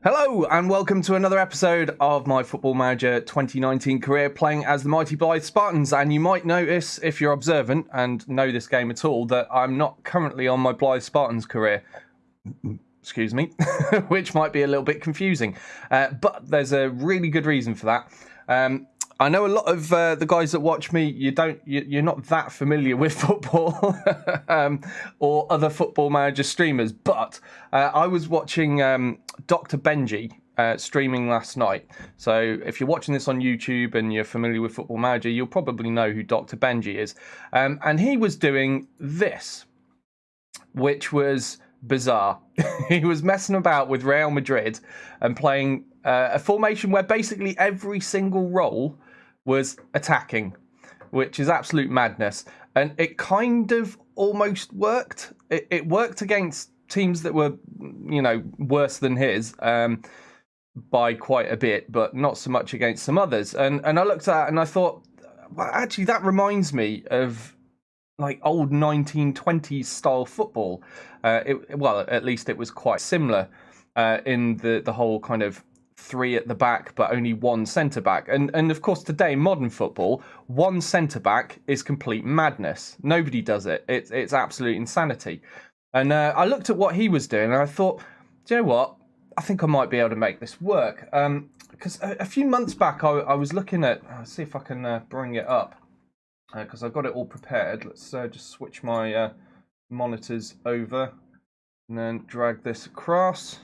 Hello and welcome to another episode of my Football Manager 2019 career playing as the mighty Blyth Spartans. And you might notice, if you're observant and know this game at all, that I'm not currently on my Blyth Spartans career. Excuse me, which might be a little bit confusing. But there's a really good reason for that. I know a lot of the guys that watch me, you're not that familiar with football or other Football Manager streamers, but I was watching Dr. Benji streaming last night. So if you're watching this on YouTube and you're familiar with Football Manager, you'll probably know who Dr. Benji is. And he was doing this, which was bizarre. He was messing about with Real Madrid and playing a formation where basically every single role was attacking, which is absolute madness. And it kind of almost worked. It worked against teams that were, worse than his by quite a bit, but not so much against some others. And I looked at it and I thought, well, actually, that reminds me of like old 1920s style football. Well, at least it was quite similar in the whole kind of three at the back, but only one centre back. And of course, today, modern football, one centre back is complete madness. Nobody does it. It's absolute insanity. And I looked at what he was doing and I thought, do you know what? I think I might be able to make this work. Because a few months back, I was looking at, I'll see if I can bring it up, because I've got it all prepared. Let's just switch my monitors over and then drag this across.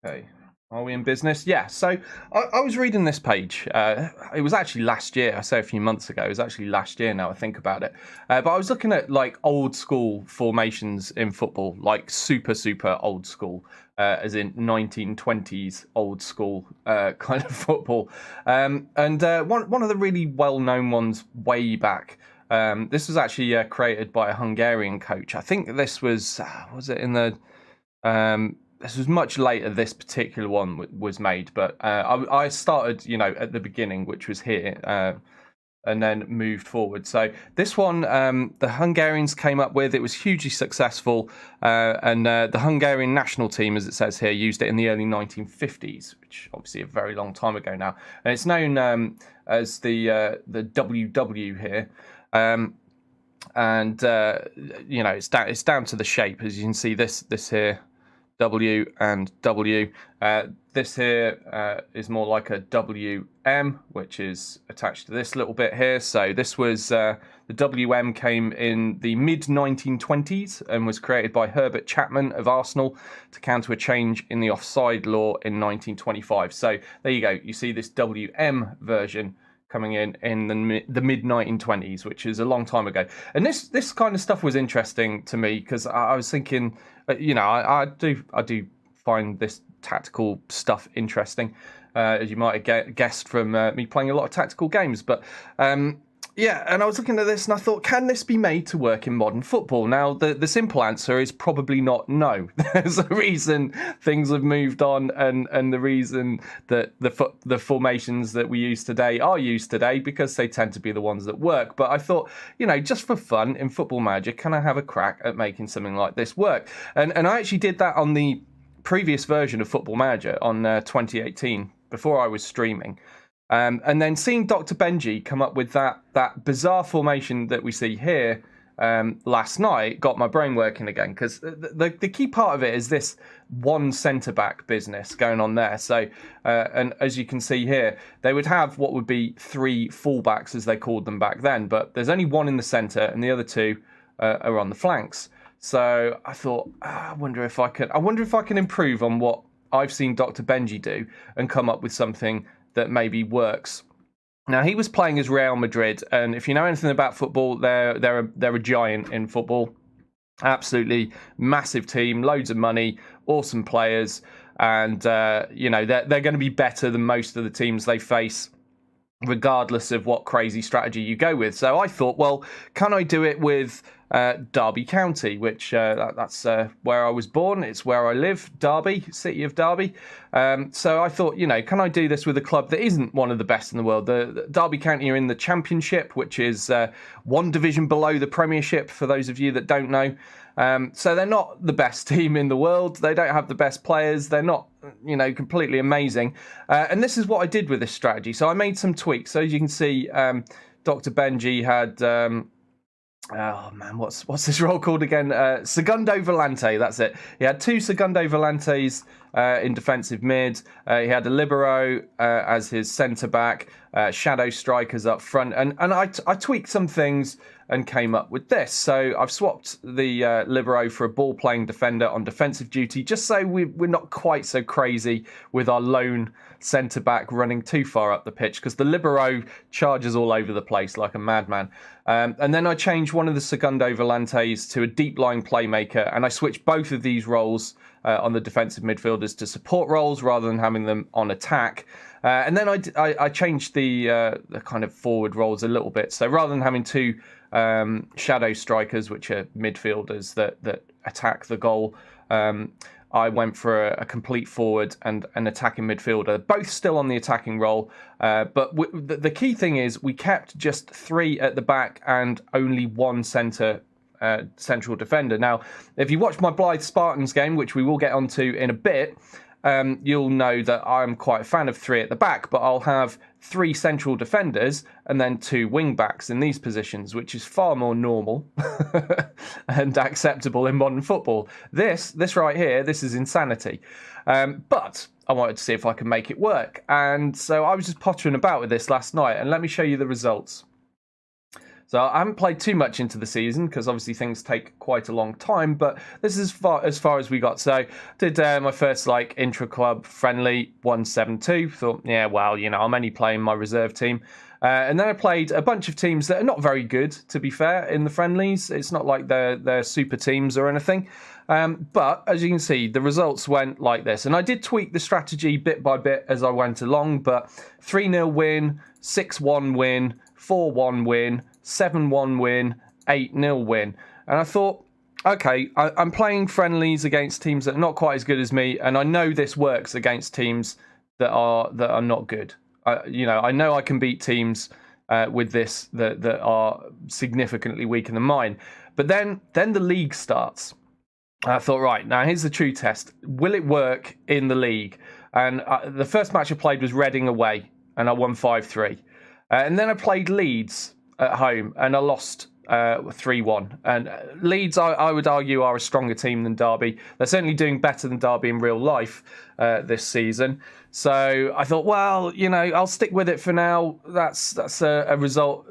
Okay. Are we in business? Yeah, so I was reading this page. It was actually last year. I say a few months ago. It was actually last year now I think about it. But I was looking at like old school formations in football, like super old school, as in 1920s old school kind of football. And one of the really well-known ones way back, this was actually created by a Hungarian coach. I think this was it in the... this was much later, this particular one was made, but I started, at the beginning, which was here, and then moved forward. So this one, the Hungarians came up with, it was hugely successful, and the Hungarian national team, as it says here, used it in the early 1950s, which obviously a very long time ago now. And it's known as the WW here. It's down to the shape, as you can see, this here, W and W. This here is more like a WM, which is attached to this little bit here. So this was, the WM came in the mid-1920s and was created by Herbert Chapman of Arsenal to counter a change in the offside law in 1925. So there you go. You see this WM version coming in the mid-1920s, which is a long time ago. And this kind of stuff was interesting to me because I was thinking, I do find this tactical stuff interesting, as you might have guessed from me playing a lot of tactical games. But and I was looking at this and I thought, can this be made to work in modern football? Now, the simple answer is probably not no. There's a reason things have moved on, and the reason that the formations that we use today are used today because they tend to be the ones that work. But I thought, just for fun in Football Manager, can I have a crack at making something like this work? And I actually did that on the previous version of Football Manager on 2018 before I was streaming. And then seeing Dr. Benji come up with that bizarre formation that we see here last night got my brain working again, because the key part of it is this one centre-back business going on there. So, and as you can see here, they would have what would be three fullbacks, as they called them back then, but there's only one in the centre and the other two are on the flanks. So I thought, I wonder if I can improve on what I've seen Dr. Benji do and come up with something that maybe works. Now, he was playing as Real Madrid, and if you know anything about football, they're a giant in football. Absolutely massive team, loads of money, awesome players, and they're going to be better than most of the teams they face, regardless of what crazy strategy you go with. So I thought, well, can I do it with Derby County, which that's where I was born. It's where I live, Derby, city of Derby. So I thought, can I do this with a club that isn't one of the best in the world? The Derby County are in the Championship, which is one division below the Premiership, for those of you that don't know. So they're not the best team in the world. They don't have the best players. They're not, completely amazing. And this is what I did with this strategy. So I made some tweaks. So as you can see, Dr. Benji had... what's this role called again? Segundo Volante, that's it. He had 2 Segundo Volantes in defensive mid. He had a libero as his centre-back, shadow strikers up front. And I tweaked some things and came up with this. So I've swapped the libero for a ball-playing defender on defensive duty, just so we're not quite so crazy with our lone centre-back running too far up the pitch, because the libero charges all over the place like a madman. And then I changed one of the Segundo Volantes to a deep-lying playmaker, and I switched both of these roles on the defensive midfielders to support roles rather than having them on attack. And then I changed the kind of forward roles a little bit. So rather than having 2 shadow strikers, which are midfielders that attack the goal, I went for a complete forward and an attacking midfielder, both still on the attacking role. But the key thing is we kept just 3 at the back and only 1 central defender. Now, if you watch my Blyth Spartans game, which we will get onto in a bit, you'll know that I'm quite a fan of 3 at the back, but I'll have 3 central defenders and then 2 wing backs in these positions, which is far more normal and acceptable in modern football. This right here, this is insanity. But I wanted to see if I could make it work. And so I was just pottering about with this last night, and let me show you the results. So I haven't played too much into the season because obviously things take quite a long time, but this is as far as we got. So did my first intra-club friendly, 1-7-2. Thought, yeah, well, I'm only playing my reserve team. And then I played a bunch of teams that are not very good, to be fair, in the friendlies. It's not like they're super teams or anything. But as you can see, the results went like this. And I did tweak the strategy bit by bit as I went along, but 3-0 win, 6-1 win, 4-1 win, 7-1 win, 8-0 win. And I thought, okay, I'm playing friendlies against teams that are not quite as good as me, and I know this works against teams that are not good. I know I can beat teams with this that are significantly weaker than mine. But then the league starts. I thought, right, now here's the true test. Will it work in the league? And the first match I played was Reading away, and I won 5-3. And then I played Leeds at home, and I lost 3-1. And Leeds, I would argue, are a stronger team than Derby. They're certainly doing better than Derby in real life this season. So I thought, well, I'll stick with it for now. That's a result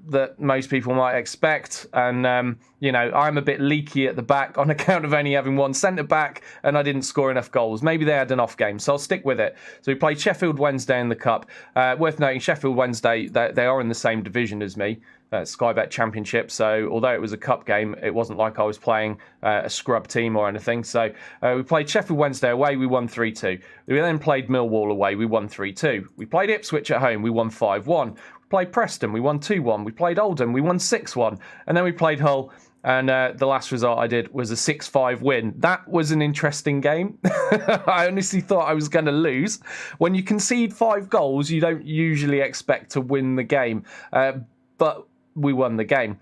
that most people might expect. And, I'm a bit leaky at the back on account of only having 1 centre-back, and I didn't score enough goals. Maybe they had an off game, so I'll stick with it. So we played Sheffield Wednesday in the Cup. Worth noting, Sheffield Wednesday, they are in the same division as me. Sky Bet Championship. So although it was a cup game, it wasn't like I was playing a scrub team or anything. So we played Sheffield Wednesday away, we won 3-2. We then played Millwall away, we won 3-2. We played Ipswich at home, we won 5-1. We played Preston, we won 2-1. We played Oldham, we won 6-1. And then we played Hull, and the last result I did was a 6-5 win. That was an interesting game. I honestly thought I was going to lose. When you concede 5 goals, you don't usually expect to win the game. But we won the game.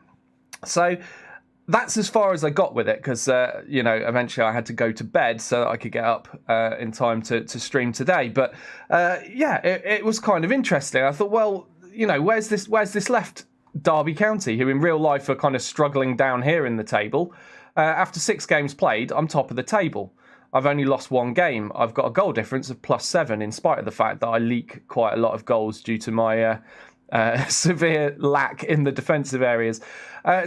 So that's as far as I got with it, because, eventually I had to go to bed so that I could get up in time to stream today. But, it was kind of interesting. I thought, well, where's this left Derby County, who in real life are kind of struggling down here in the table? After 6 games played, I'm top of the table. I've only lost 1 game. I've got a goal difference of +7, in spite of the fact that I leak quite a lot of goals due to my severe lack in the defensive areas.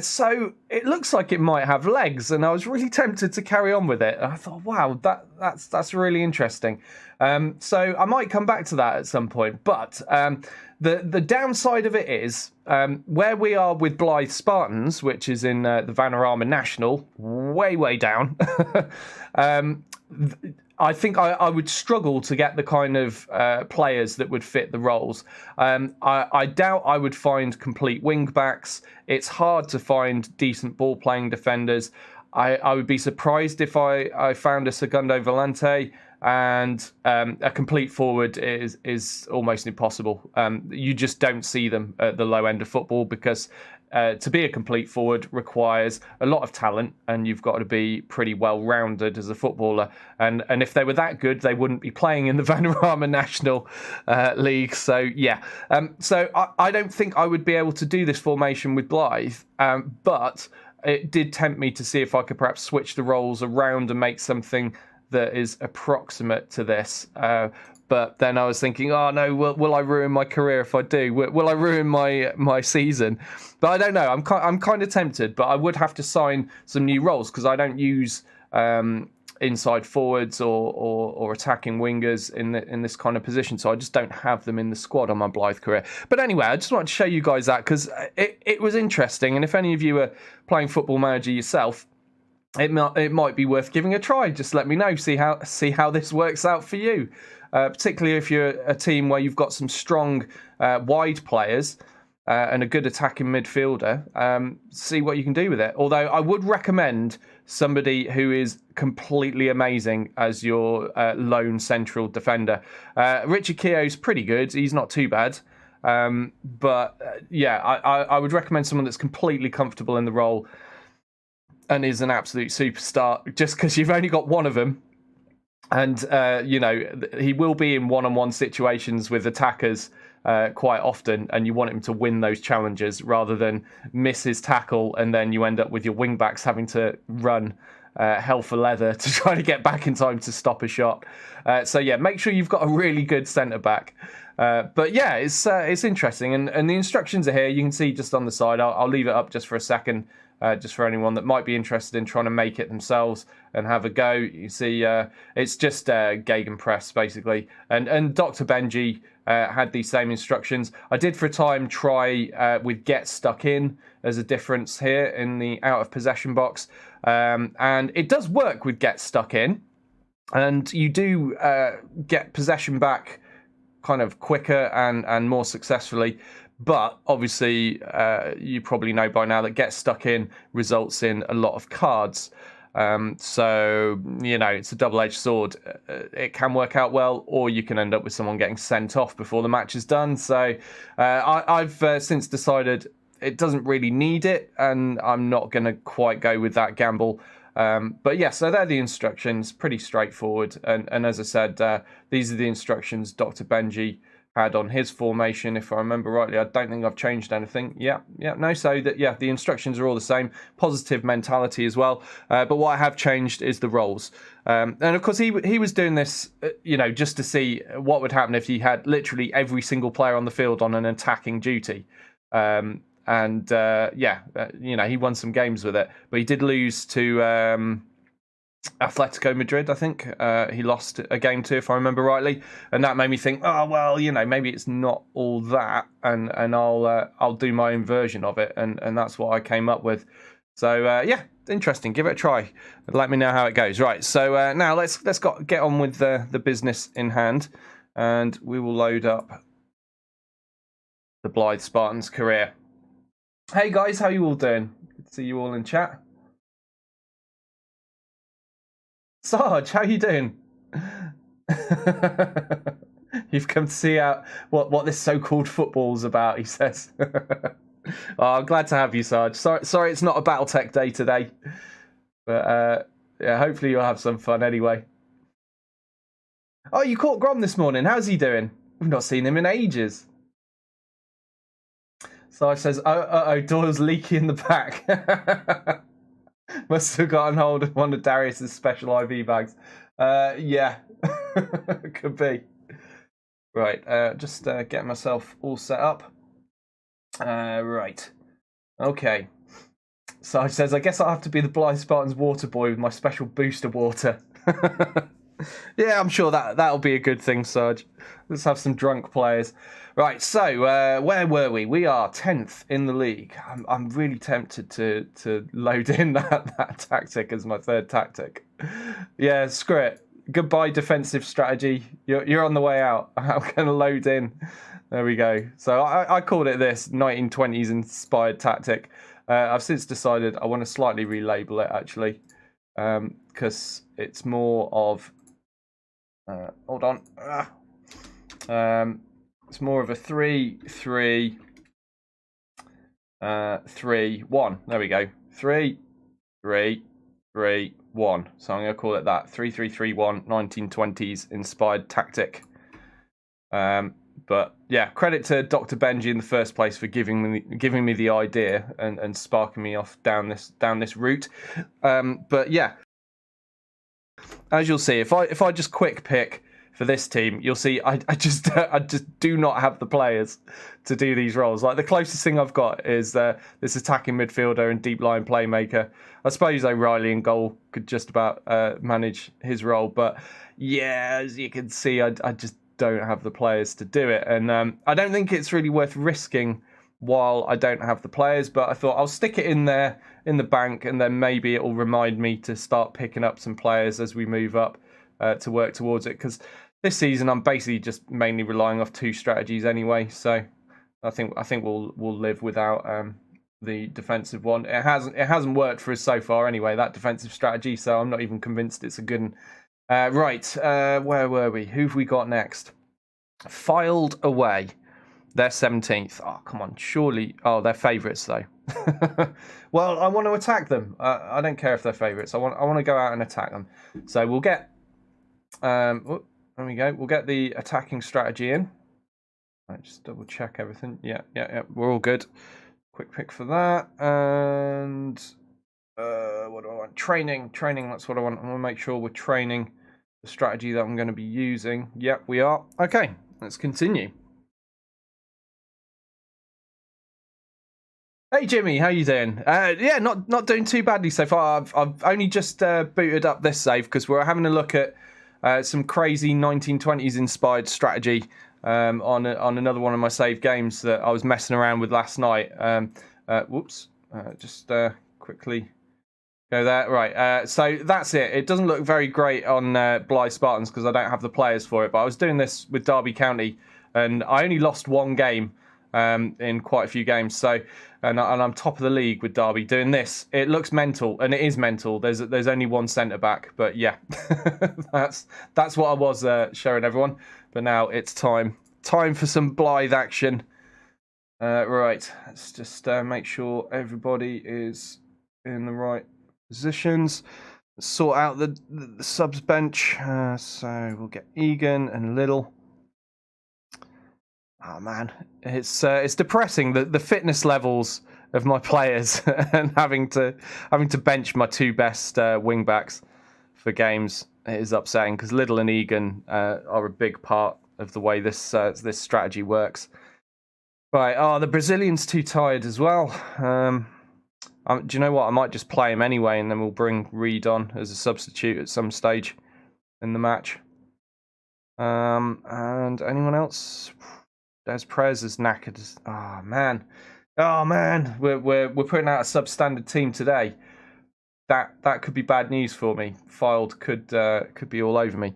So it looks like it might have legs, and I was really tempted to carry on with it. And I thought, wow, that's really interesting. So I might come back to that at some point. But the downside of it is where we are with Blyth Spartans, which is in the Vanarama National, way down. I think I would struggle to get the kind of players that would fit the roles. I doubt I would find complete wing backs. It's hard to find decent ball playing defenders. I would be surprised if I found a Segundo Volante, and a complete forward is almost impossible. You just don't see them at the low end of football, because to be a complete forward requires a lot of talent, and you've got to be pretty well-rounded as a footballer. And if they were that good, they wouldn't be playing in the Vanarama National League. So, yeah. So I don't think I would be able to do this formation with Blyth, but it did tempt me to see if I could perhaps switch the roles around and make something that is approximate to this. But then I was thinking, oh no, will I ruin my career if I do? Will I ruin my season? But I don't know. I'm kind of tempted, but I would have to sign some new roles because I don't use inside forwards or attacking wingers in this kind of position. So I just don't have them in the squad on my Blyth career. But anyway, I just wanted to show you guys that because it was interesting. And if any of you are playing Football Manager yourself, it might be worth giving a try. Just let me know. See how this works out for you. Particularly if you're a team where you've got some strong wide players and a good attacking midfielder, see what you can do with it. Although I would recommend somebody who is completely amazing as your lone central defender. Richard Keogh's pretty good. He's not too bad. But yeah, I would recommend someone that's completely comfortable in the role and is an absolute superstar just because you've only got one of them. And, he will be in one-on-one situations with attackers quite often, and you want him to win those challenges rather than miss his tackle, and then you end up with your wing-backs having to run hell for leather to try to get back in time to stop a shot. So, yeah, make sure you've got a really good centre-back. But, yeah, it's interesting. And the instructions are here. You can see just on the side. I'll leave it up just for a second. Just for anyone that might be interested in trying to make it themselves and have a go. You see, it's just Gegenpress, basically. And Dr. Benji had these same instructions. I did for a time try with Get Stuck In as a difference here in the out of possession box. And it does work with Get Stuck In. And you do get possession back kind of quicker and more successfully. But obviously, you probably know by now that Get Stuck In results in a lot of cards. So, it's a double-edged sword. It can work out well, or you can end up with someone getting sent off before the match is done. So I've since decided it doesn't really need it, and I'm not going to quite go with that gamble. But yeah, so they're the instructions, pretty straightforward. And as I said, these are the instructions Dr. Benji had on his formation, if I remember rightly. I don't think I've changed anything. So the instructions are all the same. Positive mentality as well. But what I have changed is the roles. And of course, he was doing this, just to see what would happen if he had literally every single player on the field on an attacking duty. He won some games with it, but he did lose to Atletico Madrid, I think. He lost a game to, if I remember rightly, and that made me think, oh well, maybe it's not all that, and I'll do my own version of it, and that's what I came up with. So interesting. Give it a try. Let me know how it goes. Right. So now let's get on with the business in hand, and we will load up the Blyth Spartans career. Hey guys, how you all doing? Good to see you all in chat. Sarge, how you doing? You've come to see out what this so-called football's about, he says. Oh, I'm glad to have you, Sarge. Sorry it's not a Battletech day today. But hopefully you'll have some fun anyway. Oh, you caught Grom this morning. How's he doing? We've not seen him in ages. Sarge says, Doyle's leaky in the back. Must have gotten hold of one of Darius's special IV bags. Yeah, could be. Right, just getting myself all set up. Right, okay. Sarge says, I guess I'll have to be the Blyth Spartans water boy with my special booster water. Yeah, I'm sure that'll be a good thing, Sarge. Let's have some drunk players. Right, so where were we? We are 10th in the league. I'm really tempted to load in that tactic as my third tactic. Yeah, screw it. Goodbye defensive strategy. You're on the way out. I'm going to load in. There we go. So I called it this 1920s inspired tactic. I've since decided I want to slightly relabel it actually, because it's more of hold on. It's more of a 3-3 3, 1. There we go. 3, 3, 3, 1. So I'm going to call it that. 3-3-3-1, 1920s inspired tactic. But yeah, credit to Dr. Benji in the first place for giving me the idea and sparking me off down this route. But yeah, as you'll see, if I just quick pick for this team, you'll see I just do not have the players to do these roles. Like the closest thing I've got is this attacking midfielder and deep line playmaker. I suppose O'Reilly in goal could just about manage his role, but yeah, as you can see, I just don't have the players to do it, and I don't think it's really worth risking while I don't have the players. But I thought I'll stick it in there in the bank, and then maybe it will remind me to start picking up some players as we move up to work towards it, because this season I'm basically just mainly relying off 2 strategies anyway, so I think we'll live without the defensive one. It hasn't worked for us so far anyway, that defensive strategy, so I'm not even convinced it's a good one. Right, where were we? Who've we got next? Filed away. They're 17th. Oh, come on, surely. Oh, they're favourites though. Well, I want to attack them. I don't care if they're favourites. I want to go out and attack them. So we'll get. There we go. We'll get the attacking strategy in. Right, just double check everything. Yeah. We're all good. Quick pick for that. And what do I want? Training. That's what I want. I want to make sure we're training the strategy that I'm going to be using. Yep, we are. Okay, let's continue. Hey Jimmy, how you doing? Yeah, not doing too badly so far. I've only just booted up this save because we're having a look at some crazy 1920s inspired strategy on another one of my save games that I was messing around with last night. Whoops, just quickly go there. Right, so that's it. It doesn't look very great on Blyth Spartans because I don't have the players for it, but I was doing this with Derby County and I only lost 1 game in quite a few games. So, and I'm top of the league with Derby doing this. It looks mental, and it is mental. There's only 1 centre back, but yeah, that's what I was showing everyone. But now it's time for some Blyth action. Right, let's just make sure everybody is in the right positions. Sort out the subs bench. So we'll get Egan and Little. Oh man, it's depressing the fitness levels of my players and having to bench my 2 best wing backs for games. It is upsetting because Little and Egan are a big part of the way this strategy works. Right, the Brazilian's too tired as well. Do you know what? I might just play him anyway, and then we'll bring Reed on as a substitute at some stage in the match. And anyone else? Des Perez is knackered. Oh man, we're putting out a substandard team today. That could be bad news for me. Filed could be all over me.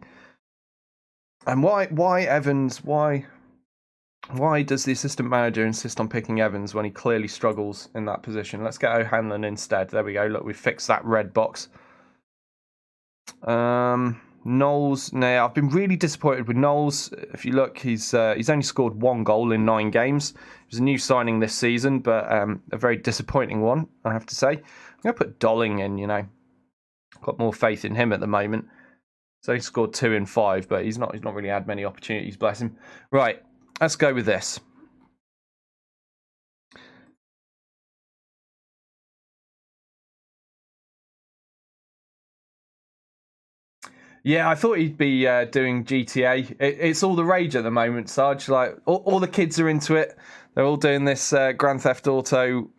And why Evans? Why does the assistant manager insist on picking Evans when he clearly struggles in that position? Let's get O'Hanlon instead. There we go. Look, we fixed that red box. Knowles, no, I've been really disappointed with Knowles. If you look, he's only scored 1 goal in 9 games. He was a new signing this season, but a very disappointing one, I have to say. I'm going to put Dolling in, Got more faith in him at the moment. So he scored 2 in 5, but he's not really had many opportunities, bless him. Right, let's go with this. Yeah, I thought he'd be doing GTA. It's all the rage at the moment, Sarge. Like all the kids are into it. They're all doing this Grand Theft Auto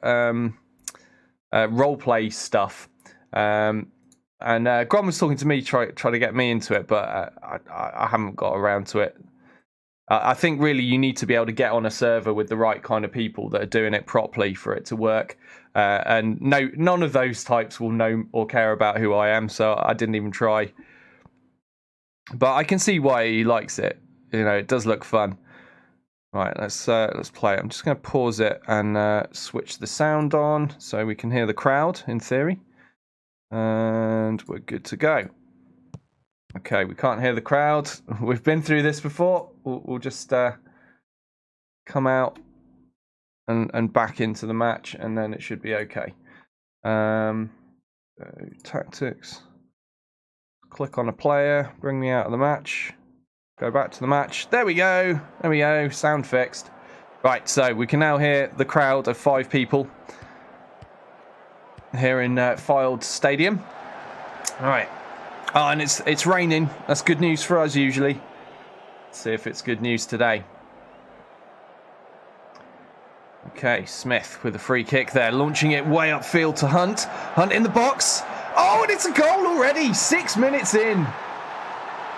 roleplay stuff. And Grom was talking to me, try to get me into it, but I haven't got around to it. I think really you need to be able to get on a server with the right kind of people that are doing it properly for it to work. And none of those types will know or care about who I am, so I didn't even try. But I can see why he likes it. It does look fun. Right, let's play it. I'm just going to pause it and switch the sound on so we can hear the crowd, in theory. And we're good to go. Okay, we can't hear the crowd. We've been through this before. We'll just come out and back into the match, and then it should be okay. Tactics. Click on a player, bring me out of the match. Go back to the match. There we go. There we go. Sound fixed. Right, so we can now hear the crowd of 5 people here in Fylde Stadium. All right. Oh, and it's raining. That's good news for us usually. Let's see if it's good news today. Okay, Smith with a free kick there, launching it way upfield to Hunt. Hunt in the box. Oh, and it's a goal already. 6 minutes in.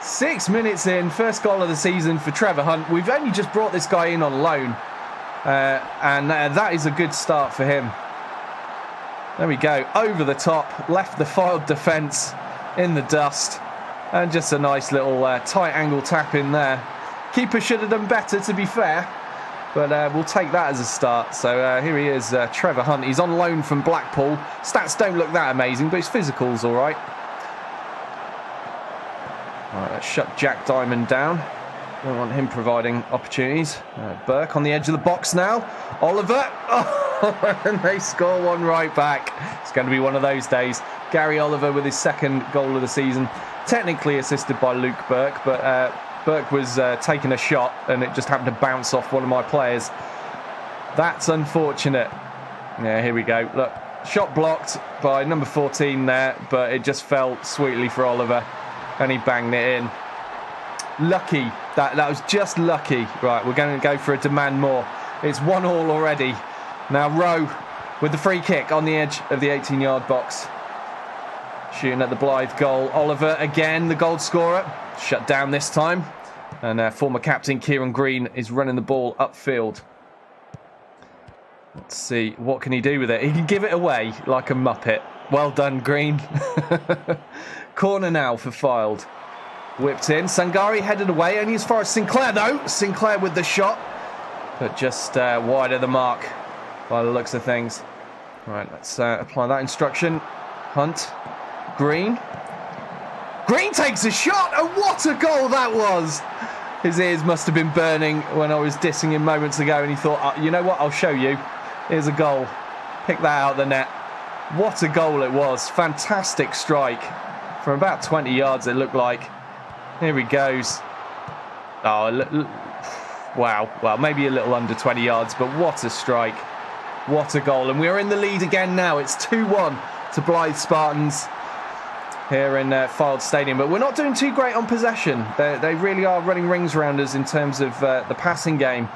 6 minutes in. First goal of the season for Trevor Hunt. We've only just brought this guy in on loan. And that is a good start for him. There we go. Over the top. Left the Fylde defence in the dust. And just a nice little tight angle tap in there. Keeper should have done better, to be fair. But we'll take that as a start. So here he is, Trevor Hunt. He's on loan from Blackpool. Stats don't look that amazing, but his physical's all right. All right, let's shut Jack Diamond down. Don't want him providing opportunities. Burke on the edge of the box now. Oliver. Oh, and they score one right back. It's going to be one of those days. Gary Oliver with his second goal of the season. Technically assisted by Luke Burke, but Burke was taking a shot and it just happened to bounce off one of my players. That's unfortunate. Yeah, here we go. Look, shot blocked by number 14 there, but it just fell sweetly for Oliver and he banged it in. Lucky. That was just lucky. Right, we're going to go for a demand more. It's 1-1 already. Now Rowe with the free kick on the edge of the 18-yard box. Shooting at the Blyth goal. Oliver again, the goal scorer. Shut down this time. And former captain Kieran Green is running the ball upfield. Let's see, what can he do with it? He can give it away like a muppet. Well done, Green. Corner now for Fylde. Whipped in. Sangari headed away, only as far as Sinclair though. Sinclair with the shot. But just wide of the mark by the looks of things. Right, let's apply that instruction. Hunt. Green. Green takes a shot, and what a goal that was! His ears must have been burning when I was dissing him moments ago, and he thought, you know what, I'll show you. Here's a goal. Pick that out of the net. What a goal it was. Fantastic strike. From about 20 yards, it looked like. Here he goes. Oh, wow. Well, maybe a little under 20 yards, but what a strike. What a goal. And we're in the lead again now. It's 2-1 to Blyth Spartans here in Fylde Stadium, but we're not doing too great on possession. They really are running rings around us in terms of the passing game.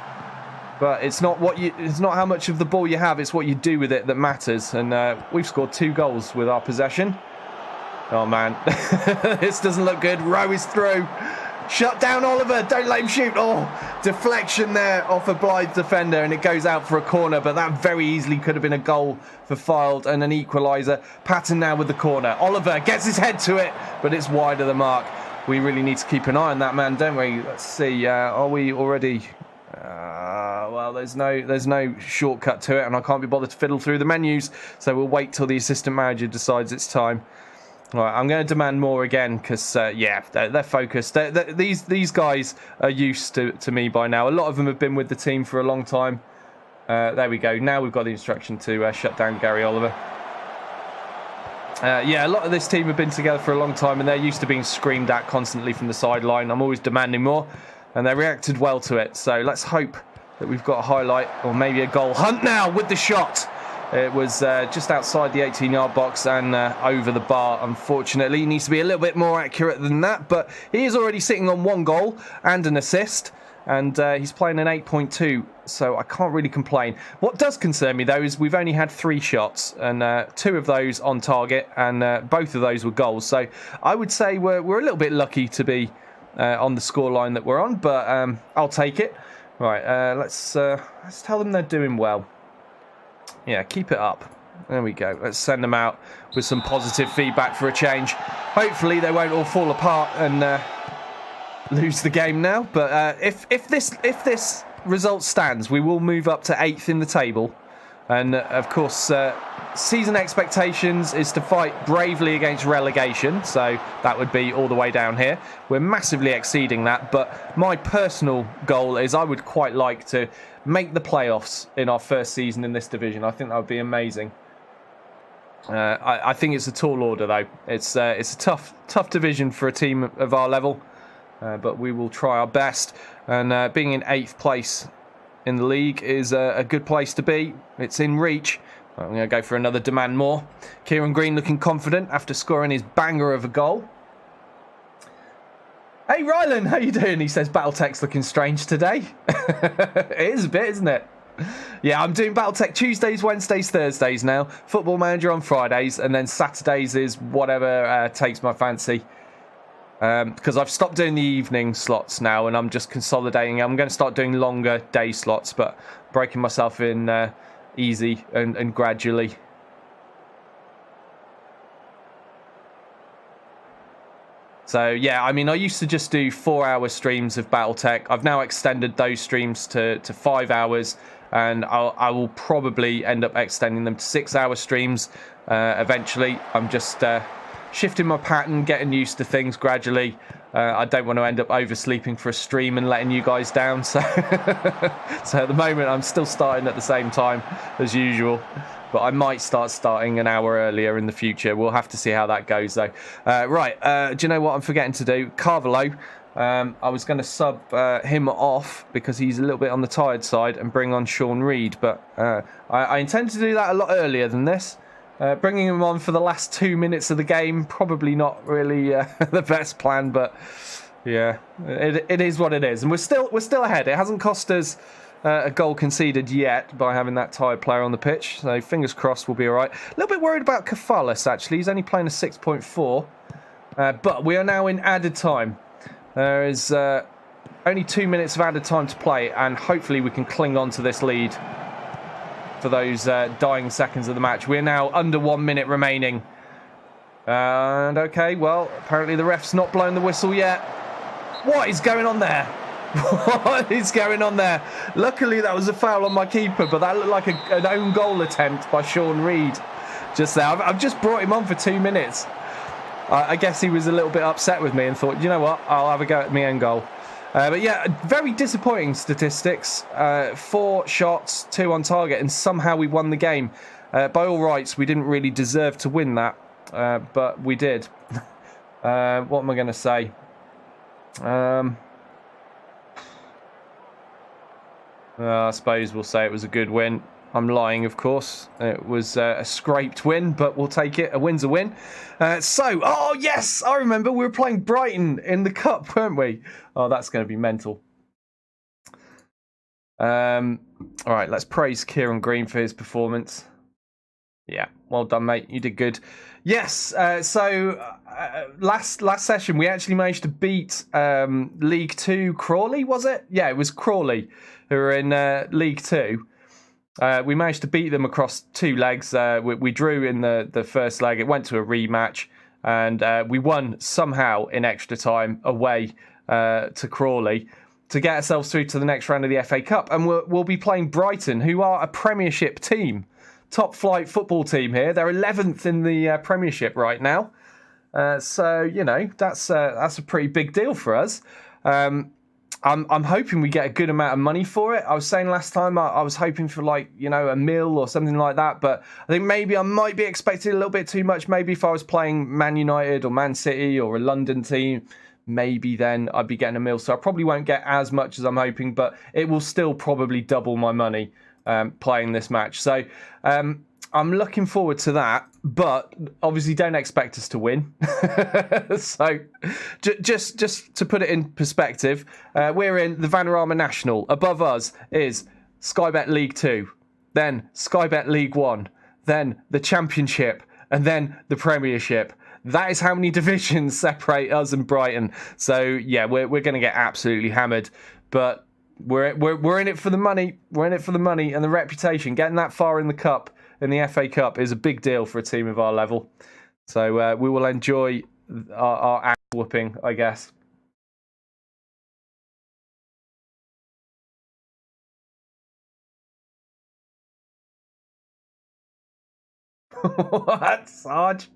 But it's not how much of the ball you have; it's what you do with it that matters. And we've scored 2 goals with our possession. Oh man, this doesn't look good. Rowe is through. Shut down Oliver. Don't let him shoot. Oh, deflection there off a Blyth defender, and it goes out for a corner. But that very easily could have been a goal for Fylde and an equaliser. Patton now with the corner. Oliver gets his head to it, but it's wide of the mark. We really need to keep an eye on that man, don't we? Let's see. Are we already? Well, there's no shortcut to it, and I can't be bothered to fiddle through the menus. So we'll wait till the assistant manager decides it's time. Right, I'm going to demand more again because, yeah, they're focused. These guys are used to me by now. A lot of them have been with the team for a long time. There we go. Now we've got the instruction to shut down Gary Oliver. Yeah, a lot of this team have been together for a long time and they're used to being screamed at constantly from the sideline. I'm always demanding more and they reacted well to it. So let's hope that we've got a highlight or maybe a goal. Hunt now with the shot. It was just outside the 18-yard box and over the bar, unfortunately. He needs to be a little bit more accurate than that, but he is already sitting on 1 goal and an assist, and he's playing an 8.2, so I can't really complain. What does concern me, though, is we've only had 3 shots, and 2 of those on target, and both of those were goals. So I would say we're a little bit lucky to be on the scoreline that we're on, but I'll take it. Right, let's tell them they're doing well. Yeah, keep it up. There we go. Let's send them out with some positive feedback for a change. Hopefully they won't all fall apart and lose the game now. But if this result stands, we will move up to 8th in the table. And of course, season expectations is to fight bravely against relegation. So that would be all the way down here. We're massively exceeding that. But my personal goal is I would quite like to make the playoffs in our first season in this division. I think that would be amazing. I think it's a tall order, though. It's a tough division for a team of our level. But we will try our best. And being in 8th place in the league is a good place to be. It's in reach. I'm going to go for another demand more. Kieran Green looking confident after scoring his banger of a goal. Hey Rylan, how you doing? He says Battletech's looking strange today. It is a bit, isn't it? Yeah, I'm doing Battletech Tuesdays, Wednesdays, Thursdays now. Football Manager on Fridays, and then Saturdays is whatever takes my fancy. Because I've stopped doing the evening slots now, and I'm just consolidating. I'm going to start doing longer day slots, but breaking myself in easy and gradually. So yeah, I mean, I used to just do 4-hour streams of Battletech. I've now extended those streams to 5 hours, and I will probably end up extending them to 6-hour streams eventually. I'm just shifting my pattern, getting used to things gradually. I don't want to end up oversleeping for a stream and letting you guys down. So, so at the moment, I'm still starting at the same time as usual. But I might starting an hour earlier in the future. We'll have to see how that goes, though. Right, do you know what I'm forgetting to do? Carvalho. I was going to sub him off because he's a little bit on the tired side and bring on Sean Reed. But I intend to do that a lot earlier than this. Bringing him on for the last 2 minutes of the game, probably not really the best plan, but yeah, it is what it is, and we're still ahead. It hasn't cost us a goal conceded yet by having that tired player on the pitch, so fingers crossed we'll be all right. A little bit worried about Kafalis actually. He's only playing a 6.4, but we are now in added time. There is only 2 minutes of added time to play, and hopefully we can cling on to this lead for those dying seconds of the match. We're now under 1 minute remaining. And okay, well, apparently the ref's not blown the whistle yet. What is going on there? What is going on there? Luckily, that was a foul on my keeper, but that looked like an own goal attempt by Sean Reed just there. I've just brought him on for 2 minutes. I guess he was a little bit upset with me and thought, you know what, I'll have a go at my own goal. But yeah, very disappointing statistics. 4 shots, 2 on target, and somehow we won the game. By all rights, we didn't really deserve to win that, but we did. What am I going to say? I suppose we'll say it was a good win. I'm lying, of course. It was a scraped win, but we'll take it. A win's a win. Oh, yes, I remember. We were playing Brighton in the Cup, weren't we? Oh, that's going to be mental. All right, let's praise Kieran Green for his performance. Yeah, well done, mate. You did good. Yes, last session, we actually managed to beat League 2 Crawley, was it? Yeah, it was Crawley who were in League 2. We managed to beat them across 2 legs. We drew in the first leg. It went to a rematch, and we won somehow in extra time away to Crawley to get ourselves through to the next round of the FA Cup. And we'll be playing Brighton, who are a Premiership team, top flight football team here. They're 11th in the Premiership right now. So you know that's a pretty big deal for us. I'm hoping we get a good amount of money for it. I was saying last time I was hoping for like, you know, $1 million or something like that. But I think maybe I might be expecting a little bit too much. Maybe if I was playing Man United or Man City or a London team, maybe then I'd be getting $1 million. So I probably won't get as much as I'm hoping, but it will still probably double my money playing this match. So I'm looking forward to that, but obviously don't expect us to win. So just to put it in perspective, we're in the Vanarama National. Above us is Sky Bet League 2, then Sky Bet League 1, then the Championship, and then the Premiership. That is how many divisions separate us and Brighton. So yeah, we're going to get absolutely hammered, but we're in it for the money. We're in it for the money and the reputation. Getting that far in the cup, in the FA Cup, is a big deal for a team of our level. So we will enjoy our ass whooping, I guess. What, Sarge?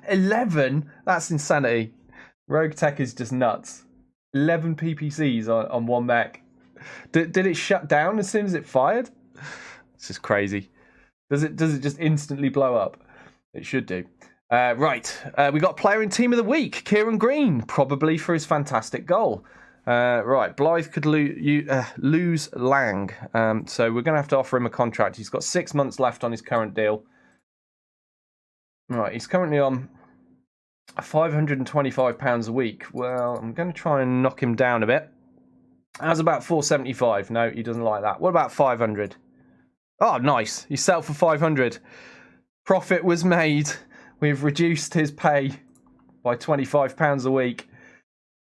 11? That's insanity. Rogue Tech is just nuts. 11 PPCs on one mech. Did it shut down as soon as it fired? It's just crazy. Does it just instantly blow up? It should do. Right. We got player in team of the week, Kieran Green, probably for his fantastic goal. Right. Blyth could lose Lang. So we're going to have to offer him a contract. He's got 6 months left on his current deal. Right. He's currently on £525 a week. Well, I'm going to try and knock him down a bit. How's about 475? No, he doesn't like that. What about 500? Oh, nice. He settled for 500. Profit was made. We've reduced his pay by £25 a week.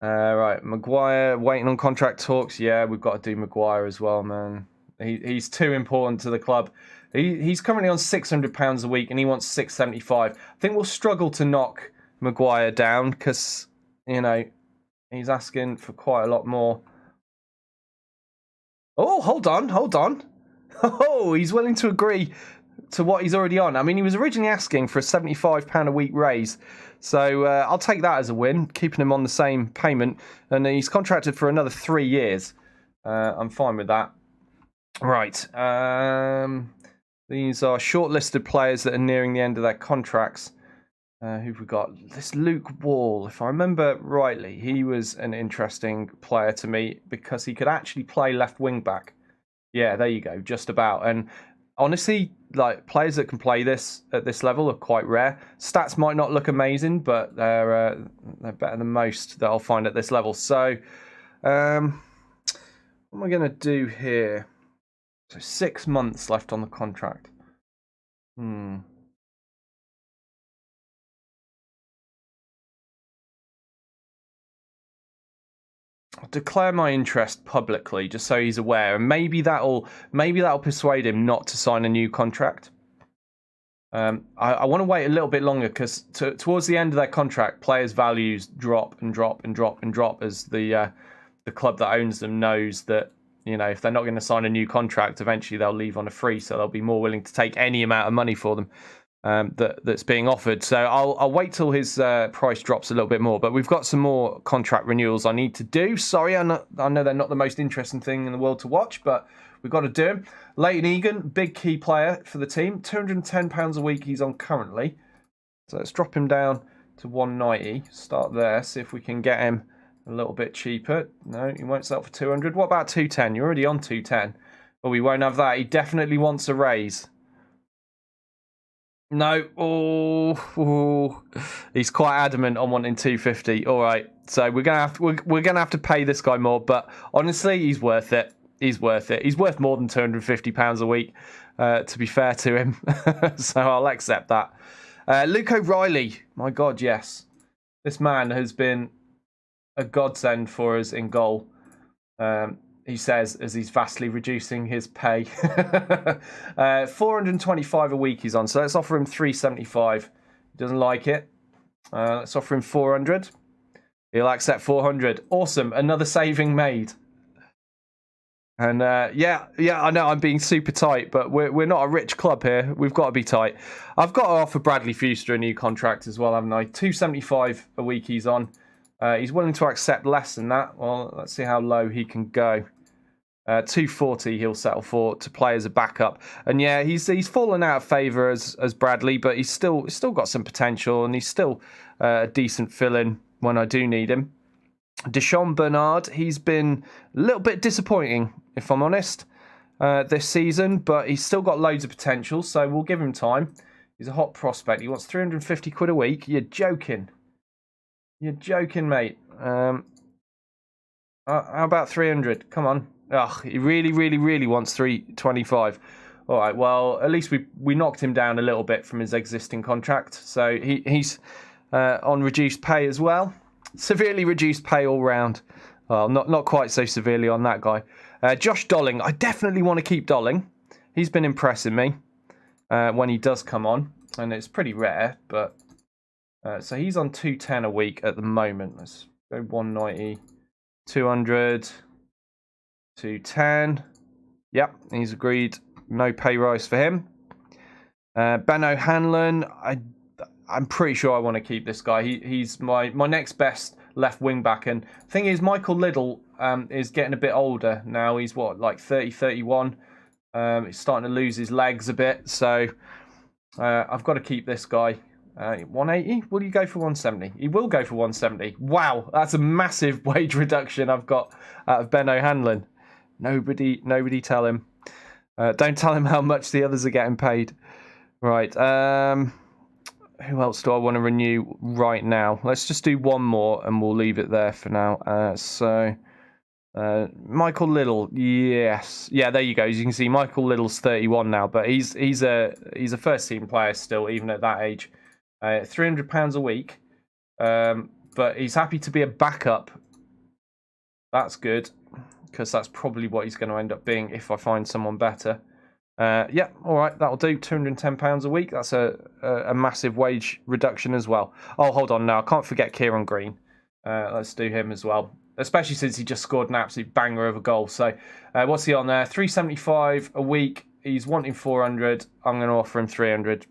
Right, Maguire waiting on contract talks. Yeah, we've got to do Maguire as well, man. He's too important to the club. He's currently on £600 a week and he wants 675. I think we'll struggle to knock Maguire down because, you know, he's asking for quite a lot more. Oh, hold on. Oh, he's willing to agree to what he's already on. I mean, he was originally asking for a £75 a week raise. So I'll take that as a win, keeping him on the same payment. And he's contracted for another 3 years. I'm fine with that. Right. These are shortlisted players that are nearing the end of their contracts. Who've we got? This Luke Wall, if I remember rightly, he was an interesting player to me because he could actually play left wing back. Yeah, there you go, just about. And honestly, like players that can play this at this level are quite rare. Stats might not look amazing, but they're better than most that I'll find at this level. So, what am I going to do here? So 6 months left on the contract. I'll declare my interest publicly, just so he's aware, and maybe that'll persuade him not to sign a new contract. I want to wait a little bit longer because towards the end of their contract, players' values drop and drop and drop and drop as the club that owns them knows that, you know, if they're not going to sign a new contract, eventually they'll leave on a free, so they'll be more willing to take any amount of money for them that's being offered. So I'll wait till his price drops a little bit more. But we've got some more contract renewals I need to do. Sorry, I know they're not the most interesting thing in the world to watch, but we've got to do them. Leighton Egan, big key player for the team. £210 a week he's on currently. So let's drop him down to 190. Start there, see if we can get him a little bit cheaper. No, he won't sell for 200. What about 210? You're already on 210. Well, we won't have that. He definitely wants a raise. No. Oh, he's quite adamant on wanting 250. All right, so we're gonna have to pay this guy more. But honestly, he's worth it. He's worth it. He's worth more than £250 a week. To be fair to him, so I'll accept that. Luke O'Reilly. My God, yes, this man has been a godsend for us in goal. He says, as he's vastly reducing his pay. 425 a week he's on, so let's offer him 375. He doesn't like it. Let's offer him 400. He'll accept 400. Awesome, another saving made. And yeah, I know I'm being super tight, but we're not a rich club here. We've got to be tight. I've got to offer Bradley Fuster a new contract as well, haven't I? 275 a week he's on. He's willing to accept less than that. Well, let's see how low he can go. 240 he'll settle for to play as a backup. And yeah, he's fallen out of favour as Bradley, but he's still got some potential, and he's still a decent fill-in when I do need him. Deshaun Bernard, he's been a little bit disappointing, if I'm honest, this season, but he's still got loads of potential, so we'll give him time. He's a hot prospect. He wants 350 quid a week. You're joking. You're joking, mate. How about 300? Come on. Ugh, he really, really, really wants 325. All right, well, at least we knocked him down a little bit from his existing contract. So he's on reduced pay as well. Severely reduced pay all round. Well, not quite so severely on that guy. Josh Dolling. I definitely want to keep Dolling. He's been impressing me when he does come on. And it's pretty rare, but... so he's on 210 a week at the moment. Let's go 190, 200... 210. Yep, he's agreed. No pay rise for him. Ben O'Hanlon, I'm pretty sure I want to keep this guy. He's my next best left wing back. And the thing is, Michael Liddell is getting a bit older now. He's what, like 30, 31. He's starting to lose his legs a bit. So I've got to keep this guy. 180? Will you go for 170? He will go for 170. Wow, that's a massive wage reduction I've got out of Ben O'Hanlon. Nobody tell him. Don't tell him how much the others are getting paid. Right. Who else do I want to renew right now? Let's just do one more and we'll leave it there for now. Michael Liddell, yes. Yeah, there you go. As you can see, Michael Liddell's 31 now, but he's a first team player still, even at that age. £300 a week, but he's happy to be a backup. That's good, because that's probably what he's going to end up being if I find someone better. Yeah, all right, that'll do. £210 a week. That's a massive wage reduction as well. Oh, hold on now. I can't forget Kieran Green. Let's do him as well, especially since he just scored an absolute banger of a goal. So what's he on there? £375 a week. He's wanting 400. I'm going to offer him 300.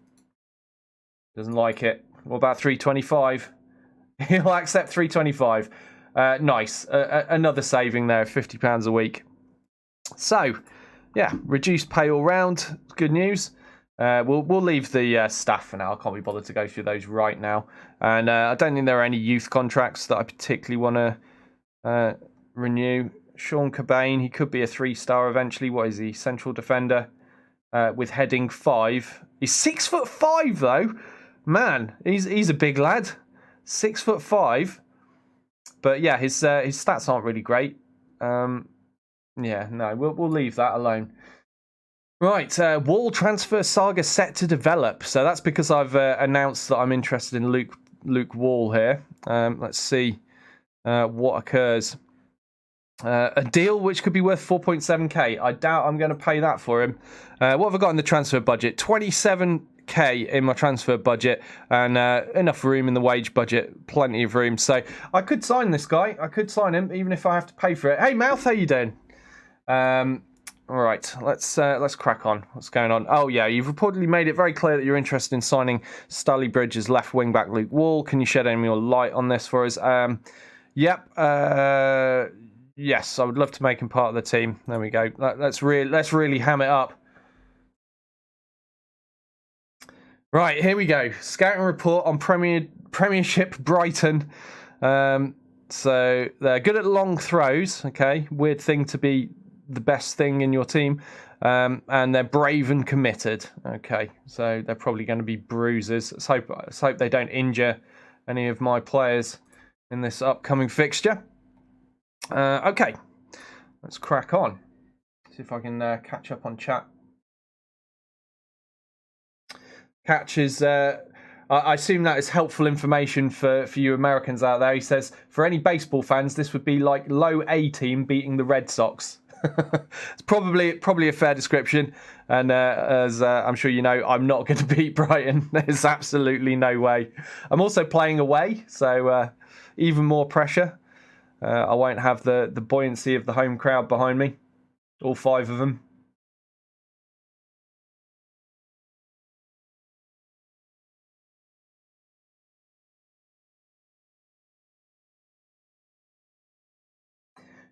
Doesn't like it. What about 325? He'll accept 325. Nice. Another saving there, £50 a week. So, yeah, reduced pay all round. Good news. We'll leave the staff for now. I can't be bothered to go through those right now. And I don't think there are any youth contracts that I particularly want to renew. Sean Cobain, he could be a 3-star eventually. What is he? Central defender with heading 5. He's 6'5" though. Man, he's a big lad. 6'5". But yeah, his stats aren't really great. Yeah, no, we'll leave that alone. Right, Wall transfer saga set to develop. So that's because I've announced that I'm interested in Luke Wall here. Let's see what occurs. A deal which could be worth 4.7k. I doubt I'm going to pay that for him. What have I got in the transfer budget? 27k in my transfer budget, and enough room in the wage budget. Plenty of room. So I could sign this guy. I could sign him, even if I have to pay for it. Hey, Mouth, how you doing? All right, let's crack on. What's going on? Oh yeah, you've reportedly made it very clear that you're interested in signing Staley Bridge's left wing back Luke Wall. Can you shed any more light on this for us? Yep. Yes, I would love to make him part of the team. There we go. Let's really ham it up. Right, here we go. Scouting report on Premiership Brighton. So they're good at long throws. Okay, weird thing to be the best thing in your team, and they're brave and committed. Okay, so they're probably going to be bruisers. Let's hope they don't injure any of my players in this upcoming fixture. Okay, let's crack on. See if I can catch up on chat. Catch is, I assume that is helpful information for you Americans out there. He says, for any baseball fans, this would be like low A team beating the Red Sox. It's probably a fair description, and as I'm sure you know, I'm not going to beat Brighton. There's absolutely no way. I'm also playing away, so even more pressure. I won't have the buoyancy of the home crowd behind me, all 5 of them.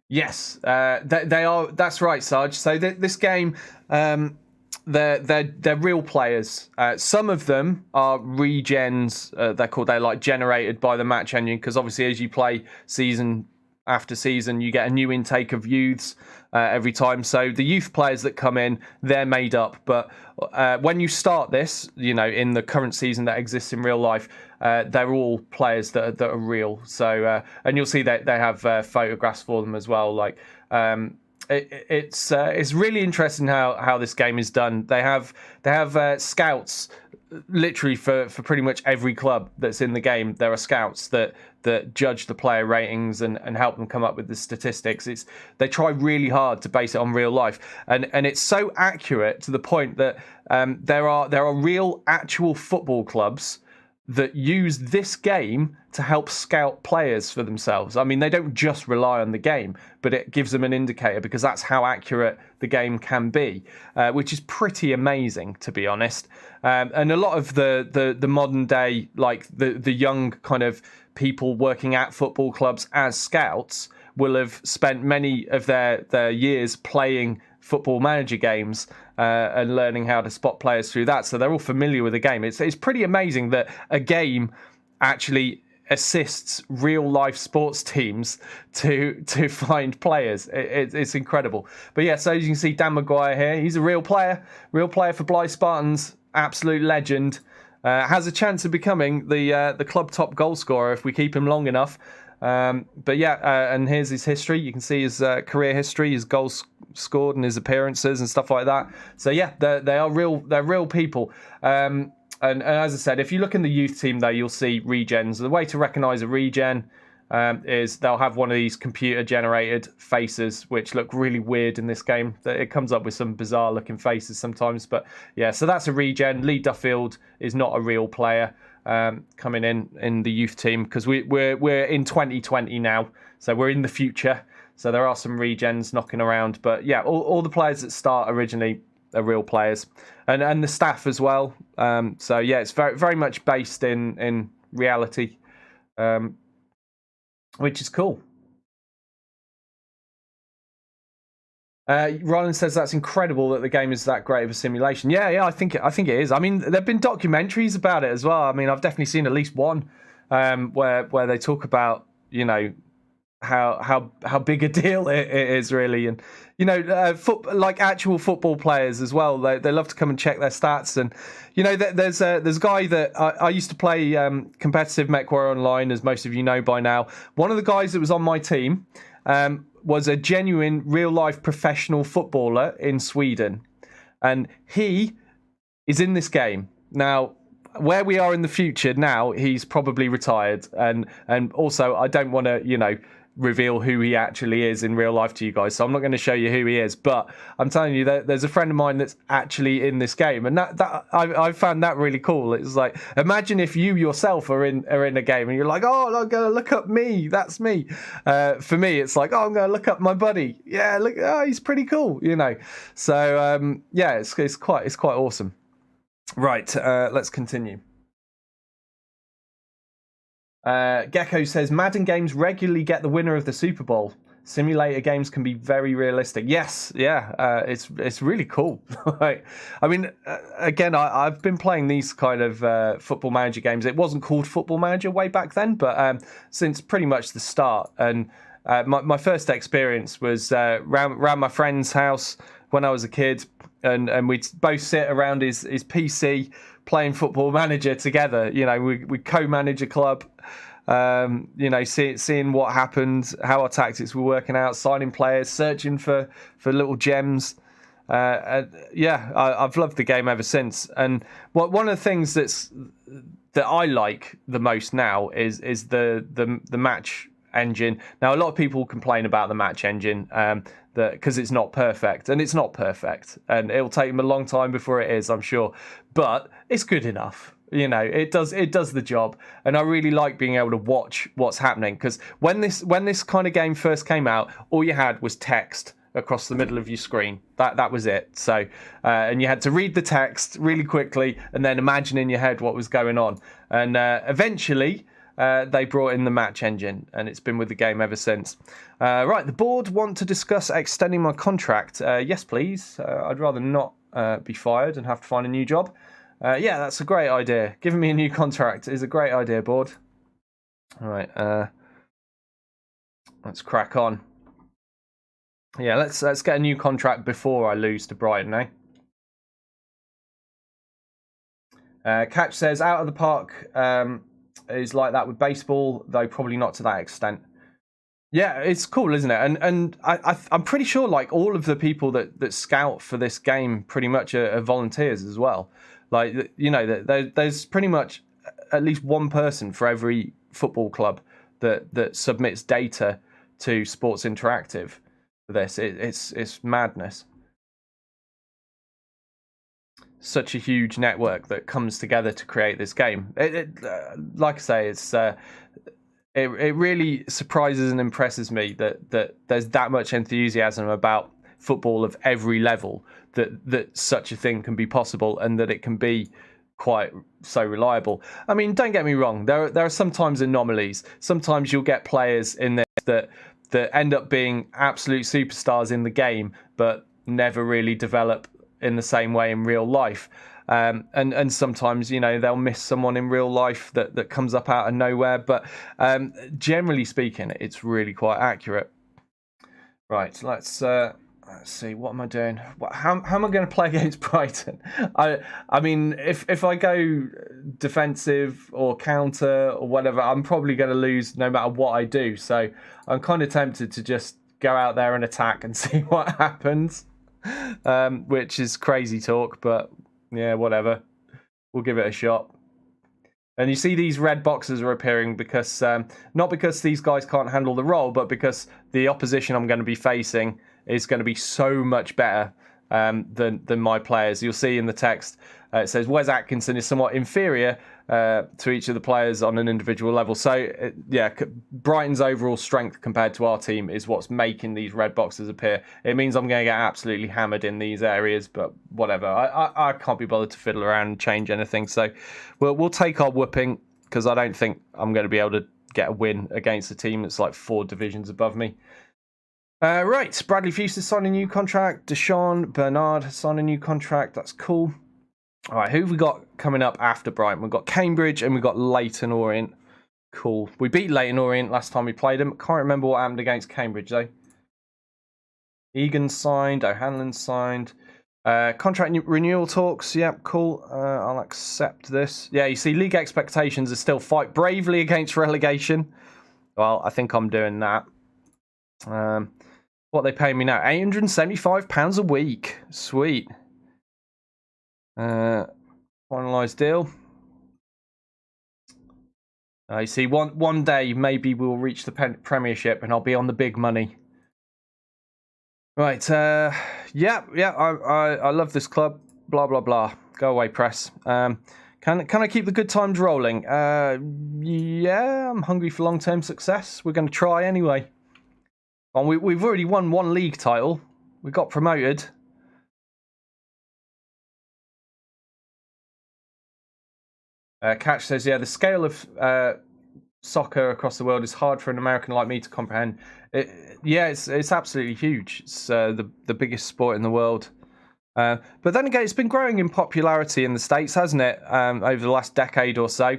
Yes, they are. That's right, Sarge. So this game, they're real players. Some of them are regens. They're like generated by the match engine, because obviously as you play season after season, you get a new intake of youths every time. So the youth players that come in, they're made up. But when you start this, you know, in the current season that exists in real life, they're all players that are real. So and you'll see that they have photographs for them as well. Like it's really interesting how this game is done. They have scouts literally for pretty much every club that's in the game. There are scouts that judge the player ratings and help them come up with the statistics. They try really hard to base it on real life, and it's so accurate to the point that there are real actual football clubs that use this game to help scout players for themselves. I mean, they don't just rely on the game, but it gives them an indicator because that's how accurate the game can be, which is pretty amazing, to be honest. And a lot of the modern day, like the young kind of people working at football clubs as scouts will have spent many of their years playing Football Manager games and learning how to spot players through that. So they're all familiar with the game. It's pretty amazing that a game actually assists real life sports teams to find players. It's incredible. But yeah, so as you can see, Dan Maguire here, he's a real player for Blyth Spartans, absolute legend. Has a chance of becoming the club top goal scorer if we keep him long enough. But yeah, and here's his history. You can see his career history, his goals scored and his appearances and stuff like that. So yeah, they're real people. And as I said, if you look in the youth team though, you'll see regens. The way to recognise a regen is they'll have one of these computer generated faces which look really weird in this game. It comes up with some bizarre looking faces sometimes, but yeah, so that's a regen. Lee Duffield is not a real player coming in the youth team because we're in 2020 now, so we're in the future. So there are some regens knocking around, but yeah, all the players that start originally are real players, and the staff as well. So yeah, it's very much based in reality, which is cool. Roland says that's incredible that the game is that great of a simulation. Yeah, I think it is. I mean, there've been documentaries about it as well. I mean, I've definitely seen at least one where they talk about, you know, how big a deal it is really, and you know, like actual football players as well. They love to come and check their stats, and you know, there's a guy that I used to play competitive MechWarrior Online, as most of you know by now. One of the guys that was on my team was a genuine real life professional footballer in Sweden, and he is in this game now. Where we are in the future now, he's probably retired, and also I don't want to, you know, reveal who he actually is in real life to you guys, so I'm not going to show you who he is, but I'm telling you that there's a friend of mine that's actually in this game, and that I found that really cool. It's like, imagine if you yourself are in a game and you're like, oh, I'm going to look up me, that's me. For me, it's like, oh, I'm going to look up my buddy. Yeah, look, oh, he's pretty cool, you know. So yeah, it's quite awesome. Right, let's continue. Gecko says, Madden games regularly get the winner of the Super Bowl. Simulator games can be very realistic. Yes, yeah, it's really cool. Like, I mean, again, I've been playing these kind of Football Manager games. It wasn't called Football Manager way back then, but since pretty much the start. And my first experience was round my friend's house when I was a kid, and we'd both sit around his PC playing Football Manager together. You know, we co-manage a club. You know, seeing what happened, how our tactics were working out, signing players, searching for little gems. Yeah, I've loved the game ever since. And one of the things that I like the most now is the match engine. Now, a lot of people complain about the match engine because it's not perfect, and it's not perfect, and it'll take them a long time before it is, I'm sure, but it's good enough. You know, it does the job, and I really like being able to watch what's happening, because when this kind of game first came out, all you had was text across the middle of your screen. That was it. So and you had to read the text really quickly and then imagine in your head what was going on. And eventually they brought in the match engine, and it's been with the game ever since. Right, the board want to discuss extending my contract. Yes, please. I'd rather not be fired and have to find a new job. Yeah, that's a great idea. Giving me a new contract is a great idea, board. All right, let's crack on. Yeah, let's get a new contract before I lose to Brighton, eh? Catch says, out of the park is like that with baseball, though probably not to that extent. Yeah, it's cool, isn't it? And I'm pretty sure like all of the people that scout for this game pretty much are volunteers as well. Like, you know, there's pretty much at least one person for every football club that submits data to Sports Interactive for this. It's madness. such a huge network that comes together to create this game. Like I say, it really surprises and impresses me that there's that much enthusiasm about football of every level, that such a thing can be possible and that it can be quite so reliable. I mean, don't get me wrong, there are sometimes anomalies. Sometimes you'll get players in this that end up being absolute superstars in the game, but never really develop in the same way in real life. And sometimes, they'll miss someone in real life that comes up out of nowhere. But generally speaking, it's really quite accurate. Right, let's see. What am I doing? How am I going to play against Brighton? I mean, if I go defensive or counter or whatever, I'm probably going to lose no matter what I do. So I'm kind of tempted to just go out there and attack and see what happens, which is crazy talk, but yeah, whatever. We'll give it a shot. And you see these red boxes are appearing because, not because these guys can't handle the role, but because the opposition I'm going to be facing is going to be so much better than my players. You'll see in the text, it says Wes Atkinson is somewhat inferior to each of the players on an individual level. So, Brighton's overall strength compared to our team is what's making these red boxes appear. It means I'm going to get absolutely hammered in these areas, but whatever. I can't be bothered to fiddle around and change anything. So we'll take our whooping, because I don't think I'm going to be able to get a win against a team that's like 4 divisions above me. Right, Bradley Fuse has signed a new contract. Deshaun Bernard has signed a new contract. That's cool. All right, who have we got coming up after Brighton? We've got Cambridge and we've got Leyton Orient. Cool. We beat Leyton Orient last time we played them. Can't remember what happened against Cambridge, though. Egan signed. O'Hanlon signed. Contract renewal talks. Yep, cool. I'll accept this. Yeah, you see, league expectations are still fight bravely against relegation. Well, I think I'm doing that. What are they paying me now? £875 a week. Sweet. Finalised deal. You see, one day maybe we'll reach the Premiership and I'll be on the big money. Right. I love this club. Blah blah blah. Go away, press. Can I keep the good times rolling? Yeah, I'm hungry for long-term success. We're going to try anyway. And we've already won 1 league title. We got promoted. Catch says, yeah, the scale of soccer across the world is hard for an American like me to comprehend. It's absolutely huge. It's the biggest sport in the world. But then again, it's been growing in popularity in the States, hasn't it? Over the last decade or so.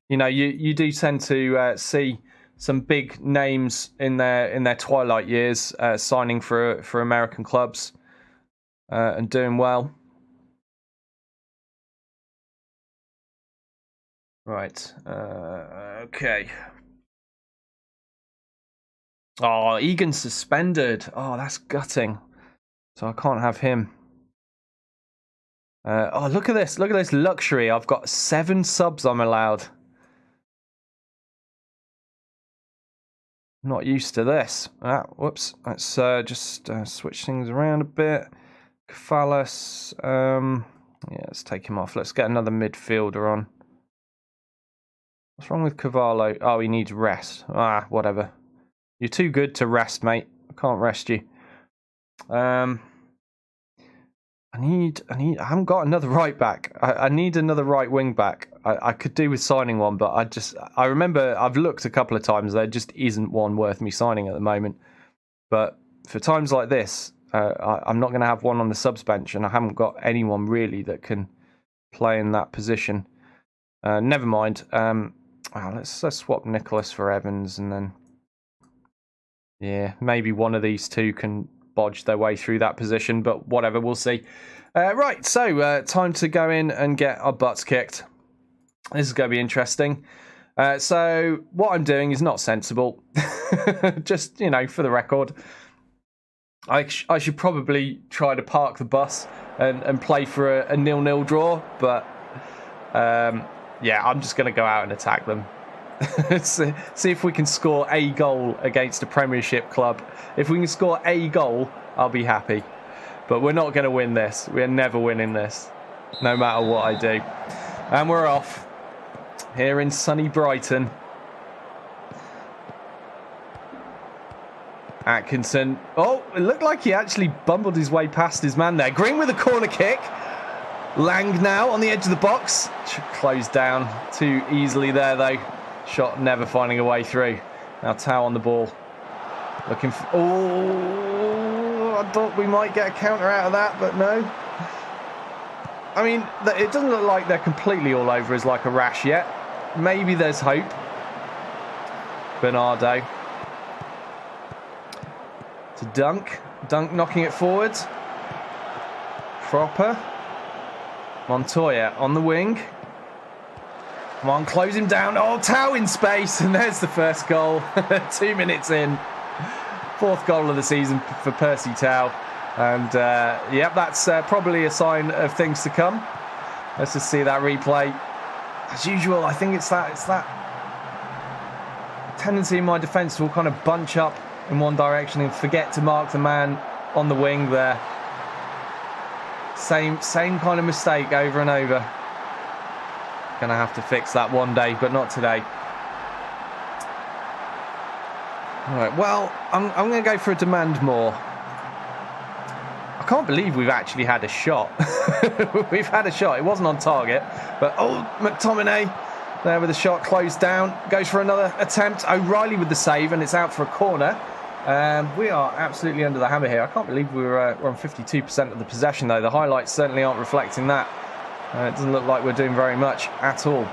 You do tend to see some big names in their twilight years signing for American clubs and doing well. Right. Okay. Oh, Egan's suspended. Oh, that's gutting. So I can't have him. Look at this. Look at this luxury. I've got 7 subs I'm allowed. Not used to this. Whoops. Let's just switch things around a bit. Kefales. Let's take him off. Let's get another midfielder on. What's wrong with Cavallo? Oh, he needs rest. Whatever. You're too good to rest, mate. I can't rest you. I haven't got another right back. I need another right wing back. I could do with signing one, but I remember I've looked a couple of times. There just isn't one worth me signing at the moment. But for times like this, I'm not going to have one on the subs bench, and I haven't got anyone really that can play in that position. Never mind. Let's swap Nicholas for Evans, and then maybe one of these two can bodge their way through that position, but whatever, we'll see. Right, so time to go in and get our butts kicked. This is going to be interesting. So what I'm doing is not sensible. Just, for the record. I should probably try to park the bus and play for a 0-0 draw, but I'm just going to go out and attack them. See if we can score a goal against a Premiership club. If we can score a goal, I'll be happy. But we're not going to win this. We're never winning this. no matter what I do. And we're off here in sunny Brighton. Atkinson. Oh, it looked like he actually bumbled his way past his man there. Green with a corner kick. Lang now on the edge of the box. Closed down too easily there, though. Shot never finding a way through. Now Tao on the ball. Looking for... Oh, I thought we might get a counter out of that, but no. I mean, it doesn't look like they're completely all over us like a rash yet. Maybe there's hope. Bernardo. To Dunk. Dunk knocking it forwards. Cropper. Montoya on the wing. Come on, close him down. Oh, Tao in space. And there's the first goal. 2 minutes in. Fourth goal of the season for Percy Tao. And, yep, that's probably a sign of things to come. Let's just see that replay. As usual, I think it's that tendency in my defence to all kind of bunch up in one direction and forget to mark the man on the wing there. Same kind of mistake over and over. Gonna have to fix that one day, but not today. All right, well, I'm going to go for a demand more. I can't believe we've actually had a shot. We've had a shot. It wasn't on target, but oh, McTominay there with a shot closed down. Goes for another attempt. O'Reilly with the save, and it's out for a corner. We are absolutely under the hammer here. I can't believe we're on 52% of the possession, though. The highlights certainly aren't reflecting that. It doesn't look like we're doing very much at all.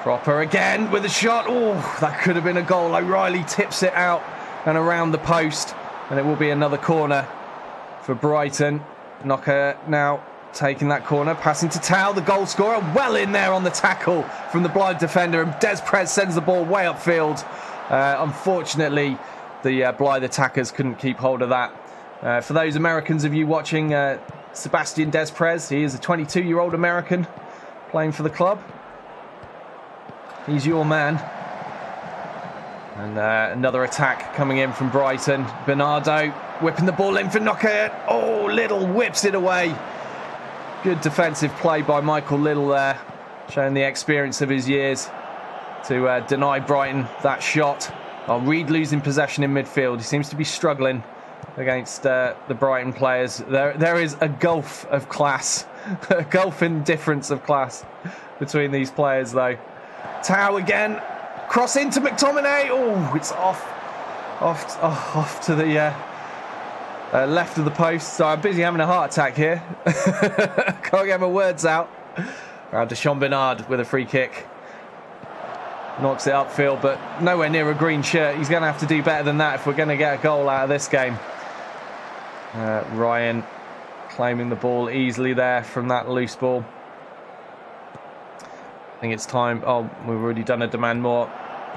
Cropper again with a shot. Oh, that could have been a goal. O'Reilly tips it out and around the post, and it will be another corner for Brighton. Knocker now taking that corner, passing to Tao, the goal scorer, well in there on the tackle from the Blyth defender, and Des Perez sends the ball way upfield. Unfortunately, the Blyth attackers couldn't keep hold of that. For those Americans of you watching, Sebastian Des Perez, he is a 22-year-old American playing for the club. He's your man. And another attack coming in from Brighton. Bernardo whipping the ball in for Knocker. Oh, Little whips it away. Good defensive play by Michael Little there, showing the experience of his years to deny Brighton that shot. Oh, Reed losing possession in midfield. He seems to be struggling against the Brighton players. There is a gulf of class, a gulf in difference of class between these players, though. Tao again, cross into McTominay. Oh, it's off to the left of the post. So I'm busy having a heart attack here. Can't get my words out. Around to Sean Bernard with a free kick. Knocks it upfield, but nowhere near a green shirt. He's going to have to do better than that if we're going to get a goal out of this game. Ryan claiming the ball easily there from that loose ball. I think it's time. Oh, we've already done a demand more.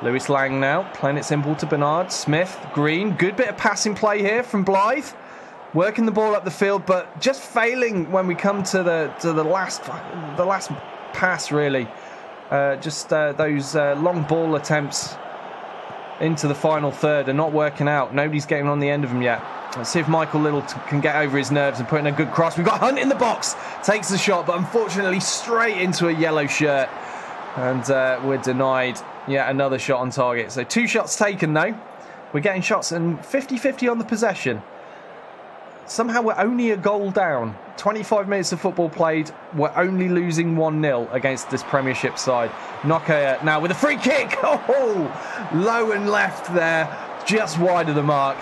Lewis Lang now, playing it simple to Bernard. Smith, Green, good bit of passing play here from Blyth. Working the ball up the field, but just failing when we come to the last pass, really. Those long ball attempts into the final third are not working out. Nobody's getting on the end of them yet. Let's see if Michael Little can get over his nerves and put in a good cross. We've got Hunt in the box. Takes the shot, but unfortunately straight into a yellow shirt. And we're denied yet another shot on target. So 2 shots taken, though. We're getting shots and 50-50 on the possession. Somehow we're only a goal down. 25 minutes of football played. We're only losing 1-0 against this Premiership side. Knocker now with a free kick. Oh, low and left there. Just wide of the mark.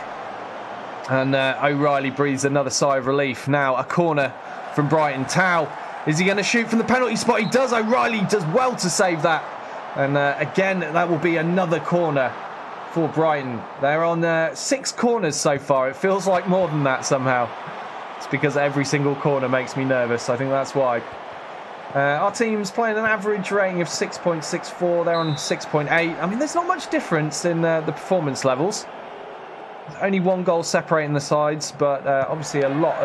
And O'Reilly breathes another sigh of relief. Now a corner from Brighton. Tao, is he going to shoot from the penalty spot? He does. O'Reilly does well to save that. And again, that will be another corner for Brighton. They're on 6 corners so far. It feels like more than that somehow. It's because every single corner makes me nervous. I think that's why. Our team's playing an average rating of 6.64. They're on 6.8. I mean, there's not much difference in the performance levels. There's only 1 goal separating the sides, but obviously a lot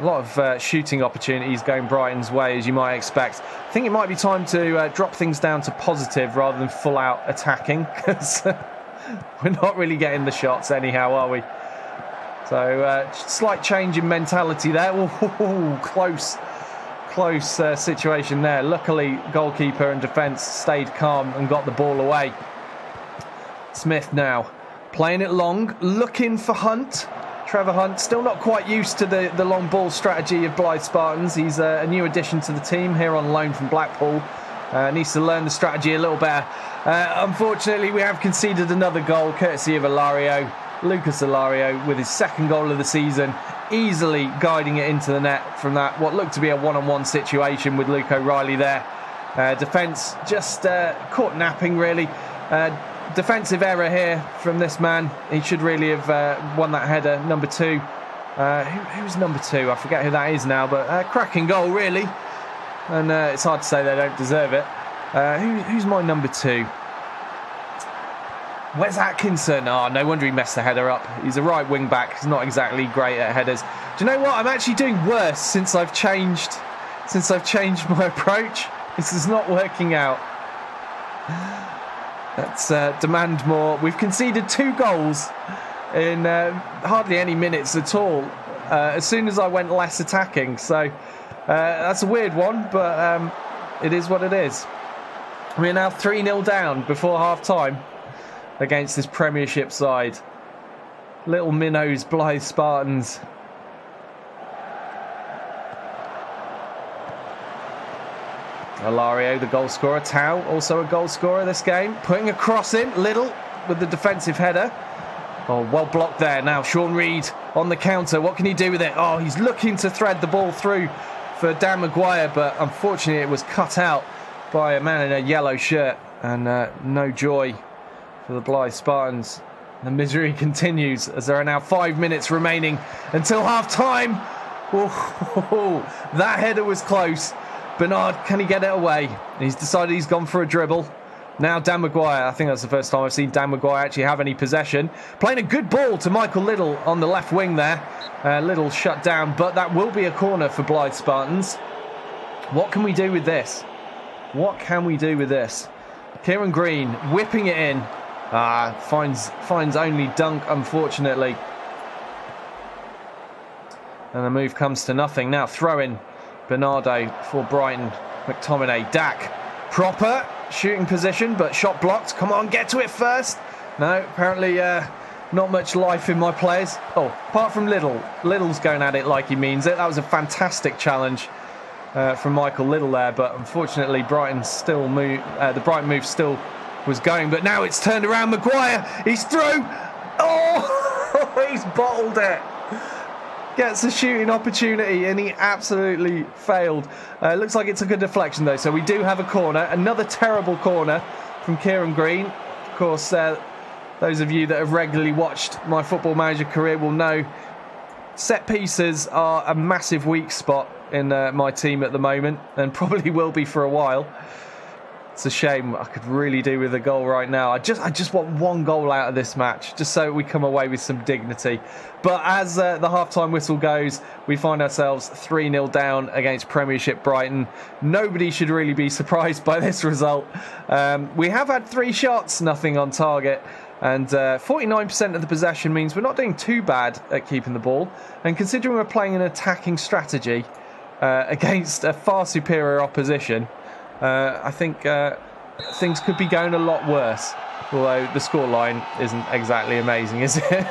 of shooting opportunities going Brighton's way, as you might expect. I think it might be time to drop things down to positive rather than full out attacking, because we're not really getting the shots anyhow, are we? So slight change in mentality there. Ooh, close situation there. Luckily, goalkeeper and defence stayed calm and got the ball away. Smith now playing it long, looking for Hunt. Trevor Hunt, still not quite used to the long ball strategy of Blyth Spartans. He's a new addition to the team here on loan from Blackpool. Needs to learn the strategy a little better. Unfortunately, we have conceded another goal courtesy of Ilario. Lucas Ilario with his second goal of the season, easily guiding it into the net from that what looked to be a one-on-one situation with Luke O'Reilly there. Defence just caught napping, really. Defensive error here from this man. He should really have won that header. Number 2. Who's number 2? I forget who that is now, but cracking goal, really. And it's hard to say they don't deserve it. Who's my number 2? Wes Atkinson. Oh, no wonder he messed the header up. He's a right wing back. He's not exactly great at headers. Do you know what? I'm actually doing worse since I've changed my approach. This is not working out. Let's demand more. We've conceded 2 goals in hardly any minutes at all. As soon as I went less attacking. So that's a weird one, but it is what it is. We're now 3-0 down before half-time against this Premiership side. Little minnows, Blyth Spartans. Ilario, the goal scorer. Tau, also a goal scorer this game. Putting a cross in. Little with the defensive header. Oh, well blocked there. Now Sean Reid on the counter. What can he do with it? Oh, he's looking to thread the ball through for Dan Maguire, but unfortunately it was cut out by a man in a yellow shirt. And no joy for the Blyth Spartans. The misery continues as there are now 5 minutes remaining until half-time. That header was close. Bernard, can he get it away? He's decided he's gone for a dribble. Now Dan Maguire. I think that's the first time I've seen Dan Maguire actually have any possession. Playing a good ball to Michael Little on the left wing there. Little shut down, but that will be a corner for Blyth Spartans. What can we do with this? What can we do with this? Kieran Green whipping it in. Finds only Dunk, unfortunately. And the move comes to nothing. Now throw-in. Bernardo for Brighton. McTominay. Dak. Proper shooting position, but shot blocked. Come on, get to it first. No, apparently not much life in my players. Oh, apart from Little. Little's going at it like he means it. That was a fantastic challenge from Michael Little there, but unfortunately Brighton still the Brighton move still was going, but now it's turned around. Maguire, he's through. Oh, he's bottled it. Gets a shooting opportunity and he absolutely failed. Looks like it took a deflection though, so we do have a corner. Another terrible corner from Kieran Green. Of course, those of you that have regularly watched my Football Manager career will know set pieces are a massive weak spot in my team at the moment, and probably will be for a while. It's a shame. I could really do with a goal right now. I just want one goal out of this match, just so we come away with some dignity. But as the half-time whistle goes, we find ourselves 3-0 down against Premiership Brighton. Nobody should really be surprised by this result. We have had 3 shots, nothing on target. And 49% of the possession means we're not doing too bad at keeping the ball. And considering we're playing an attacking strategy against a far superior opposition, I think things could be going a lot worse. Although the scoreline isn't exactly amazing, is it?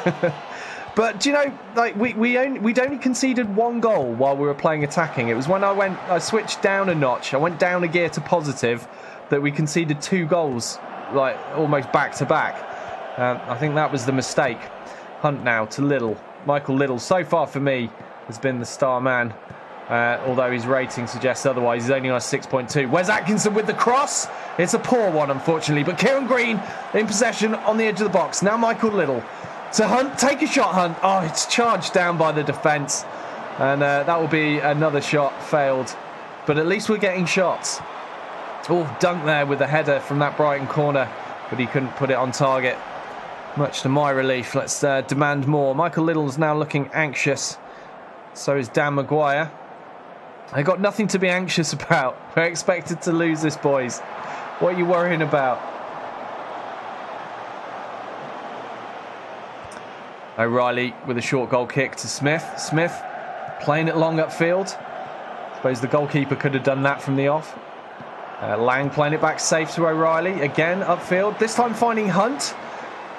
But do you know, like we'd only conceded 1 goal while we were playing attacking. It was when I switched down a notch. I went down a gear to positive, that we conceded 2 goals, like almost back to back. I think that was the mistake. Hunt now to Little. Michael Little, so far for me, has been the star man. Although his rating suggests otherwise. He's only on a 6.2. Wes Atkinson with the cross. It's a poor one, unfortunately. But Kieran Green in possession on the edge of the box. Now Michael Little to Hunt. Take a shot, Hunt. Oh, it's charged down by the defence. And that will be another shot failed. But at least we're getting shots. Oh, Dunk there with the header from that Brighton corner. But he couldn't put it on target. Much to my relief. Let's demand more. Michael Little's now looking anxious. So is Dan Maguire. I got nothing to be anxious about. We're expected to lose this, boys. What are you worrying about? O'Reilly with a short goal kick to Smith. Smith playing it long upfield. Suppose the goalkeeper could have done that from the off. Lang playing it back safe to O'Reilly. Again, upfield. This time finding Hunt.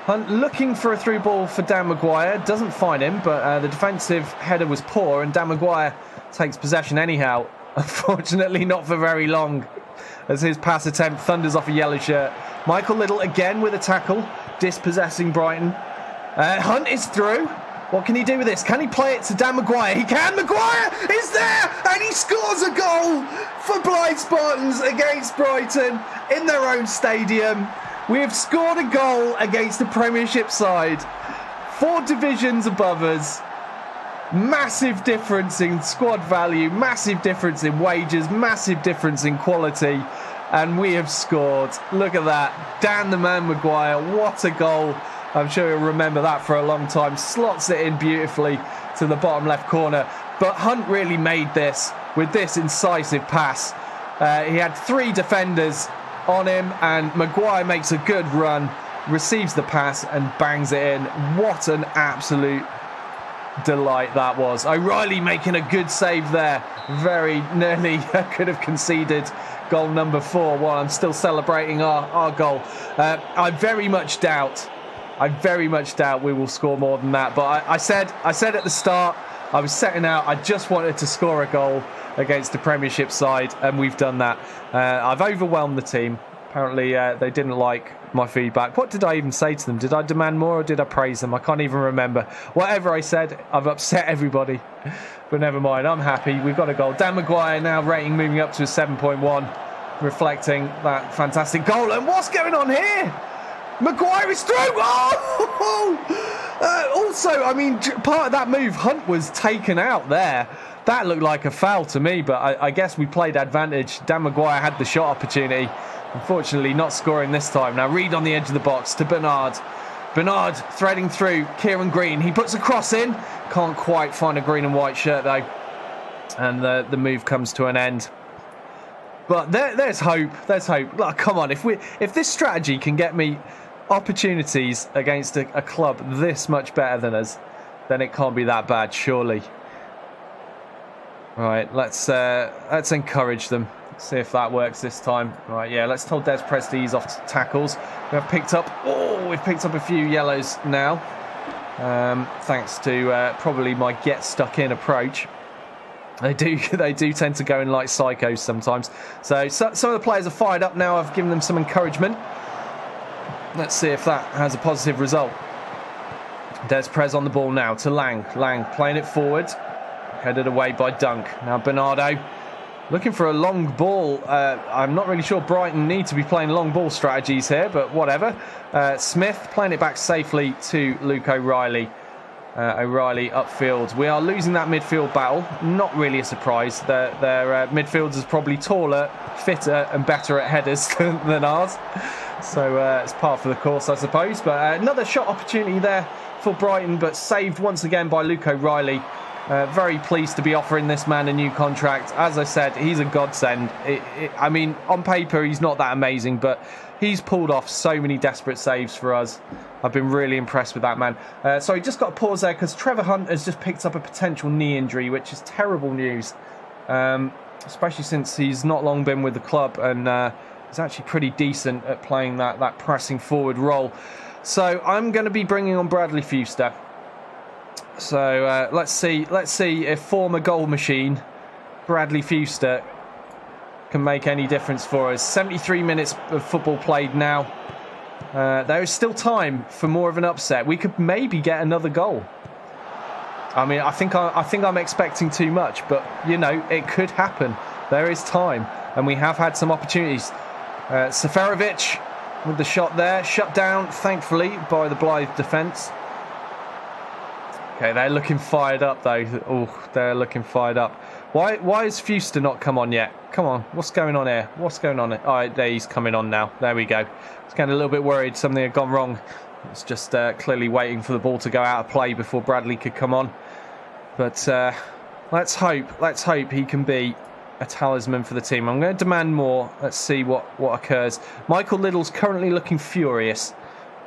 Hunt looking for a through ball for Dan Maguire. Doesn't find him, but the defensive header was poor, and Dan Maguire takes possession anyhow. Unfortunately, not for very long, as his pass attempt thunders off a yellow shirt. Michael Little again with a tackle, dispossessing Brighton. Hunt is through. What can he do with this? Can he play it to Dan Maguire? He can. Maguire is there, and he scores a goal for Blyth Spartans against Brighton in their own stadium. We have scored a goal against the Premiership side, 4 divisions above us. Massive difference in squad value, massive difference in wages, massive difference in quality, and we have scored. Look at that. Dan the Man Maguire, what a goal. I'm sure you'll remember that for a long time. Slots it in beautifully to the bottom left corner. But Hunt really made this with this incisive pass. He had 3 defenders on him, and Maguire makes a good run, receives the pass and bangs it in. What an absolute delight that was. O'Reilly making a good save there. Very nearly could have conceded goal number 4 while I'm still celebrating our goal. I very much doubt we will score more than that. But I said at the start, I was setting out, I just wanted to score a goal against the Premiership side, and we've done that. I've overwhelmed the team. Apparently they didn't like my feedback. What did I even say to them? Did I demand more or did I praise them? I can't even remember. Whatever I said, I've upset everybody. But never mind, I'm happy. We've got a goal. Dan Maguire now rating moving up to a 7.1, reflecting that fantastic goal. And what's going on here? Maguire is through. Also, I mean, part of that move, Hunt was taken out there. That looked like a foul to me, but I guess we played advantage. Dan Maguire had the shot opportunity. Unfortunately, not scoring this time. Now, Reed on the edge of the box to Bernard. Bernard threading through Kieran Green. He puts a cross in. Can't quite find a green and white shirt, though. And the move comes to an end. But there's hope. There's hope. Look, come on. If this strategy can get me opportunities against a club this much better than us, then it can't be that bad, surely. Right, let's encourage them. See if that works this time. Right, yeah, let's tell Des Prez to ease off tackles. We've picked up a few yellows now, thanks to probably my get stuck in approach. They do tend to go in like psychos sometimes. So some of the players are fired up now. I've given them some encouragement. Let's see if that has a positive result. Des Prez on the ball now to Lang. Lang playing it forward. Headed away by Dunk. Now Bernardo looking for a long ball. I'm not really sure Brighton need to be playing long ball strategies here, but whatever. Smith playing it back safely to Luke O'Reilly. O'Reilly upfield. We are losing that midfield battle. Not really a surprise. Their midfielders probably taller, fitter and better at headers than ours. So it's par for the course, I suppose. But another shot opportunity there for Brighton, but saved once again by Luke O'Reilly. Very pleased to be offering this man a new contract. As I said, he's a godsend. I mean, on paper, he's not that amazing, but he's pulled off so many desperate saves for us. I've been really impressed with that man. Sorry, just got to pause there because Trevor Hunt has just picked up a potential knee injury, which is terrible news, especially since he's not long been with the club and is actually pretty decent at playing that pressing forward role. So I'm going to be bringing on Bradley Fuster. So let's see if former goal machine Bradley Fuster can make any difference for us. 73 minutes of football played now. There is still time for more of an upset. We could maybe get another goal. I mean, I think I'm expecting too much, but you know, it could happen. There is time, and we have had some opportunities. Seferovic with the shot there, shut down thankfully by the Blyth defence. Okay, they're looking fired up though. Oh, they're looking fired up. Why has Fuster not come on yet? Come on, what's going on here? What's going on here? All right, there he's coming on now. There we go. I was getting a little bit worried something had gone wrong. It's just clearly waiting for the ball to go out of play before Bradley could come on. But let's hope he can be a talisman for the team. I'm going to demand more. Let's see what occurs. Michael Little's currently looking furious.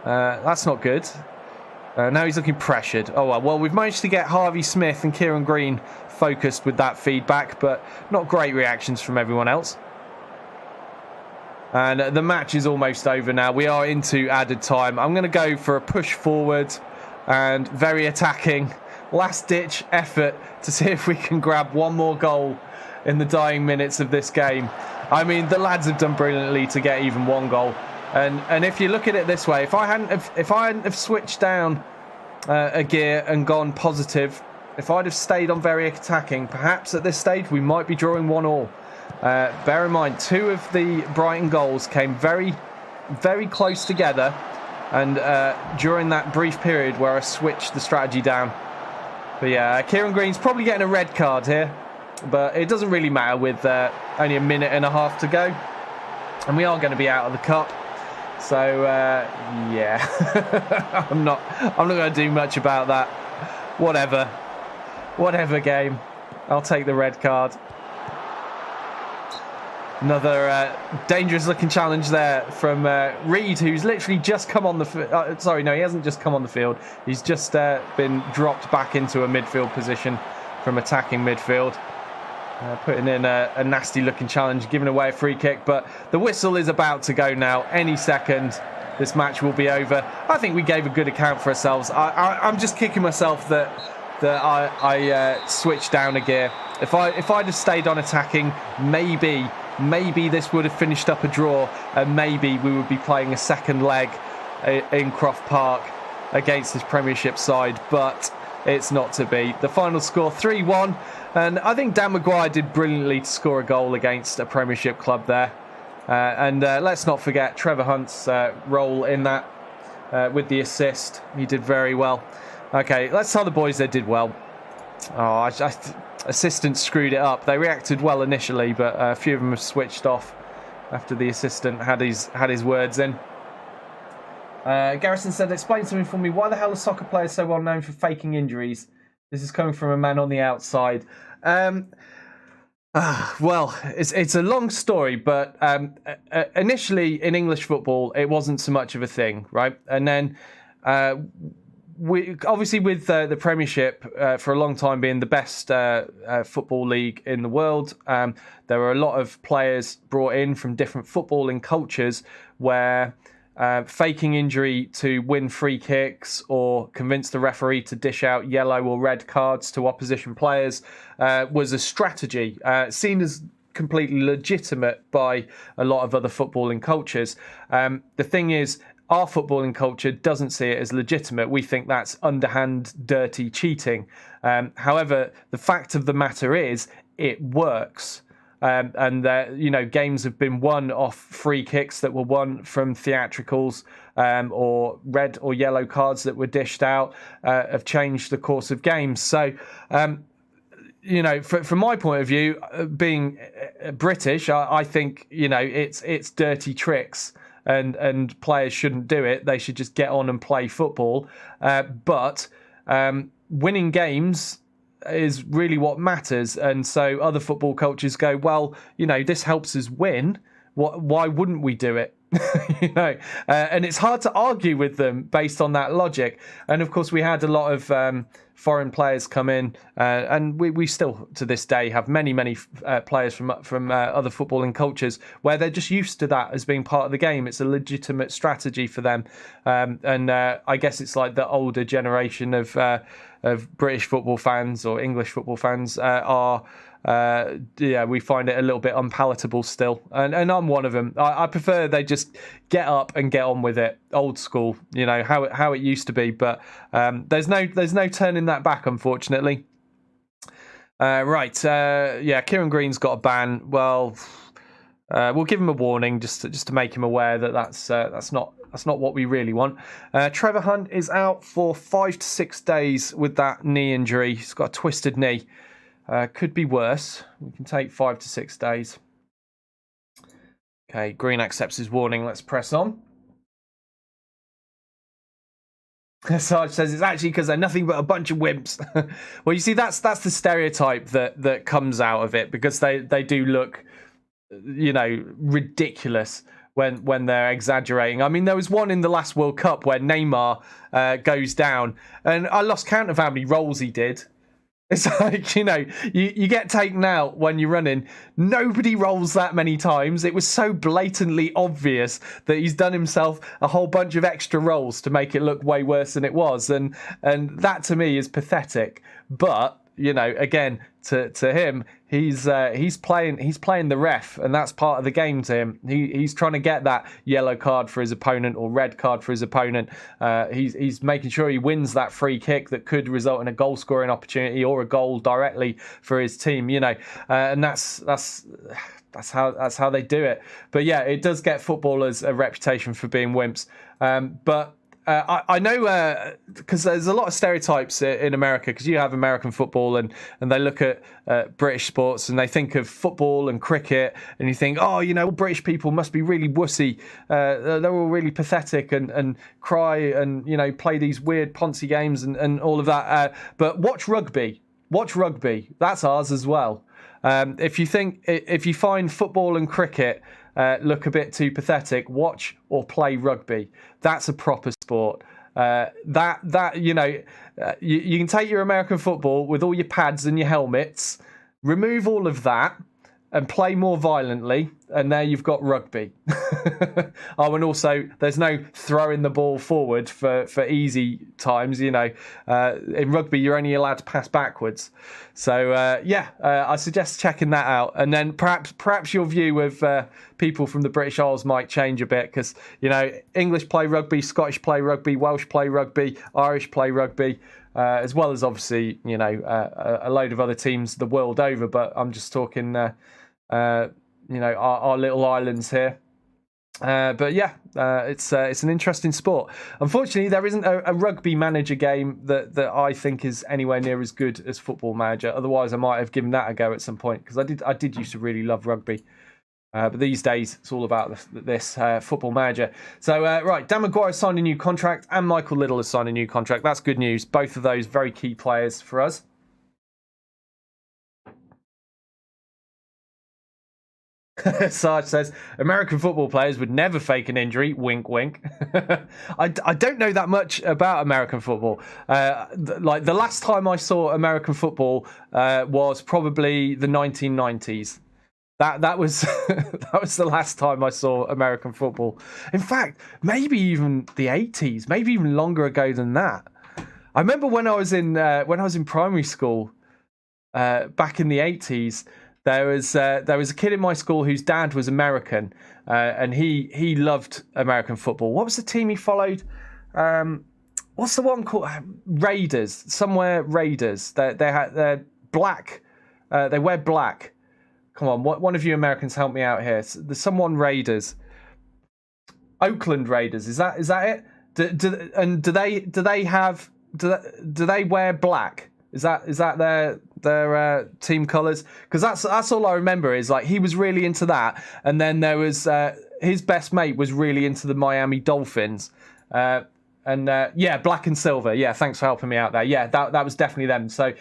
That's not good. Now he's looking pressured. Oh, well, we've managed to get Harvey Smith and Kieran Green focused with that feedback, but not great reactions from everyone else. And the match is almost over now. We are into added time. I'm going to go for a push forward and very attacking last-ditch effort to see if we can grab one more goal in the dying minutes of this game. I mean, the lads have done brilliantly to get even one goal. And if you look at it this way, if I hadn't have switched down a gear and gone positive, if I'd have stayed on very attacking, perhaps at this stage we might be drawing 1-1. Bear in mind, 2 of the Brighton goals came very, very close together, and during that brief period where I switched the strategy down. But yeah, Kieran Green's probably getting a red card here, but it doesn't really matter with only a minute and a half to go, and we are going to be out of the cup. So yeah, I'm not going to do much about that. Whatever game. I'll take the red card. Another dangerous looking challenge there from Reed, who's literally just come on the sorry, no, he hasn't just come on the field. He's just been dropped back into a midfield position from attacking midfield. Putting in a nasty looking challenge, giving away a free kick, but the whistle is about to go now. Any second this match will be over. I think we gave a good account for ourselves. I'm just kicking myself that I switched down a gear. If I'd have stayed on attacking, maybe this would have finished up a draw, and maybe we would be playing a second leg in Croft Park against this Premiership side, but it's not to be. The final score 3-1, and I think Dan Maguire did brilliantly to score a goal against a Premiership club there. And let's not forget Trevor Hunt's role in that with the assist. He did very well. Okay, let's tell the boys they did well. Oh, assistant screwed it up. They reacted well initially, but a few of them have switched off after the assistant had his words in. Garrison said, explain something for me. Why the hell are soccer players so well known for faking injuries? This is coming from a man on the outside. Well, it's a long story, but initially in English football, it wasn't so much of a thing, right? And then we obviously with the Premiership for a long time being the best football league in the world, there were a lot of players brought in from different footballing cultures where faking injury to win free kicks or convince the referee to dish out yellow or red cards to opposition players was a strategy seen as completely legitimate by a lot of other footballing cultures. The thing is, our footballing culture doesn't see it as legitimate. We think that's underhand, dirty cheating. However, the fact of the matter is, it works. And games have been won off free kicks that were won from theatricals, or red or yellow cards that were dished out, have changed the course of games. So, from my point of view, being British, I think it's dirty tricks, and players shouldn't do it. They should just get on and play football. But winning games is really what matters, and so other football coaches go, well, this helps us win. Why wouldn't we do it? And it's hard to argue with them based on that logic. And of course, we had a lot of foreign players come in, and we still to this day have many players from other footballing cultures where they're just used to that as being part of the game. It's a legitimate strategy for them, and I guess it's like the older generation of British football fans or English football fans we find it a little bit unpalatable still, and I'm one of them. I prefer they just get up and get on with it, old school, how it used to be. But there's no turning that back, unfortunately. Kieran Green's got a ban. Well, we'll give him a warning just to make him aware that that's not what we really want. Trevor Hunt is out for 5 to 6 days with that knee injury. He's got a twisted knee. Could be worse. We can take 5 to 6 days. Okay, Green accepts his warning. Let's press on. Sarge says it's actually because they're nothing but a bunch of wimps. Well, you see, that's the stereotype that comes out of it, because they do look, ridiculous when they're exaggerating. I mean, there was one in the last World Cup where Neymar goes down, and I lost count of how many rolls he did. It's like, you get taken out when you're running. Nobody rolls that many times. It was so blatantly obvious that he's done himself a whole bunch of extra rolls to make it look way worse than it was. And that to me is pathetic. But, again, to him, he's playing the ref, and that's part of the game to him. He's trying to get that yellow card for his opponent or red card for his opponent. He's making sure he wins that free kick that could result in a goal scoring opportunity or a goal directly for his team. And that's how they do it. But yeah, it does get footballers a reputation for being wimps. But I know because there's a lot of stereotypes in America, because you have American football and they look at British sports and they think of football and cricket, and you think, all British people must be really wussy. They're all really pathetic and cry and, play these weird Ponzi games and all of that. But watch rugby. That's ours as well. If you find football and cricket look a bit too pathetic, watch or play rugby. That's a proper sport. You can take your American football with all your pads and your helmets, remove all of that, and play more violently, and there you've got rugby. And also, there's no throwing the ball forward for easy times. In rugby, you're only allowed to pass backwards. So, I suggest checking that out. And then perhaps your view of people from the British Isles might change a bit, because, English play rugby, Scottish play rugby, Welsh play rugby, Irish play rugby, as well as obviously, a load of other teams the world over. But I'm just talking... our little islands here. It's an interesting sport. Unfortunately, there isn't a rugby manager game that I think is anywhere near as good as Football Manager. Otherwise, I might have given that a go at some point, because I did used to really love rugby. But these days, it's all about this Football Manager. So, right, Dan Maguire has signed a new contract, and Michael Liddell has signed a new contract. That's good news. Both of those very key players for us. Sarge says, American football players would never fake an injury. Wink, wink. I don't know that much about American football. The last time I saw American football was probably the 1990s. That was that was the last time I saw American football. In fact, maybe even the 80s, maybe even longer ago than that. I remember when I was in primary school back in the 80s. There was a kid in my school whose dad was American, and he loved American football. What was the team he followed? What's the one called? Raiders. Somewhere Raiders. They're black. They wear black. Come on, one of you Americans help me out here. There's someone Raiders. Oakland Raiders. Is that it? Do they wear black? Is that their team colours? Because that's all I remember is like he was really into that, and then there was his best mate was really into the Miami Dolphins, black and silver. Yeah, thanks for helping me out there. Yeah, that was definitely them. So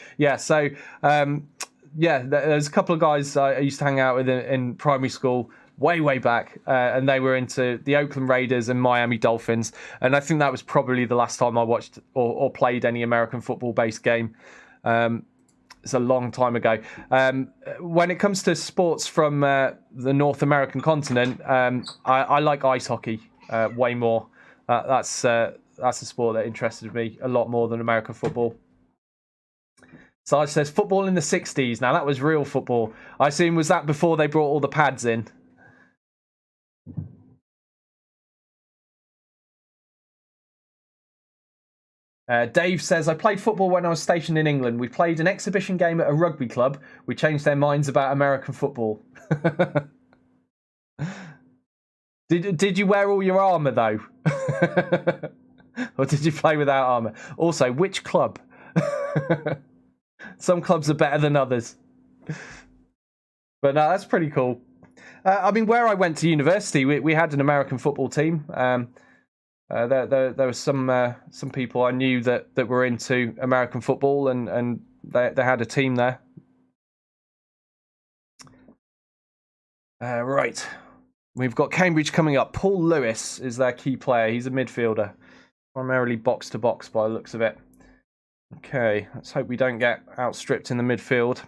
there's a couple of guys I used to hang out with in primary school way back, and they were into the Oakland Raiders and Miami Dolphins, and I think that was probably the last time I watched or played any American football-based game. It's a long time ago. When it comes to sports from the North American continent, I like ice hockey way more. That's a sport that interested me a lot more than American football. Sarge says, football in the 60s. Now, that was real football. I assume, was that before they brought all the pads in? Dave says, I played football when I was stationed in England. We played an exhibition game at a rugby club. We changed their minds about American football. Did you wear all your armour, though? Or did you play without armour? Also, which club? Some clubs are better than others. But no, that's pretty cool. Where I went to university, we had an American football team. There were some people I knew that were into American football, and they had a team there. Right. We've got Cambridge coming up. Paul Lewis is their key player. He's a midfielder. Primarily box-to-box by the looks of it. Okay, let's hope we don't get outstripped in the midfield.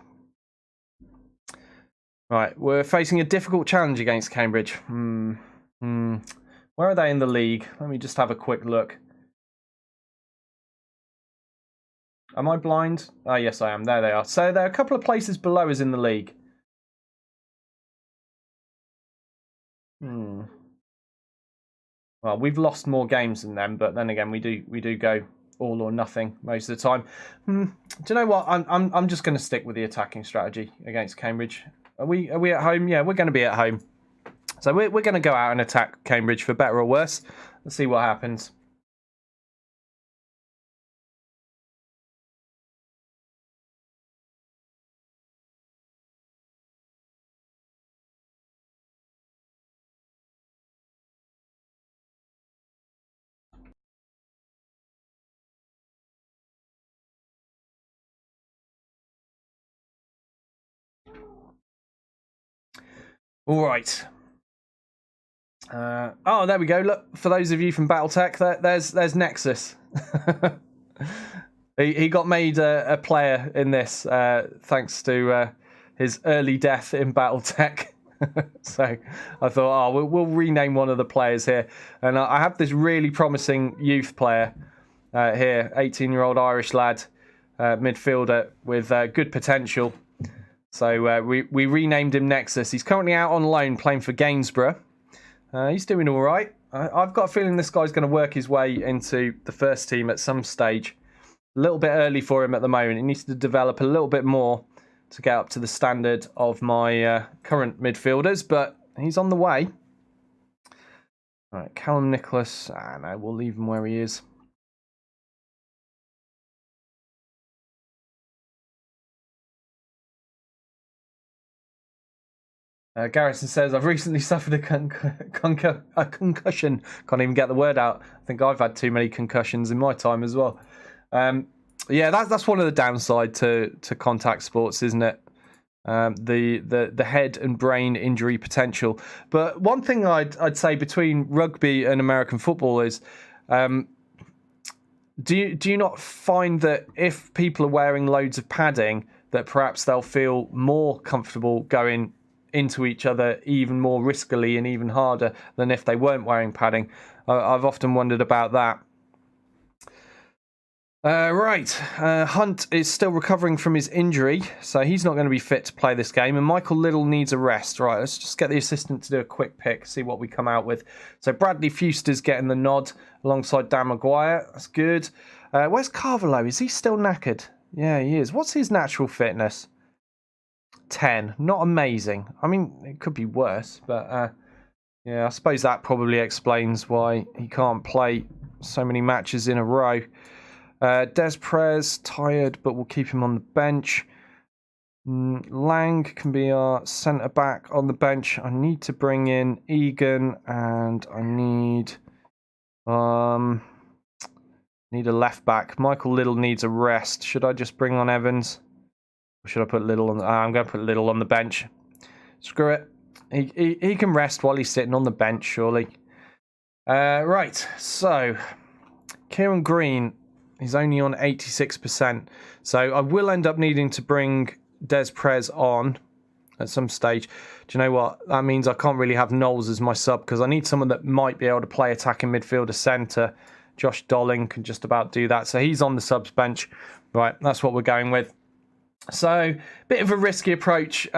Right, we're facing a difficult challenge against Cambridge. Where are they in the league? Let me just have a quick look. Am I blind? Oh, yes, I am. There they are. So they're a couple of places below us in the league. Well, we've lost more games than them, but then again, we do go all or nothing most of the time. Do you know what? I'm just going to stick with the attacking strategy against Cambridge. Are we at home? Yeah, we're going to be at home. So we're going to go out and attack Cambridge for better or worse. Let's see what happens. All right. Oh, there we go. Look, for those of you from BattleTech, there's Nexus. he got made a player in this thanks to his early death in BattleTech. So I thought, we'll rename one of the players here. And I have this really promising youth player here, 18-year-old Irish lad, midfielder with good potential. So we renamed him Nexus. He's currently out on loan playing for Gainsborough. He's doing all right. I've got a feeling this guy's going to work his way into the first team at some stage. A little bit early for him at the moment. He needs to develop a little bit more to get up to the standard of my current midfielders, but he's on the way. All right, Callum Nicholas. No, we'll leave him where he is. Garrison says, I've recently suffered a concussion. Can't even get the word out. I think I've had too many concussions in my time as well. Yeah, that's one of the downside to contact sports, isn't it? The head and brain injury potential. But one thing I'd say between rugby and American football is, do you not find that if people are wearing loads of padding, that perhaps they'll feel more comfortable going into each other even more riskily and even harder than if they weren't wearing padding? I've often wondered about that. Right, Hunt is still recovering from his injury, so he's not going to be fit to play this game, and Michael Liddell needs a rest. Right, let's just get the assistant to do a quick pick, see what we come out with. So Bradley Fuster's getting the nod alongside Dan Maguire. That's good. Where's Carvalho? Is he still knackered? Yeah, he is. What's his natural fitness? 10. Not amazing. I mean, it could be worse, but yeah, I suppose that probably explains why he can't play so many matches in a row. Des Perez, tired, but we'll keep him on the bench. Lang can be our centre-back on the bench. I need to bring in Egan, and I need a left-back. Michael Liddell needs a rest. Should I just bring on Evans? Or should I put Liddell on? I'm going to put Liddell on the bench. Screw it. He can rest while he's sitting on the bench, surely. Right, so Kieran Green, he's only on 86%. So I will end up needing to bring Des Perez on at some stage. Do you know what? That means I can't really have Knowles as my sub because I need someone that might be able to play attacking midfielder centre. Josh Dolling can just about do that. So he's on the subs bench. Right, that's what we're going with. So, bit of a risky approach,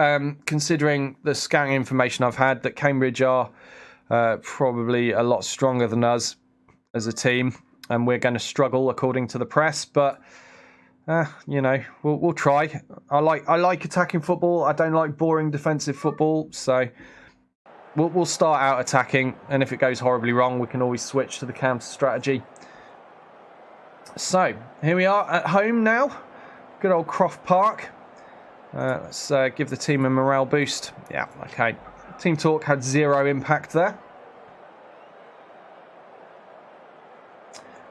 considering the scouting information I've had that Cambridge are probably a lot stronger than us as a team, and we're going to struggle according to the press. But you know, we'll try. I like attacking football. I don't like boring defensive football. So we'll start out attacking, and if it goes horribly wrong, we can always switch to the counter strategy. So here we are at home now. Good old Croft Park. Let's give the team a morale boost. Yeah, okay. Team talk had zero impact there.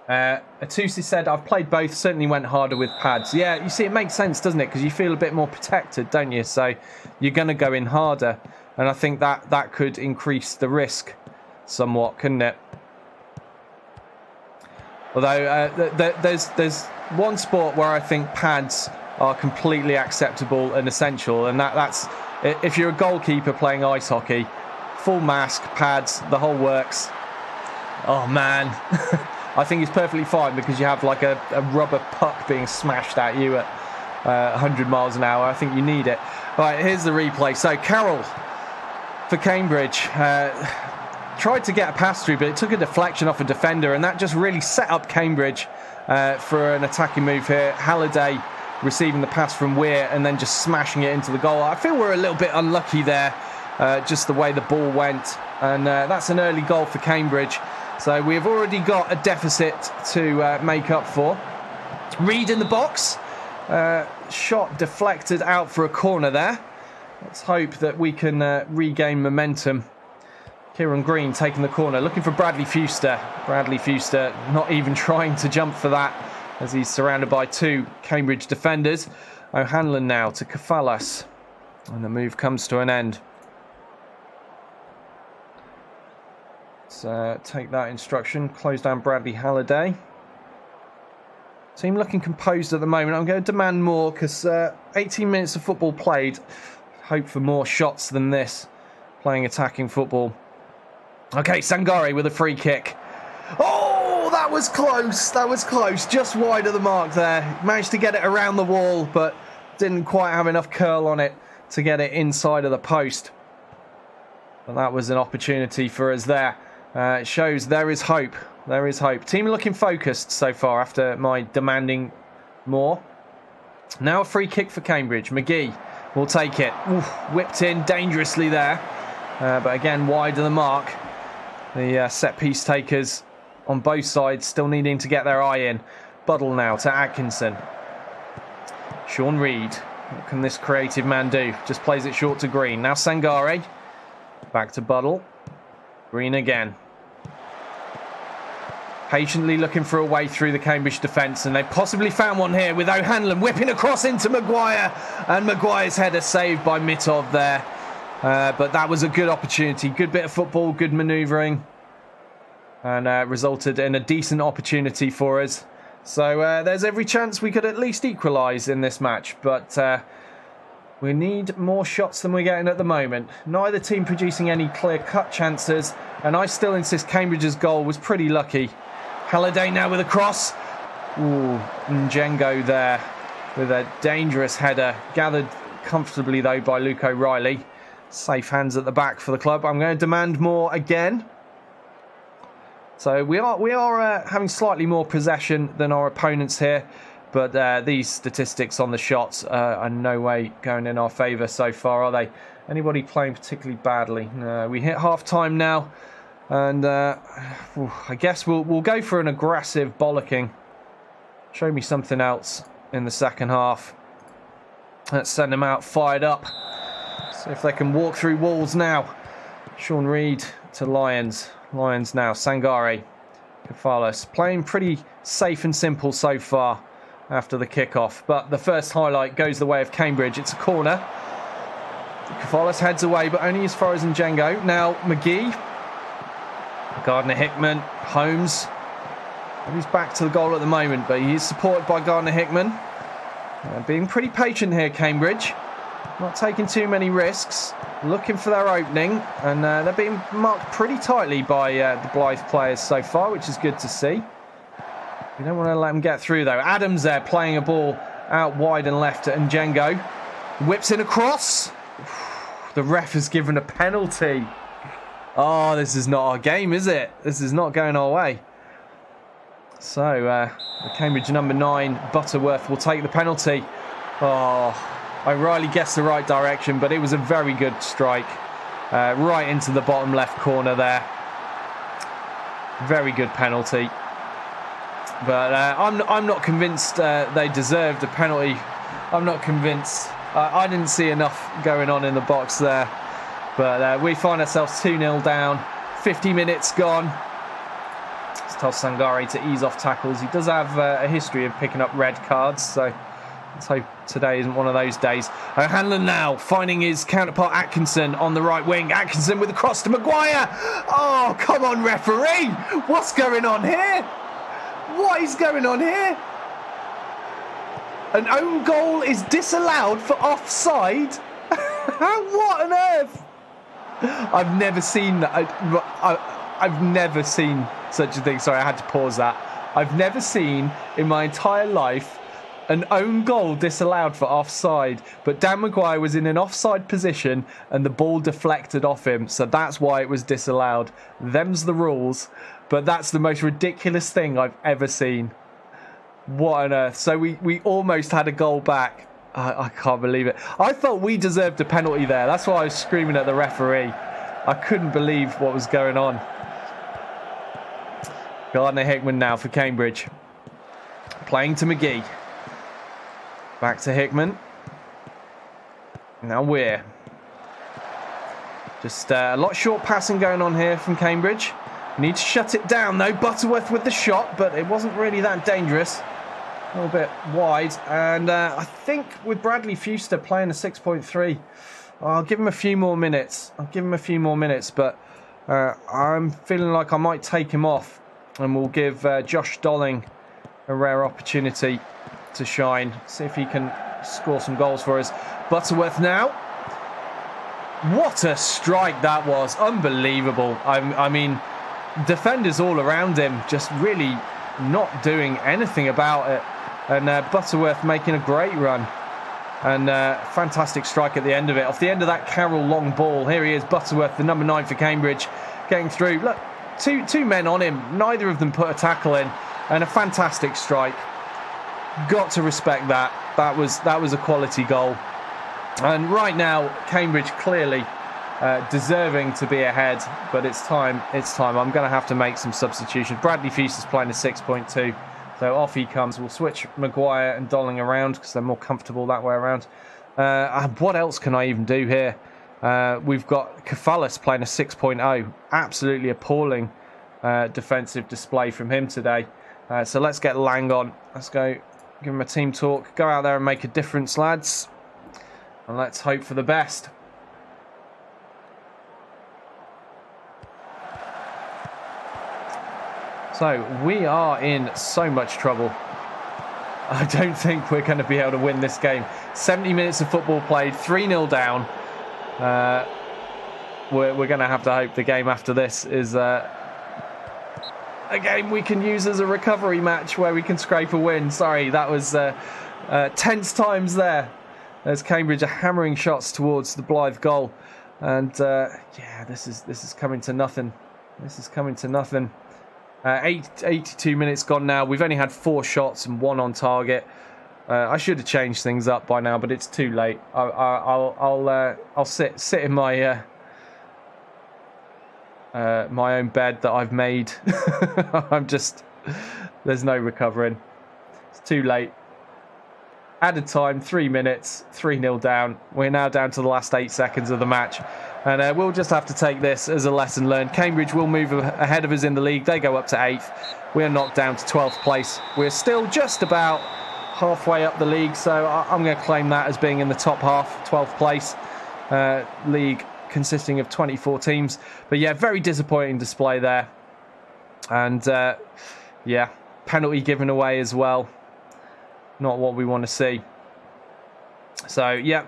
Atusi said, I've played both, certainly went harder with pads. Yeah, you see, it makes sense, doesn't it? Because you feel a bit more protected, don't you? So you're going to go in harder. And I think that could increase the risk somewhat, couldn't it? Although there's one sport where I think pads are completely acceptable and essential, and that's if you're a goalkeeper playing ice hockey, full mask, pads, the whole works. Oh man, I think it's perfectly fine because you have like a rubber puck being smashed at you at 100 miles an hour. I think you need it. Right, here's the replay. So Carroll for Cambridge tried to get a pass through, but it took a deflection off a defender, and that just really set up Cambridge for an attacking move here. Halliday receiving the pass from Weir and then just smashing it into the goal. I feel we're a little bit unlucky there, just the way the ball went, and that's an early goal for Cambridge. So we've already got a deficit to make up for. Reed in the box. Shot deflected out for a corner there. Let's hope that we can regain momentum. Kieran Green taking the corner, looking for Bradley Fuster. Bradley Fuster not even trying to jump for that as he's surrounded by two Cambridge defenders. O'Hanlon now to Kafalas. And the move comes to an end. Let's take that instruction. Close down Bradley Halliday. Team looking composed at the moment. I'm going to demand more because 18 minutes of football played. Hope for more shots than this. Playing attacking football. Okay, Sangare with a free kick. Oh, that was close. That was close. Just wide of the mark there. Managed to get it around the wall, but didn't quite have enough curl on it to get it inside of the post. But that was an opportunity for us there. It shows there is hope. There is hope. Team looking focused so far after my demanding more. Now a free kick for Cambridge. McGee will take it. Oof, whipped in dangerously there. But again, wide of the mark. The set piece takers on both sides still needing to get their eye in. Buddle now to Atkinson. Sean Reed. What can this creative man do? Just plays it short to Green. Now Sangare. Back to Buddle. Green again. Patiently looking for a way through the Cambridge defence, and they possibly found one here with O'Hanlon whipping across into Maguire, and Maguire's header saved by Mitov there. But that was a good opportunity. Good bit of football, good manoeuvring, and resulted in a decent opportunity for us. So there's every chance we could at least equalise in this match, but we need more shots than we're getting at the moment. Neither team producing any clear-cut chances, and I still insist Cambridge's goal was pretty lucky. Halliday now with a cross. Ooh, Njengo there with a dangerous header. Gathered comfortably, though, by Luke O'Reilly. Safe hands at the back for the club. I'm going to demand more again. So we are having slightly more possession than our opponents here. But these statistics on the shots are no way going in our favour so far, are they? Anybody playing particularly badly? No, we hit half-time now. And I guess we'll go for an aggressive bollocking. Show me something else in the second half. Let's send them out fired up. See if they can walk through walls now. Sean Reed to Lyons. Lyons now. Sangare. Kafalas. Playing pretty safe and simple so far after the kickoff. But the first highlight goes the way of Cambridge. It's a corner. Kafalas heads away, but only as far as Njengo. Now McGee. Gardner-Hickman, Holmes. He's back to the goal at the moment, but he is supported by Gardner-Hickman. Being pretty patient here, Cambridge. Not taking too many risks. Looking for their opening, and they're being marked pretty tightly by the Blyth players so far, which is good to see. We don't want to let them get through, though. Adams there playing a ball out wide and left to Njengo. Whips in a cross. The ref has given a penalty. Oh, this is not our game, is it? This is not going our way. So, the Cambridge number 9, Butterworth, will take the penalty. Oh, O'Reilly guessed the right direction, but it was a very good strike. Right into the bottom left corner there. Very good penalty. But I'm not convinced they deserved a penalty. I'm not convinced. I didn't see enough going on in the box there. But we find ourselves 2-0 down. 50 minutes gone. Let's tell Sangare to ease off tackles. He does have a history of picking up red cards, so Let's hope today isn't one of those days. O'Hanlon now finding his counterpart Atkinson on the right wing. Atkinson with a cross to Maguire. Oh, come on, referee. What's going on here? What is going on here? An own goal is disallowed for offside. What on earth? I've never seen that. I've never seen such a thing. Sorry, I had to pause that. I've never seen in my entire life an own goal disallowed for offside. But Dan Maguire was in an offside position and the ball deflected off him. So that's why it was disallowed. Them's the rules. But that's the most ridiculous thing I've ever seen. What on earth? So we almost had a goal back. I can't believe it. I felt we deserved a penalty there. That's why I was screaming at the referee. I couldn't believe what was going on. Gardner-Hickman now for Cambridge. Playing to McGee. Back to Hickman. Now Weir. Just a lot of short passing going on here from Cambridge. Need to shut it down though. Butterworth with the shot, but it wasn't really that dangerous. A little bit wide. And I think with Bradley Fuster playing a 6.3, I'll give him a few more minutes. But I'm feeling like I might take him off. And we'll give Josh Dolling a rare opportunity to shine. See if he can score some goals for us. Butterworth now. What a strike that was. Unbelievable. I mean, defenders all around him just really not doing anything about it. And Butterworth making a great run. And fantastic strike at the end of it. Off the end of that Carroll long ball. Here he is, Butterworth, the number 9 for Cambridge. Getting through. Look, two men on him. Neither of them put a tackle in. And a fantastic strike. Got to respect that. That was a quality goal. And right now, Cambridge clearly deserving to be ahead. But it's time. I'm going to have to make some substitutions. Bradley Fuster's playing a 6.2. So off he comes. We'll switch Maguire and Dolling around because they're more comfortable that way around. What else can I even do here? We've got Kefalis playing a 6.0. Absolutely appalling defensive display from him today. So let's get Lang on. Let's go give him a team talk. Go out there and make a difference, lads. And let's hope for the best. So we are in so much trouble. I don't think we're going to be able to win this game. 70 minutes of football played, 3-0 down. We're going to have to hope the game after this is a game we can use as a recovery match where we can scrape a win. Sorry, that was tense times there. As Cambridge are hammering shots towards the Blyth goal. And yeah, this is coming to nothing. 82 minutes gone now. We've only had 4 shots and 1 on target. I should have changed things up by now, but it's too late. I'll sit in my my own bed that I've made. There's no recovering. It's too late. Added time, 3 minutes, 3-0 down. We're now down to the last 8 seconds of the match. And we'll just have to take this as a lesson learned. Cambridge will move ahead of us in the league. They go up to 8th. We're knocked down to 12th place. We're still just about halfway up the league. So I'm going to claim that as being in the top half, 12th place. League consisting of 24 teams. But yeah, very disappointing display there. And yeah, penalty given away as well. Not what we want to see. So yeah,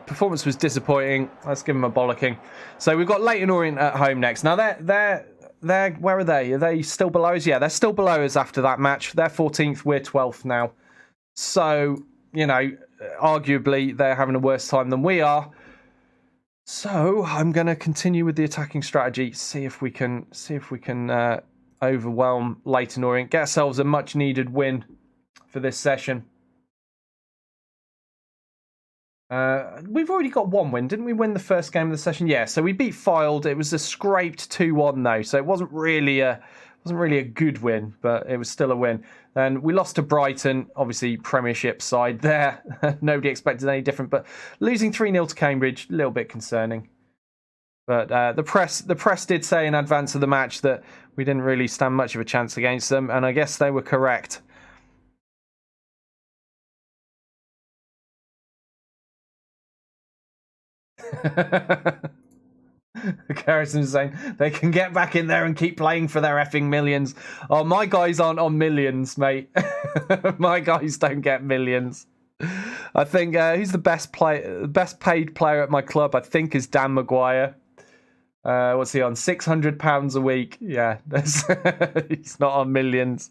performance was disappointing. Let's give them a bollocking. So we've got Leyton Orient at home next. Now they're where are they? Are they still below us? Yeah, they're still below us after that match. They're 14th. We're 12th now. So you know, arguably they're having a worse time than we are. So I'm going to continue with the attacking strategy. See if we can overwhelm Leyton Orient. Get ourselves a much needed win for this session. We've already got 1 win. Didn't we win the first game of the session? Yeah, so we beat Fylde. It was a scraped 2-1 though, so it wasn't really a good win, but it was still a win. And we lost to Brighton, obviously Premiership side there. Nobody expected any different, but losing 3-0 to Cambridge, a little bit concerning. But the press did say in advance of the match that we didn't really stand much of a chance against them, and I guess they were correct. Garrison's saying they can get back in there and keep playing for their effing millions. Oh, my guys aren't on millions, mate. My guys don't get millions. I think who's the best paid player at my club? I think is Dan Maguire. What's he on? £600 a week. Yeah, he's not on millions.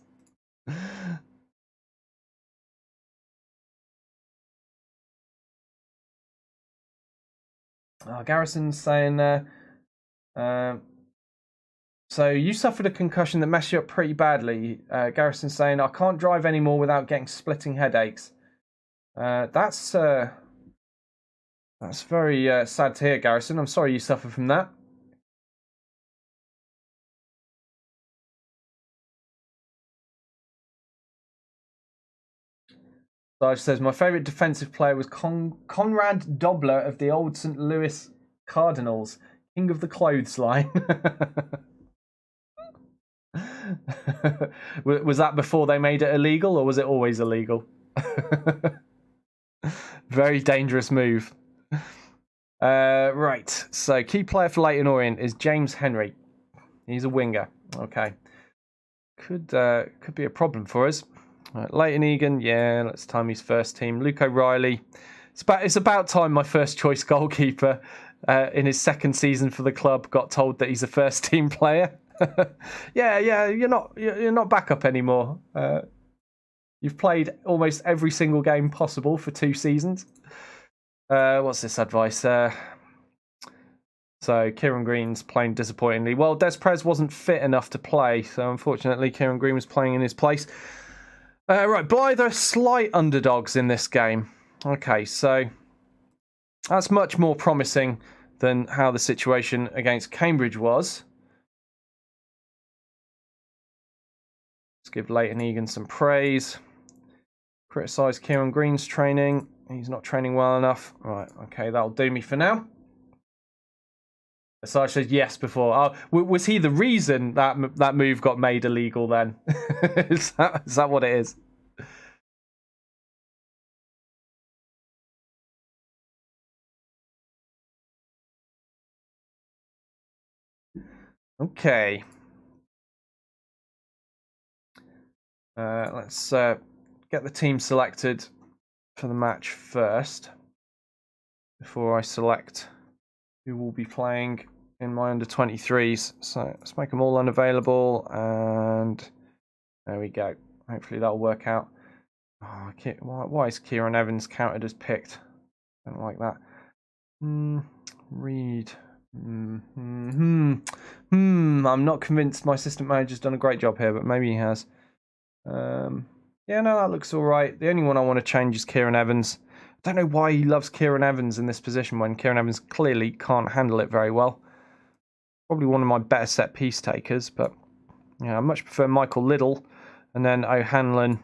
Oh, Garrison's saying, so you suffered a concussion that messed you up pretty badly. Garrison's saying, I can't drive anymore without getting splitting headaches. That's very sad to hear, Garrison. I'm sorry you suffer from that. Sarge says, my favourite defensive player was Conrad Dobler of the old St. Louis Cardinals, king of the clothesline. Was that before they made it illegal, or was it always illegal? Very dangerous move. Right, so key player for Leyton Orient is James Henry. He's a winger. Okay. Could be a problem for us. Right, Leighton Egan, yeah, let's time his first team. Luke O'Reilly. It's about time my first choice goalkeeper in his second season for the club got told that he's a first team player. yeah, you're not backup anymore. You've played almost every single game possible for 2 seasons. What's this advice? So Kieran Green's playing disappointingly. Well, Des Perez wasn't fit enough to play, so unfortunately Kieran Green was playing in his place. Right, Blyth are slight underdogs in this game. Okay, so that's much more promising than how the situation against Cambridge was. Let's give Leighton Egan some praise. Criticise Kieran Green's training. He's not training well enough. Right, okay, that'll do me for now. Asaj says yes before. Oh, was he the reason that move got made illegal then? Is that what it is? Okay. Let's get the team selected for the match first before I select who will be playing in my under-23s. So let's make them all unavailable, and there we go. Hopefully that'll work out. Oh, why is Kieran Evans counted as picked? I don't like that. Reed. I'm not convinced my assistant manager's done a great job here, but maybe he has. Yeah, no, that looks all right. The only one I want to change is Kieran Evans. I don't know why he loves Kieran Evans in this position when Kieran Evans clearly can't handle it very well. Probably one of my better set piece takers, but yeah, I much prefer Michael Liddell and then O'Hanlon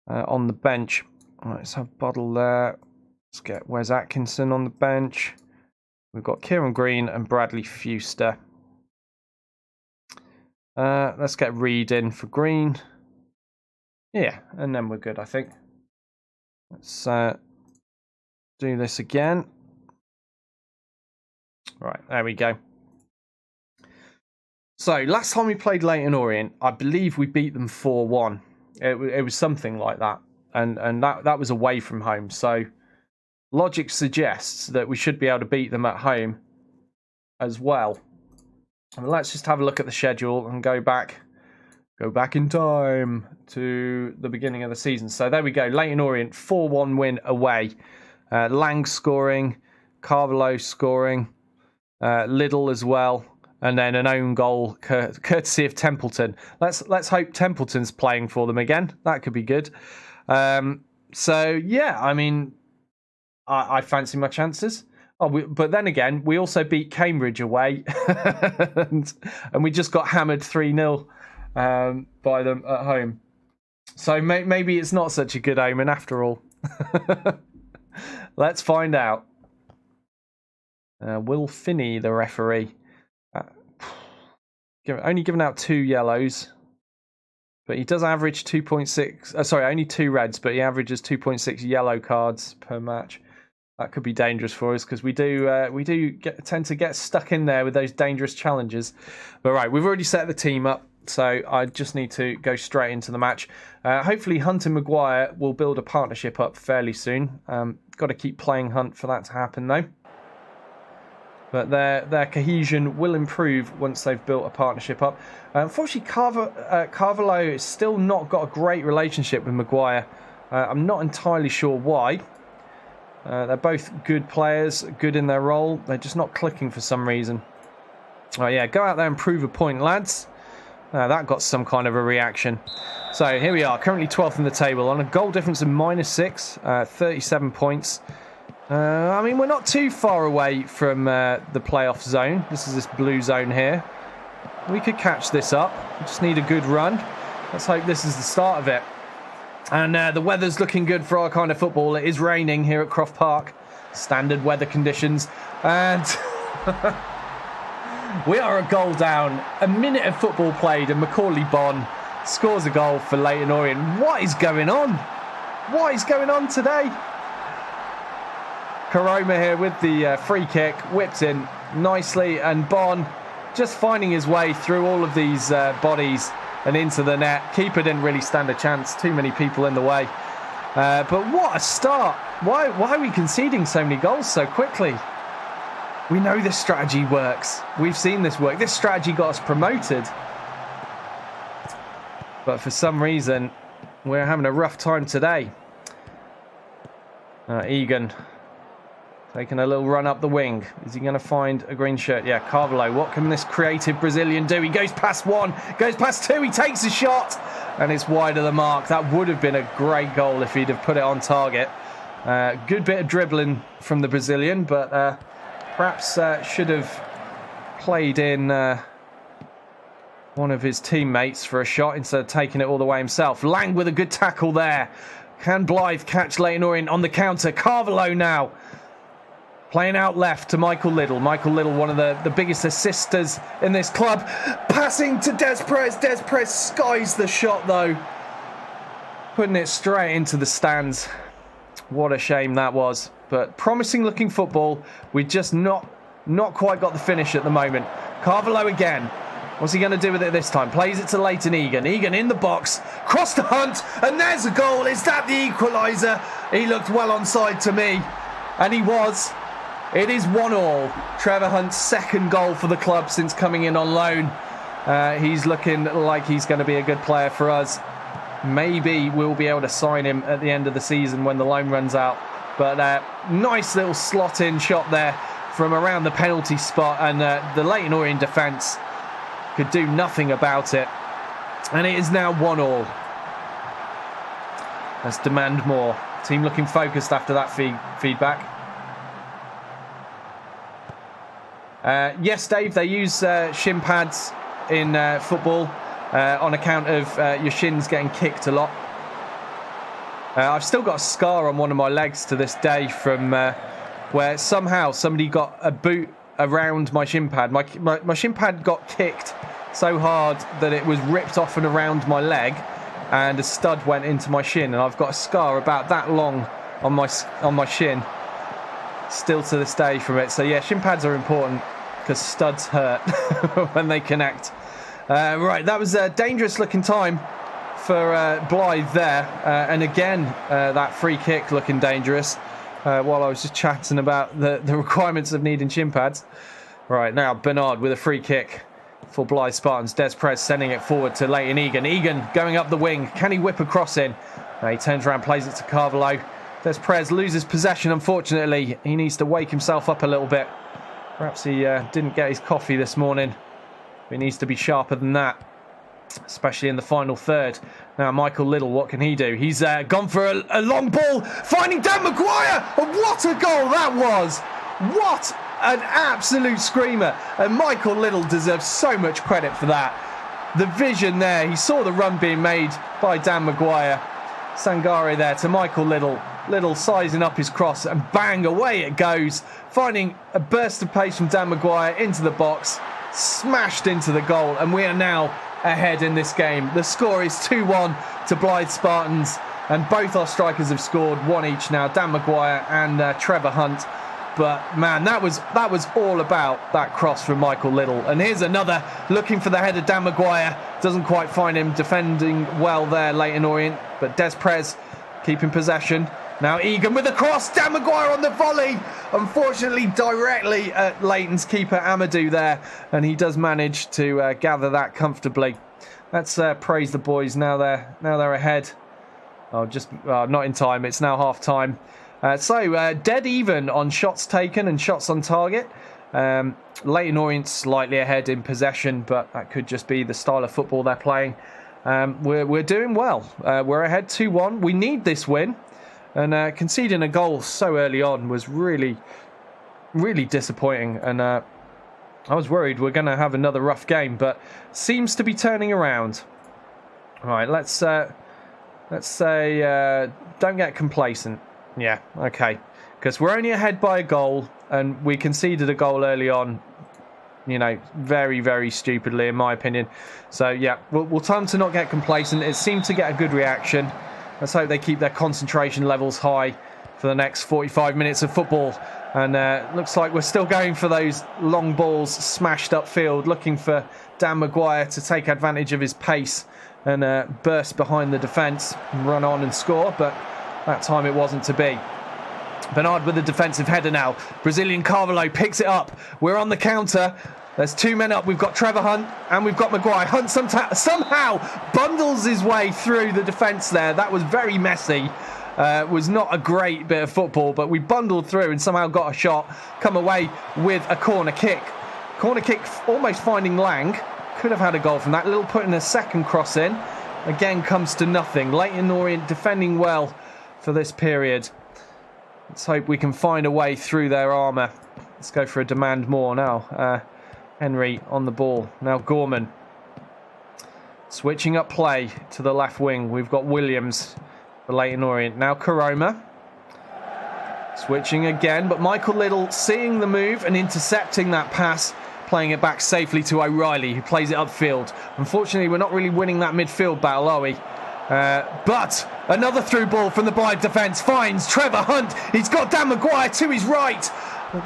on the bench. All right, let's have Buddle there. Let's get Wes Atkinson on the bench. We've got Kieran Green and Bradley Fuster. Let's get Reed in for Green. Yeah, and then we're good, I think. Let's do this again. Right, there we go. So, last time we played Leyton Orient, I believe we beat them 4-1. It was something like that. And that was away from home. So, logic suggests that we should be able to beat them at home as well. I mean, let's just have a look at the schedule and go back in time to the beginning of the season. So there we go. Leyton Orient 4-1 win away. Lang scoring, Carvalho scoring, Liddell as well, and then an own goal courtesy of Templeton. Let's hope Templeton's playing for them again. That could be good. So yeah, I mean, I fancy my chances. But then again, we also beat Cambridge away, and we just got hammered 3-0 by them at home. So maybe it's not such a good omen after all. Let's find out. Will Finney, the referee, only given out 2 yellows, but he does average 2.6. Sorry, only 2 reds, but he averages 2.6 yellow cards per match. That could be dangerous for us because we tend to get stuck in there with those dangerous challenges. But right, we've already set the team up, so I just need to go straight into the match. Hopefully Hunt and Maguire will build a partnership up fairly soon. Got to keep playing Hunt for that to happen though. But their cohesion will improve once they've built a partnership up. Unfortunately, Carvalho has still not got a great relationship with Maguire. I'm not entirely sure why. They're both good players, good in their role. They're just not clicking for some reason. Oh yeah, go out there and prove a point, lads. That got some kind of a reaction. So here we are, currently 12th in the table on a goal difference of -6, 37 points. I mean, we're not too far away from the playoff zone. This is this blue zone here. We could catch this up. We just need a good run. Let's hope this is the start of it. And the weather's looking good for our kind of football. It is raining here at Croft Park. Standard weather conditions. And we are a goal down. A minute of football played and Macaulay Bonne scores a goal for Leyton Orient. What is going on? What is going on today? Karoma here with the free kick, whipped in nicely, and Bonne just finding his way through all of these bodies and into the net. Keeper didn't really stand a chance, too many people in the way. But what a start. Why are we conceding so many goals so quickly? We know this strategy works. We've seen this work. This strategy got us promoted. But for some reason, we're having a rough time today. Egan taking a little run up the wing. Is he going to find a green shirt? Yeah, Carvalho. What can this creative Brazilian do? He goes past one, goes past two, he takes a shot, and it's wide of the mark. That would have been a great goal if he'd have put it on target. Good bit of dribbling from the Brazilian, but perhaps should have played in one of his teammates for a shot instead of taking it all the way himself. Lang with a good tackle there. Can Blyth catch Leyton Orient on the counter? Carvalho now. Playing out left to Michael Liddell. Michael Liddell, one of the biggest assisters in this club. Passing to Des Perez. Des Perez skies the shot, though. Putting it straight into the stands. What a shame that was. But promising looking football. We just not quite got the finish at the moment. Carvalho again. What's he going to do with it this time? Plays it to Leyton Egan. Egan in the box. Cross to Hunt. And there's a goal. Is that the equaliser? He looked well onside to me. And he was. It is 1-1. Trevor Hunt's second goal for the club since coming in on loan. He's looking like he's going to be a good player for us. Maybe we'll be able to sign him at the end of the season when the loan runs out. But nice little slot-in shot there from around the penalty spot. And the Leyton Orient defence could do nothing about it. And it is now 1-1. Let's demand more. Team looking focused after that feedback. Yes, Dave, they use shin pads in football on account of your shins getting kicked a lot. I've still got a scar on one of my legs to this day from where somehow somebody got a boot around my shin pad. My shin pad got kicked so hard that it was ripped off and around my leg, and a stud went into my shin, and I've got a scar about that long on my shin still to this day from it. So yeah, shin pads are important because studs hurt when they connect. Right, that was a dangerous looking time for Blyth there, and again that free kick looking dangerous while I was just chatting about the requirements of needing shin pads. Right, now Bernard with a free kick for Blyth Spartans. Des Perez sending it forward to Leyton Egan. Egan going up the wing. Can he whip a cross in? He turns around, plays it to Carvalho. Des Perez loses possession, unfortunately. He needs to wake himself up a little bit. Perhaps he didn't get his coffee this morning. He needs to be sharper than that, especially in the final third. Now, Michael Liddell, what can he do? He's gone for a long ball, finding Dan Maguire. And what a goal that was! What an absolute screamer. And Michael Liddell deserves so much credit for that. The vision there, he saw the run being made by Dan Maguire. Sangare there to Michael Liddell. Liddell sizing up his cross, and bang, away it goes. Finding a burst of pace from Dan Maguire into the box. Smashed into the goal, and we are now ahead in this game. The score is 2-1 to Blyth Spartans. And both our strikers have scored, one each now, Dan Maguire and Trevor Hunt. But man, that was all about that cross from Michael Little. And here's another, looking for the header. Dan Maguire doesn't quite find him, defending well there, Leyton Orient. But Des Perez keeping possession. Now Egan with the cross, Dan Maguire on the volley. Unfortunately, directly at Leighton's keeper Amadou there. And he does manage to gather that comfortably. Let's praise the boys now they're ahead. Oh, just not in time. It's now half time. So dead even on shots taken and shots on target. Leyton Orient slightly ahead in possession, but that could just be the style of football they're playing. We're doing well. We're ahead 2-1. We need this win, and conceding a goal so early on was really, really disappointing. And I was worried we're going to have another rough game, but seems to be turning around. All right, let's say don't get complacent. Yeah, okay. Because we're only ahead by a goal, and we conceded a goal early on, you know, very, very stupidly, in my opinion. So, yeah, we'll time to not get complacent. It seemed to get a good reaction. Let's hope they keep their concentration levels high for the next 45 minutes of football. And looks like we're still going for those long balls smashed upfield, looking for Dan Maguire to take advantage of his pace and burst behind the defence and run on and score. But that time it wasn't to be. Bernard with the defensive header now. Brazilian Carvalho picks it up. We're on the counter. There's two men up. We've got Trevor Hunt and we've got Maguire. Hunt somehow bundles his way through the defence there. That was very messy. Was not a great bit of football, but we bundled through and somehow got a shot. Come away with a corner kick. Corner kick almost finding Lang. Could have had a goal from that. Little putting a second cross in. Again comes to nothing. Leyton Orient defending well for this period. Let's hope we can find a way through their armour. Let's go for a demand more now. Henry on the ball. Now Gorman. Switching up play to the left wing. We've got Williams for Leyton Orient. Now Karoma. Switching again, but Michael Little seeing the move and intercepting that pass. Playing it back safely to O'Reilly, who plays it upfield. Unfortunately, we're not really winning that midfield battle, are we? But another through ball from the Blyth defence finds Trevor Hunt. He's got Dan Maguire to his right.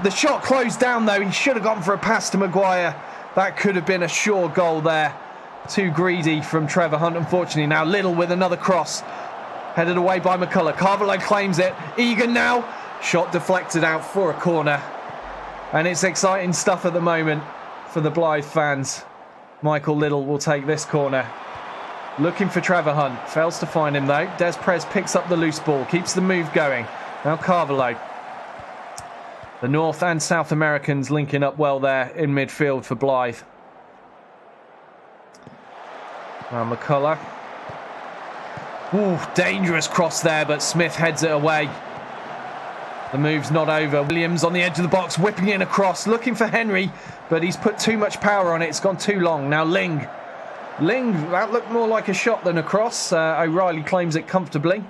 The shot closed down though. He should have gone for a pass to Maguire. That could have been a sure goal there. Too greedy from Trevor Hunt, unfortunately. Now Little with another cross. Headed away by McCullough. Carvalho claims it. Egan now. Shot deflected out for a corner. And it's exciting stuff at the moment for the Blyth fans. Michael Little will take this corner. Looking for Trevor Hunt. Fails to find him though. Des Perez picks up the loose ball. Keeps the move going. Now Carvalho. The North and South Americans linking up well there in midfield for Blyth. Now McCullough. Ooh, dangerous cross there, but Smith heads it away. The move's not over. Williams on the edge of the box, whipping in across, looking for Henry, but he's put too much power on it. It's gone too long. Now Ling. That looked more like a shot than a cross. O'Reilly claims it comfortably.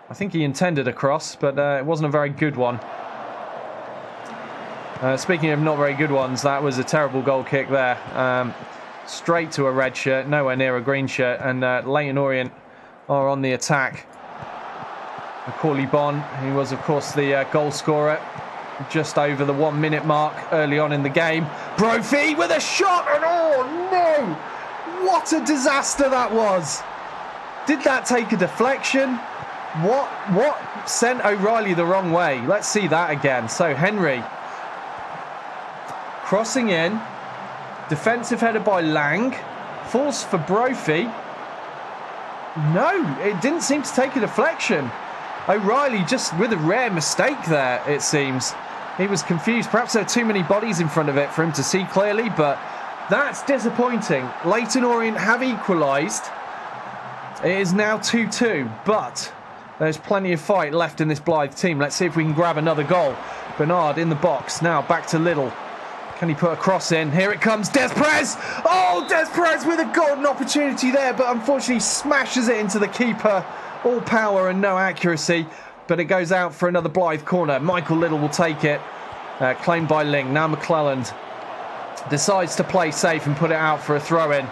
I think he intended a cross, but it wasn't a very good one. Speaking of not very good ones, that was a terrible goal kick there. Straight to a red shirt, nowhere near a green shirt, and Leyton Orient are on the attack. Macaulay Bonne, he was of course the goal scorer just over the 1 minute mark early on in the game. Brophy with a shot, and oh no! What a disaster that was! Did that take a deflection? What sent O'Reilly the wrong way? Let's see that again. So Henry crossing in, defensive header by Lang, falls for Brophy. No, it didn't seem to take a deflection. O'Reilly just with a rare mistake there, it seems. He was confused. Perhaps there are too many bodies in front of it for him to see clearly, but that's disappointing. Leyton Orient have equalised. It is now 2-2, but there's plenty of fight left in this Blyth team. Let's see if we can grab another goal. Bernard in the box. Now back to Little. Can he put a cross in? Here it comes. Des Perez! Oh, Des Perez with a golden opportunity there, but unfortunately smashes it into the keeper. All power and no accuracy, but it goes out for another Blyth corner. Michael Little will take it. Claimed by Ling. Now McClelland decides to play safe and put it out for a throw-in.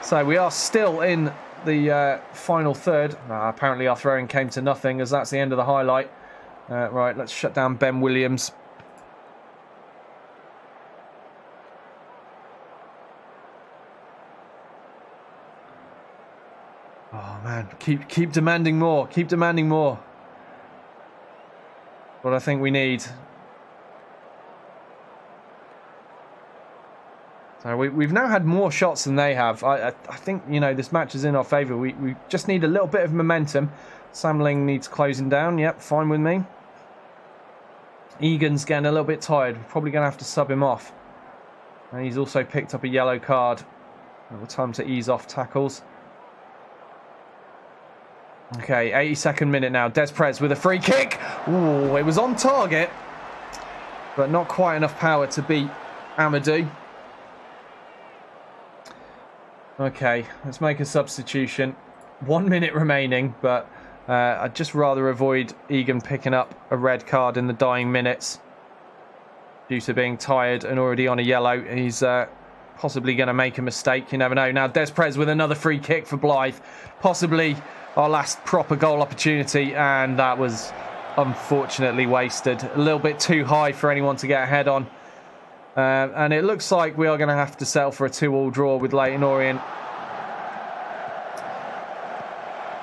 So we are still in the final third. Apparently our throwing came to nothing, as that's the end of the highlight. Right, let's shut down Ben Williams. Oh man, keep demanding more. Keep demanding more. What I think we need. So we've now had more shots than they have. I think, you know, this match is in our favour. We just need a little bit of momentum. Samling needs closing down. Yep, fine with me. Egan's getting a little bit tired. We're probably going to have to sub him off. And he's also picked up a yellow card. Time to ease off tackles. Okay, 82nd minute now. Des Prez with a free kick. Ooh, it was on target, but not quite enough power to beat Amadou. Okay, let's make a substitution. 1 minute remaining, but I'd just rather avoid Egan picking up a red card in the dying minutes due to being tired and already on a yellow. He's possibly going to make a mistake. You never know. Now, Des Prez with another free kick for Blyth. Possibly our last proper goal opportunity, and that was unfortunately wasted. A little bit too high for anyone to get ahead on. And it looks like we are going to have to settle for a 2-2 draw with Leyton Orient.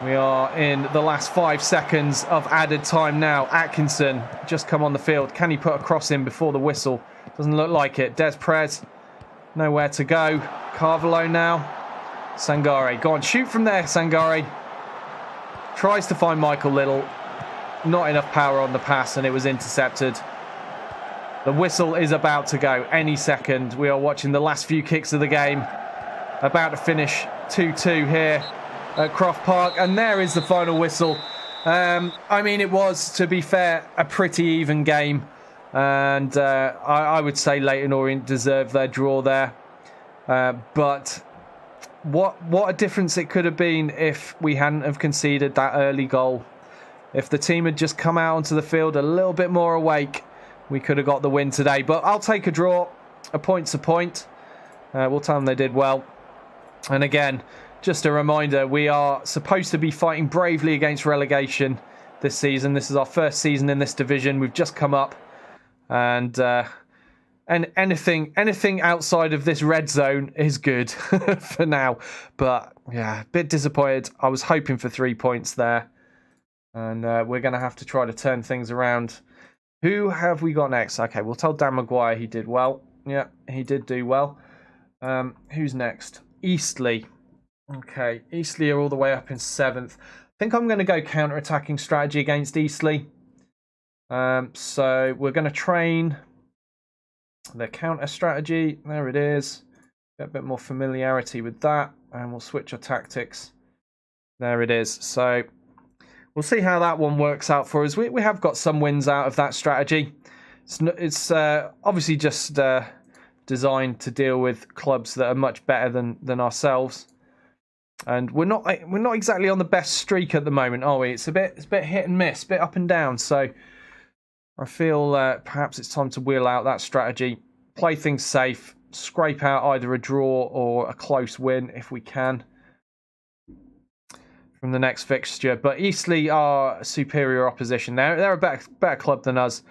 We are in the last 5 seconds of added time now. Atkinson just come on the field. Can he put a cross in before the whistle? Doesn't look like it. Des Prez, nowhere to go. Carvalho now. Sangare, go on, shoot from there, Sangare. Tries to find Michael Little. Not enough power on the pass, and it was intercepted. The whistle is about to go any second. We are watching the last few kicks of the game. About to finish 2-2 here at Croft Park, and there is the final whistle. I mean, it was, to be fair, a pretty even game, and I would say Leyton Orient deserved their draw there. But what a difference it could have been if we hadn't have conceded that early goal. If the team had just come out onto the field a little bit more awake, we could have got the win today. But I'll take a draw. A point's a point. We'll tell them they did well. And again, just a reminder, we are supposed to be fighting bravely against relegation this season. This is our first season in this division. We've just come up. And anything outside of this red zone is good for now. But yeah, a bit disappointed. I was hoping for 3 points there. And we're going to have to try to turn things around. Who have we got next? Okay, we'll tell Dan Maguire he did well. Yeah, he did do well. Who's next? Eastleigh. Okay, Eastleigh are all the way up in 7th. I think I'm going to go counter-attacking strategy against Eastleigh. So we're going to train the counter strategy. There it is. Get a bit more familiarity with that, and we'll switch our tactics. There it is. So we'll see how that one works out for us. We have got some wins out of that strategy. It's obviously just designed to deal with clubs that are much better than ourselves. And we're not exactly on the best streak at the moment, are we? It's a bit hit and miss, a bit up and down. So I feel perhaps it's time to wheel out that strategy, play things safe, scrape out either a draw or a close win if we can from the next fixture. But Eastleigh are superior opposition. They're a better club than us.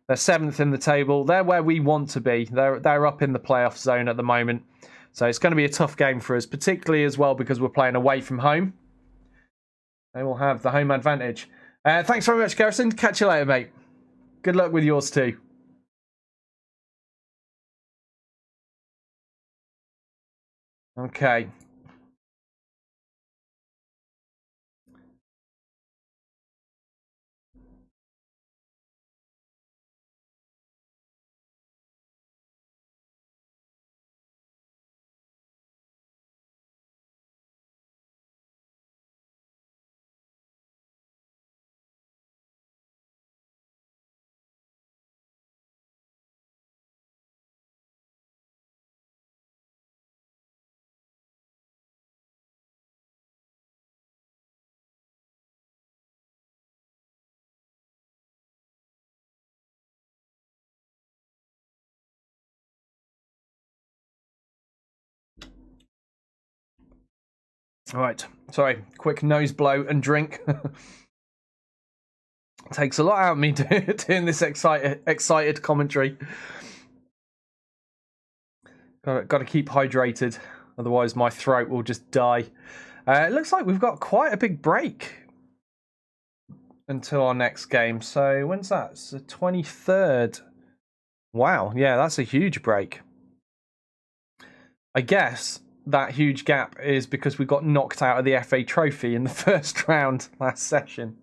They're 7th in the table. They're where we want to be. They're up in the playoff zone at the moment. So it's going to be a tough game for us, particularly as well because we're playing away from home. They will have the home advantage. Thanks very much, Garrison. Catch you later, mate. Good luck with yours too. Okay. All right. Sorry. Quick nose blow and drink. Takes a lot out of me doing this excited commentary. Got to keep hydrated, otherwise my throat will just die. It looks like we've got quite a big break until our next game. So when's that? It's the 23rd. Wow, yeah, that's a huge break. I guess that huge gap is because we got knocked out of the FA Trophy in the first round last session.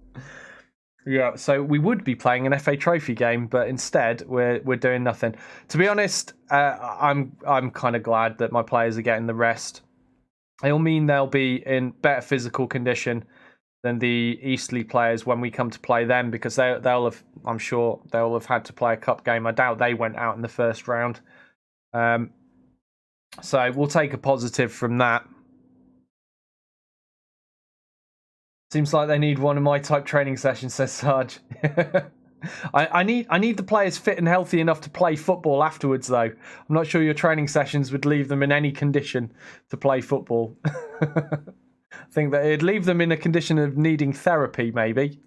Yeah, so we would be playing an FA Trophy game, but instead we're doing nothing. To be honest, I'm kind of glad that my players are getting the rest. It'll mean they'll be in better physical condition than the Eastleigh players when we come to play them, because they'll have, I'm sure they'll have had to play a cup game. I doubt they went out in the first round. So we'll take a positive from that. Seems like they need one of my type training sessions, says Sarge. I need the players fit and healthy enough to play football afterwards, though. I'm not sure your training sessions would leave them in any condition to play football. I think that it'd leave them in a condition of needing therapy, maybe.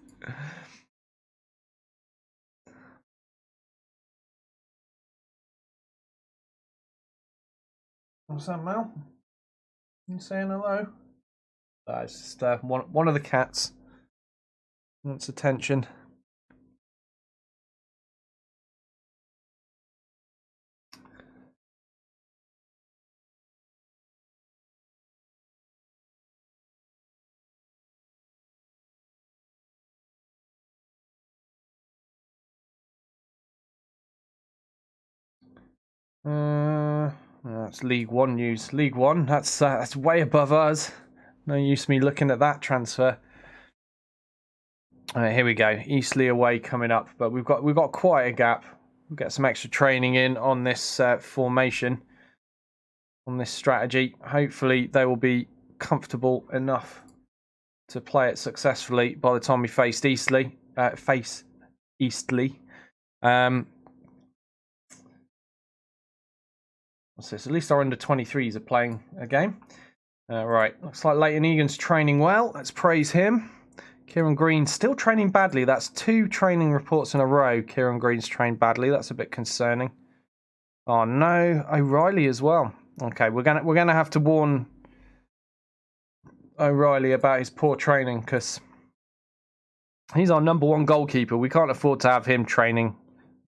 What's that, Mel? You saying hello? It's just one of the cats wants attention. That's League One news. League One, that's way above us. No use me looking at that transfer. All right, here we go. Eastleigh away coming up, but we've got quite a gap. We'll get some extra training in on this formation, on this strategy. Hopefully, they will be comfortable enough to play it successfully by the time we face Eastleigh. What's this? At least our under 23s are playing a game. Right, looks like Leighton Egan's training well. Let's praise him. Kieran Green still training badly. That's 2 training reports in a row. Kieran Green's trained badly. That's a bit concerning. Oh no, O'Reilly as well. Okay, we're gonna have to warn O'Reilly about his poor training, because he's our number 1 goalkeeper. We can't afford to have him training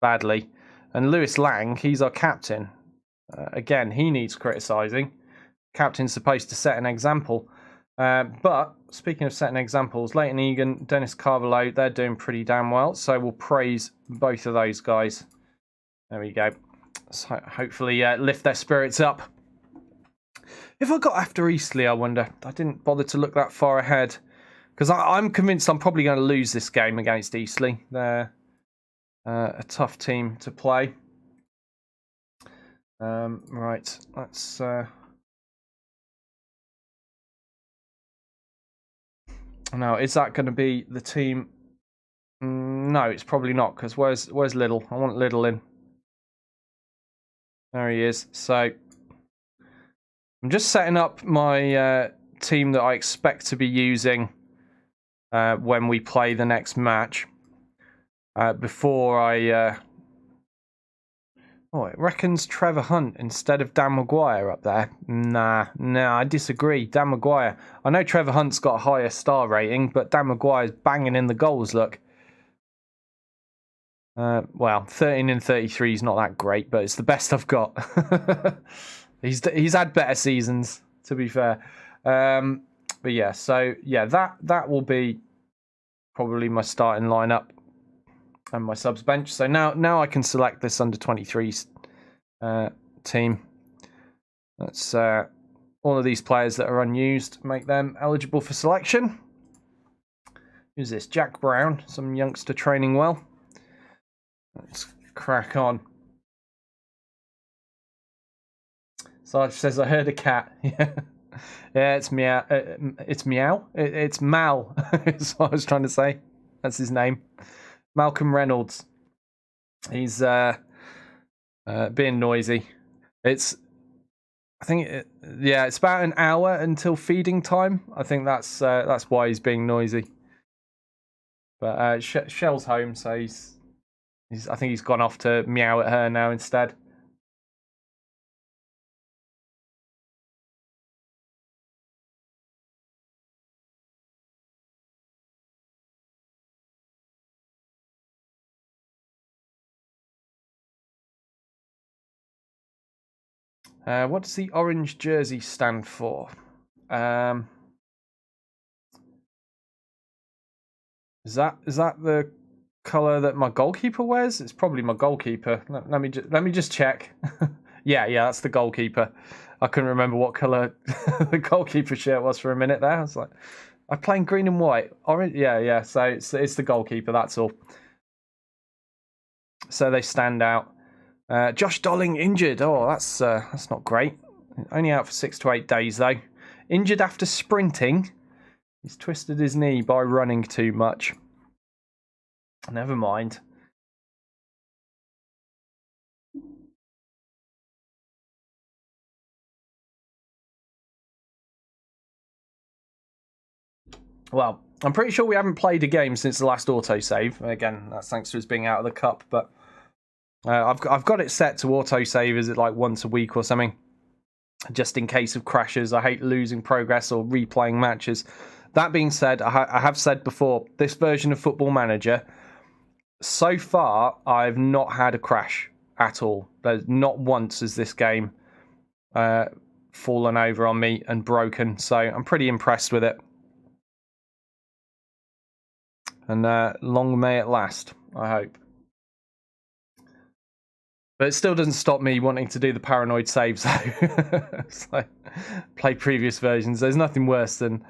badly. And Lewis Lang, he's our captain. Again, he needs criticising. Captain's supposed to set an example. But speaking of setting examples, Leighton Egan, Dennis Carvalho, they're doing pretty damn well. So we'll praise both of those guys. There we go. So hopefully lift their spirits up. If I got after Eastleigh, I wonder. I didn't bother to look that far ahead, because I'm convinced I'm probably going to lose this game against Eastleigh. They're a tough team to play. Right, let's... Now, is that going to be the team? No, it's probably not, because where's Little? I want Little in. There he is. So, I'm just setting up my team that I expect to be using when we play the next match. Before I... Oh, it reckons Trevor Hunt instead of Dan Maguire up there. Nah, I disagree. Dan Maguire. I know Trevor Hunt's got a higher star rating, but Dan Maguire's banging in the goals, look. Well, 13 and 33 is not that great, but it's the best I've got. He's had better seasons, to be fair. But yeah, so yeah, that will be probably my starting lineup and my subs bench. So now I can select this under 23s team. Let's all of these players that are unused, make them eligible for selection. Who's this? Jack Brown, some youngster training well. Let's crack on. Sarge says, I heard a cat. Yeah, it's meow. It's meow. It's Mal. That's what I was trying to say. That's his name. Malcolm Reynolds. He's being noisy. It's I think, yeah, it's about an hour until feeding time. I think that's why he's being noisy. But Shell's home, so I think he's gone off to meow at her now instead. What does the orange jersey stand for? Is that the color that my goalkeeper wears? It's probably my goalkeeper. Let me just check. yeah, that's the goalkeeper. I couldn't remember what color the goalkeeper shirt was for a minute there. I was like, I'm playing green and white. Orange, yeah. So it's the goalkeeper. That's all. So they stand out. Josh Dolling injured. Oh, that's not great. Only out for 6 to 8 days though. Injured after sprinting. He's twisted his knee by running too much. Never mind. Well, I'm pretty sure we haven't played a game since the last autosave. Again, that's thanks to us being out of the cup, but I've got it set to autosave as it like once a week or something, just in case of crashes. I hate losing progress or replaying matches. That being said, I have said before, this version of Football Manager, so far, I've not had a crash at all. There's not once has this game fallen over on me and broken, so I'm pretty impressed with it. And long may it last, I hope. But it still doesn't stop me wanting to do the paranoid saves, though. So, play previous versions. There's nothing worse than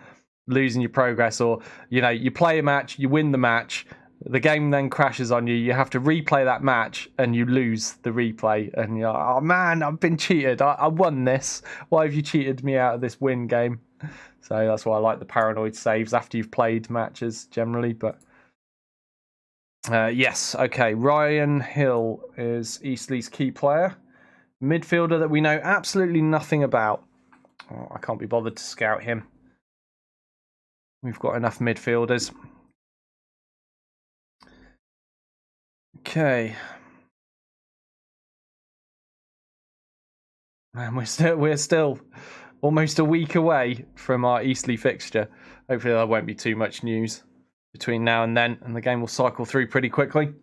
losing your progress, or you play a match, you win the match, the game then crashes on you, you have to replay that match and you lose the replay, and you're like, oh man, I've been cheated, I won this, why have you cheated me out of this win game? So that's why I like the paranoid saves after you've played matches generally. But yes, okay, Ryan Hill is Eastleigh's key player, midfielder that we know absolutely nothing about. I can't be bothered to scout him. We've got enough midfielders. Okay. And we're still almost a week away from our Eastleigh fixture. Hopefully there won't be too much news between now and then, and the game will cycle through pretty quickly.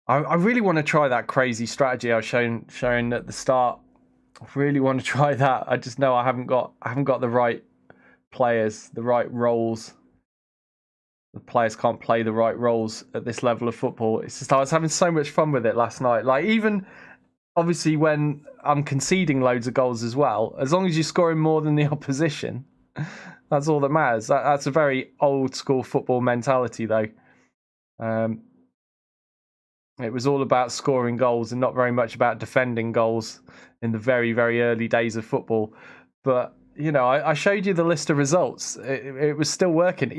I really want to try that crazy strategy I was showing at the start. I really want to try that. I just know I haven't got the right players, the right roles. The players can't play the right roles at this level of football. It's just I was having so much fun with it last night. Like, even obviously when I'm conceding loads of goals as well, as long as you're scoring more than the opposition, that's all that matters. That's a very old school football mentality, though. It was all about scoring goals and not very much about defending goals in the very, very early days of football. But, I showed you the list of results. It was still working.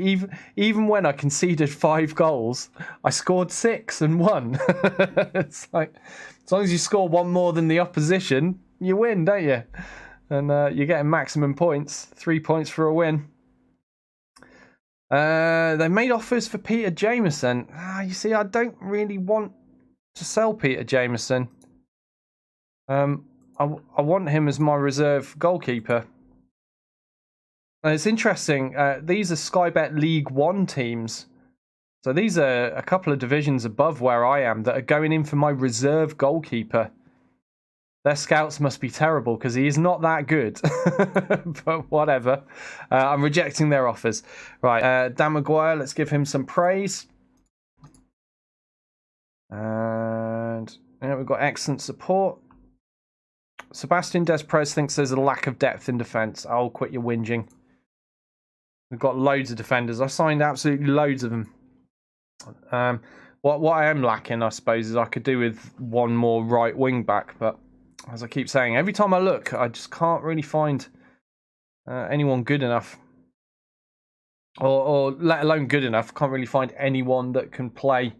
Even when I conceded 5 goals, I scored 6 and won. It's like, as long as you score one more than the opposition, you win, don't you? And you're getting maximum points, 3 points for a win. They made offers for Peter Jameson. You see, I don't really want to sell Peter Jameson. I want him as my reserve goalkeeper. And it's interesting. These are Sky Bet League One teams, so these are a couple of divisions above where I am that are going in for my reserve goalkeeper. Their scouts must be terrible because he is not that good. But whatever. I'm rejecting their offers. Right, Dan Maguire, let's give him some praise. And we've got excellent support. Sebastian Desprez thinks there's a lack of depth in defence. I'll quit your whinging. We've got loads of defenders. I signed absolutely loads of them. What I am lacking, I suppose, is I could do with one more right wing back. But as I keep saying, every time I look, I just can't really find anyone good enough. or let alone good enough. Can't really find anyone that can play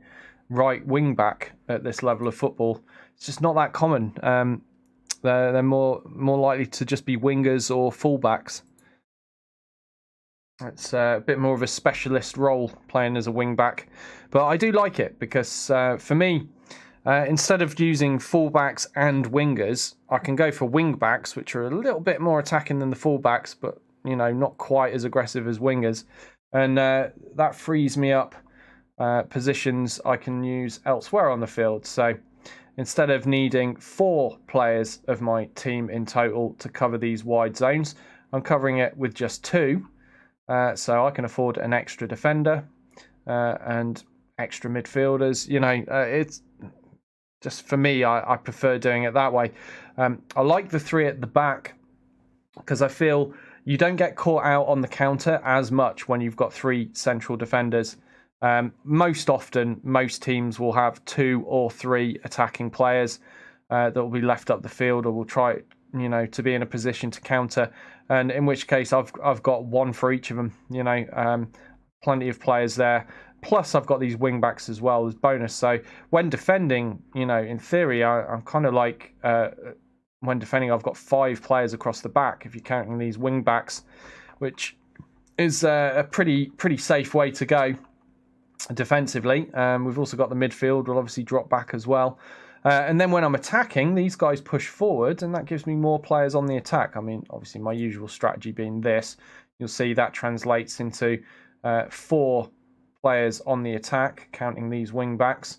right wing back at this level of football. It's just not that common. They're more likely to just be wingers or fullbacks. It's a bit more of a specialist role playing as a wing back, but I do like it because for me, instead of using fullbacks and wingers, I can go for wing backs, which are a little bit more attacking than the fullbacks, but not quite as aggressive as wingers, and that frees me up positions I can use elsewhere on the field. So instead of needing 4 players of my team in total to cover these wide zones, I'm covering it with just 2. So I can afford an extra defender and extra midfielders. It's just, for me, I prefer doing it that way. I like the 3 at the back because I feel you don't get caught out on the counter as much when you've got 3 central defenders. Most often, most teams will have 2 or 3 attacking players that will be left up the field, or will try, to be in a position to counter. And in which case, I've got 1 for each of them. Plenty of players there. Plus, I've got these wing backs as well as bonus. So when defending, in theory, I'm kind of like when defending, I've got 5 players across the back if you're counting these wing backs, which is a pretty safe way to go defensively. We've also got the midfield will obviously drop back as well. And then when I'm attacking, these guys push forward, and that gives me more players on the attack. I mean, obviously, my usual strategy being this. You'll see that translates into 4 players on the attack, counting these wing backs,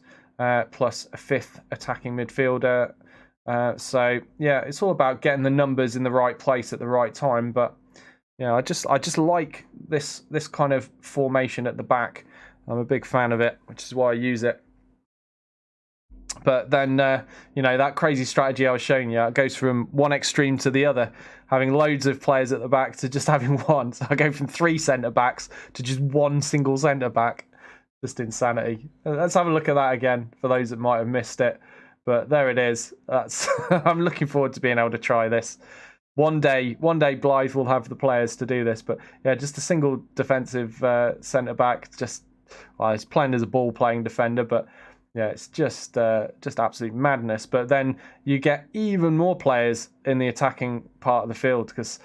plus a 5th attacking midfielder. So yeah, it's all about getting the numbers in the right place at the right time. But I just like this kind of formation at the back. I'm a big fan of it, which is why I use it. But then, that crazy strategy I was showing you, it goes from one extreme to the other, having loads of players at the back to just having 1. So I go from 3 centre-backs to just 1 single centre-back. Just insanity. Let's have a look at that again for those that might have missed it. But there it is. I'm looking forward to being able to try this. One day Blyth will have the players to do this. But yeah, just a single defensive centre-back. He's playing as a ball-playing defender, but yeah, it's just absolute madness. But then you get even more players in the attacking part of the field because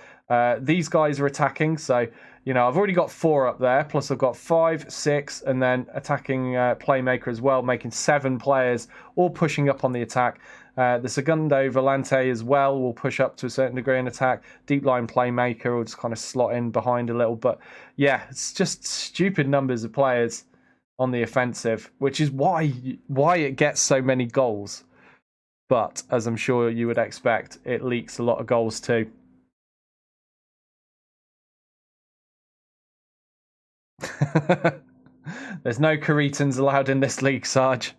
these guys are attacking. So, I've already got 4 up there, plus I've got 5, 6, and then attacking playmaker as well, making 7 players, all pushing up on the attack. The Segundo Volante as well will push up to a certain degree in attack. Deep line playmaker will just kind of slot in behind a little. But yeah, it's just stupid numbers of players on the offensive, which is why it gets so many goals. But as I'm sure you would expect, it leaks a lot of goals too. There's no Caretans allowed in this league, Sarge.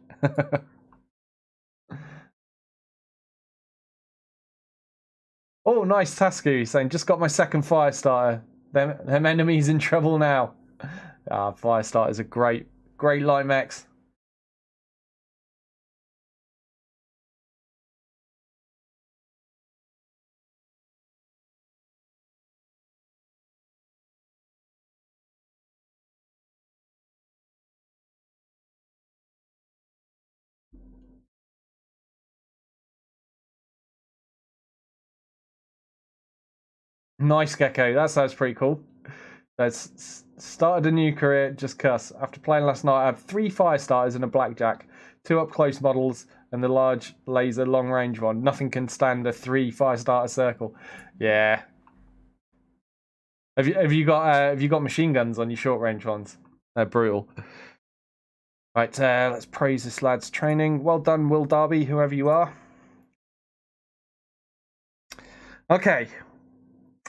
Oh, nice Tasku saying, just got my 2nd fire starter. Them enemies in trouble now. Fire starters are great Limex. Nice, Gecko. That sounds pretty cool. Let's started a new career, just cuss. After playing last night, I have 3 fire starters and a blackjack, 2 up-close models, and the large laser long-range one. Nothing can stand a 3 fire starter circle. Yeah. Have you got machine guns on your short-range ones? They're brutal. Right, let's praise this lad's training. Well done, Will Darby, whoever you are. Okay.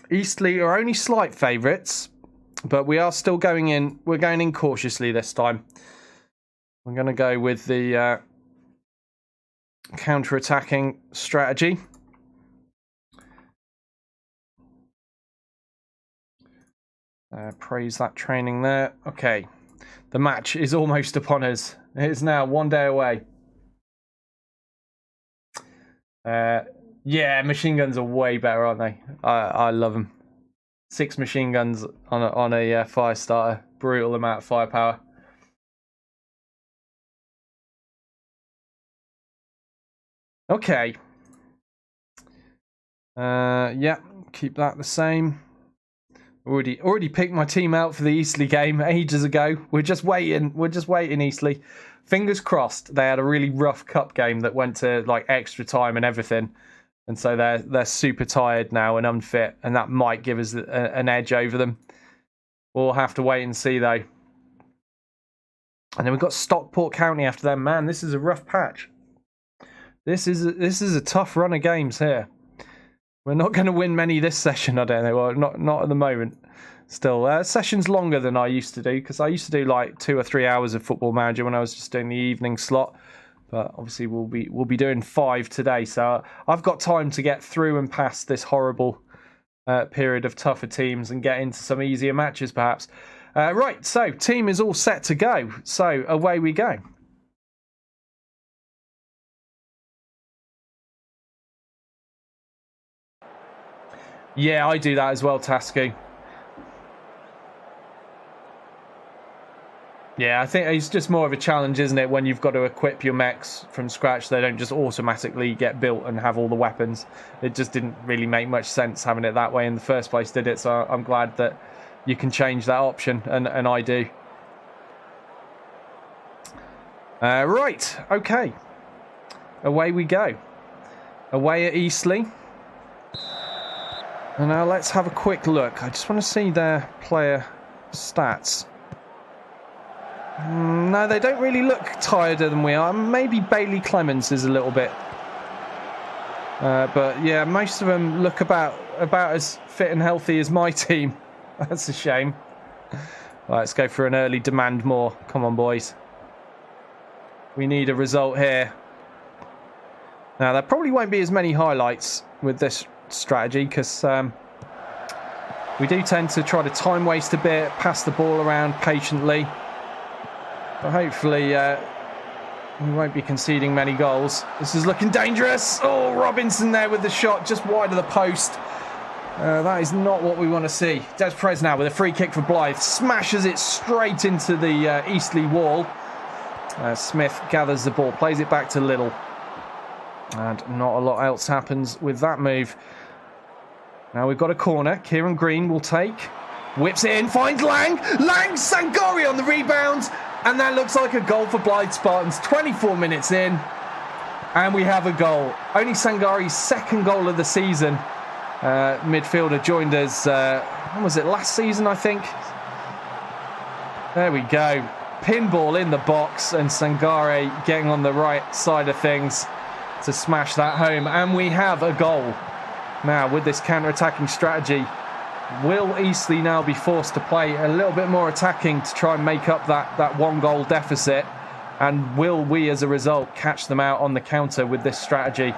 Eastleigh are only slight favourites, but we are still going in. We're going in cautiously this time. I'm going to go with the counter-attacking strategy. Praise that training there. Okay. The match is almost upon us. It is now 1 day away. Yeah, machine guns are way better, aren't they? I love them. 6 machine guns on a fire starter. Brutal amount of firepower. Okay. Yeah, keep that the same. Already picked my team out for the Eastleigh game ages ago. We're just waiting, Eastleigh. Fingers crossed. They had a really rough cup game that went to like extra time and everything. And so they're super tired now and unfit, and that might give us an edge over them. We'll have to wait and see though. And then we've got Stockport County after them. Man, this is a rough patch. This is a tough run of games here. We're not going to win many this session, I don't think. Well, not at the moment. Still, session's longer than I used to do, because I used to do like 2 or 3 hours of Football Manager when I was just doing the evening slot. But obviously we'll be doing 5 today, so I've got time to get through and past this horrible period of tougher teams and get into some easier matches, perhaps. Right, so team is all set to go. So away we go. Yeah, I do that as well, Tasku. Yeah, I think it's just more of a challenge, isn't it, when you've got to equip your mechs from scratch. They don't just automatically get built and have all the weapons. It just didn't really make much sense having it that way in the first place, did it? So I'm glad that you can change that option, and I do. Right, okay. Away we go. Away at Eastleigh. And now let's have a quick look. I just want to see their player stats. No, they don't really look tireder than we are. Maybe Bailey Clements is a little bit. But yeah, most of them look about as fit and healthy as my team. That's a shame. Right, let's go for an early demand more. Come on, boys. We need a result here. Now, there probably won't be as many highlights with this strategy, because we do tend to try to time waste a bit, pass the ball around patiently. But hopefully we won't be conceding many goals. This is looking dangerous. Oh, Robinson there with the shot just wide of the post. That is not what we want to see. Des Perez now with a free kick for Blyth. Smashes it straight into the Eastleigh wall. Smith gathers the ball, plays it back to Little. And not a lot else happens with that move. Now we've got a corner. Kieran Green will take. Whips it in, finds Lang. Lang, Sangari on the rebound. And that looks like a goal for Blyth Spartans. 24 minutes in. And we have a goal. Only Sangari's second goal of the season. Midfielder joined us, when was it, last season, I think? There we go. Pinball in the box, and Sangare getting on the right side of things to smash that home. And we have a goal. Now, with this counter-attacking strategy, will Eastleigh now be forced to play a little bit more attacking to try and make up that 1-goal deficit? And will we, as a result, catch them out on the counter with this strategy?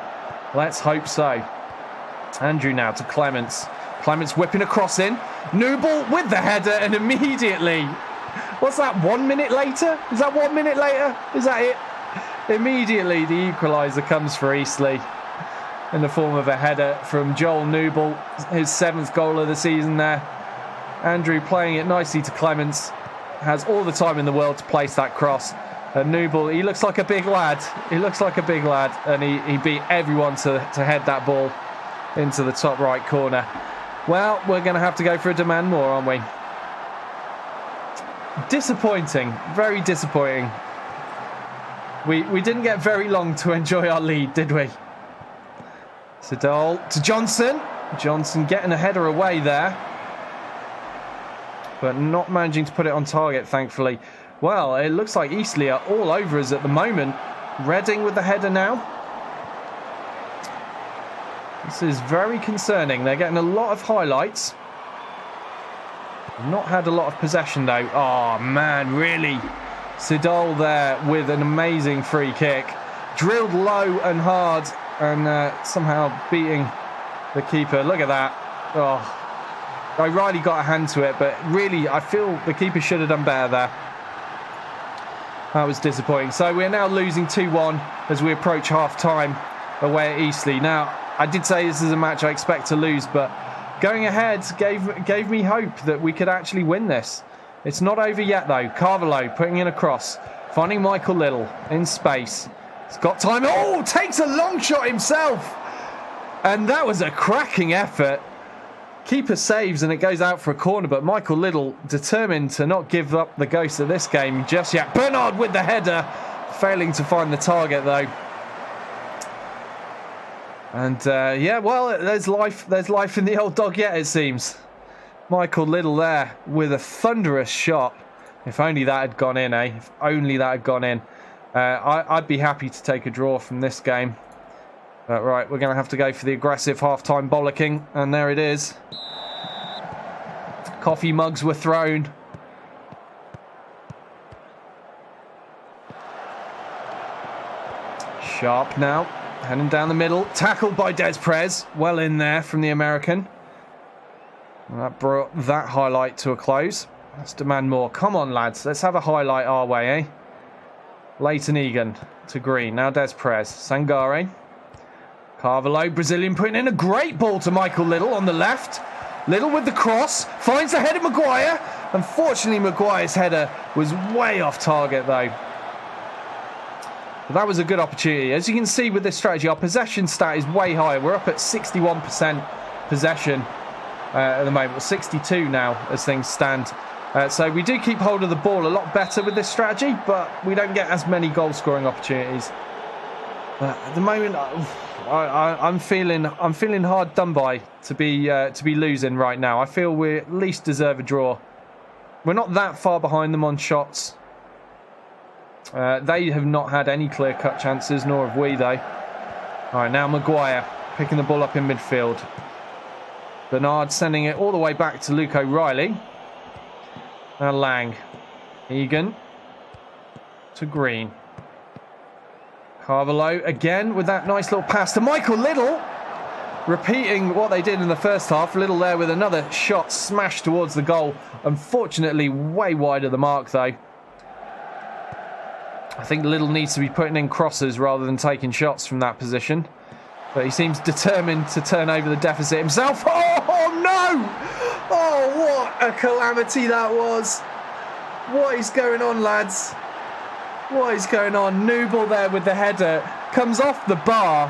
Let's hope so. Andrew now to Clements. Clements whipping a cross in. Newball with the header, and immediately... What's that, 1 minute later? Is that 1 minute later? Is that it? Immediately, the equaliser comes for Eastleigh in the form of a header from Joel Newball. His 7th goal of the season there. Andrew playing it nicely to Clements. Has all the time in the world to place that cross. And Newball, he looks like a big lad. He looks like a big lad. And he beat everyone to head that ball into the top right corner. Well, we're going to have to go for a demand more, aren't we? Disappointing. Very disappointing. We didn't get very long to enjoy our lead, did we? Siddall to Johnson. Johnson getting a header away there. But not managing to put it on target, thankfully. Well, it looks like Eastleigh are all over us at the moment. Reading with the header now. This is very concerning. They're getting a lot of highlights. Not had a lot of possession, though. Oh, man, really? Siddall there with an amazing free kick. Drilled low and hard, and somehow beating the keeper. Look at that. Oh, O'Reilly got a hand to it, but really, I feel the keeper should have done better there. That was disappointing. So we're now losing 2-1 as we approach half-time away at Eastleigh. Now, I did say this is a match I expect to lose, but going ahead gave me hope that we could actually win this. It's not over yet, though. Carvalho putting in a cross. Finding Michael Little in space. He's got time. Oh, takes a long shot himself. And that was a cracking effort. Keeper saves and it goes out for a corner, but Michael Little determined to not give up the ghost of this game just yet. Bernard with the header, failing to find the target, though. And yeah, well, there's life in the old dog yet, it seems. Michael Little there with a thunderous shot. If only that had gone in, eh? If only that had gone in. I'd be happy to take a draw from this game. But right, we're going to have to go for the aggressive half-time bollocking. And there it is. Coffee mugs were thrown. Sharp now. Heading down the middle. Tackled by Des Prez. Well in there from the American. And that brought that highlight to a close. Let's demand more. Come on, lads. Let's have a highlight our way, eh? Leighton Egan to Green. Now Des Prez. Sangare. Carvalho, Brazilian, putting in a great ball to Michael Little on the left. Little with the cross. Finds the head of Maguire. Unfortunately, Maguire's header was way off target, though. But that was a good opportunity. As you can see with this strategy, our possession stat is way higher. We're up at 61% possession at the moment. We're 62 now as things stand. So we do keep hold of the ball a lot better with this strategy, but we don't get as many goal-scoring opportunities. But at the moment, I'm feeling hard done by to be losing right now. I feel we at least deserve a draw. We're not that far behind them on shots. They have not had any clear-cut chances, nor have we, though. All right, now Maguire picking the ball up in midfield. Bernard sending it all the way back to Luke O'Reilly. Now Lang. Egan to Green. Carvalho again with that nice little pass to Michael Little. Repeating what they did in the first half. Little there with another shot smashed towards the goal. Unfortunately, way wide of the mark, though. I think Little needs to be putting in crosses rather than taking shots from that position. But he seems determined to turn over the deficit himself. Oh, no! Oh, what a calamity that was. What is going on, lads? What is going on? Newball there with the header. Comes off the bar.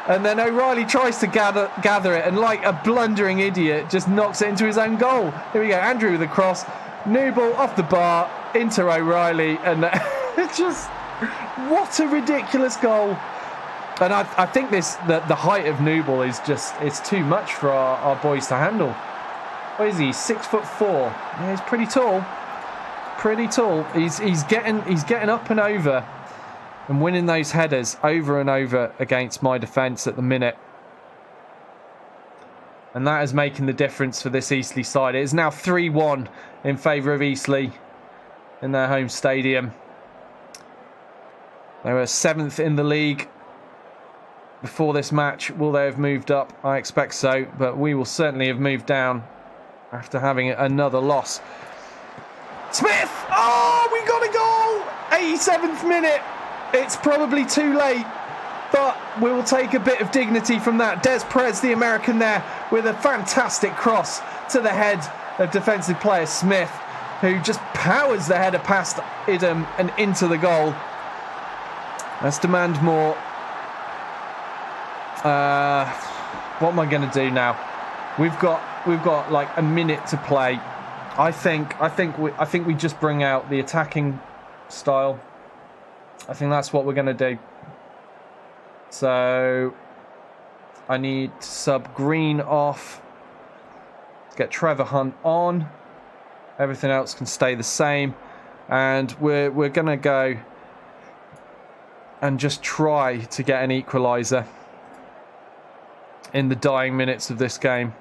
And then O'Reilly tries to gather it. And like a blundering idiot, just knocks it into his own goal. Here we go. Andrew with the cross. Newball off the bar. Into O'Reilly. And it's just... What a ridiculous goal. And I think the height of Newball is just, it's too much for our boys to handle. What is he? 6'4". Yeah, he's pretty tall. Pretty tall. He's getting up and over and winning those headers over and over against my defence at the minute. And that is making the difference for this Eastleigh side. It is now 3-1 in favour of Eastleigh in their home stadium. They were 7th in the league before this match. Will they have moved up? I expect so, but we will certainly have moved down after having another loss. Smith! Oh, we got a goal! 87th minute. It's probably too late, but we will take a bit of dignity from that. Des Prez, the American there, with a fantastic cross to the head of defensive player Smith, who just powers the header past Idem and into the goal. Let's demand more. What am I going to do now? We've got like a minute to play. I think we just bring out the attacking style. I think that's what we're going to do. So I need to sub Green off. Get Trevor Hunt on. Everything else can stay the same, and we're going to go and just try to get an equaliser in the dying minutes of this game.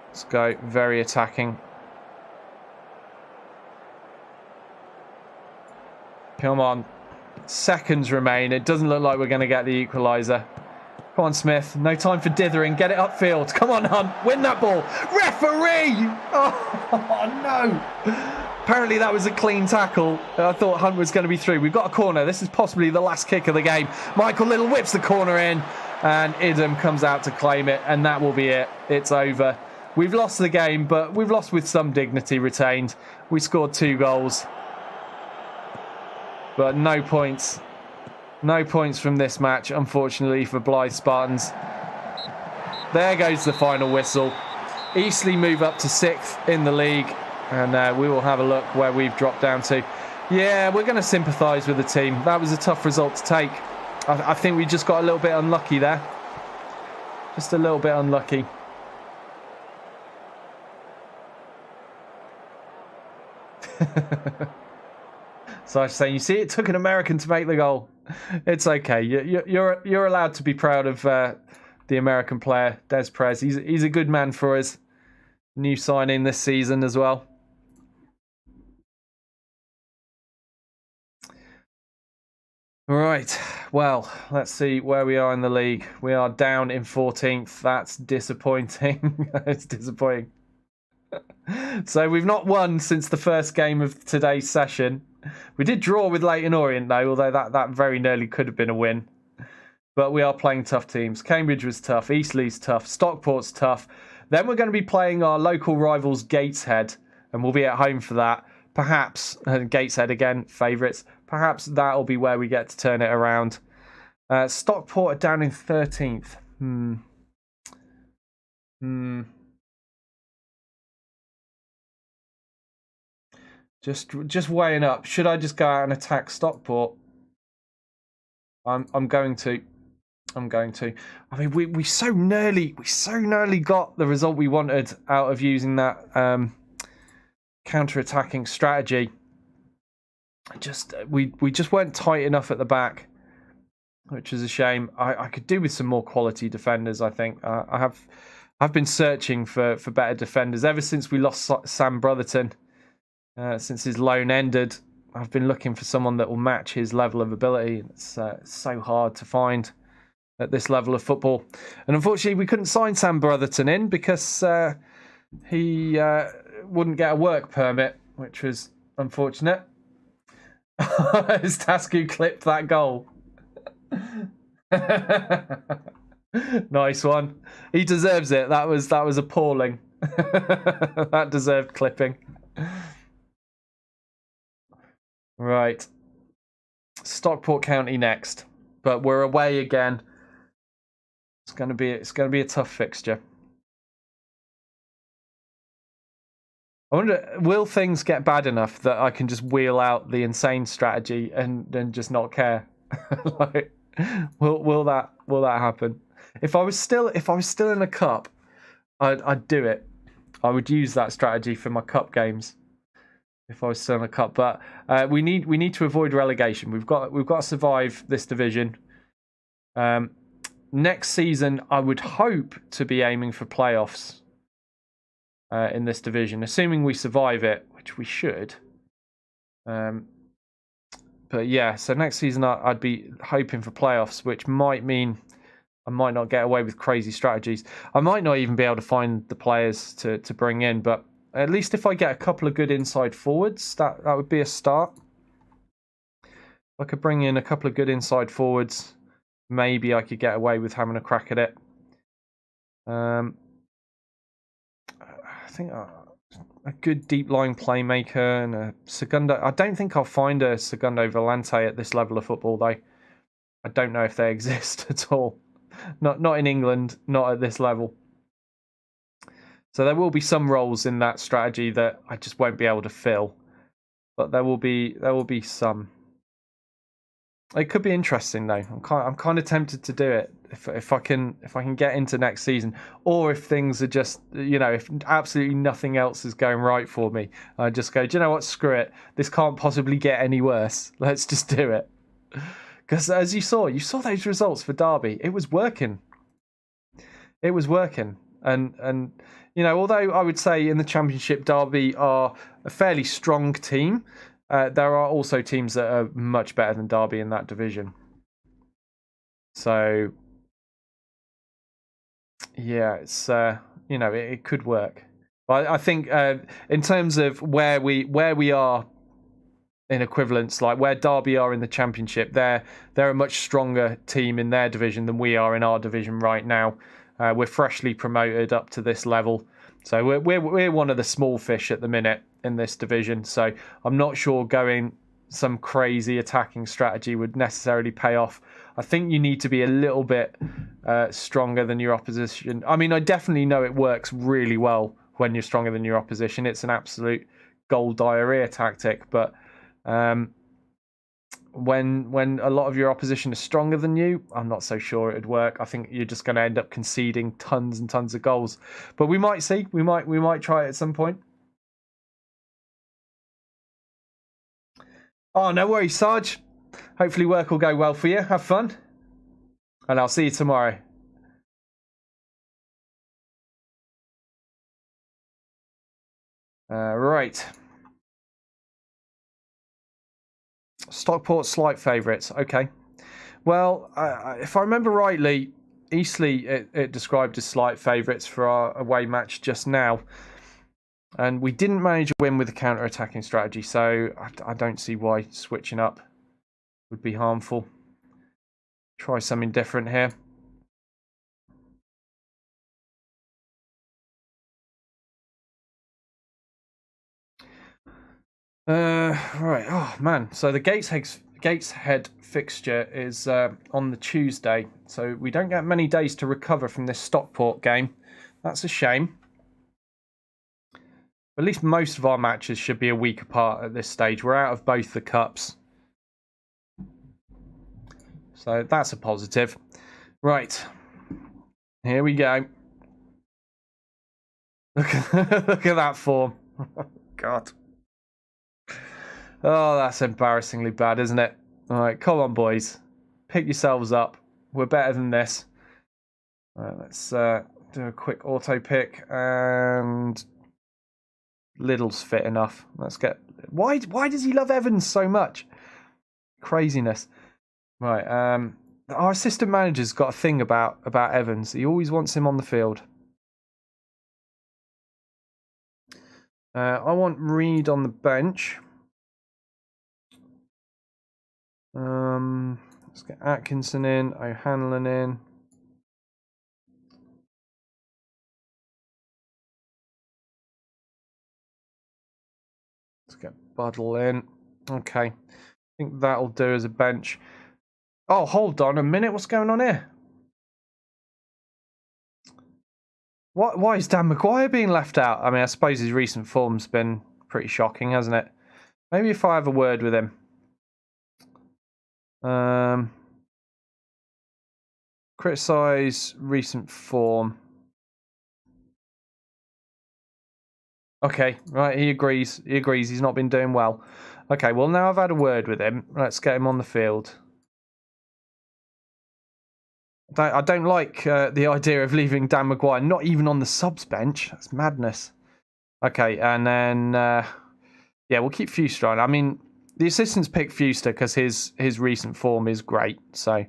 Let's go very attacking. Come on. Seconds remain. It doesn't look like we're going to get the equaliser. Come on, Smith. No time for dithering. Get it upfield. Come on, Hunt. Win that ball. Referee! Oh, no. Apparently that was a clean tackle. I thought Hunt was going to be through. We've got a corner. This is possibly the last kick of the game. Michael Little whips the corner in, and Idem comes out to claim it, and that will be it. It's over. We've lost the game, but we've lost with some dignity retained. We scored 2 goals. But no points. No points from this match, unfortunately, for Blyth Spartans. There goes the final whistle. Eastleigh move up to 6th in the league. And we will have a look where we've dropped down to. Yeah, we're going to sympathise with the team. That was a tough result to take. I think we just got a little bit unlucky there. Just a little bit unlucky. So I was saying, you see, it took an American to make the goal. It's okay. You're allowed to be proud of the American player, Des Perez. He's a good man for us. New signing this season as well. Right, well, let's see where we are in the league. We are down in 14th. That's disappointing. It's disappointing. So we've not won since the first game of today's session. We did draw with Leyton Orient, though, although that very nearly could have been a win. But we are playing tough teams. Cambridge was tough. Eastleigh's tough. Stockport's tough. Then we're going to be playing our local rivals, Gateshead, and we'll be at home for that. Perhaps, Gateshead again, favourites. Perhaps that'll be where we get to turn it around. Stockport are down in 13th. Just weighing up. Should I just go out and attack Stockport? I'm going to. I mean, we so nearly got the result we wanted out of using that counter-attacking strategy. We just weren't tight enough at the back, which is a shame. I could do with some more quality defenders. I think I've been searching for better defenders ever since we lost Sam Brotherton. Since his loan ended, I've been looking for someone that will match his level of ability. It's so hard to find at this level of football, and unfortunately, we couldn't sign Sam Brotherton in because he wouldn't get a work permit, which was unfortunate. As Tasku clipped that goal. Nice one. He deserves it. That was appalling. That deserved clipping. Right. Stockport County next, but we're away again. It's going to be a tough fixture. I wonder, will things get bad enough that I can just wheel out the insane strategy and just not care? Like, will that happen? If I was still in a cup, I'd do it. I would use that strategy for my cup games. If I was still in a cup, but we need to avoid relegation. We've got to survive this division. Next season, I would hope to be aiming for playoffs. In this division, assuming we survive it, which we should. But yeah, so next season I'd be hoping for playoffs, which might mean I might not get away with crazy strategies. I might not even be able to find the players to bring in, but at least if I get a couple of good inside forwards, that would be a start. If I could bring in a couple of good inside forwards, maybe I could get away with having a crack at it. I think a good deep line playmaker and a Segundo. I don't think I'll find a Segundo Volante at this level of football, though. I don't know if they exist at all. Not in England, not at this level. So there will be some roles in that strategy that I just won't be able to fill, but there will be some. It could be interesting though. I'm kind of tempted to do it if I can get into next season, or if things are just, if absolutely nothing else is going right for me, I just go, do you know what? Screw it. This can't possibly get any worse. Let's just do it. Because as you saw those results for Derby. It was working. And although I would say in the Championship, Derby are a fairly strong team. There are also teams that are much better than Derby in that division. So, yeah, it's it could work. I think in terms of where we are in equivalence, like where Derby are in the Championship, they're a much stronger team in their division than we are in our division right now. We're freshly promoted up to this level, so we're one of the small fish at the minute in this division. So I'm not sure going some crazy attacking strategy would necessarily pay off. I think you need to be a little bit stronger than your opposition. I mean, I definitely know it works really well when you're stronger than your opposition. It's an absolute goal diarrhea tactic, but when a lot of your opposition is stronger than you, I'm not so sure it'd work. I think you're just going to end up conceding tons and tons of goals. But we might see. We might try it at some point. Oh, no worries, Sarge. Hopefully work will go well for you. Have fun. And I'll see you tomorrow. Right. Stockport slight favourites. Okay. Well, if I remember rightly, Eastleigh it described as slight favourites for our away match just now. And we didn't manage to win with the counter-attacking strategy, so I don't see why switching up would be harmful. Try something different here. Right. Oh, man. So the Gateshead fixture is on the Tuesday, so we don't get many days to recover from this Stockport game. That's a shame. At least most of our matches should be a week apart at this stage. We're out of both the cups. So that's a positive. Right. Here we go. Look at that form. God. Oh, that's embarrassingly bad, isn't it? All right, come on, boys. Pick yourselves up. We're better than this. All right, let's do a quick auto pick and... Liddell's fit enough. Let's get... Why does he love Evans so much? Craziness. Right. Our assistant manager's got a thing about Evans. He always wants him on the field. I want Reed on the bench. Let's get Atkinson in, O'Hanlon in. Let's get Buddle in. Okay. I think that'll do as a bench. Oh, hold on a minute. What's going on here? Why is Dan Maguire being left out? I mean, I suppose his recent form's been pretty shocking, hasn't it? Maybe if I have a word with him. Criticise recent form. Okay, right, he agrees. He agrees he's not been doing well. Okay, well, now I've had a word with him. Let's get him on the field. I don't like the idea of leaving Dan Maguire, not even on the subs bench. That's madness. Okay, and then, yeah, we'll keep Fuster on. I mean, the assistants pick Fuster because his recent form is great. So,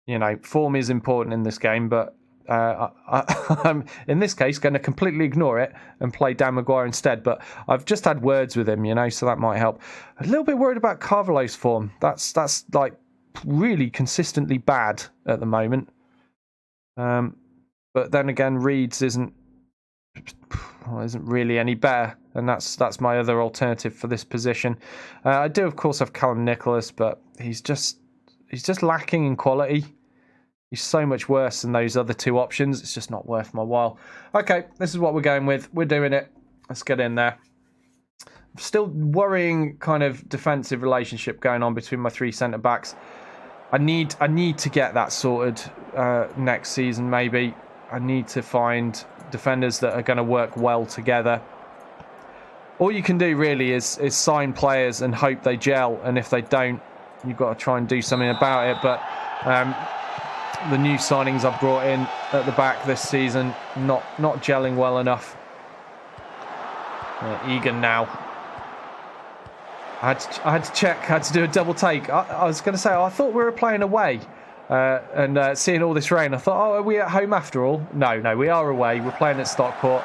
you know, form is important in this game, but I'm, in this case, going to completely ignore it and play Dan Maguire instead. But I've just had words with him, you know, so that might help. A little bit worried about Carvalho's form. That's like really consistently bad at the moment. But then again, Reed's isn't really any better, and that's my other alternative for this position. I do, of course, have Callum Nicholas, but he's just lacking in quality. He's so much worse than those other two options. It's just not worth my while. Okay, this is what we're going with. We're doing it. Let's get in there. Still worrying kind of defensive relationship going on between my three centre backs. I need to get that sorted next season. Maybe I need to find defenders that are going to work well together. All you can do really is sign players and hope they gel, and if they don't, you've got to try and do something about it. But the new signings I've brought in at the back this season not gelling well enough. Egan now. I had to check. I had to do a double take. I was going to say, I thought we were playing away, and seeing all this rain, I thought, oh, are we at home after all? No, we are away. We're playing at Stockport.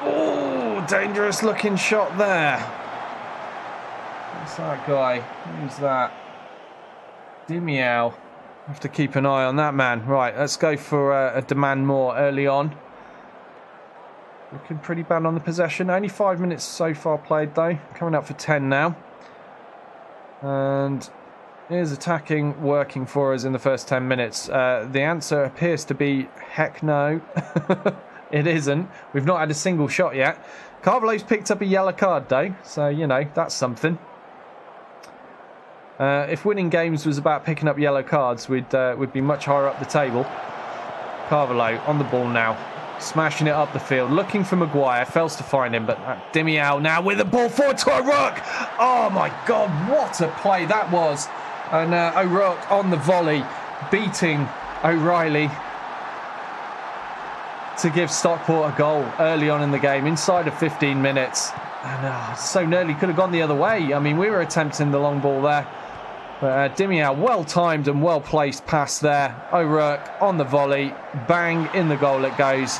Oh, dangerous looking shot there. What's that guy? Who's that? Dimiao. Have to keep an eye on that man. Right, let's go for a demand more early on. Looking pretty bad on the possession. Only 5 minutes so far played though. Coming up for 10 now. And here's attacking working for us in the first 10 minutes. The answer appears to be heck no. It isn't. We've not had a single shot yet. Carvalho's picked up a yellow card though. So, you know, that's something. If winning games was about picking up yellow cards, we'd be much higher up the table. Carvalho on the ball now. Smashing it up the field. Looking for Maguire. Fails to find him, but Dimiao now with the ball forward to O'Rourke. Oh my God, what a play that was. And O'Rourke on the volley, beating O'Reilly to give Stockport a goal early on in the game, inside of 15 minutes. And so nearly could have gone the other way. I mean, we were attempting the long ball there. But Dimiao, well-timed and well-placed pass there. O'Rourke on the volley. Bang, in the goal it goes.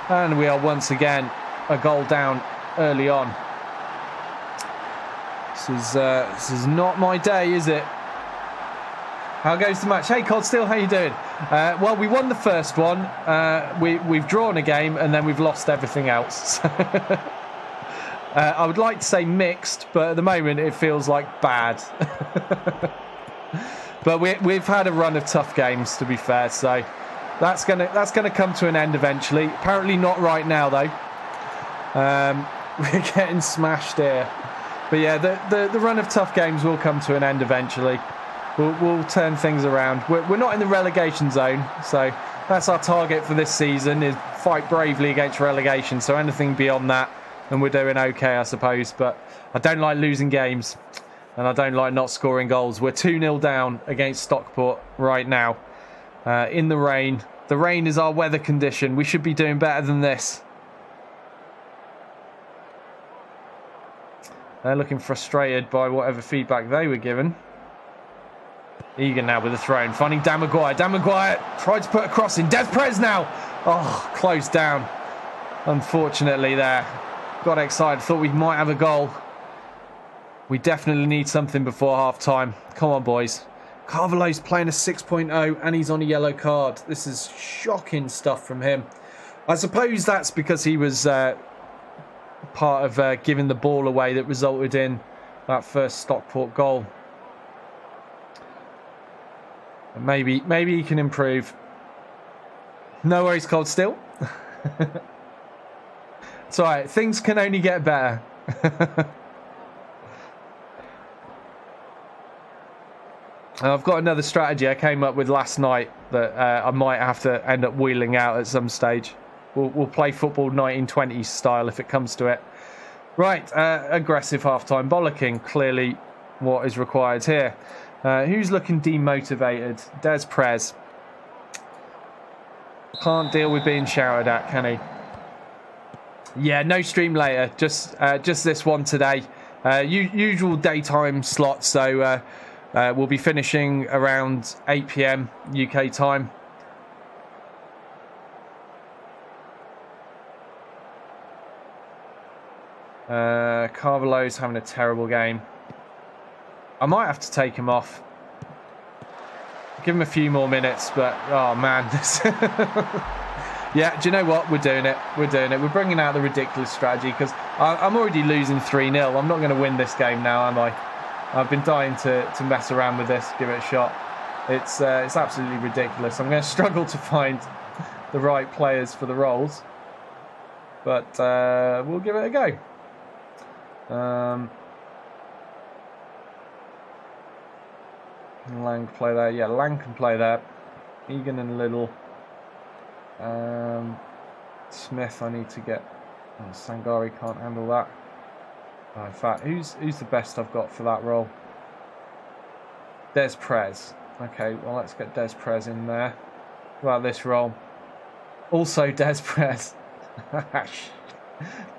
And we are once again a goal down early on. This is not my day, is it? How goes the match? Hey, Codstill, how you doing? Well, we won the first one. We've drawn a game and then we've lost everything else. I would like to say mixed, but at the moment it feels like bad. But we've had a run of tough games, to be fair, so that's gonna come to an end eventually. Apparently not right now though. We're getting smashed here, but yeah, the run of tough games will come to an end eventually. We'll turn things around. We're not in the relegation zone, so that's our target for this season: is fight bravely against relegation. So anything beyond that, and we're doing okay, I suppose. But I don't like losing games. And I don't like not scoring goals. We're 2-0 down against Stockport right now. In the rain. The rain is our weather condition. We should be doing better than this. They're looking frustrated by whatever feedback they were given. Egan now with a throw in. Finding Dan Maguire. Dan Maguire tried to put a cross in. Des Perez now. Oh, closed down. Unfortunately there. Got excited. Thought we might have a goal. We definitely need something before half-time. Come on, boys. Carvalho's playing a 6.0 and he's on a yellow card. This is shocking stuff from him. I suppose that's because he was part of giving the ball away that resulted in that first Stockport goal. And maybe he can improve. No worries, Cold Still. It's alright. Things can only get better. I've got another strategy I came up with last night that I might have to end up wheeling out at some stage. We'll play football 1920s style if it comes to it. Right, aggressive half-time bollocking, clearly what is required here. Who's looking demotivated? Des Perez. Can't deal with being shouted at, can he? Yeah, no stream later, just this one today. Usual daytime slot, so... we'll be finishing around 8 PM UK time. Carvalho's having a terrible game. I might have to take him off. Give him a few more minutes, but oh man. Yeah, do you know what? We're doing it. We're doing it. We're bringing out the ridiculous strategy because I'm already losing 3-0. I'm not going to win this game now, am I? I've been dying to mess around with this, give it a shot. It's absolutely ridiculous. I'm going to struggle to find the right players for the roles, but we'll give it a go. Lang can play there. Yeah, Lang can play there. Egan and Little. Smith, I need to get. Oh, Sangari can't handle that. Oh, in fact, who's the best I've got for that role? Des Perez. Okay, well, let's get Des Perez in there. What about this role? Also Des Perez.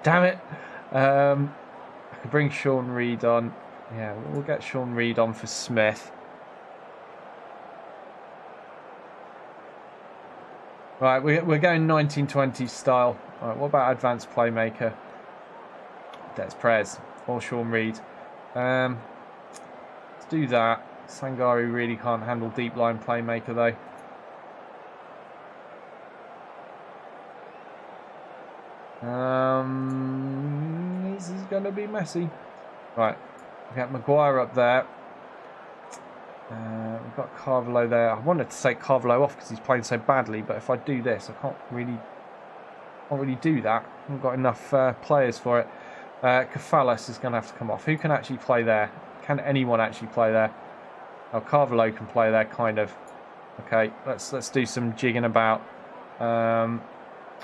Damn it. I could bring Sean Reid on. Yeah, we'll get Sean Reid on for Smith. Right, we're going 1920s style. Right, what about advanced playmaker? Des Perez or Sean Reid. Let's do that. Sangari really can't handle deep line playmaker though. This is going to be messy. Right, we got Maguire up there. We've got Carvalho there. I wanted to take Carvalho off because he's playing so badly, but if I do this, I can't really do that. I haven't got enough players for it. Kefalis is going to have to come off. Who can actually play there? Can anyone actually play there? Oh, Carvalho can play there, kind of. Okay, let's do some jigging about.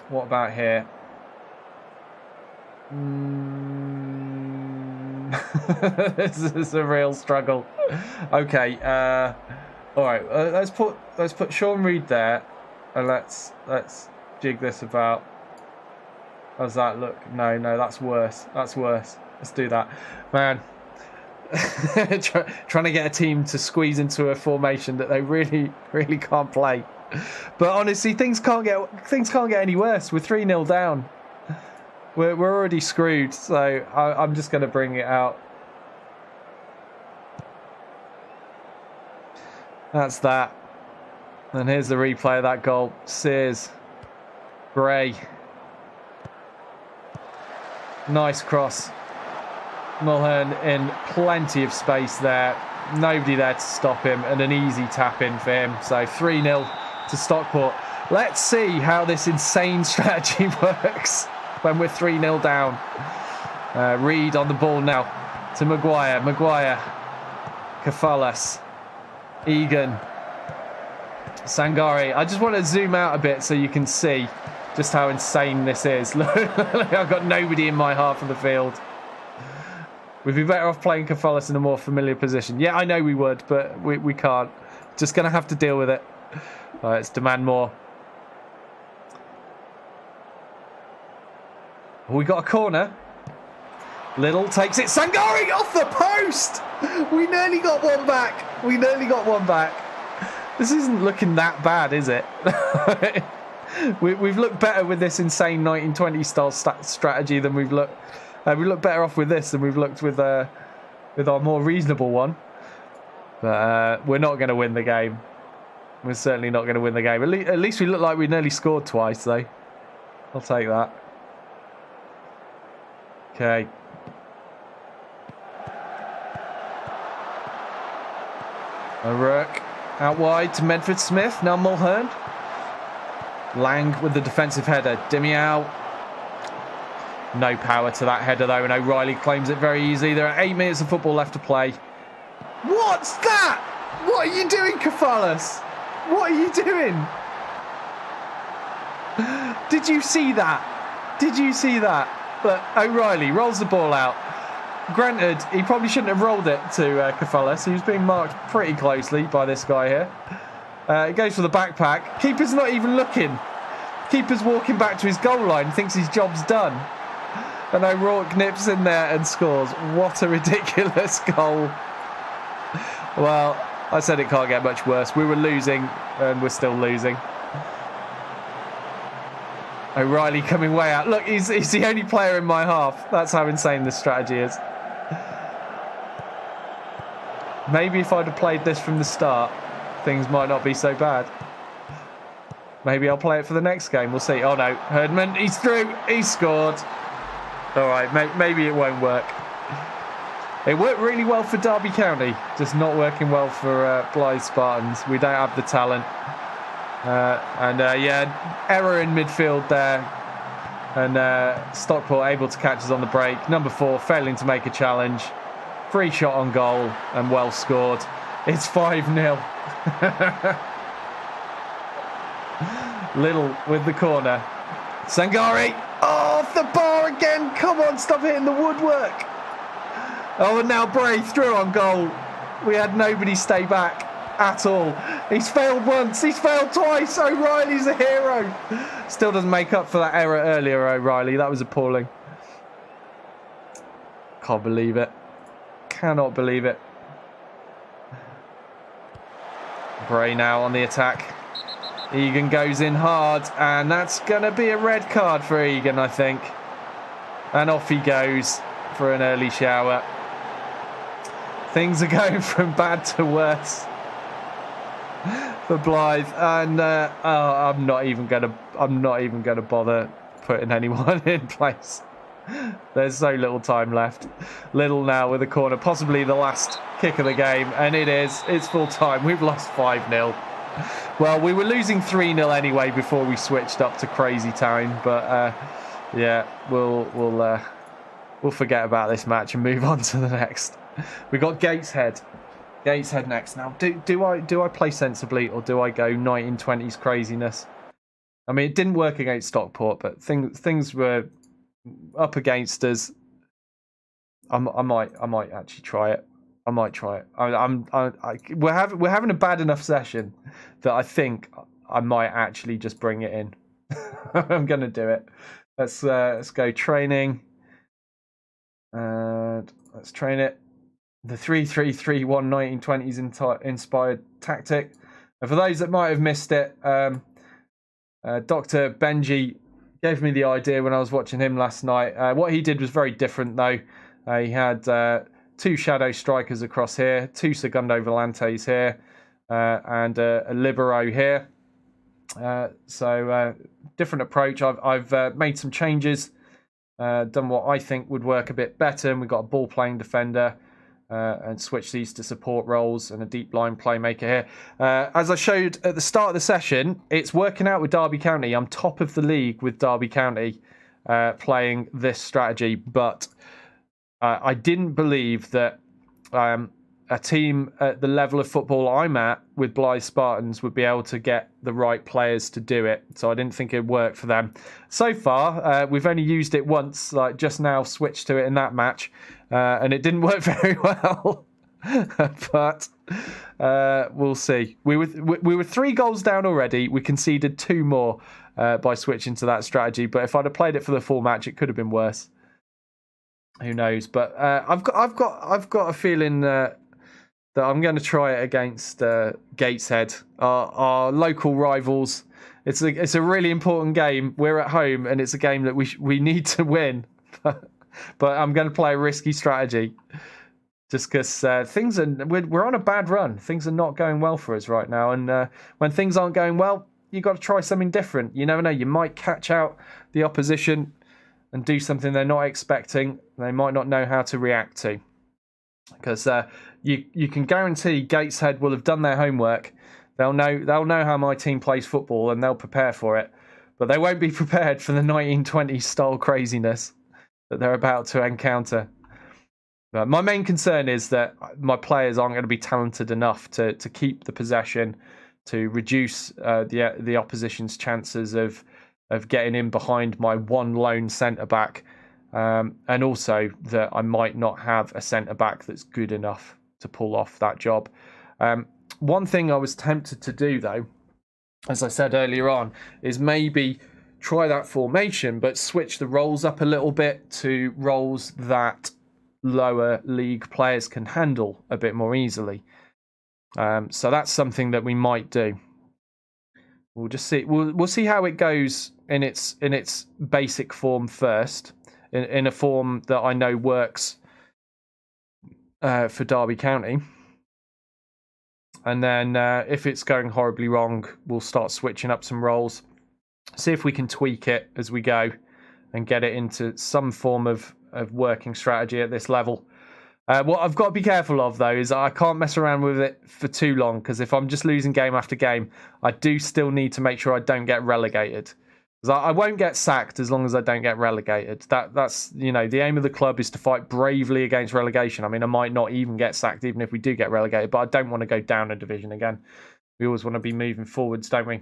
What about here? This is a real struggle. Okay, all right. Let's put Sean Reid there, and let's jig this about. How's that look? No, that's worse. That's worse. Let's do that, man. Trying to get a team to squeeze into a formation that they really can't play. But honestly, things can't get any worse. We're 3-0 down. We're already screwed. So I'm just going to bring it out. That's that. And here's the replay of that goal. Sears, Gray. Nice cross. Mulhern in plenty of space there. Nobody there to stop him, and an easy tap in for him. So 3-0 to Stockport. Let's see how this insane strategy works when we're 3-0 down. Reid on the ball now to Maguire. Maguire. Kefalis. Egan. Sangari. I just want to zoom out a bit so you can see just how insane this is. Look, I've got nobody in my half of the field. We'd be better off playing Kefalis in a more familiar position. Yeah, I know we would, but we can't. Just going to have to deal with it. All right, let's demand more. We got a corner. Little takes it. Sangari off the post! We nearly got one back. We nearly got one back. This isn't looking that bad, is it? We've looked better with this insane 1920 style strategy than we've looked. We look better off with this than we've looked with our more reasonable one. But we're not going to win the game. We're certainly not going to win the game. At least we look like we nearly scored twice, though. I'll take that. Okay. O'Rourke out wide to Medford Smith. Now Mulhern. Lang with the defensive header. Dimiao. No power to that header though, and O'Reilly claims it very easily. There are 8 minutes of football left to play. What's that? What are you doing, Kefalis? What are you doing? Did you see that? Did you see that? But O'Reilly rolls the ball out. Granted, he probably shouldn't have rolled it to Kefalis. He was being marked pretty closely by this guy here. He goes for the backpack. Keeper's not even looking. Keeper's walking back to his goal line, thinks his job's done. And O'Rourke nips in there and scores. What a ridiculous goal. Well, I said it can't get much worse. We were losing, and we're still losing. O'Reilly coming way out. Look, he's the only player in my half. That's how insane this strategy is. Maybe if I'd have played this from the start, things might not be so bad. Maybe I'll play it for the next game. We'll see. Oh, no. Herdman, he's through. He's scored. All right, maybe it won't work. It worked really well for Derby County, just not working well for Blyth Spartans. We don't have the talent. Yeah, error in midfield there. And Stockport able to catch us on the break. Number 4 failing to make a challenge. Free shot on goal and well scored. It's 5-0. Little with the corner. Sangari. Oh, off the bar again. Come on, stop hitting the woodwork. Oh, and now Blyth through on goal. We had nobody stay back at all. He's failed once. He's failed twice. O'Reilly's a hero. Still doesn't make up for that error earlier, O'Reilly. That was appalling. Can't believe it. Cannot believe it. Bray now on the attack. Egan goes in hard, and that's going to be a red card for Egan, I think. And off he goes for an early shower. Things are going from bad to worse for Blyth, and I'm not even gonna bother putting anyone in place. There's so little time left. Little now with a corner, possibly the last kick of the game, and it is. It's full time. We've lost 5-0. Well, we were losing 3-0 anyway before we switched up to Crazy Town, but yeah, we'll forget about this match and move on to the next. We got Gateshead next. Now, do I play sensibly, or do I go 1920s craziness? I mean, it didn't work against Stockport, but things were up against us. I might actually try it. I might try it. We're having a bad enough session that I think I might actually just bring it in. I'm gonna do it. Let's go training. And let's train it. The 3-3-3-1 1920s inspired tactic. And for those that might have missed it, Dr. Benji gave me the idea when I was watching him last night. What he did was very different, though. He had 2 shadow strikers across here, 2 segundo volantes here, and a libero here. So different approach. I've made some changes, done what I think would work a bit better, and we've got a ball playing defender. And switch these to support roles and a deep line playmaker here. As I showed at the start of the session, it's working out with Derby County. I'm top of the league with Derby County playing this strategy, but I didn't believe that a team at the level of football I'm at with Blyth Spartans would be able to get the right players to do it. So I didn't think it'd work for them. So far, we've only used it once, like just now switched to it in that match, and it didn't work very well. But we'll see. We were 3 goals down already. We conceded 2 more by switching to that strategy. But if I'd have played it for the full match, it could have been worse. Who knows? But I've got a feeling that I'm going to try it against Gateshead, our local rivals. It's a really important game. We're at home, and it's a game that we need to win. But I'm going to play a risky strategy, just because we're on a bad run. Things are not going well for us right now, and when things aren't going well, you've got to try something different. You never know. You might catch out the opposition and do something they're not expecting. They might not know how to react to. Because you can guarantee Gateshead will have done their homework. They'll know how my team plays football, and they'll prepare for it. But they won't be prepared for the 1920s style craziness that they're about to encounter. My main concern is that my players aren't going to be talented enough to keep the possession, to reduce the opposition's chances of getting in behind my one lone centre-back. And also that I might not have a centre-back that's good enough to pull off that job. One thing I was tempted to do, though, as I said earlier on, is maybe try that formation, but switch the roles up a little bit to roles that lower league players can handle a bit more easily. So that's something that we might do. We'll just see. We'll see how it goes in its basic form first. In a form that I know works for Derby County. And then if it's going horribly wrong, we'll start switching up some roles. See if we can tweak it as we go and get it into some form of working strategy at this level. What I've got to be careful of, though, is I can't mess around with it for too long, because if I'm just losing game after game, I do still need to make sure I don't get relegated. I won't get sacked as long as I don't get relegated. That's the aim of the club is to fight bravely against relegation. I mean, I might not even get sacked even if we do get relegated, but I don't want to go down a division again. We always want to be moving forwards, don't we?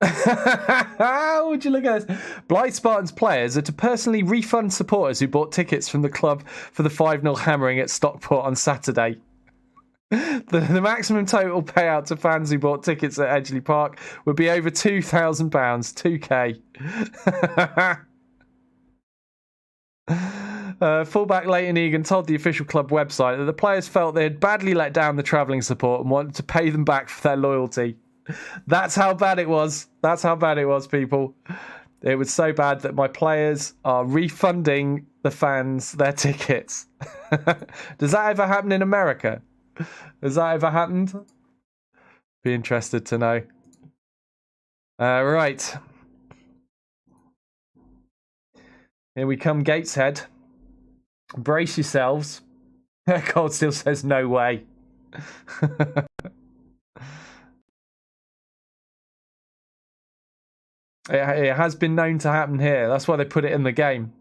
Would you look at this? Blyth Spartans players are to personally refund supporters who bought tickets from the club for the 5-0 hammering at Stockport on Saturday. The maximum total payout to fans who bought tickets at Edgeley Park would be over £2,000, 2k. Fullback Leighton Egan told the official club website that the players felt they had badly let down the travelling support and wanted to pay them back for their loyalty. That's how bad it was. That's how bad it was, people. It was so bad that my players are refunding the fans their tickets. Does that ever happen in America? Has that ever happened? Be interested to know. Right. Here we come, Gateshead. Brace yourselves. Cold still says no way. It has been known to happen here. That's why they put it in the game.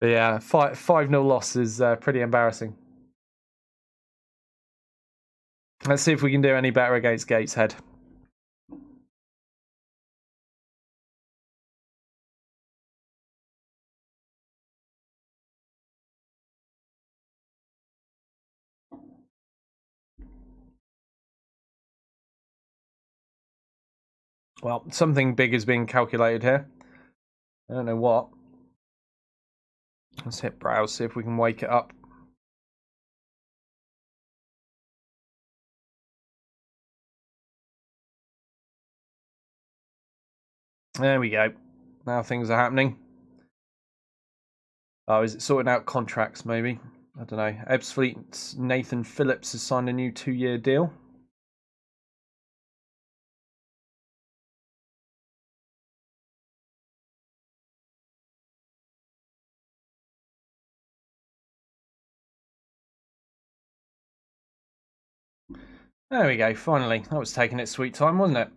But yeah, 5-0 loss is pretty embarrassing. Let's see if we can do any better against Gateshead. Well, something big is being calculated here. I don't know what. Let's hit browse, see if we can wake it up. There we go. Now things are happening. Oh, is it sorting out contracts, maybe? I don't know. Ebbsfleet's Nathan Phillips has signed a new 2-year deal. There we go, finally. That was taking its sweet time, wasn't it?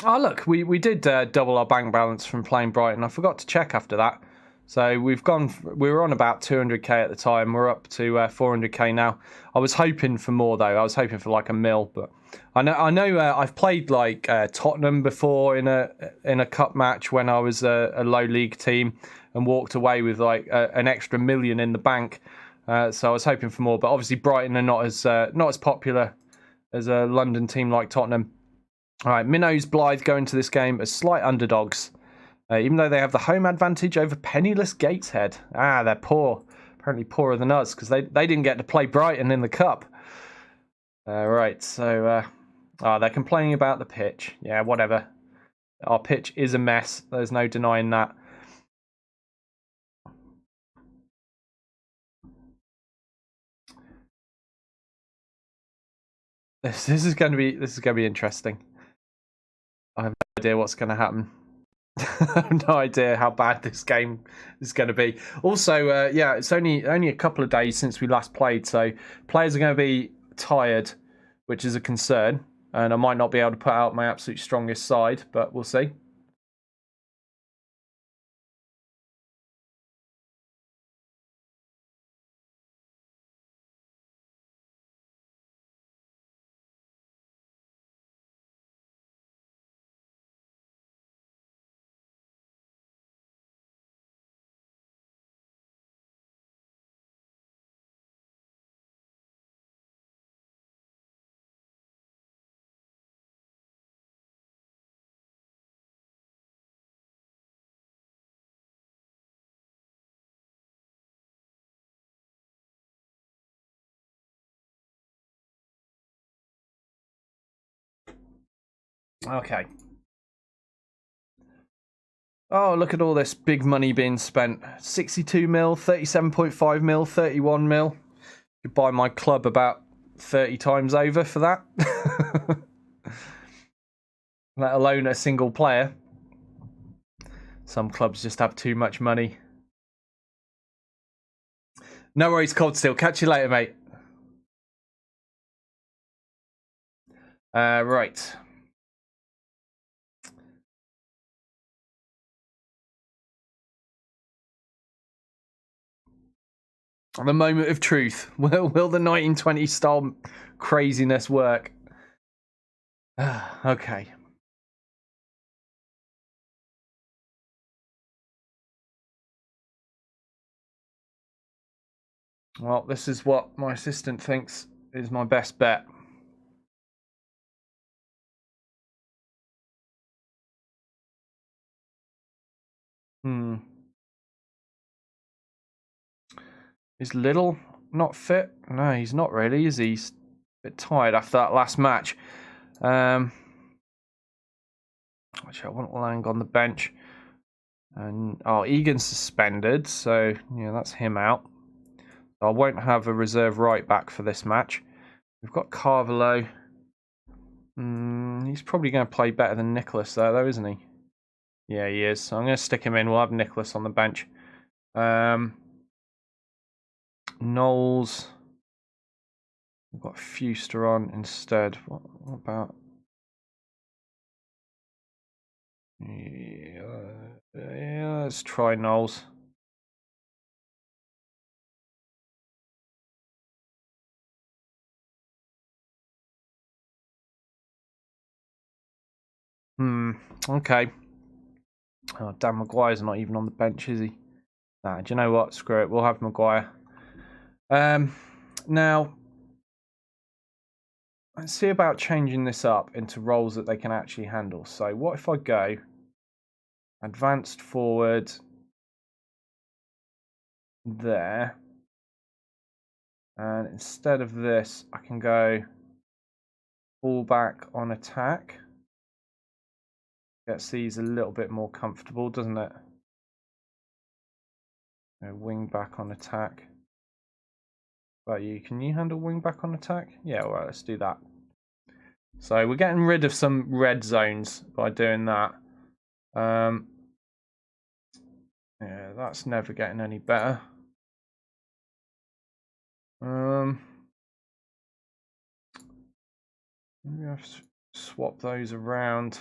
Oh, look, we did double our bank balance from playing Brighton. I forgot to check after that. So we were on about 200k at the time. We're up to 400k now. I was hoping for more, though. I was hoping for like a mil, but I know I've played like Tottenham before in a cup match when I was a low league team and walked away with like an extra million in the bank. So I was hoping for more, but obviously Brighton are not as popular as a London team like Tottenham. All right, Minnows Blyth go into this game as slight underdogs, even though they have the home advantage over penniless Gateshead. Ah, they're poor. Apparently poorer than us because they didn't get to play Brighton in the cup. Right, so they're complaining about the pitch. Yeah, whatever. Our pitch is a mess. There's no denying that. This is going to be interesting. I have no idea what's going to happen. I have no idea how bad this game is going to be. Also, yeah, it's only a couple of days since we last played, so players are going to be tired, which is a concern, and I might not be able to put out my absolute strongest side, but we'll see. Okay. Oh, look at all this big money being spent. 62 mil, 37.5 mil, 31 mil. You buy my club about 30 times over for that. Let alone a single player. Some clubs just have too much money. No worries, Cold Steel. Catch you later, mate. Right. The moment of truth. Will the 1920 style craziness work? Okay. Well, this is what my assistant thinks is my best bet. Is Little not fit? No, he's not really, is he? He's a bit tired after that last match. Actually, I want Lang on the bench. And Egan's suspended, so yeah, that's him out. I won't have a reserve right back for this match. We've got Carvalho. He's probably going to play better than Nicholas there, though, isn't he? Yeah, he is. So I'm going to stick him in. We'll have Nicholas on the bench. Knowles. We've got Fuster on instead. What about... Yeah, let's try Knowles. Okay. Oh, Dan Maguire's not even on the bench, is he? Nah, do you know what? Screw it. We'll have Maguire. Now, let's see about changing this up into roles that they can actually handle. So what if I go advanced forward there, and instead of this, I can go fullback on attack. Gets these a little bit more comfortable, doesn't it? Wing back on attack. But you, can you handle wing back on attack? Yeah, all right, let's do that. So we're getting rid of some red zones by doing that. Yeah, that's never getting any better. Maybe I have to swap those around.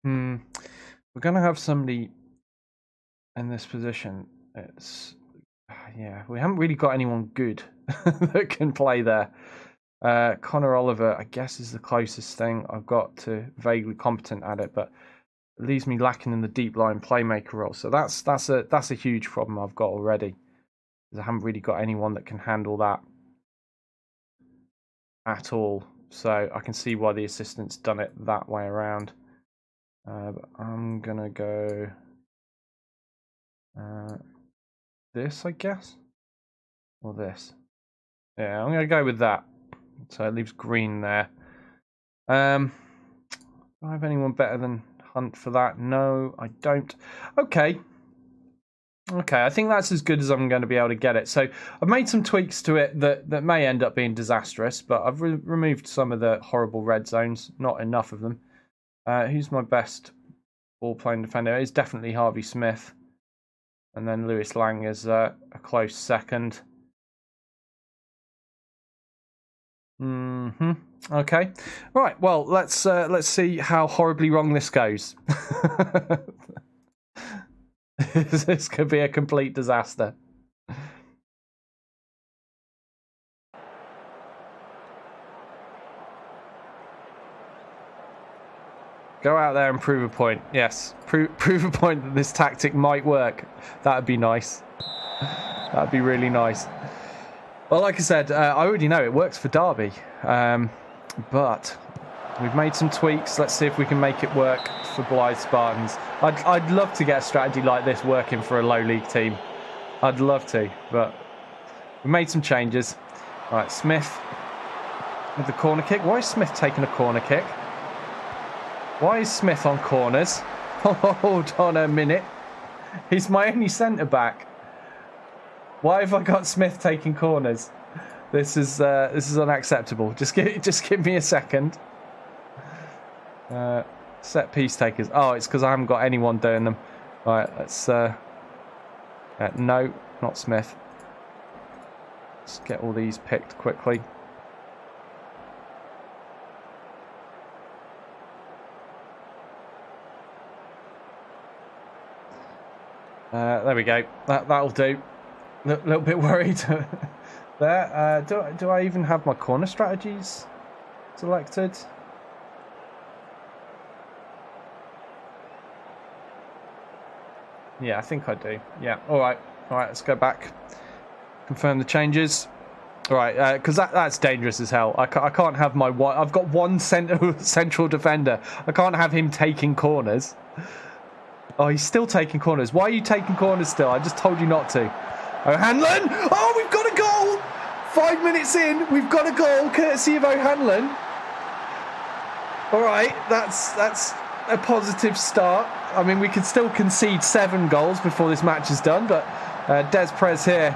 We're going to have somebody in this position. Yeah, we haven't really got anyone good that can play there. Connor Oliver, I guess, is the closest thing I've got to vaguely competent at it, but it leaves me lacking in the deep line playmaker role. So that's a huge problem I've got already, because I haven't really got anyone that can handle that at all. So I can see why the assistant's done it that way around. But I'm gonna go this, I guess, or this. Yeah, I'm gonna go with that. So it leaves Green there. Do I have anyone better than Hunt for that? No, I don't. Okay, I think that's as good as I'm going to be able to get it. So I've made some tweaks to it that may end up being disastrous, but I've removed some of the horrible red zones, not enough of them. Who's my best ball-playing defender? It's definitely Harvey Smith. And then Lewis Lang is a close second. Okay. Right, well, let's see how horribly wrong this goes. This could be a complete disaster. Go out there and prove a point. Yes, prove a point that this tactic might work. That would be nice. That would be really nice. Well, like I said, I already know it works for Derby. But we've made some tweaks. Let's see if we can make it work for Blyth Spartans. I'd love to get a strategy like this working for a low league team. I'd love to, but we made some changes. All right, Smith with the corner kick. Why is Smith taking a corner kick? Why is Smith on corners? Hold on a minute. He's my only centre back. Why have I got Smith taking corners? This is unacceptable. Just give me a second. Set piece takers. Oh, it's because I haven't got anyone doing them. Right, let's. No, not Smith. Let's get all these picked quickly. There we go. That'll do. Little bit worried there. Do I even have my corner strategies selected. Yeah, I think I do. Yeah, all right, let's go back. Confirm the changes. All right, because that's dangerous as hell. I can't have my one. I've got one central defender. I can't have him taking corners. Oh, he's still taking corners. Why are you taking corners still? I just told you not to. O'Hanlon! Oh, we've got a goal! 5 minutes in, we've got a goal, courtesy of O'Hanlon. All right, that's a positive start. I mean, we could still concede 7 goals before this match is done, but Des Perez here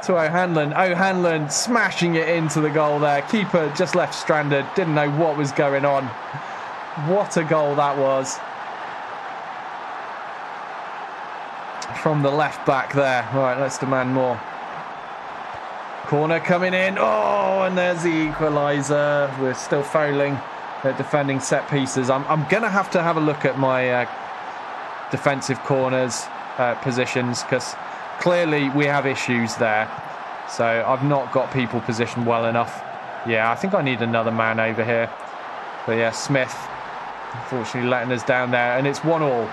to O'Hanlon. O'Hanlon smashing it into the goal there. Keeper just left stranded, didn't know what was going on. What a goal that was. From the left back there. All right, let's demand more. Corner coming in. Oh, and there's the equaliser. We're still fouling. They're defending set pieces. I'm going to have a look at my defensive corners positions, because clearly we have issues there. So I've not got people positioned well enough. Yeah, I think I need another man over here. But yeah, Smith unfortunately letting us down there, and it's 1-1.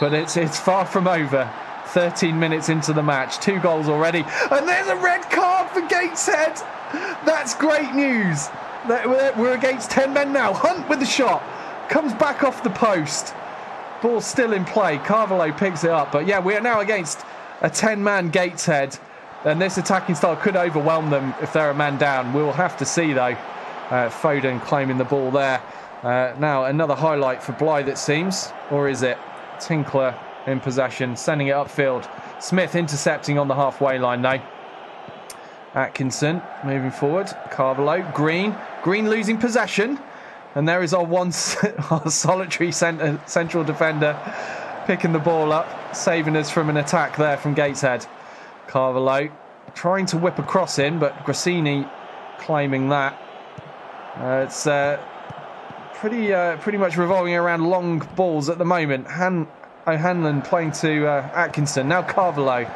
But it's far from over. 13 minutes into the match, 2 goals already, and there's a red card for Gateshead. That's great news. We're against 10 men now. Hunt with the shot, comes back off the post. Ball still in play. Carvalho picks it up, but yeah, we are now against a 10-man Gateshead, and this attacking style could overwhelm them if they're a man down. We'll have to see though. Foden claiming the ball there. Now another highlight for Blyth, it seems, or is it? Tinkler in possession, sending it upfield. Smith intercepting on the halfway line now. Atkinson moving forward. Carvalho. Green losing possession. And there is our solitary central defender picking the ball up, saving us from an attack there from Gateshead. Carvalho trying to whip a cross in, but Grassini claiming that. It's pretty much revolving around long balls at the moment. O'Hanlon playing to Atkinson. Now Carvalho.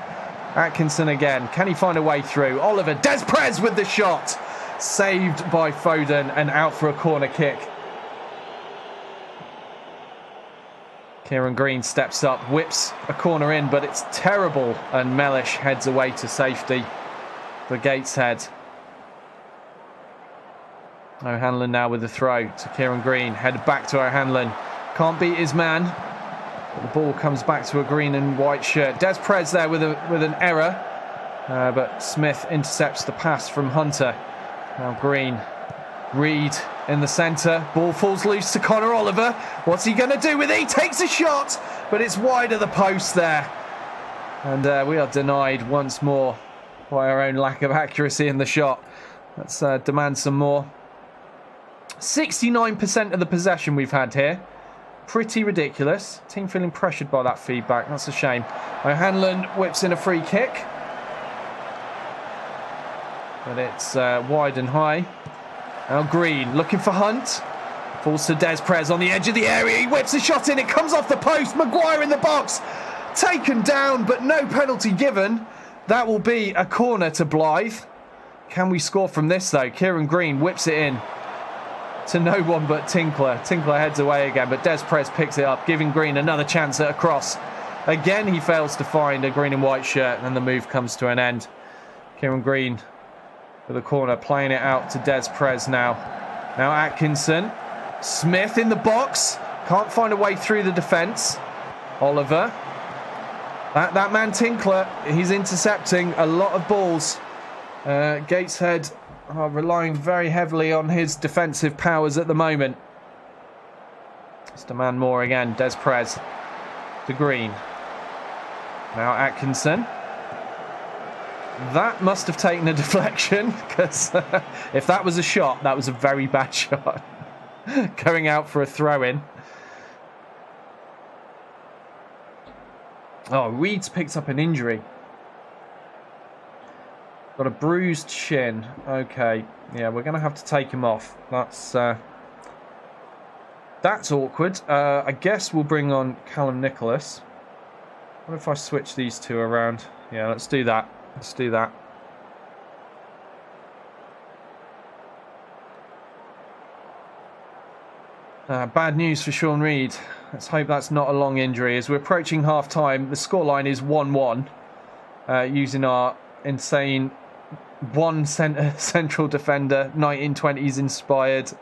Atkinson again. Can he find a way through? Oliver. Des Perez with the shot. Saved by Foden and out for a corner kick. Kieran Green steps up, whips a corner in, but it's terrible. And Mellish heads away to safety for Gateshead. O'Hanlon now with the throw to Kieran Green. Headed back to O'Hanlon. Can't beat his man. But the ball comes back to a green and white shirt. Des Perez there with an error. But Smith intercepts the pass from Hunter. Now Green. Reed in the centre. Ball falls loose to Connor Oliver. What's he going to do with it? He takes a shot, but it's wide of the post there. And we are denied once more by our own lack of accuracy in the shot. Let's demand some more. 69% of the possession we've had here. Pretty ridiculous. Team feeling pressured by that feedback. That's a shame. O'Hanlon whips in a free kick. But it's wide and high. Now Green looking for Hunt. Falls to Des Perez on the edge of the area. He whips a shot in. It comes off the post. Maguire in the box. Taken down, but no penalty given. That will be a corner to Blyth. Can we score from this though? Kieran Green whips it in to no one but Tinkler. Tinkler heads away again, but Des Perez picks it up, giving Green another chance at a cross. Again, he fails to find a green and white shirt, and the move comes to an end. Kieran Green with the corner, playing it out to Des Perez now. Now Atkinson. Smith in the box. Can't find a way through the defence. Oliver. That man Tinkler, he's intercepting a lot of balls. Gateshead are relying very heavily on his defensive powers at the moment. Let's demand more again. Des Perez to Green. Now Atkinson. That must have taken a deflection, because if that was a shot, that was a very bad shot. Going out for a throw-in. Oh, Reed's picked up an injury. Got a bruised shin. Okay. Yeah, we're going to have to take him off. That's awkward. I guess we'll bring on Callum Nicholas. What if I switch these two around? Yeah, let's do that. Let's do that. Bad news for Sean Reid. Let's hope that's not a long injury. As we're approaching half-time, the scoreline is 1-1. Using our insane central defender, 1920s inspired,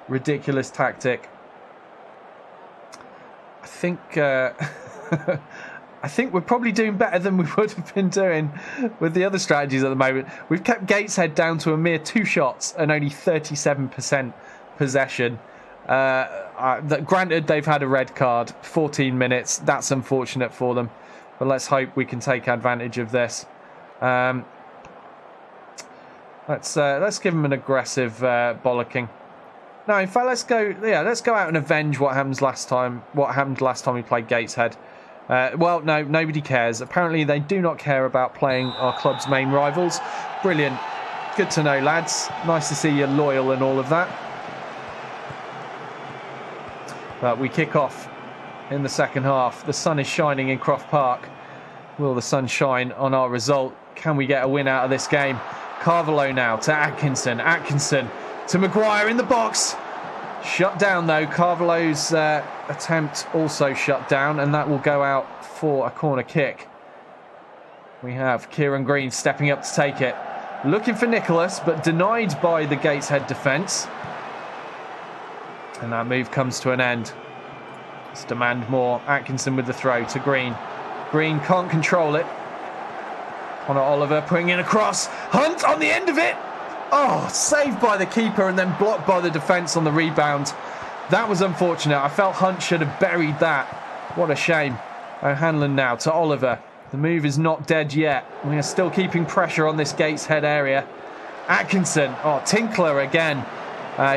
ridiculous tactic. I think I think we're probably doing better than we would have been doing with the other strategies at the moment. We've kept Gateshead down to a mere 2 shots and only 37% possession. Granted, they've had a red card, 14 minutes. That's unfortunate for them. But let's hope we can take advantage of this. Let's give them an aggressive bollocking. No, in fact, let's go out and avenge what happened last time we played Gateshead. Well, no, nobody cares. Apparently, they do not care about playing our club's main rivals. Brilliant. Good to know, lads. Nice to see you're loyal and all of that. But we kick off in the second half. The sun is shining in Croft Park. Will the sun shine on our result? Can we get a win out of this game? Carvalho now to Atkinson. Atkinson to Maguire in the box. Shut down though. Carvalho's attempt also shut down, and that will go out for a corner kick. We have Kieran Green stepping up to take it. Looking for Nicholas, but denied by the Gateshead defence. And that move comes to an end. Let's demand more. Atkinson with the throw to Green. Green can't control it. Connor Oliver putting in a cross. Hunt on the end of it. Oh, saved by the keeper and then blocked by the defence on the rebound. That was unfortunate. I felt Hunt should have buried that. What a shame. O'Hanlon now to Oliver. The move is not dead yet. We are still keeping pressure on this Gateshead area. Atkinson. Oh, Tinkler again.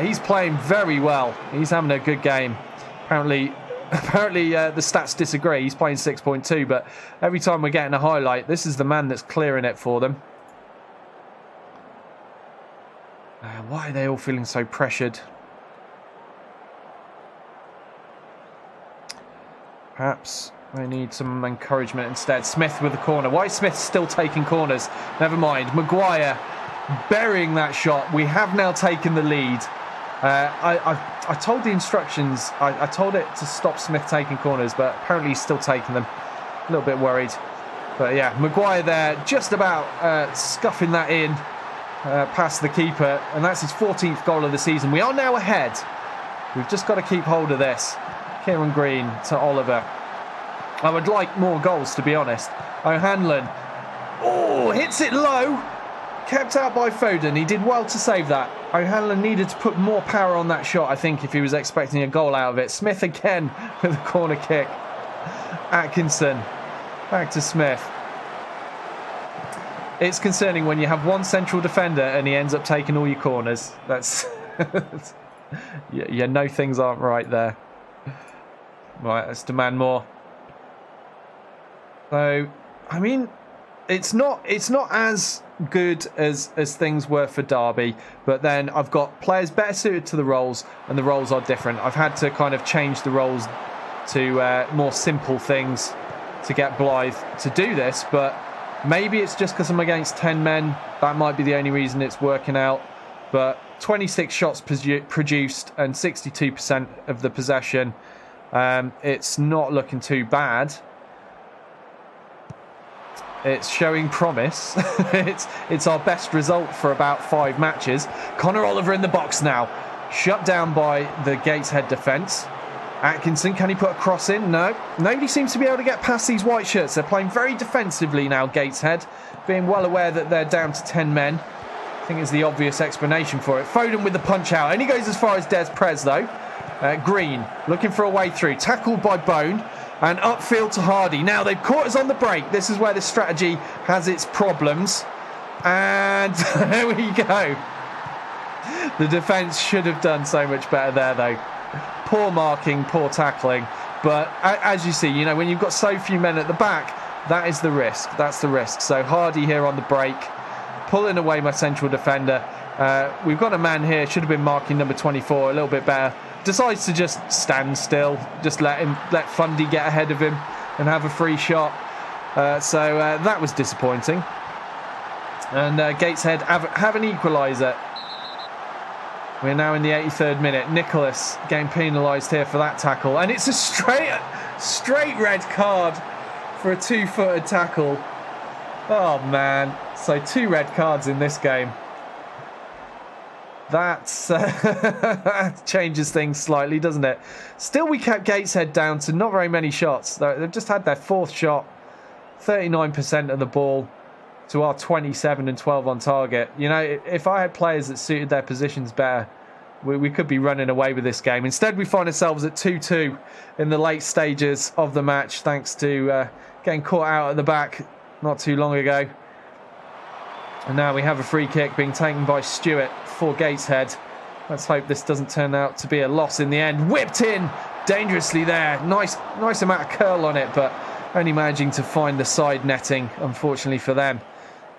He's playing very well. He's having a good game. Apparently the stats disagree. He's playing 6.2, but every time we're getting a highlight, this is the man that's clearing it for them. Why are they all feeling so pressured? Perhaps they need some encouragement instead. Smith with the corner. Why is Smith still taking corners? Never mind. Maguire burying that shot. We have now taken the lead. I told the instructions, I told it to stop Smith taking corners, but apparently he's still taking them. A little bit worried. But yeah, Maguire there just about scuffing that in past the keeper, and that's his 14th goal of the season. We are now ahead. We've just got to keep hold of this. Kieran Green to Oliver. I would like more goals, to be honest. O'Hanlon. Oh, hits it low. Kept out by Foden. He did well to save that. O'Hanlon needed to put more power on that shot, I think, if he was expecting a goal out of it. Smith again with a corner kick. Atkinson. Back to Smith. It's concerning when you have one central defender and he ends up taking all your corners. That's... you know things aren't right there. Right, let's demand more. So, I mean, it's not as good as things were for Derby, but then I've got players better suited to the roles, and the roles are different. I've had to kind of change the roles to more simple things to get Blyth to do this, but maybe it's just because I'm against 10 men. That might be the only reason it's working out. But 26 shots produced and 62% of the possession. It's not looking too bad. It's showing promise. It's our best result for about 5 matches. Connor Oliver in the box now. Shut down by the Gateshead defence. Atkinson, can he put a cross in? No. Nobody seems to be able to get past these white shirts. They're playing very defensively now, Gateshead, being well aware that they're down to 10 men. I think is the obvious explanation for it. Foden with the punch out. Only goes as far as Des Prez, though. Green looking for a way through. Tackled by Bone. And upfield to Hardy. Now they've caught us on the break. This is where the strategy has its problems. And there we go. The defence should have done so much better there, though. Poor marking, poor tackling. But as you see, you know, when you've got so few men at the back, that is the risk. That's the risk. So Hardy here on the break, pulling away my central defender. We've got a man here, should have been marking number 24 a little bit better. Decides to just stand still, just let Fundy get ahead of him and have a free shot. So that was disappointing. And Gateshead have an equaliser. We're now in the 83rd minute. Nicholas getting penalised here for that tackle. And it's a straight red card for a two-footed tackle. Oh, man. So 2 red cards in this game. That changes things slightly, doesn't it? Still, we kept Gateshead down to not very many shots. They've just had their 4th shot. 39% of the ball to our 27 and 12 on target. You know, if I had players that suited their positions better, we could be running away with this game. Instead, we find ourselves at 2-2 in the late stages of the match, thanks to getting caught out at the back not too long ago. And now we have a free kick being taken by Stewart for Gateshead. Let's hope this doesn't turn out to be a loss in the end. Whipped in dangerously there. Nice amount of curl on it, but only managing to find the side netting, unfortunately for them.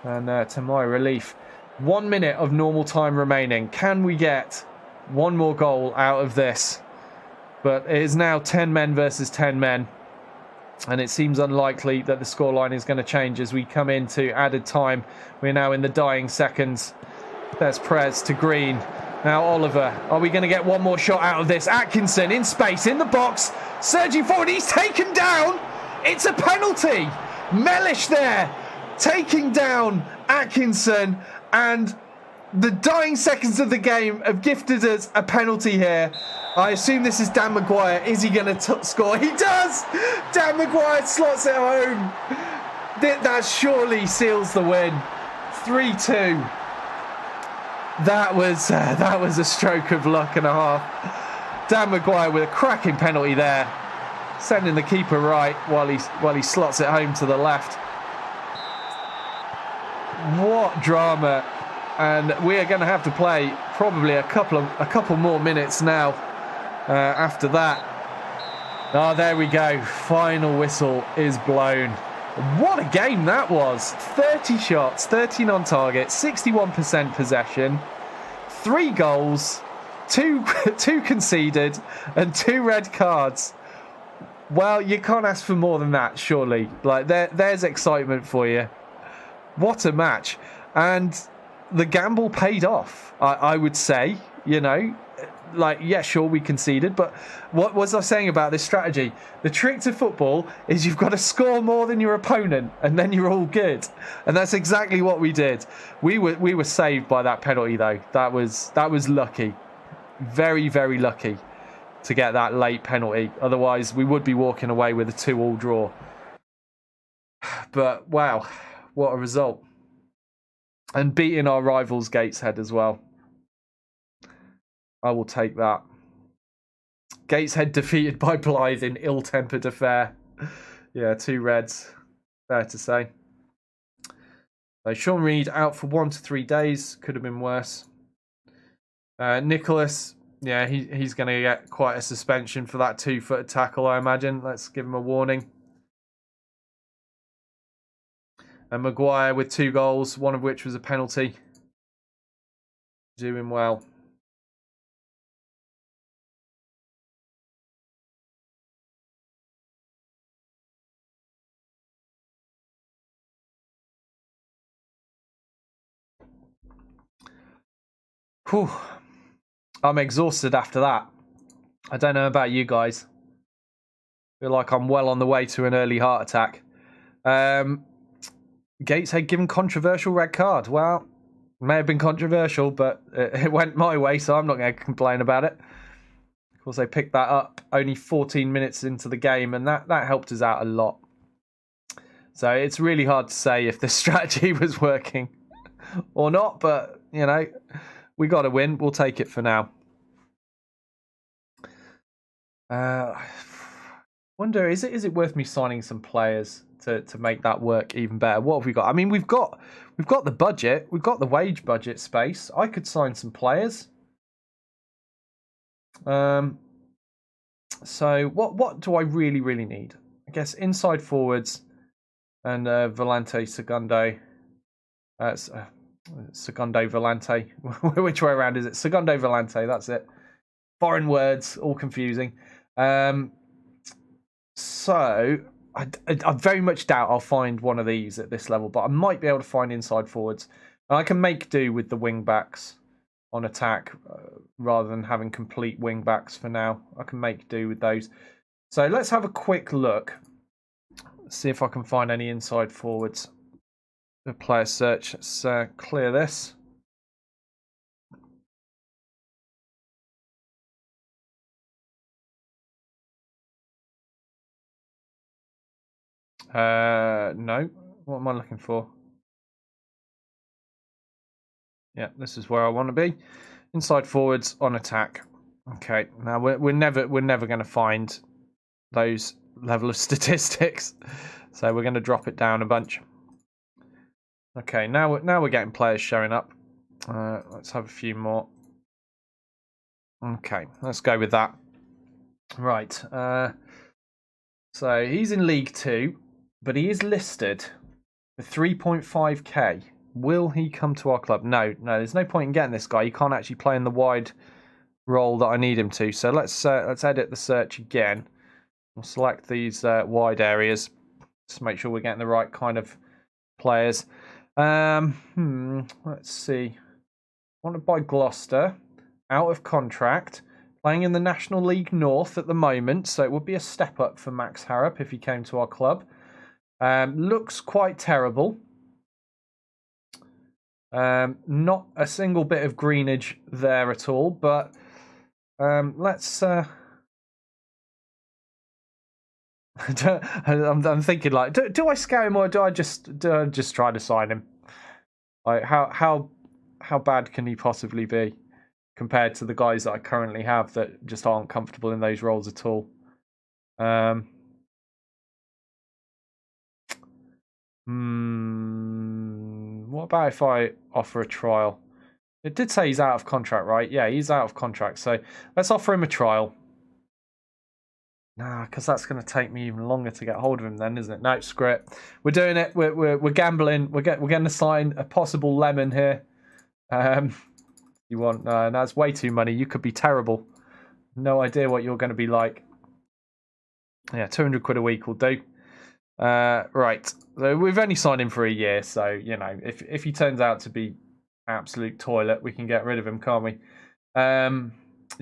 And to my relief, 1 minute of normal time remaining. Can we get one more goal out of this? But it is now 10 men versus 10 men. And it seems unlikely that the scoreline is going to change as we come into added time. We're now in the dying seconds. There's Prez to Green. Now Oliver. Are we going to get one more shot out of this? Atkinson in space, in the box. Surging forward. He's taken down. It's a penalty. Mellish there. Taking down Atkinson, and the dying seconds of the game have gifted us a penalty here. I assume this is Dan Maguire. Is he going to score? He does! Dan Maguire slots it home. That surely seals the win. 3-2. That was a stroke of luck and a half. Dan Maguire with a cracking penalty there, sending the keeper right while he slots it home to the left. What drama. And we are going to have to play probably a couple more minutes now after that. Oh, there we go. Final whistle is blown. What a game that was. 30 shots, 13 on target, 61% possession, 3 goals, 2 conceded, and 2 red cards. Well, you can't ask for more than that, surely. Like, there's excitement for you. What a match. And the gamble paid off, I would say. You know, like, yeah, sure, we conceded, but what was I saying about this strategy? The trick to football is you've got to score more than your opponent, and then you're all good. And that's exactly what we did. We were saved by that penalty, though. That was lucky. Very, very lucky to get that late penalty. Otherwise, we would be walking away with a 2-2 draw. But, wow, what a result. And beating our rivals Gateshead as well. I will take that. Gateshead defeated by Blyth in ill-tempered affair. Yeah, 2 reds. Fair to say. So Sean Reid out for 1 to 3 days. Could have been worse. Nicholas, yeah, he's going to get quite a suspension for that 2-footed tackle, I imagine. Let's give him a warning. And Maguire with 2 goals, one of which was a penalty. Doing well. Whew. I'm exhausted after that. I don't know about you guys. I feel like I'm well on the way to an early heart attack. Gateshead given controversial red card. Well, it may have been controversial, but it went my way, so I'm not going to complain about it. Of course, they picked that up only 14 minutes into the game, and that helped us out a lot. So it's really hard to say if the strategy was working or not, but, you know, we got to win. We'll take it for now. Wonder, is it worth me signing some players to make that work even better? What have we got? I mean, we've got the budget, we've got the wage budget space. I could sign some players. So what do I really need? I guess inside forwards and Volante Segundo. Segundo Volante. Which way around is it? Segundo Volante, that's it. Foreign words, all confusing. So I very much doubt I'll find one of these at this level, but I might be able to find inside forwards. And I can make do with the wing backs. on attack rather than having complete wing backs for now. I can make do with those. So let's have a quick look. See if I can find any inside forwards. The player search. Let's clear this. No. What am I looking for? Yeah, this is where I want to be. Inside forwards on attack. Okay, now we're never going to find those level of statistics, so we're going to drop it down a bunch. Okay, now we're getting players showing up. Let's have a few more. Okay, let's go with that. Right. So he's in League 2, but he is listed for 3.5k. Will he come to our club? No. There's no point in getting this guy. He can't actually play in the wide role that I need him to. So let's edit the search again. We'll select these wide areas. Just make sure we're getting the right kind of players. Let's see. Wanted by Gloucester, out of contract, playing in the National League North at the moment. So it would be a step up for Max Harrop if he came to our club. Looks quite terrible. Not a single bit of greenage there at all, but let's. I'm thinking like, do I scout him or do I just try to sign him? Like how bad can he possibly be compared to the guys that I currently have that just aren't comfortable in those roles at all? What about if I offer a trial? It did say he's out of contract, right? Yeah, he's out of contract. So let's offer him a trial. Nah, because that's going to take me even longer to get hold of him then, isn't it? No, screw it. We're doing it. We're gambling. We're going to sign a possible lemon here. You want... No, that's way too money. You could be terrible. No idea what you're going to be like. Yeah, 200 quid a week will do. Right. So we've only signed him for a year, so, you know, if he turns out to be absolute toilet, we can get rid of him, can't we?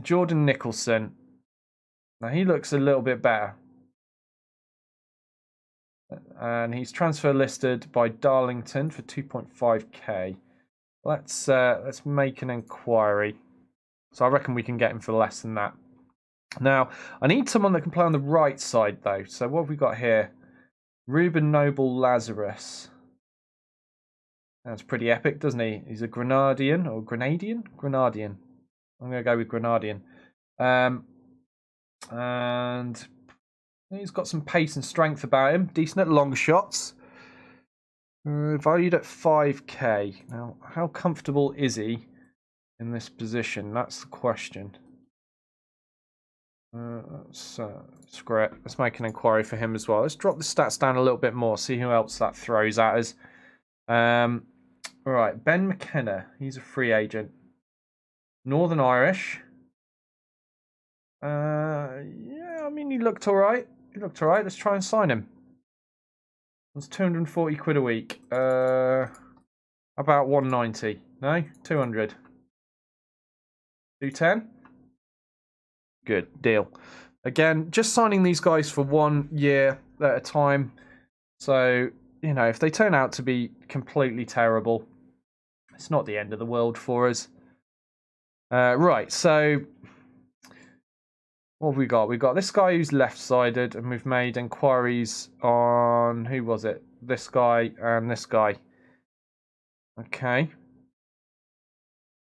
Jordan Nicholson. Now, he looks a little bit better. And he's transfer listed by Darlington for 2.5k. Let's make an inquiry. So I reckon we can get him for less than that. Now, I need someone that can play on the right side, though. So what have we got here? Ruben Noble Lazarus. That's pretty epic, doesn't he? He's a Grenadian or Grenadian? Grenadian. I'm going to go with Grenadian. And he's got some pace and strength about him. Decent at long shots. Valued at 5k. Now, how comfortable is he in this position? That's the question. Screw it. Let's make an inquiry for him as well. Let's drop the stats down a little bit more. See who else that throws at us. Right, Ben McKenna. He's a free agent. Northern Irish. Yeah, I mean, he looked all right. Let's try and sign him. That's 240 quid a week. About 190. No? 200. 210? Good. Deal. Again, just signing these guys for 1 year at a time. So, you know, if they turn out to be completely terrible, it's not the end of the world for us. Right, so what have we got? We've got this guy who's left-sided, and we've made inquiries on, who was it? This guy and this guy. Okay.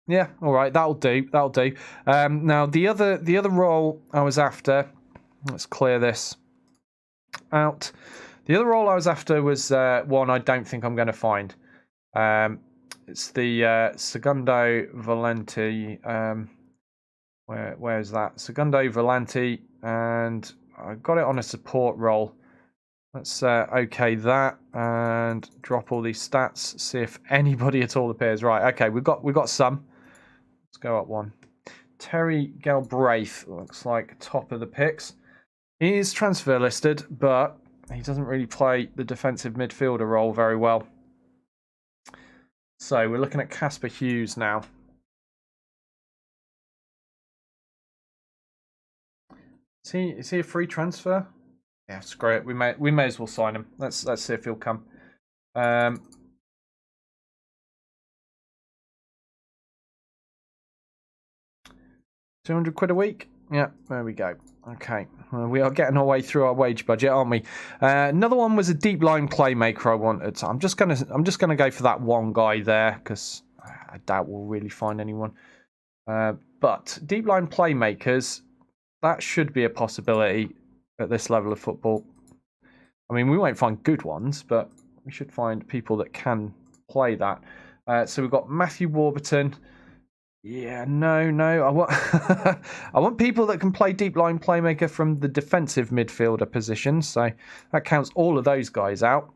Yeah, all right, that'll do. Now, the other role I was after, let's clear this out. The other role I was after was one I don't think I'm going to find. It's the Segundo Volante. Where is that? Segundo Volante, and I got it on a support role. Let's okay that and drop all these stats. See if anybody at all appears. Right, okay, we've got some. Let's go up one. Terry Galbraith looks like top of the picks. He is transfer listed, but he doesn't really play the defensive midfielder role very well. So we're looking at Casper Hughes now. Is he a free transfer? Yeah, screw it. We may as well sign him. Let's see if he'll come. 200 quid a week. Yeah, there we go. Okay, we are getting our way through our wage budget, aren't we? Another one was a deep line playmaker I wanted. So I'm just gonna go for that one guy there because I doubt we'll really find anyone. But deep line playmakers, that should be a possibility at this level of football. I mean, we won't find good ones, but we should find people that can play that. So we've got Matthew Warburton. Yeah, no. I want I want people that can play deep line playmaker from the defensive midfielder position. So that counts all of those guys out.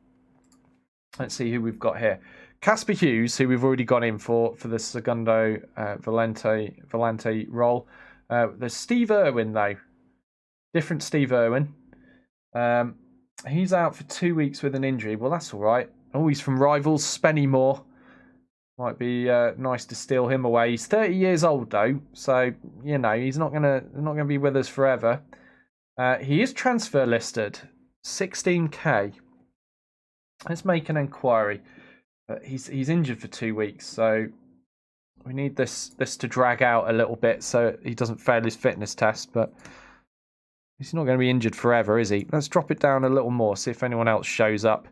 Let's see who we've got here. Casper Hughes, who we've already gone in for the Segundo Volante role. There's Steve Irwin, though. Different Steve Irwin. He's out for 2 weeks with an injury. Well, that's all right. Oh, he's from Rivals, Spennymoor. Might be nice to steal him away. He's 30 years old though, so you know he's not gonna be with us forever. He is transfer listed, 16k. Let's make an inquiry. He's injured for 2 weeks, so we need this to drag out a little bit so he doesn't fail his fitness test. But he's not going to be injured forever, is he? Let's drop it down a little more. See if anyone else shows up.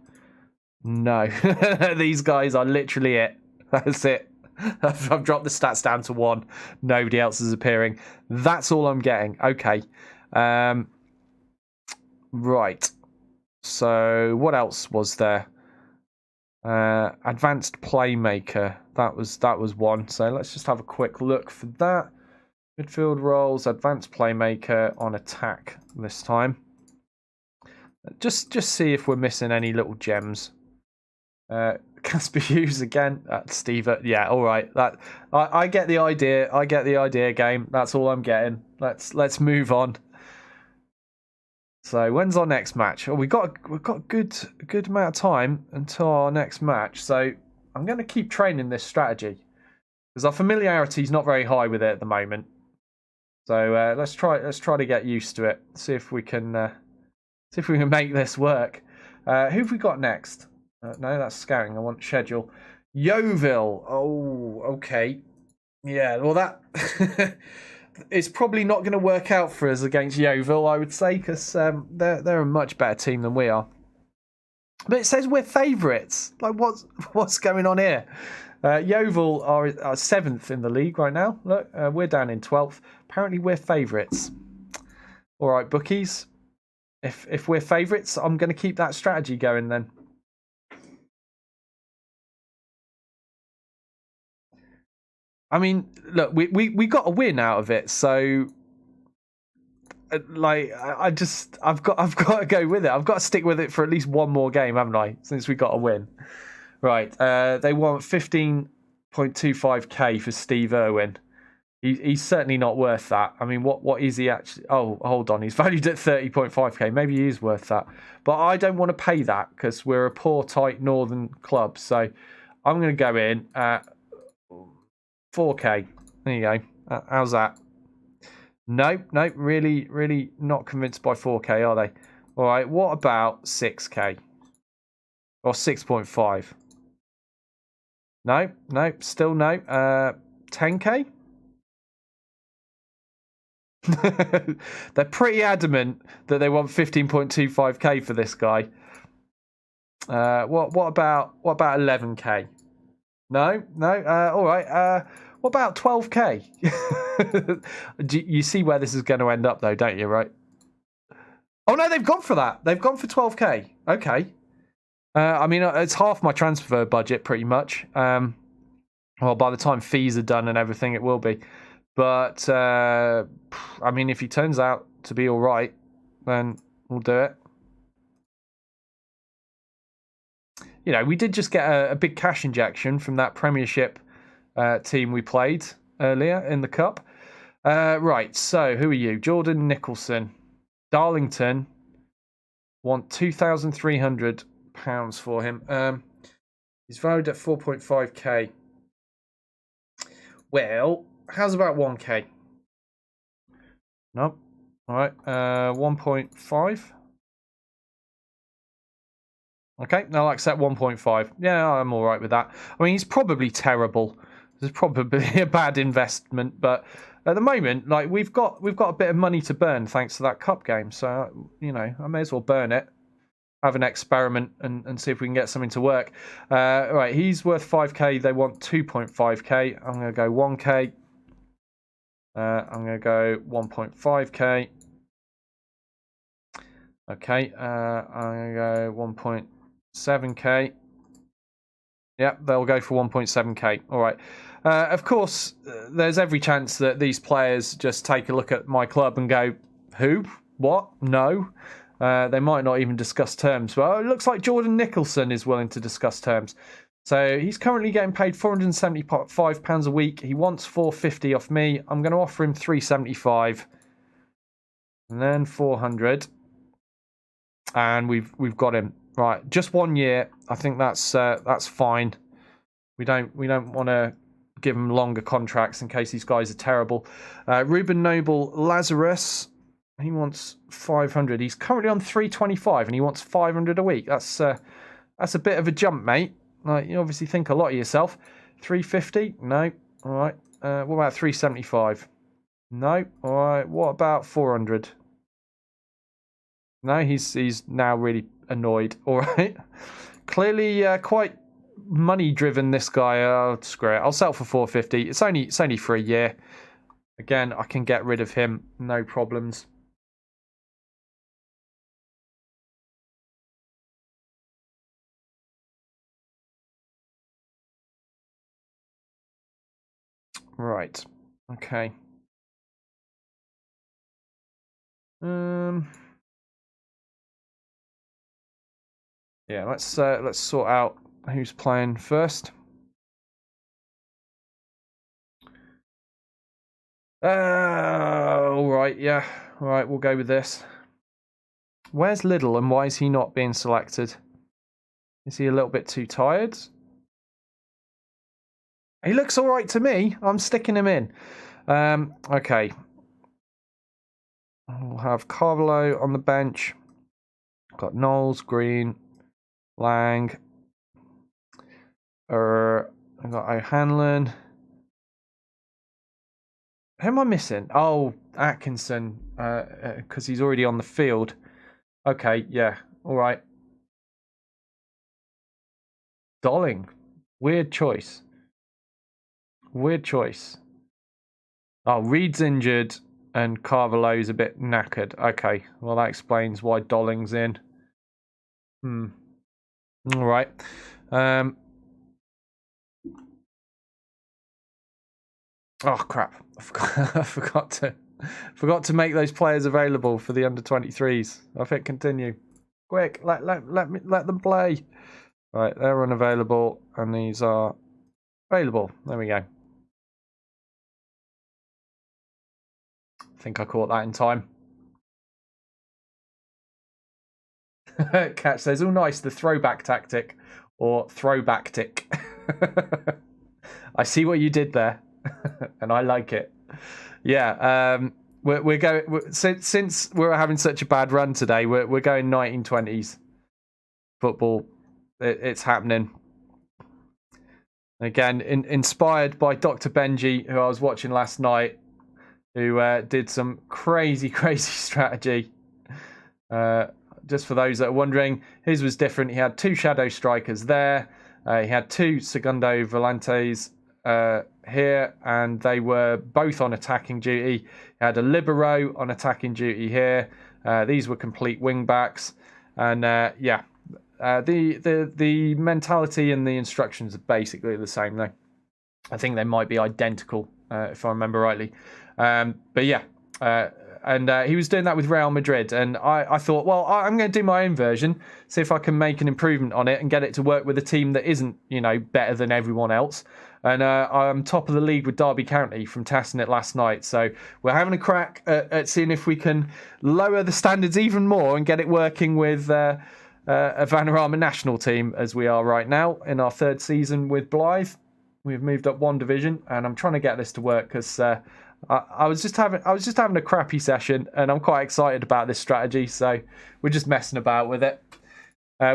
No, these guys are literally it. That's it. I've dropped the stats down to 1. Nobody else is appearing. That's all I'm getting. Okay. Right. So what else was there? Advanced playmaker. That was one. So let's just have a quick look for that. Midfield roles. Advanced playmaker on attack this time. Just see if we're missing any little gems. Casper Hughes again. Steve. Yeah, all right. That I get the idea. I get the idea. Game. That's all I'm getting. Let's move on. So when's our next match? Oh, we've got a good amount of time until our next match. So I'm going to keep training this strategy because our familiarity is not very high with it at the moment. So let's try to get used to it. See if we can make this work. Who have we got next? No, that's scouting. I want schedule. Yeovil. Oh, okay. Yeah, well, that it's probably not going to work out for us against Yeovil, I would say, because they're a much better team than we are. But it says we're favourites. Like, what's going on here? Yeovil are 7th in the league right now. Look, we're down in 12th. Apparently, we're favourites. All right, bookies. If we're favourites, I'm going to keep that strategy going then. I mean, look, we got a win out of it, so like I've got to go with it. I've got to stick with it for at least one more game, haven't I? Since we got a win, right? They want 15.25k for Steve Irwin. He's certainly not worth that. I mean, what is he actually? Oh, hold on, he's valued at 30.5k. Maybe he is worth that, but I don't want to pay that because we're a poor, tight northern club. So I'm going to go in at 4k. There you go. How's that? No, really not convinced by 4k, are they? All right, what about 6k? Or 6.5? No, still no. 10k? They're pretty adamant that they want 15.25k for this guy. What about 11k? No. All right. What about 12k? You see where this is going to end up, though, don't you? Right? Oh no, they've gone for that. They've gone for 12k. Okay. I mean, it's half my transfer budget, pretty much. Well, by the time fees are done and everything, it will be. But I mean, if he turns out to be all right, then we'll do it. You know, we did just get a big cash injection from that Premiership team we played earlier in the Cup. Right, so who are you? Jordan Nicholson. Darlington want £2,300 for him. He's valued at 4.5k. Well, how's about 1k? Nope. All right, 1.5. Okay, I'll accept 1.5. Yeah, I'm all right with that. I mean, he's probably terrible. This is probably a bad investment, but at the moment, like we've got a bit of money to burn thanks to that cup game. So I may as well burn it, have an experiment, and see if we can get something to work. Right, he's worth 5k. They want 2.5k. I'm going to go 1k. I'm going to go 1.5k. Okay, I'm going to go 1.7k. Yeah, they'll go for 1.7k. All right. Of course, there's every chance that these players just take a look at my club and go, who? What? No. They might not even discuss terms. Well, it looks like Jordan Nicholson is willing to discuss terms. So he's currently getting paid £475 a week. He wants £450 off me. I'm going to offer him £375. And then 400. And we've got him. Right, just 1 year. I think that's fine. We don't want to give him longer contracts in case these guys are terrible. Ruben Noble Lazarus, he wants 500. He's currently on 325 and he wants 500 a week. That's a bit of a jump, mate. Like, you obviously think a lot of yourself. 350? No. All right. What about 375? No. All right. What about 400? No, he's now really annoyed. All right. Clearly quite money driven, this guy. Oh, screw it. I'll sell for 450. It's only for a year. Again, I can get rid of him. No problems. Right. Okay. Yeah, let's sort out who's playing first. All right, yeah. All right, we'll go with this. Where's Liddle and why is he not being selected? Is he a little bit too tired? He looks all right to me. I'm sticking him in. Okay. We'll have Carvalho on the bench. Got Knowles, Green, Lang. I've got O'Hanlon. Who am I missing? Oh, Atkinson, because he's already on the field. Okay, yeah, all right. Dolling, weird choice. Weird choice. Oh, Reed's injured and Carvalho's a bit knackered. Okay, well that explains why Dolling's in. All right. Oh crap! I forgot to make those players available for the under-23s. I've hit continue. Quick, let them play. Right, they're unavailable, and these are available. There we go. I think I caught that in time. Catch says, "Oh, nice, the throwback tactic or throwback tick." I see what you did there. And I like it. Yeah, we're going since we're having such a bad run today. We're going 1920s football. It's happening again. Inspired by Dr. Benji, who I was watching last night, who did some crazy strategy. Just for those that are wondering, his was different. He had 2 shadow strikers there. He had 2 segundo volantes here, and they were both on attacking duty. He had a libero on attacking duty here. These were complete wing backs, and the mentality and the instructions are basically the same though. I think they might be identical if I remember rightly. But yeah, and he was doing that with Real Madrid, and I thought, well, I'm going to do my own version, see if I can make an improvement on it and get it to work with a team that isn't, better than everyone else. And I'm top of the league with Derby County from testing it last night. So we're having a crack at seeing if we can lower the standards even more and get it working with a Vanarama national team as we are right now in our 3rd season with Blyth. We've moved up 1 division, and I'm trying to get this to work because I was just having a crappy session, and I'm quite excited about this strategy. So we're just messing about with it.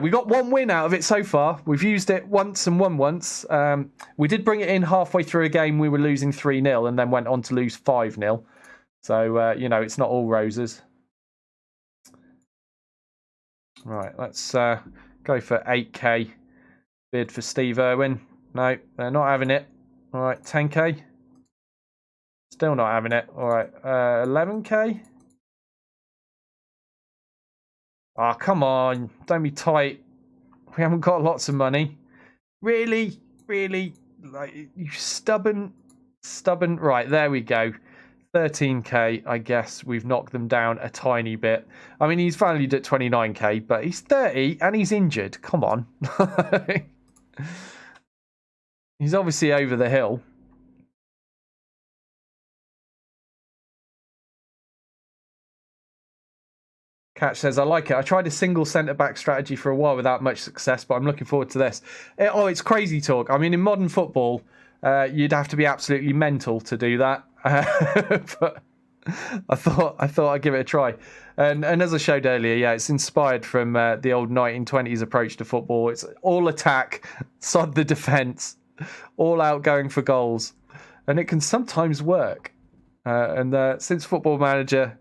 We got one win out of it so far. We've used it once and won once. We did bring it in halfway through a game. We were losing 3-0 and then went on to lose 5-0. So, it's not all roses. Right, let's go for 8k bid for Steve Irwin. No, they're not having it. All right, 10k. Still not having it. All right, 11k. Oh, come on. Don't be tight. We haven't got lots of money. Really? Like, you stubborn. Right, there we go. 13k, I guess we've knocked them down a tiny bit. I mean, he's valued at 29k, but he's 30 and he's injured. Come on. He's obviously over the hill. Catch says, I like it. I tried a single centre-back strategy for a while without much success, but I'm looking forward to this. It's crazy talk. I mean, in modern football, you'd have to be absolutely mental to do that. But I thought I'd give it a try. And as I showed earlier, yeah, it's inspired from the old 1920s approach to football. It's all attack, sod the defence, all out going for goals. And it can sometimes work. Since Football Manager,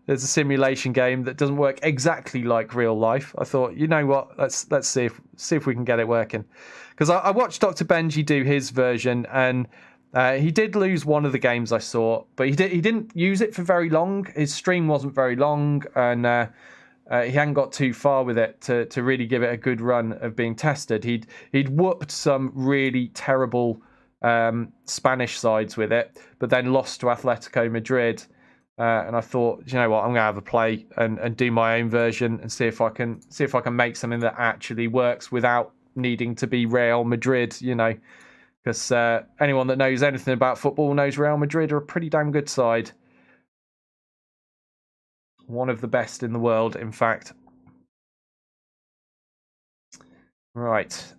there's a simulation game that doesn't work exactly like real life, I thought, you know what, let's see if we can get it working. Because I watched Dr. Benji do his version, and he did lose one of the games I saw, but he didn't use it for very long. His stream wasn't very long, and he hadn't got too far with it to really give it a good run of being tested. He'd whooped some really terrible Spanish sides with it, but then lost to Atletico Madrid. And I thought, you know what, I'm gonna have a play and do my own version and see if I can make something that actually works without needing to be Real Madrid, because anyone that knows anything about football knows Real Madrid are a pretty damn good side. One of the best in the world, in fact. Right.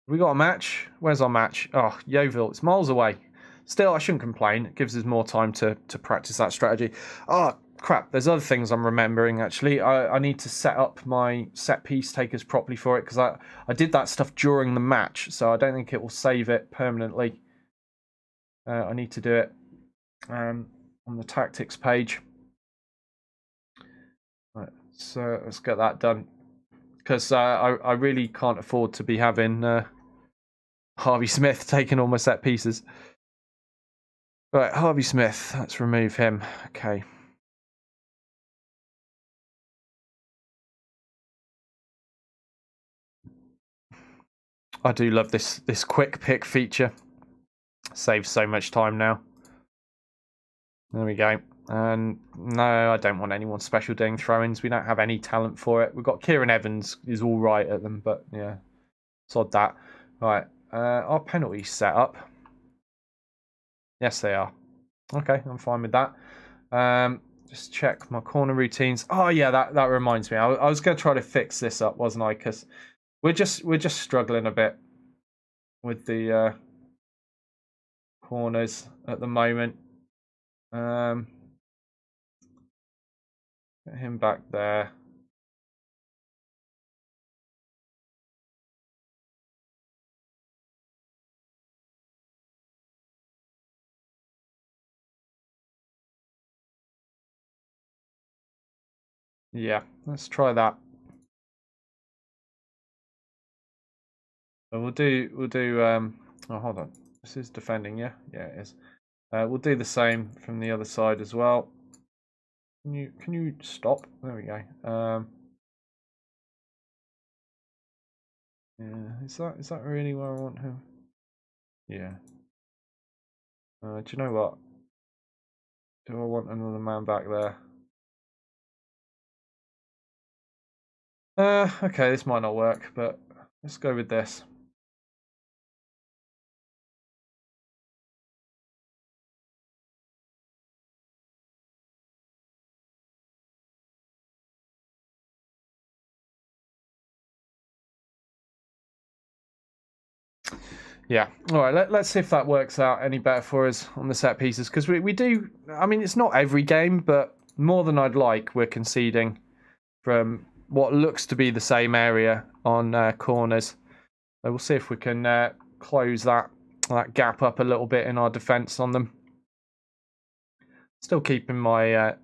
We got a match. Where's our match? Oh, Yeovil. It's miles away. Still, I shouldn't complain. It gives us more time to practice that strategy. Oh, crap. There's other things I'm remembering, actually. I need to set up my set piece takers properly for it, because I did that stuff during the match, so I don't think it will save it permanently. I need to do it on the tactics page. Right, so let's get that done, because I really can't afford to be having Harvey Smith taking all my set pieces. Right, Harvey Smith. Let's remove him. Okay. I do love this quick pick feature. Saves so much time now. There we go. And no, I don't want anyone special doing throw-ins. We don't have any talent for it. We've got Kieran Evans, is all right at them, but yeah, sod that. Right, our penalties set up. Yes, they are. Okay, I'm fine with that. Just check my corner routines. Oh yeah, that reminds me. I was going to try to fix this up, wasn't I? Because we're just struggling a bit with the corners at the moment. Get him back there. Yeah, let's try that. We'll do. Oh, hold on. This is defending, yeah. Yeah, it is. We'll do the same from the other side as well. Can you stop? There we go. Yeah, is that really where I want him? Yeah. Do you know what? Do I want another man back there? Okay, this might not work, but let's go with this. Yeah. All right. Let's see if that works out any better for us on the set pieces, because we do. I mean, it's not every game, but more than I'd like, we're conceding from what looks to be the same area on corners. So we'll see if we can close that gap up a little bit in our defence on them. Still keeping my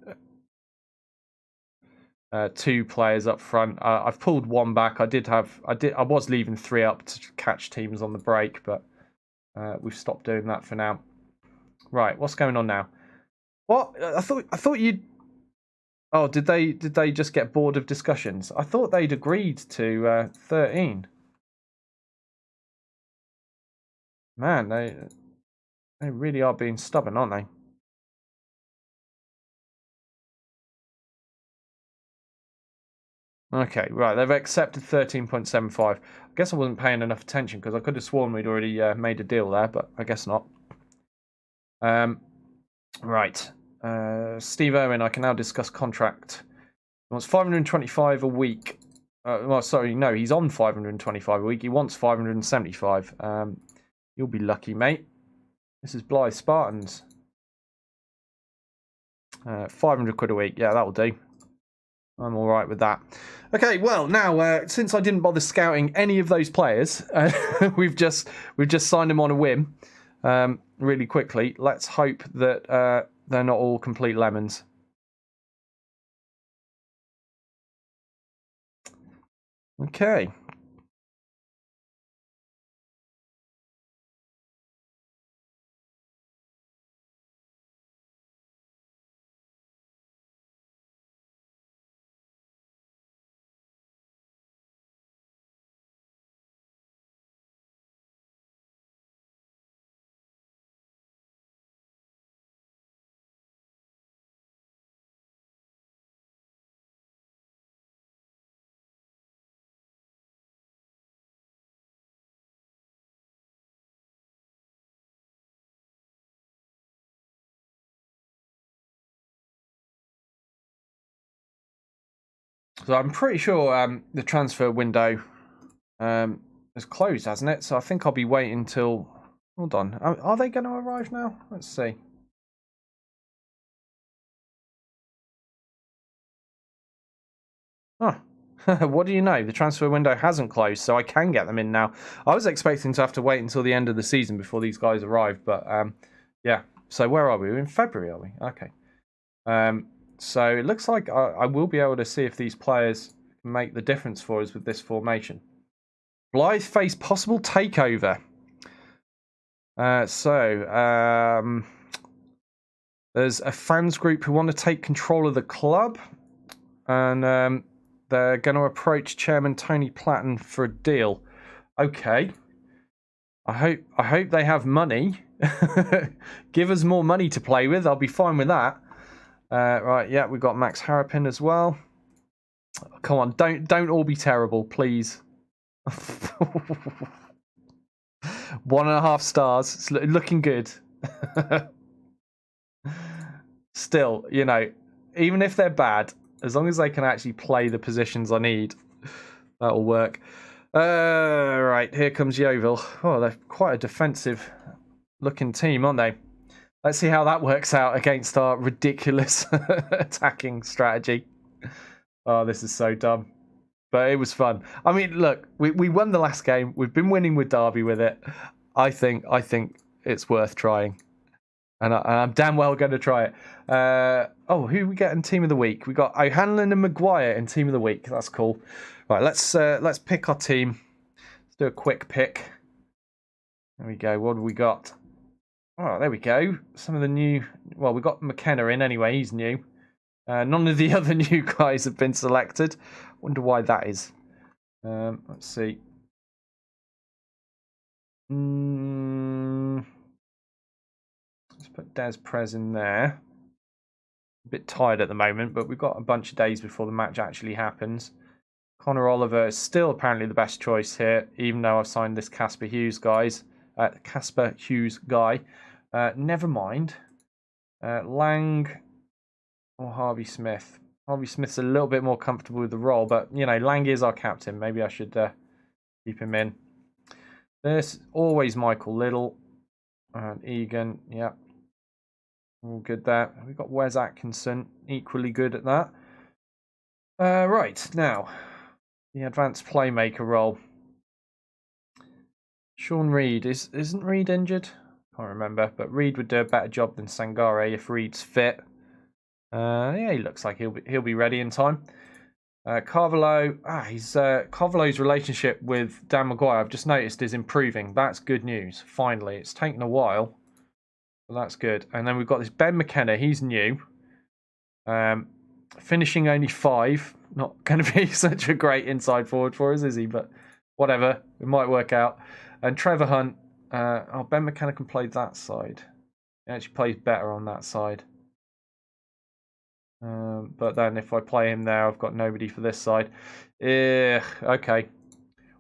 2 players up front. I've pulled 1 back. I was leaving 3 up to catch teams on the break, but we've stopped doing that for now. Right, what's going on now? What? I thought you'd. Oh, did they just get bored of discussions? I thought they'd agreed to 13. Man, they really are being stubborn, aren't they? Okay, right. They've accepted 13.75. I guess I wasn't paying enough attention because I could have sworn we'd already made a deal there, but I guess not. Right. Steve Irwin, I can now discuss contract. He wants 525 a week. Well, sorry, no, he's on 525 a week. He wants 575. You'll be lucky, mate. This is Blyth Spartans. 500 quid a week. Yeah, that'll do. I'm all right with that. Okay, well, now, since I didn't bother scouting any of those players, we've just signed them on a whim really quickly. Let's hope that they're not all complete lemons. Okay. So I'm pretty sure the transfer window has closed, hasn't it? So I think I'll be waiting till... Hold on. Are they going to arrive now? Let's see. Oh, what do you know? The transfer window hasn't closed, so I can get them in now. I was expecting to have to wait until the end of the season before these guys arrive, but yeah. So where are we? We're in February, are we? Okay. So it looks like I will be able to see if these players can make the difference for us with this formation. Blyth face possible takeover. There's a fans group who want to take control of the club, and they're going to approach Chairman Tony Platten for a deal. Okay. I hope they have money. Give us more money to play with. I'll be fine with that. Right, yeah, we've got Max Harrapin as well. Come on, don't all be terrible, please. 1.5 stars. It's looking good. Still, you know, even if they're bad, as long as they can actually play the positions I need, that'll work. Right, here comes Yeovil. Oh, they're quite a defensive looking team, aren't they? Let's see how that works out against our ridiculous attacking strategy. Oh, this is so dumb. But it was fun. I mean, look, we won the last game. We've been winning with Derby with it. I think it's worth trying. And I'm damn well going to try it. Oh, who we get in Team of the Week? We got O'Hanlon and Maguire in Team of the Week. That's cool. Right, let's pick our team. Let's do a quick pick. There we go. What do we got? Oh, there we go. Some of the new... Well, we got McKenna in anyway. He's new. None of the other new guys have been selected. Wonder why that is. Let's see. Let's put Des Prez in there. A bit tired at the moment, but we've got a bunch of days before the match actually happens. Connor Oliver is still apparently the best choice here, even though I've signed this Casper Hughes guy. Never mind. Lang or Harvey Smith. Harvey Smith's a little bit more comfortable with the role, but, you know, Lang is our captain. Maybe I should keep him in. This always Michael Little and Egan. Yeah, all good there. We've got Wes Atkinson, equally good at that. Right, now, the advanced playmaker role. Sean Reid, isn't Reid injured? Can't remember, but Reid would do a better job than Sangare if Reid's fit. Yeah, he looks like he'll be ready in time. Carvalho, Carvalho's relationship with Dan Maguire, I've just noticed, is improving. That's good news. Finally, it's taken a while, but that's good. And then we've got this Ben McKenna. He's new. Finishing only 5. Not going to be such a great inside forward for us, is he? But whatever, it might work out. And Trevor Hunt. Ben McKenna can play that side. He actually plays better on that side. But then if I play him there, I've got nobody for this side. Okay.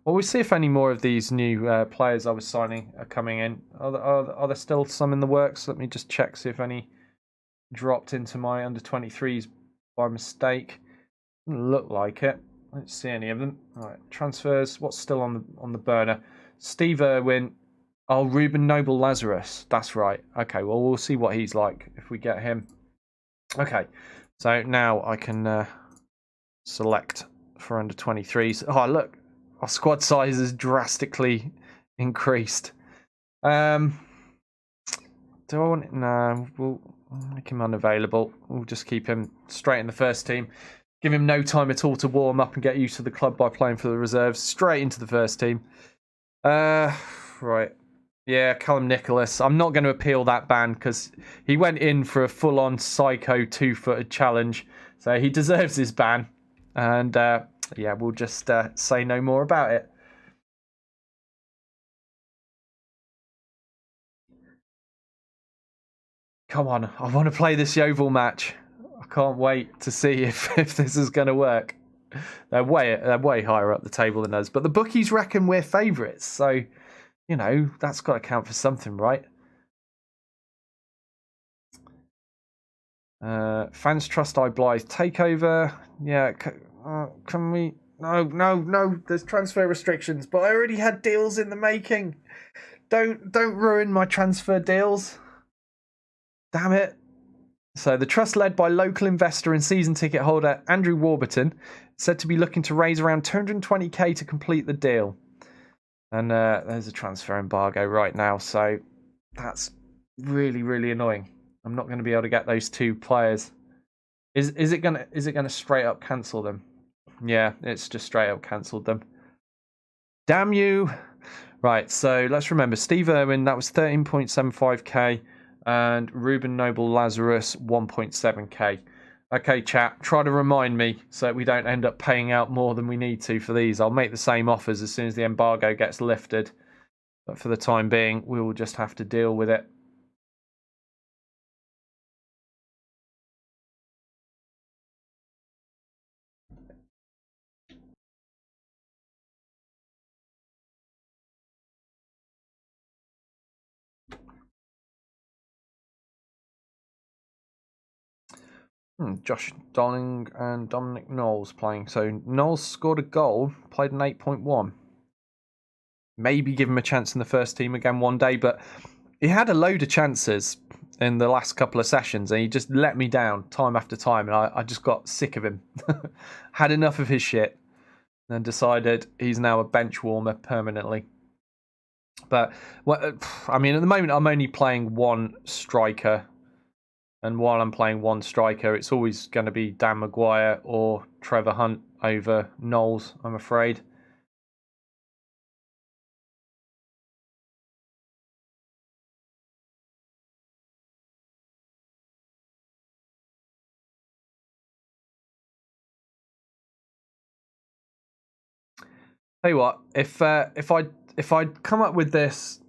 Well, we'll see if any more of these new players I was signing are coming in. Are there still some in the works? Let me just check, see if any dropped into my under-23s by mistake. Doesn't look like it. I don't see any of them. All right, transfers. What's still on the burner? Steve Irwin. Oh, Ruben Noble Lazarus. That's right. Okay, well, we'll see what he's like if we get him. Okay, so now I can select for under 23s. Oh, look, our squad size has drastically increased. Do I want it? No, we'll make him unavailable. We'll just keep him straight in the first team. Give him no time at all to warm up and get used to the club by playing for the reserves. Straight into the first team. Right. Yeah, Callum Nicholas. I'm not going to appeal that ban because he went in for a full-on psycho 2-footed challenge. So he deserves his ban. And yeah, we'll just say no more about it. Come on, I want to play this Yeovil match. I can't wait to see if this is going to work. They're way higher up the table than us. But the bookies reckon we're favourites. So, you know, that's got to count for something, right? Fans trust I Blyth takeover. Yeah, can we? No. There's transfer restrictions, but I already had deals in the making. Don't ruin my transfer deals. Damn it. So the trust led by local investor and season ticket holder Andrew Warburton said to be looking to raise around 220k to complete the deal. And there's a transfer embargo right now, so that's really annoying. I'm not going to be able to get those 2 players. Is it gonna straight up cancel them? Yeah, it's just straight up cancelled them. Damn you! Right, so let's remember Steve Irwin, that was 13.75k, and Ruben Noble Lazarus 1.7k. Okay, chat, try to remind me so we don't end up paying out more than we need to for these. I'll make the same offers as soon as the embargo gets lifted. But for the time being, we will just have to deal with it. Josh Donning and Dominic Knowles playing. So Knowles scored a goal, played an 8.1. Maybe give him a chance in the first team again one day, but he had a load of chances in the last couple of sessions and he just let me down time after time, and I just got sick of him. Had enough of his shit and decided he's now a bench warmer permanently. But I mean, at the moment I'm only playing one striker, and while I'm playing one striker, it's always going to be Dan Maguire or Trevor Hunt over Knowles, I'm afraid. Tell you what, if I'd come up with this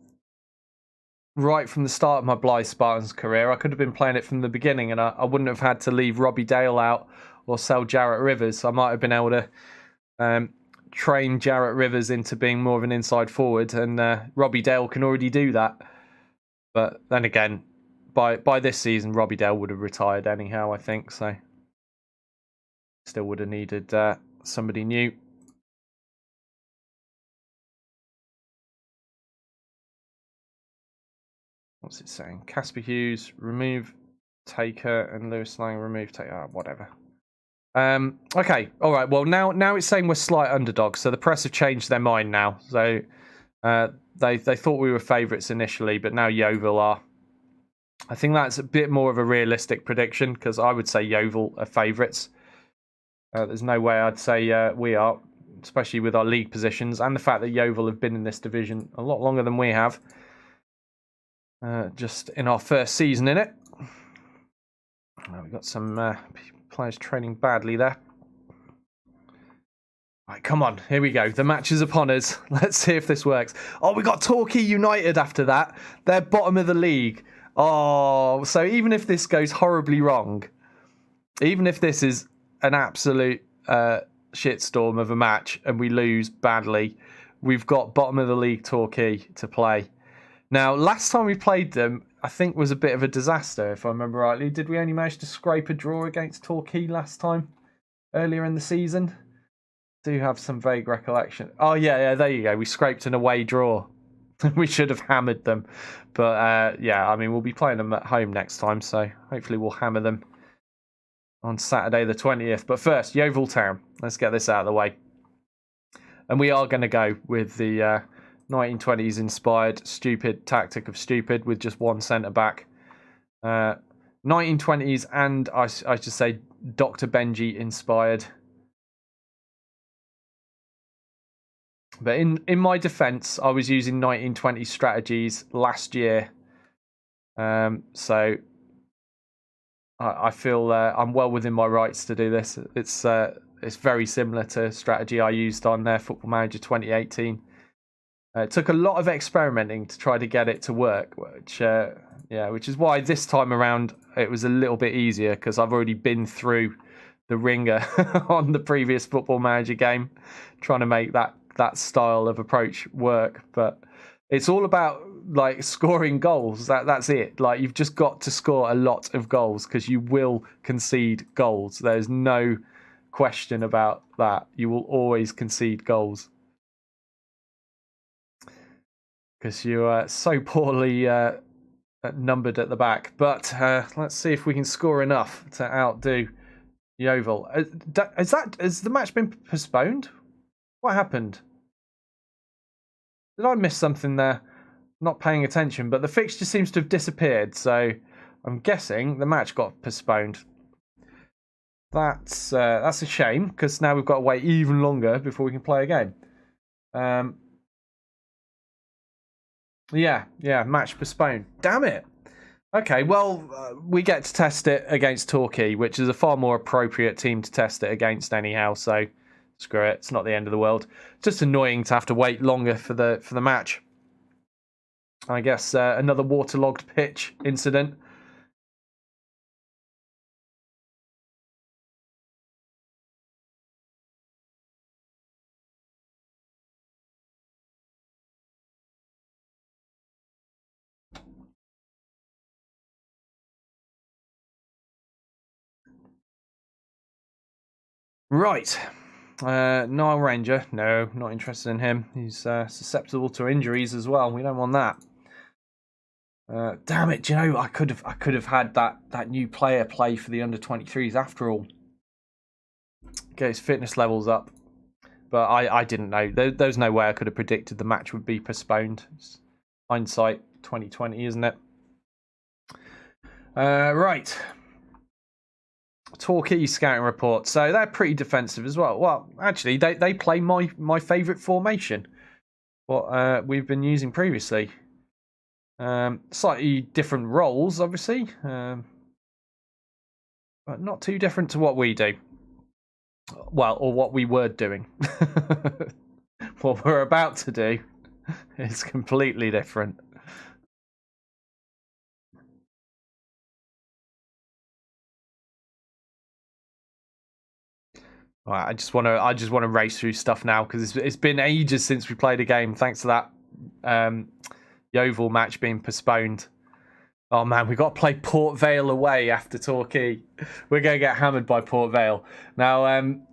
right from the start of my Blyth Spartans career, I could have been playing it from the beginning, and I wouldn't have had to leave Robbie Dale out or sell Jarrett Rivers. I might have been able to train Jarrett Rivers into being more of an inside forward, and Robbie Dale can already do that. But then again, by this season, Robbie Dale would have retired anyhow, I think. So still would have needed somebody new. What's it saying? Casper Hughes, remove Taker, and Lewis Lang, remove Taker. Whatever. Okay, all right. Well, now it's saying we're slight underdogs, so the press have changed their mind now. So they thought we were favourites initially, but now Yeovil are. I think that's a bit more of a realistic prediction because I would say Yeovil are favourites. There's no way I'd say we are, especially with our league positions and the fact that Yeovil have been in this division a lot longer than we have. Just in our first season in it. We've got some players training badly there. Right, come on, here we go. The match is upon us. Let's see if this works. Oh, we got Torquay United after that. They're bottom of the league. Oh, so even if this goes horribly wrong, even if this is an absolute shitstorm of a match and we lose badly, we've got bottom of the league Torquay to play. Now, last time we played them, I think was a bit of a disaster, if I remember rightly. Did we only manage to scrape a draw against Torquay last time, earlier in the season? Do have some vague recollection. Oh, yeah, there you go. We scraped an away draw. We should have hammered them. But, yeah, I mean, we'll be playing them at home next time, so hopefully we'll hammer them on Saturday the 20th. But first, Yeovil Town. Let's get this out of the way. And we are going to go with the 1920s inspired stupid tactic of stupid with just one centre-back. 1920s and, I should say, Dr. Benji inspired. But in my defence, I was using 1920 strategies last year. So I feel I'm well within my rights to do this. It's very similar to strategy I used on Football Manager 2018. It took a lot of experimenting to try to get it to work, which is why this time around it was a little bit easier because I've already been through the ringer on the previous Football Manager game, trying to make that style of approach work. But it's all about like scoring goals. That's it. Like you've just got to score a lot of goals because you will concede goals. There's no question about that. You will always concede goals because you are so poorly numbered at the back. But let's see if we can score enough to outdo Yeovil. Has the match been postponed? What happened? Did I miss something there? Not paying attention, but the fixture seems to have disappeared, so I'm guessing the match got postponed. That's a shame, because now we've got to wait even longer before we can play a game. Yeah, match postponed. Damn it. Okay, well, we get to test it against Torquay, which is a far more appropriate team to test it against anyhow, so screw it. It's not the end of the world. It's just annoying to have to wait longer for the match. I guess another waterlogged pitch incident. Right. Nile Ranger. No, not interested in him. He's susceptible to injuries as well. We don't want that. Damn it! Do you know I could have had that new player play for the under-23s after all. Get his fitness levels up, but I didn't know. There's no way I could have predicted the match would be postponed. It's hindsight 2020, isn't it? Right. Torquay scouting report. So they're pretty defensive as well. Well, actually, they play my favourite formation. What we've been using previously. Slightly different roles, obviously, but not too different to what we do. Well, or what we were doing. What we're about to do is completely different. Right, I just want to race through stuff now because it's been ages since we played a game. Thanks to that Yeovil match being postponed. Oh man, we got to play Port Vale away after Torquay. We're going to get hammered by Port Vale. Now,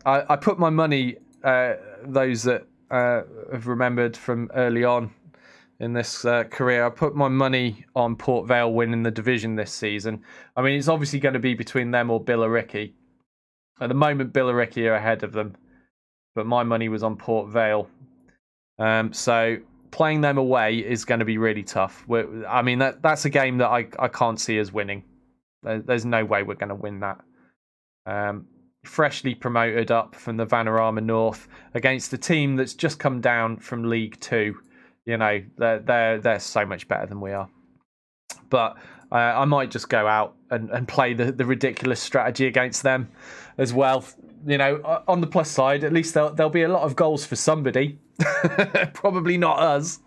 I put my money, those that have remembered from early on, in this career. I put my money on Port Vale winning the division this season. I mean, it's obviously going to be between them or Billericay. At the moment, Billericay are ahead of them, but my money was on Port Vale. So playing them away is going to be really tough. I mean, that's a game that I can't see us winning. There's no way we're going to win that. Freshly promoted up from the Vanarama North against a team that's just come down from League Two. You know, they're so much better than we are. But I might just go out and play the ridiculous strategy against them as well. You know, on the plus side, at least there'll be a lot of goals for somebody. Probably not us.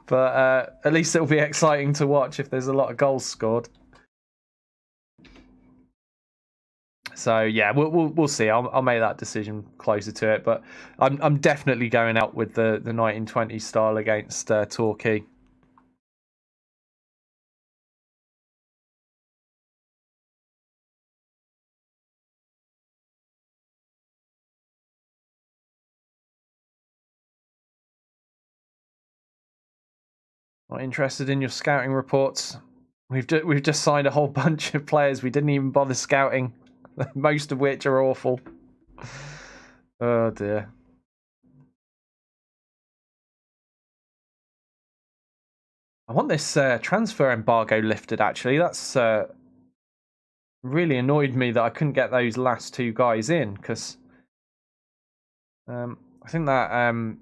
But at least it'll be exciting to watch if there's a lot of goals scored. So yeah, we'll see. I'll make that decision closer to it, but I'm definitely going out with the 1920s style against Torquay. Not interested in your scouting reports. We've just signed a whole bunch of players we didn't even bother scouting, most of which are awful. Oh dear. I want this transfer embargo lifted, actually. That's really annoyed me that I couldn't get those last two guys in, because I think that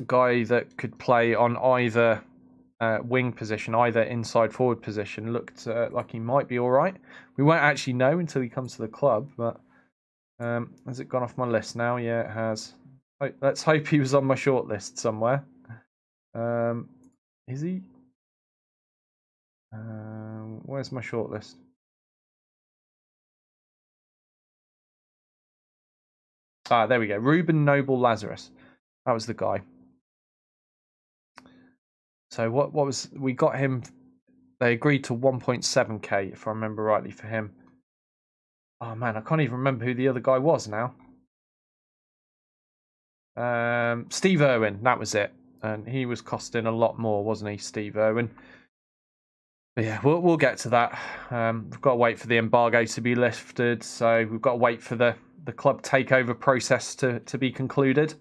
guy that could play on either wing position, either inside forward position, looked like he might be all right. We won't actually know until he comes to the club, but has it gone off my list now? Yeah, it has. Let's hope he was on my short list somewhere. Is he? Where's my short list? Ah, there we go. Ruben Noble Lazarus. That was the guy. So what was, we got him, they agreed to 1.7k if I remember rightly for him. Oh man, I can't even remember who the other guy was now. Steve Irwin, that was it. And he was costing a lot more, wasn't he, Steve Irwin? But yeah, we'll get to that. We've got to wait for the embargo to be lifted, so we've got to wait for the club takeover process to be concluded.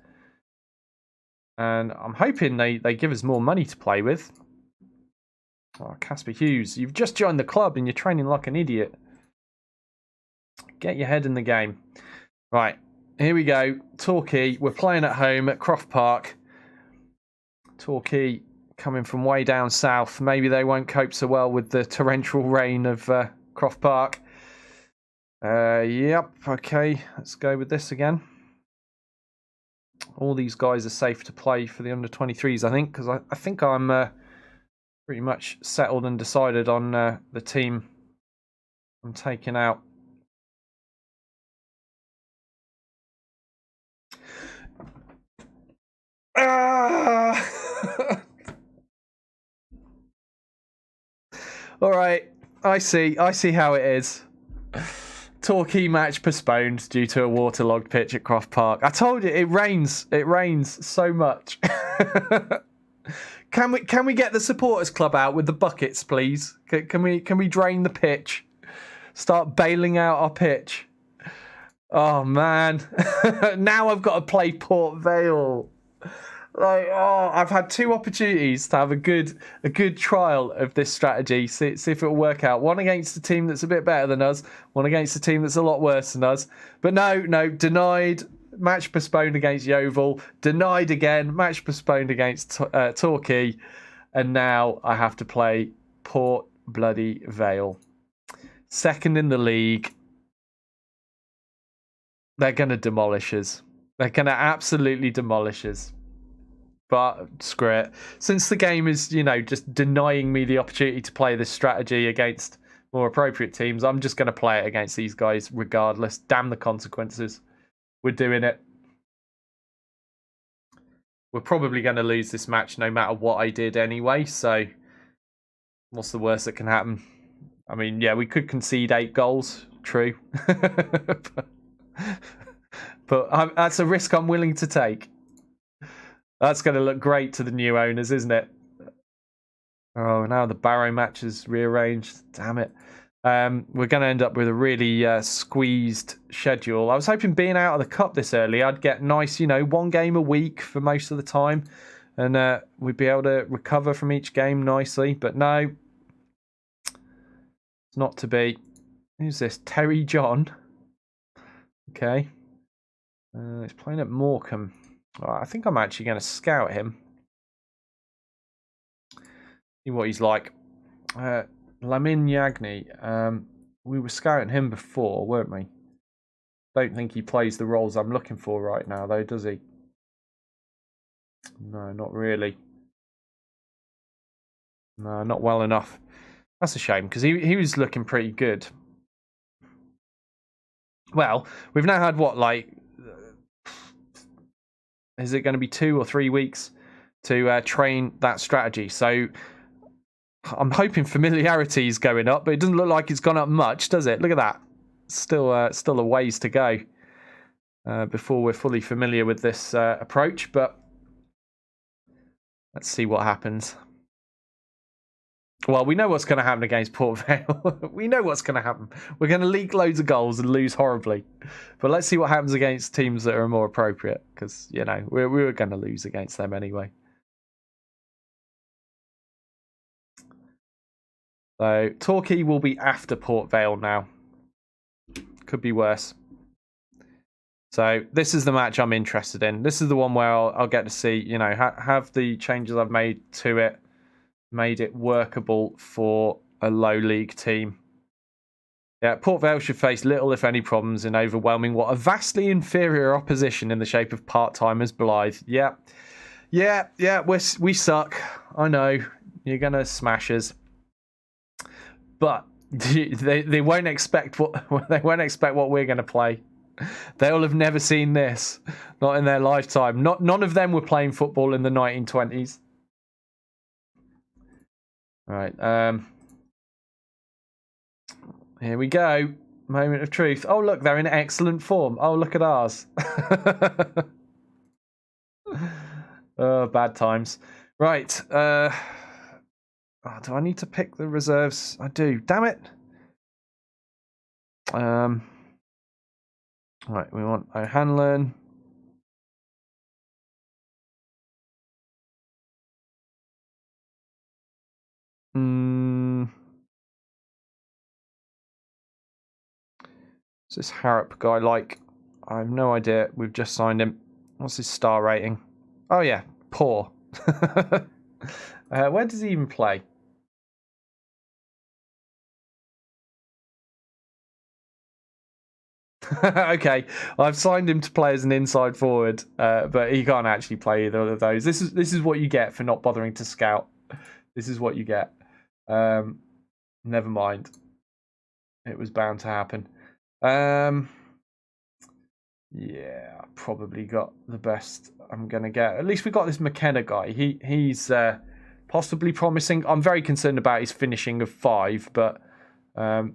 And I'm hoping they give us more money to play with. Oh, Casper Hughes, you've just joined the club and you're training like an idiot. Get your head in the game. Right, here we go. Torquay, we're playing at home at Croft Park. Torquay coming from way down south. Maybe they won't cope so well with the torrential rain of Croft Park. Yep, okay, let's go with this again. All these guys are safe to play for the under-23s, I think, because I think I'm pretty much settled and decided on the team I'm taking out. All right, I see how it is. Torquay match postponed due to a waterlogged pitch at Croft Park. I told you, it rains so much. Can we get the supporters club out with the buckets, please? Can we drain the pitch? Start bailing out our pitch. Oh man, now I've got to play Port Vale. Like, oh, I've had two opportunities to have a good trial of this strategy. See if it'll work out. One against a team that's a bit better than us. One against a team that's a lot worse than us. But no, denied. Match postponed against Yeovil. Denied again. Match postponed against Torquay. And now I have to play Port bloody Vale. Second in the league. They're going to demolish us. They're going to absolutely demolish us. But screw it. Since the game is, just denying me the opportunity to play this strategy against more appropriate teams, I'm just going to play it against these guys regardless. Damn the consequences. We're doing it. We're probably going to lose this match no matter what I did anyway, so what's the worst that can happen? I mean, yeah, we could concede 8 goals. True. but that's a risk I'm willing to take. That's going to look great to the new owners, isn't it? Oh, now the Barrow match is rearranged. Damn it. We're going to end up with a really squeezed schedule. I was hoping being out of the cup this early, I'd get nice, one game a week for most of the time. And we'd be able to recover from each game nicely. But no, it's not to be. Who's this? Terry John. Okay. He's playing at Morecambe. I think I'm actually going to scout him. See what he's like. Lamin Yagni. We were scouting him before, weren't we? Don't think he plays the roles I'm looking for right now, though, does he? No, not really. No, not well enough. That's a shame, because he was looking pretty good. Well, we've now had, what, like... Is it going to be 2 or 3 weeks to train that strategy? So I'm hoping familiarity is going up, but it doesn't look like it's gone up much, does it? Look at that. Still a ways to go before we're fully familiar with this approach, but let's see what happens. Well, we know what's going to happen against Port Vale. We know what's going to happen. We're going to leak loads of goals and lose horribly. But let's see what happens against teams that are more appropriate, because, we were going to lose against them anyway. So, Torquay will be after Port Vale now. Could be worse. So, this is the match I'm interested in. This is the one where I'll get to see, have the changes I've made to it made it workable for a low league team. Yeah, Port Vale should face little, if any, problems in overwhelming what a vastly inferior opposition in the shape of part-timers Blyth. Yeah, we suck. I know. You're going to smash us. But they won't expect what we're going to play. They'll have never seen this. Not in their lifetime. None of them were playing football in the 1920s. Right, here we go. Moment of truth. Oh, look, they're in excellent form. Oh, look at ours. Oh, bad times. Right. Do I need to pick the reserves? I do. Damn it. Right, we want O'Hanlon. What's this Harrop guy like? I have no idea. We've just signed him. What's his star rating? Oh, yeah. Poor. Where does he even play? Okay, I've signed him to play as an inside forward, but he can't actually play either of those. This is what you get for not bothering to scout. This is what you get. Never mind. It was bound to happen. Yeah, I probably got the best I'm gonna get. At least we got this McKenna guy. He's possibly promising. I'm very concerned about his finishing of 5, but the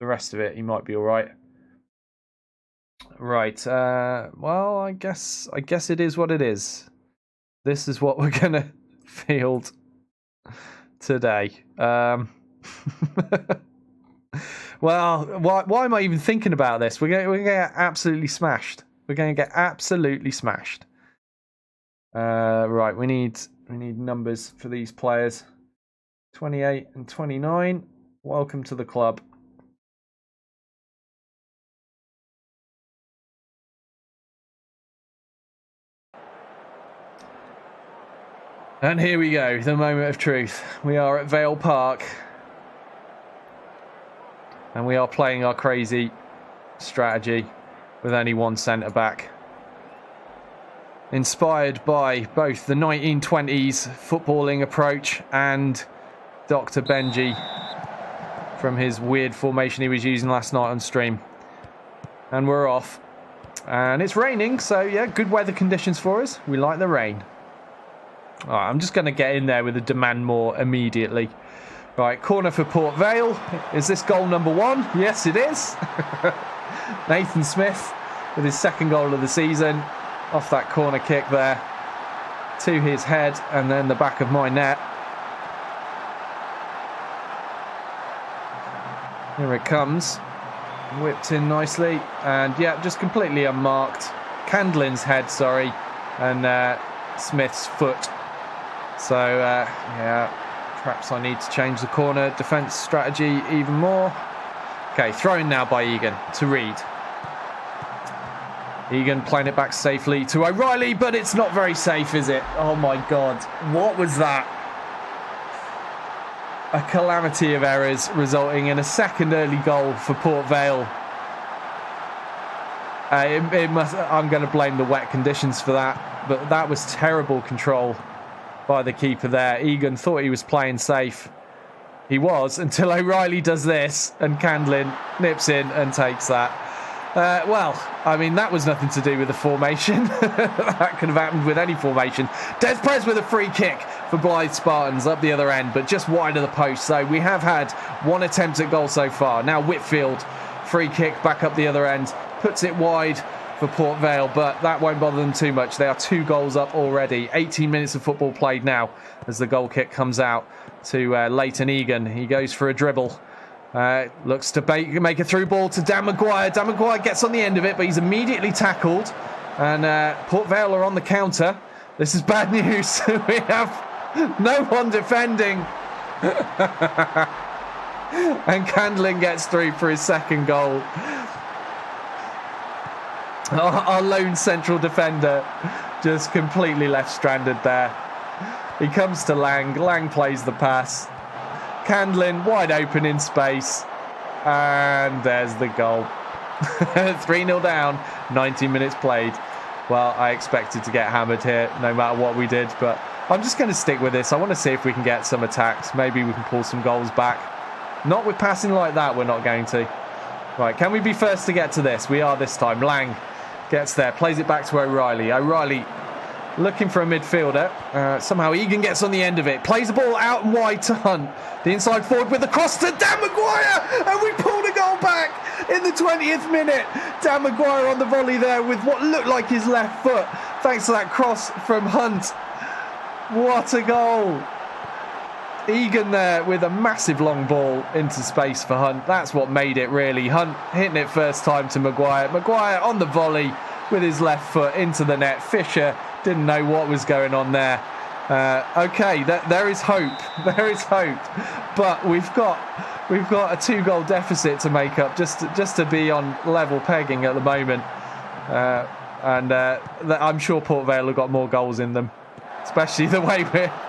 rest of it, he might be all right. Right. Well, I guess it is what it is. This is what we're gonna field today. Well, why am I even thinking about this? We're going to get absolutely smashed. We're going to get absolutely smashed. Right, we need numbers for these players. 28 and 29. Welcome to the club. And here we go, the moment of truth. We are at Vale Park. And we are playing our crazy strategy with only one centre-back. Inspired by both the 1920s footballing approach and Dr. Benji from his weird formation he was using last night on stream. And we're off. And it's raining, so yeah, good weather conditions for us. We like the rain. All right, I'm just going to get in there with a demand more immediately. Right, corner for Port Vale. Is this goal number 1? Yes, it is. Nathan Smith with his second goal of the season. off that corner kick there to his head and then the back of my net. Here it comes. Whipped in nicely. And yeah, just completely unmarked. Candlin's head, sorry. And Smith's foot. So, yeah, perhaps I need to change the corner defence strategy even more. Okay, throw-in now by Egan to Reed. Egan playing it back safely to O'Reilly, but it's not very safe, is it? Oh my God, what was that? A calamity of errors resulting in a second early goal for Port Vale. I'm going to blame the wet conditions for that, but that was terrible control by the keeper there. Egan thought he was playing safe. He was, until O'Reilly does this, and Candlin nips in and takes that. Well, I mean, that was nothing to do with the formation. That could have happened with any formation. Des Perez with a free kick for Blyth Spartans up the other end, but just wide of the post. So we have had one attempt at goal so far. Now Whitfield, free kick back up the other end, puts it wide for Port Vale, but that won't bother them too much. They are 2 goals up already. 18 minutes of football played now as the goal kick comes out to Leighton Egan. He goes for a dribble. Looks to make a through ball to Dan Maguire. Dan Maguire gets on the end of it, but he's immediately tackled. And Port Vale are on the counter. This is bad news. We have no one defending. And Candlin gets through for his second goal. Our lone central defender just completely left stranded there. He comes to Lang. Lang plays the pass. Candlin wide open in space, and there's the goal. 3-0 down, 90 minutes played. Well, I expected to get hammered here no matter what we did, but I'm just going to stick with this. I want to see if we can get some attacks. Maybe we can pull some goals back. Not with passing like that, we're not going to. Right, can we be first to get to this? We are this time. Lang gets there, plays it back to O'Reilly. O'Reilly looking for a midfielder. Somehow Egan gets on the end of it. Plays the ball out and wide to Hunt. The inside forward with the cross to Dan Maguire. And we pulled a goal back in the 20th minute. Dan Maguire on the volley there with what looked like his left foot. Thanks to that cross from Hunt. What a goal. Egan there with a massive long ball into space for Hunt. That's what made it really. Hunt hitting it first time to Maguire. Maguire on the volley with his left foot into the net. Fisher didn't know what was going on there. Okay, there is hope. There is hope, but we've got a 2-goal deficit to make up just to be on level pegging at the moment. I'm sure Port Vale have got more goals in them, especially the way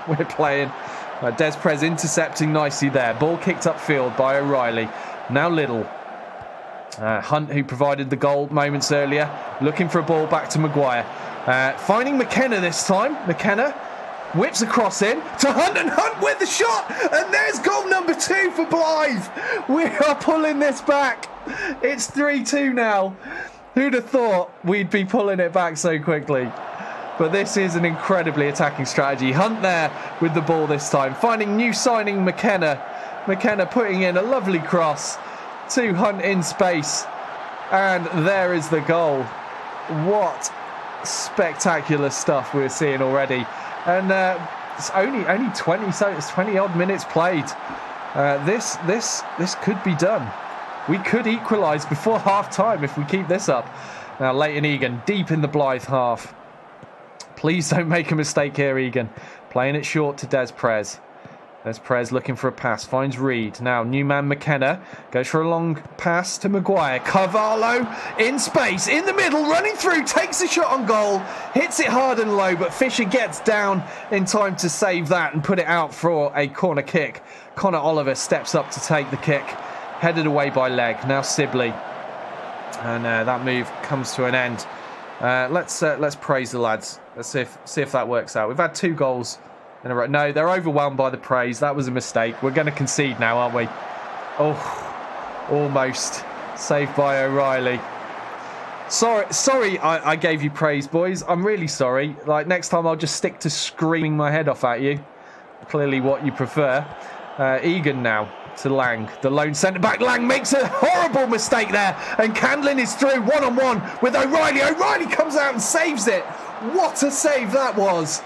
we're playing. Des Perez intercepting nicely there. Ball kicked upfield by O'Reilly. Now Little. Hunt, who provided the goal moments earlier, looking for a ball back to Maguire. Finding McKenna this time. McKenna whips a cross in to Hunt, and Hunt with the shot, and there's goal number 2 for Blyth. We are pulling this back. It's 3-2 now. Who'd have thought we'd be pulling it back so quickly? But this is an incredibly attacking strategy. Hunt there with the ball this time, finding new signing McKenna. McKenna putting in a lovely cross to Hunt in space, and there is the goal. What spectacular stuff we're seeing already. And it's only 20, so it's 20 odd minutes played. This could be done. We could equalise before half time if we keep this up. Now Leighton Egan deep in the Blyth half. Please don't make a mistake here, Egan. Playing it short to Des Perez. Des Perez looking for a pass, finds Reed. Now new man McKenna goes for a long pass to Maguire. Carvalho in space, in the middle, running through, takes a shot on goal, hits it hard and low, but Fisher gets down in time to save that and put it out for a corner kick. Connor Oliver steps up to take the kick, headed away by Legg. Now Sibley, and that move comes to an end. Let's praise the lads. Let's see if that works out. We've had 2 goals in a row. No, they're overwhelmed by the praise. That was a mistake. We're going to concede now, aren't we? Oh, almost. Saved by O'Reilly. Sorry I gave you praise, boys. I'm really sorry. Like, next time I'll just stick to screaming my head off at you. Clearly what you prefer. Egan now. to Lang, the lone centre-back. Lang makes a horrible mistake there, and Candlin is through one-on-one with O'Reilly. O'Reilly comes out and saves it. What a save that was.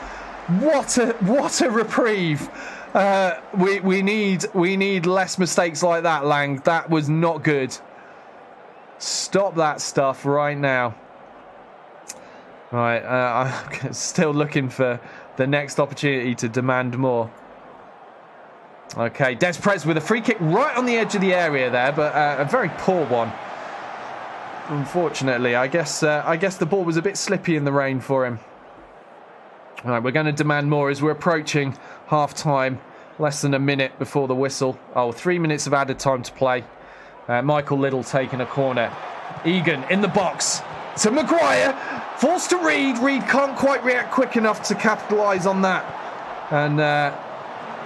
What a reprieve. We need less mistakes like that, Lang. That was not good. Stop that stuff right now. Right, I'm still looking for the next opportunity to demand more. Okay, Des Prez with a free kick right on the edge of the area there, but a very poor one. Unfortunately, I guess the ball was a bit slippy in the rain for him. All right, we're going to demand more as we're approaching half-time. Less than a minute before the whistle. Oh, 3 minutes of added time to play. Michael Liddell taking a corner. Egan in the box. To Maguire. Forced to Reed. Reed can't quite react quick enough to capitalise on that. And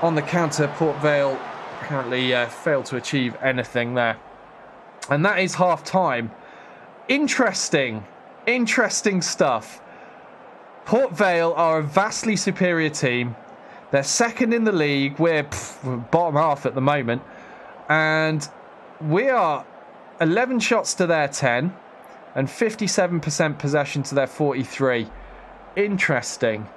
on the counter, Port Vale apparently failed to achieve anything there. And that is half-time. Interesting stuff. Port Vale are a vastly superior team. They're second in the league. We're bottom half at the moment. And we are 11 shots to their 10 and 57% possession to their 43. Interesting.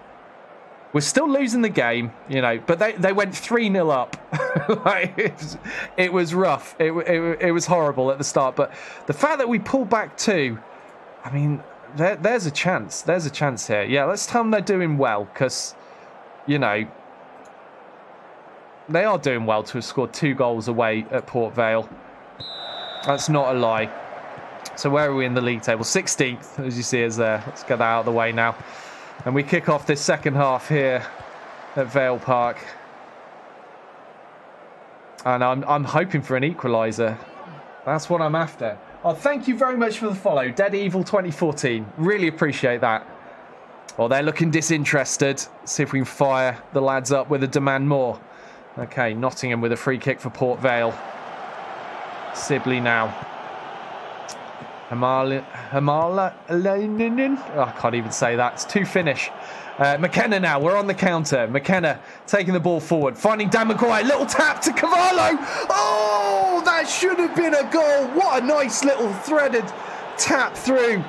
We're still losing the game, you know, but they went 3-0 up. It was rough. It was horrible at the start. But the fact that we pulled back 2, I mean, there's a chance. There's a chance here. Yeah, let's tell them they're doing well because, you know, they are doing well to have scored 2 goals away at Port Vale. That's not a lie. So where are we in the league table? 16th, as you see us there. Let's get that out of the way now. And we kick off this second half here at Vale Park. And I'm hoping for an equaliser. That's what I'm after. Oh, thank you very much for the follow. Dead Evil 2014. Really appreciate that. Well, they're looking disinterested. See if we can fire the lads up with a demand more. Okay, Nottingham with a free kick for Port Vale. Sibley now. Hamala, oh, I can't even say that. It's too Finnish. McKenna now. We're on the counter. McKenna taking the ball forward. Finding Dan Maguire. Little tap to Cavallo. Oh, that should have been a goal. What a nice little threaded tap through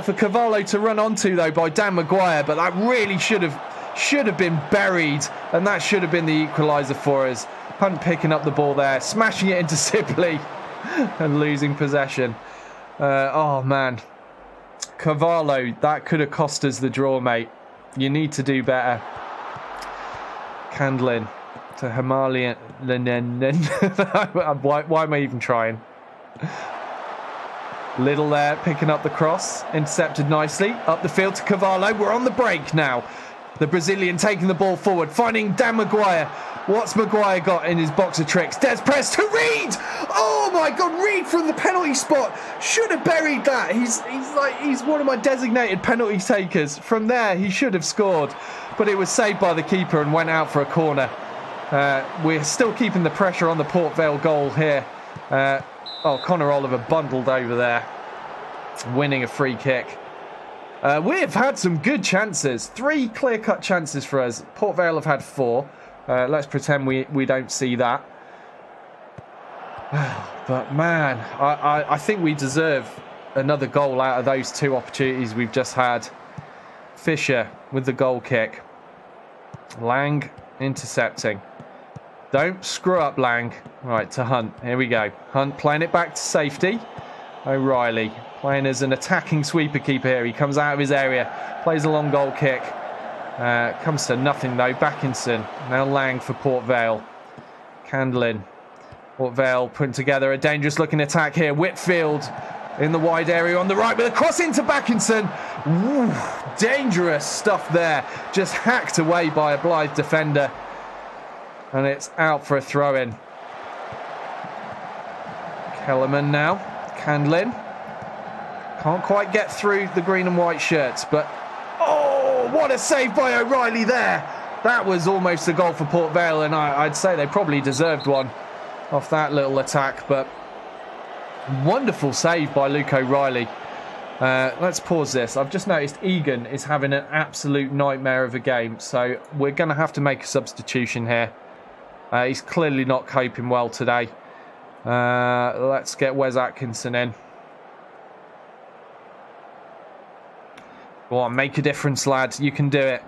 for Cavallo to run onto, though, by Dan Maguire. But that really should have been buried. And that should have been the equaliser for us. Hunt picking up the ball there. Smashing it into Sibley. And losing possession. Oh, man. Cavallo, that could have cost us the draw, mate. You need to do better. Candlin to Himalayan. Why am I even trying? Liddell there, picking up the cross. Intercepted nicely. Up the field to Cavallo. We're on the break now. The Brazilian taking the ball forward. Finding Dan Maguire. What's Maguire got in his box of tricks? Des Press to Reed! Oh my God, Reed from the penalty spot. Should have buried that. He's one of my designated penalty takers. From there, he should have scored. But it was saved by the keeper and went out for a corner. We're still keeping the pressure on the Port Vale goal here. Connor Oliver bundled over there. Winning a free kick. We have had some good chances. 3 clear-cut chances for us. Port Vale have had 4. Let's pretend we don't see that. But man, I think we deserve another goal out of those 2 opportunities we've just had. Fisher with the goal kick. Lang intercepting. Don't screw up, Lang. Right, to Hunt. Here we go. Hunt playing it back to safety. O'Reilly playing as an attacking sweeper keeper here. He comes out of his area. Plays a long goal kick. Comes to nothing though. Backinson. Now Lang for Port Vale. Candlin. Port Vale putting together a dangerous looking attack here. Whitfield in the wide area on the right with a cross into Backinson. Ooh, dangerous stuff there. Just hacked away by a Blyth defender. And it's out for a throw-in. Kellerman now. Candlin. Can't quite get through the green and white shirts, but oh, what a save by O'Reilly there. That was almost a goal for Port Vale, and I'd say they probably deserved one off that little attack, but wonderful save by Luke O'Reilly. Let's pause this. I've just noticed Egan is having an absolute nightmare of a game, so we're going to have to make a substitution here. He's clearly not coping well today. Let's get Wes Atkinson in. Go on, make a difference, lad. You can do it.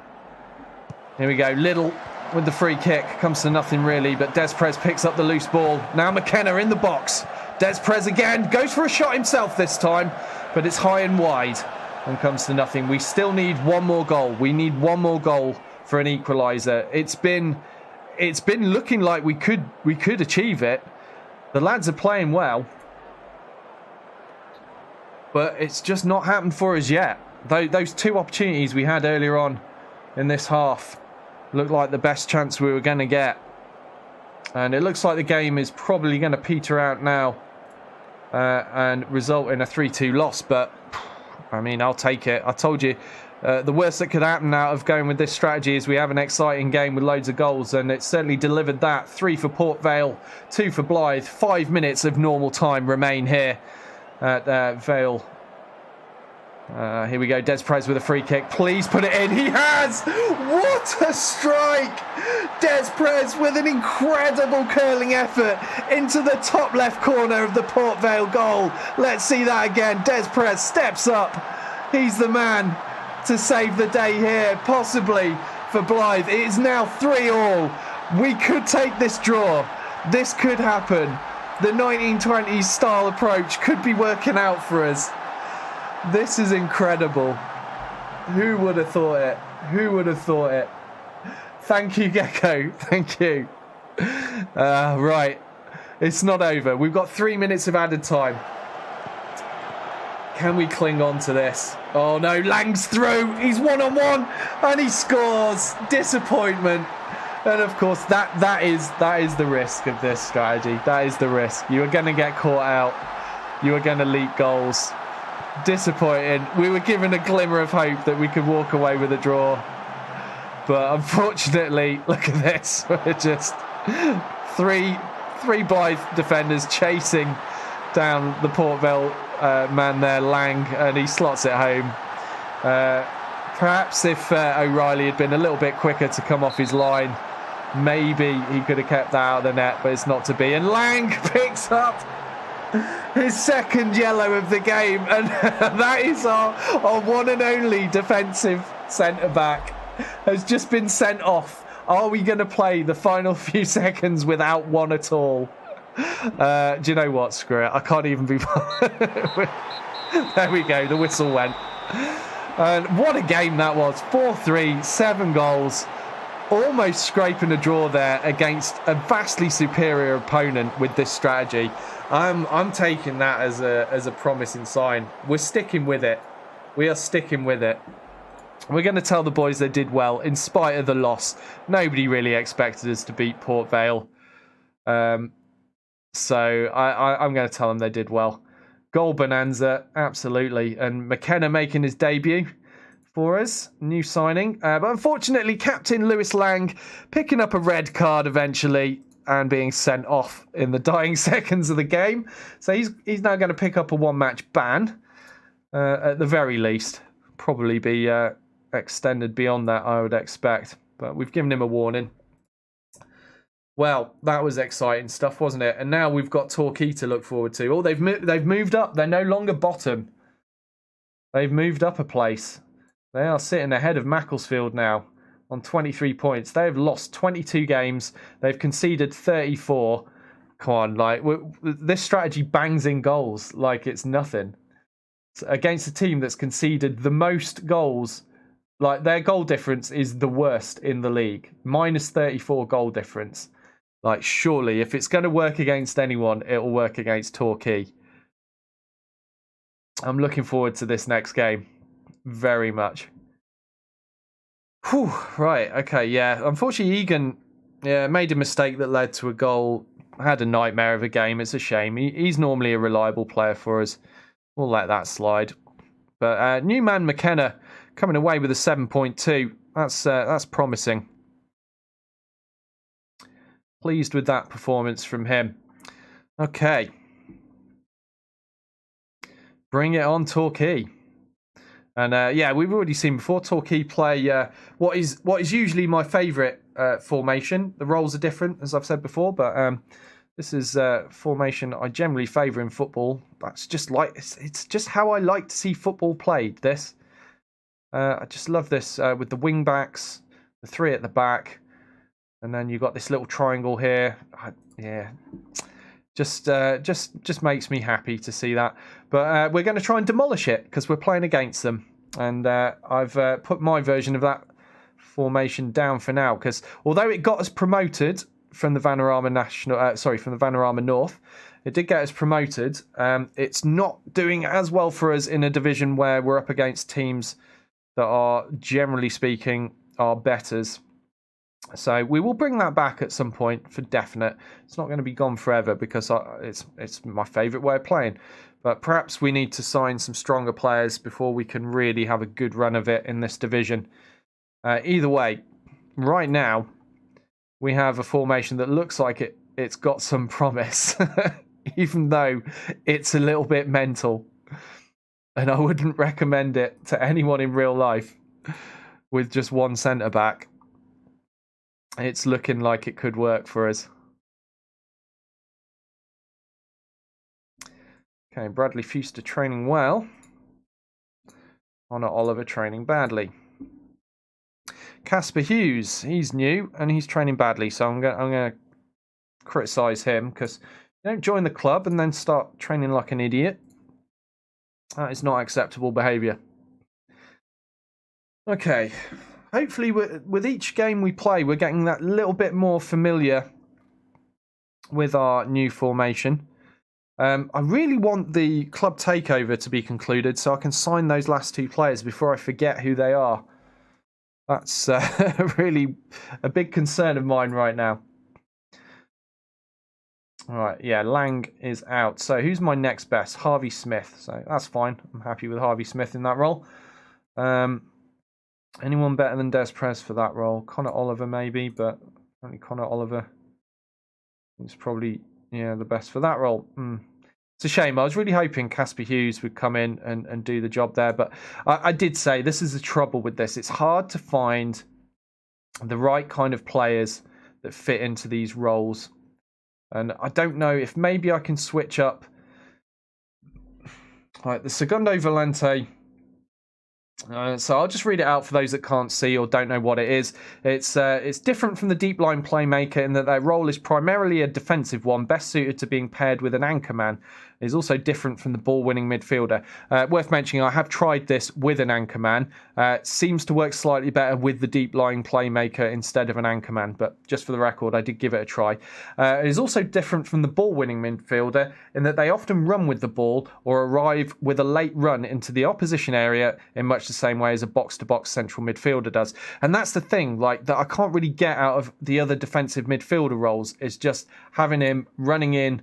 Here we go. Little with the free kick. Comes to nothing, really, but Des Perez picks up the loose ball. Now McKenna in the box. Des Perez again. Goes for a shot himself this time, but it's high and wide and comes to nothing. We still need one more goal. We need one more goal for an equaliser. It's been looking like we could achieve it. The lads are playing well, but it's just not happened for us yet. Those two opportunities we had earlier on in this half looked like the best chance we were going to get. And it looks like the game is probably going to peter out now and result in a 3-2 loss. But, I mean, I'll take it. I told you, the worst that could happen out of going with this strategy is we have an exciting game with loads of goals. And it certainly delivered that. 3 for Port Vale, 2 for Blyth. 5 minutes of normal time remain here at Vale. Here we go, Des Perez with a free kick. Please put it in. He has! What a strike! Des Perez with an incredible curling effort into the top left corner of the Port Vale goal. Let's see that again. Des Perez steps up. He's the man to save the day here, possibly for Blyth. It is now 3-3. We could take this draw. This could happen. The 1920s style approach could be working out for us. This is incredible. Who would have thought it? Who would have thought it? Thank you, Gecko. Thank you. Right. It's not over. We've got 3 minutes of added time. Can we cling on to this? Oh, no. Lang's through. He's one-on-one. And he scores. Disappointment. And, of course, that is the risk of this strategy. That is the risk. You are going to get caught out. You are going to leak goals. Disappointing. We were given a glimmer of hope that we could walk away with a draw, but unfortunately, look at this. We're just three Blyth defenders chasing down the Port Vale man there, Lang, and he slots it home. Perhaps if O'Reilly had been a little bit quicker to come off his line, maybe he could have kept that out of the net, but it's not to be. And Lang picks up his second yellow of the game, and that is our one and only defensive centre-back has just been sent off. Are we going to play the final few seconds without one at all? Do you know what? Screw it. I can't even be... There we go. The whistle went. And what a game that was. 4-3, 7 goals. Almost scraping a draw there against a vastly superior opponent with this strategy. I'm taking that as a promising sign. We're sticking with it. We are sticking with it. We're going to tell the boys they did well in spite of the loss. Nobody really expected us to beat Port Vale. So I'm going to tell them they did well. Goal bonanza, absolutely. And McKenna making his debut for us. New signing. But unfortunately, Captain Lewis Lang picking up a red card eventually and being sent off in the dying seconds of the game. So he's now going to pick up a one-match ban, at the very least. Probably be extended beyond that, I would expect. But we've given him a warning. Well, that was exciting stuff, wasn't it? And now we've got Torquay to look forward to. Oh, they've moved up. They're no longer bottom. They've moved up a place. They are sitting ahead of Macclesfield now on 23 points. They have lost 22 games. They've conceded 34. Come on, like this strategy bangs in goals like it's nothing. Against a team that's conceded the most goals, like their goal difference is the worst in the league. Minus 34 goal difference. Like surely, if it's going to work against anyone, it will work against Torquay. I'm looking forward to this next game. Very much. Whew, right, okay, yeah. Unfortunately, Egan made a mistake that led to a goal. Had a nightmare of a game. It's a shame. He's normally a reliable player for us. We'll let that slide. But new man McKenna coming away with a 7.2. That's promising. Pleased with that performance from him. Okay. Bring it on, Torquay. And yeah, we've already seen before Torquay play what is usually my favourite formation. The roles are different, as I've said before, but this is formation I generally favour in football. That's just like it's just how I like to see football played. This I just love this with the wing backs, the three at the back, and then you've got this little triangle here. Yeah. Just makes me happy to see that. But we're going to try and demolish it because we're playing against them. And I've put my version of that formation down for now because although it got us promoted from the from the Vanarama North, it did get us promoted. It's not doing as well for us in a division where we're up against teams that are, generally speaking, are betters. So we will bring that back at some point for definite. It's not going to be gone forever because it's my favourite way of playing. But perhaps we need to sign some stronger players before we can really have a good run of it in this division. Either way, right now we have a formation that looks like it's got some promise, even though it's a little bit mental. And I wouldn't recommend it to anyone in real life with just one centre-back. It's looking like it could work for us. Okay, Bradley Fuster training well. Connor Oliver training badly. Casper Hughes, he's new and he's training badly, so I'm going to criticise him because you don't join the club and then start training like an idiot. That is not acceptable behaviour. Okay. Hopefully, with each game we play, we're getting that little bit more familiar with our new formation. I really want the club takeover to be concluded so I can sign those last two players before I forget who they are. That's really a big concern of mine right now. All right, yeah, Lang is out. So who's my next best? Harvey Smith. So that's fine. I'm happy with Harvey Smith in that role. Anyone better than Des Perez for that role? Connor Oliver maybe, but only Connor Oliver is probably the best for that role. It's a shame. I was really hoping Casper Hughes would come in and do the job there, but I did say this is the trouble with this. It's hard to find the right kind of players that fit into these roles, and I don't know if maybe I can switch up like the Segundo Volante. So I'll just read it out for those that can't see or don't know what it is. It's different from the deep line playmaker in that their role is primarily a defensive one, best suited to being paired with an anchor man. It is also different from the ball-winning midfielder. Worth mentioning, I have tried this with an anchor man. Seems to work slightly better with the deep line playmaker instead of an anchor man, but just for the record, I did give it a try. It is also different from the ball-winning midfielder in that they often run with the ball or arrive with a late run into the opposition area in much the same way as a box-to-box central midfielder does. And that's the thing, like, that I can't really get out of the other defensive midfielder roles, is just having him running in,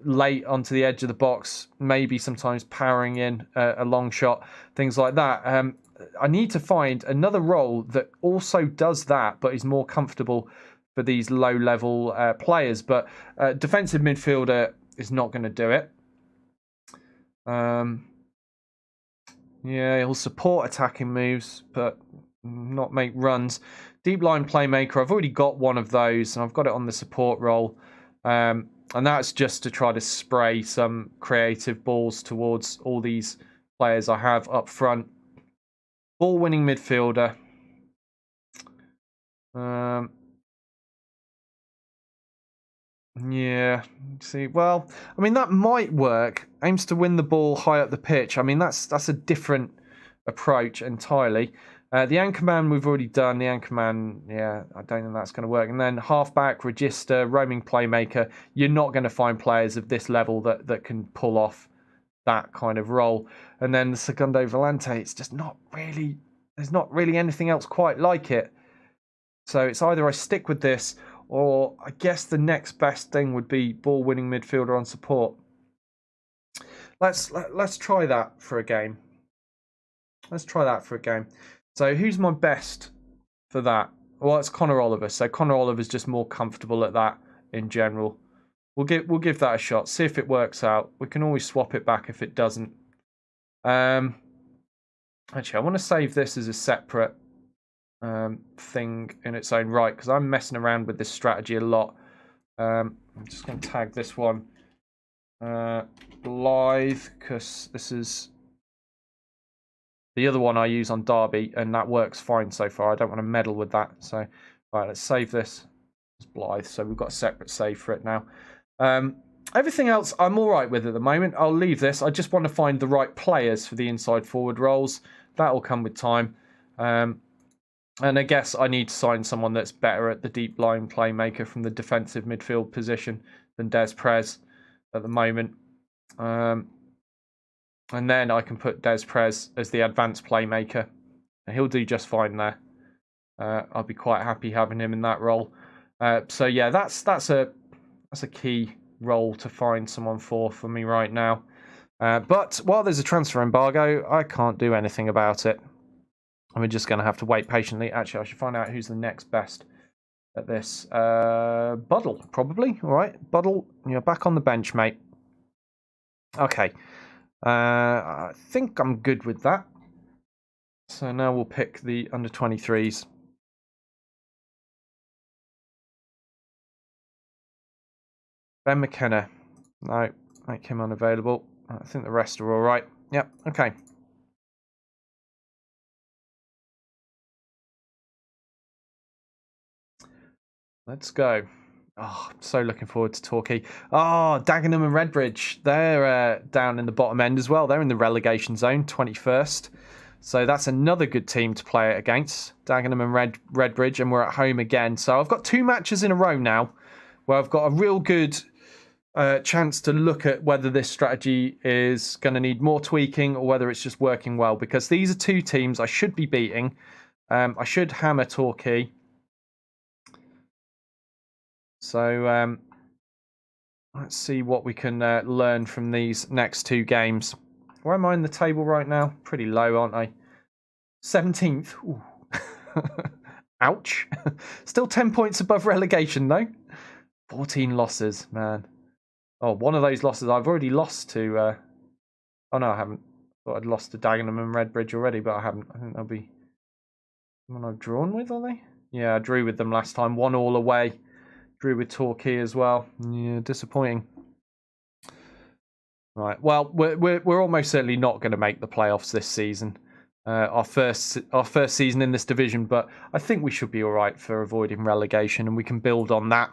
late onto the edge of the box, maybe sometimes powering in a long shot, things like that. I need to find another role that also does that, but is more comfortable for these low-level players. But defensive midfielder is not going to do it. Yeah, he'll support attacking moves, but not make runs. Deep line playmaker, I've already got one of those, and I've got it on the support role. And that's just to try to spray some creative balls towards all these players I have up front. Ball-winning midfielder. Yeah, see, well, I mean, that might work. Aims to win the ball high up the pitch. I mean, that's a different approach entirely. The Anchorman we've already done. The Anchorman, yeah, I don't think that's going to work. And then halfback, register, roaming playmaker. You're not going to find players of this level that can pull off that kind of role. And then the Segundo Volante, it's just not really, there's not really anything else quite like it. So it's either I stick with this, or I guess the next best thing would be ball-winning midfielder on support. Let's try that for a game. So who's my best for that? Well, it's Connor Oliver. So Connor Oliver's just more comfortable at that in general. We'll give that a shot. See if it works out. We can always swap it back if it doesn't. Actually, I want to save this as a separate thing in its own right, because I'm messing around with this strategy a lot. I'm just going to tag this one Blyth, because this is the other one I use on Derby, and that works fine so far. I don't want to meddle with that. So, right, let's save this as Blyth. So we've got a separate save for it now. Everything else I'm all right with at the moment. I'll leave this. I just want to find the right players for the inside forward roles. That will come with time. And I guess I need to sign someone that's better at the deep line playmaker from the defensive midfield position than Des Prez at the moment. And then I can put Des Prez as the advanced playmaker. And he'll do just fine there. I'll be quite happy having him in that role. So yeah, that's a key role to find someone for me right now. But while there's a transfer embargo, I can't do anything about it. We're just going to have to wait patiently. Actually, I should find out who's the next best at this. Buddle, probably. All right, Buddle, you're back on the bench, mate. Okay. I think I'm good with that. So now we'll pick the under-23s. Ben McKenna. No, make him unavailable. I think the rest are all right. Yep, okay. Let's go. Oh, I'm so looking forward to Torquay. Oh, Dagenham and Redbridge. They're down in the bottom end as well. They're in the relegation zone, 21st. So that's another good team to play it against. Dagenham and Redbridge, and we're at home again. So I've got 2 matches in a row now where I've got a real good chance to look at whether this strategy is going to need more tweaking or whether it's just working well. Because these are 2 teams I should be beating. I should hammer Torquay. So let's see what we can learn from these next 2 games. Where am I in the table right now? Pretty low, aren't I? 17th. Ooh. Ouch. Still 10 points above relegation, though. 14 losses, man. Oh, one of those losses I've already lost to... Oh, no, I haven't. I thought I'd lost to Dagenham and Redbridge already, but I haven't. I think they'll be... someone I've drawn with, are they? Yeah, I drew with them last time. 1-1 away. Drew with Torquay as well. Yeah, disappointing. Right. Well, we're almost certainly not going to make the playoffs this season. Our first season in this division, but I think we should be all right for avoiding relegation, and we can build on that.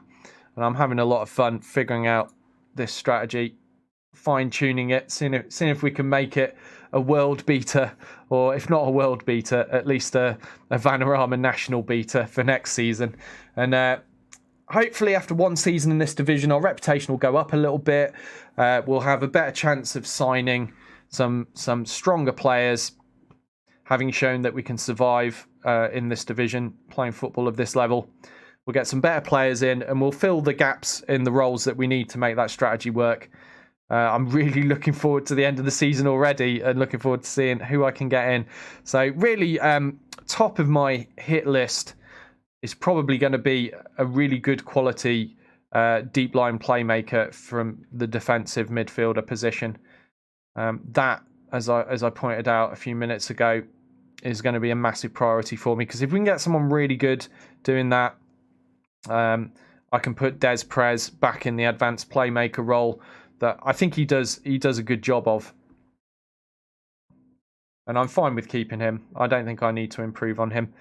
And I'm having a lot of fun figuring out this strategy, fine-tuning it, seeing if we can make it a world beater, or if not a world beater, at least a Vanarama national beater for next season. And hopefully after 1 season in this division, our reputation will go up a little bit. We'll have a better chance of signing some stronger players, having shown that we can survive in this division, playing football of this level. We'll get some better players in, and we'll fill the gaps in the roles that we need to make that strategy work. I'm really looking forward to the end of the season already, and looking forward to seeing who I can get in. So really, top of my hit list is probably going to be a really good quality deep line playmaker from the defensive midfielder position. That, as I pointed out a few minutes ago, is going to be a massive priority for me, because if we can get someone really good doing that, I can put Des Prez back in the advanced playmaker role that I think he does a good job of. And I'm fine with keeping him. I don't think I need to improve on him.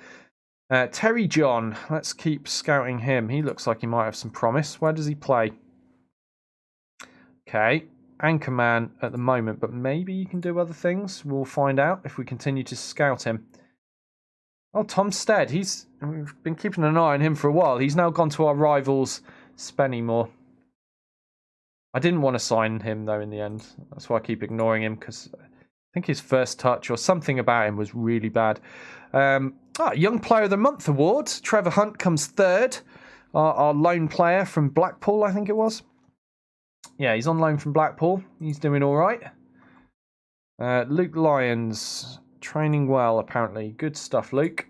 Terry John, let's keep scouting him. He looks like he might have some promise. Where does he play? Okay, anchorman at the moment, but maybe he can do other things. We'll find out if we continue to scout him. Oh, Tom Stead. We've been keeping an eye on him for a while. He's now gone to our rivals, Spennymoor. I didn't want to sign him, though, in the end. That's why I keep ignoring him, because I think his first touch or something about him was really bad. Young Player of the Month award. Trevor Hunt comes 3rd. Our lone player from Blackpool, I think it was. Yeah, he's on loan from Blackpool. He's doing all right. Luke Lyons, training well, apparently. Good stuff, Luke.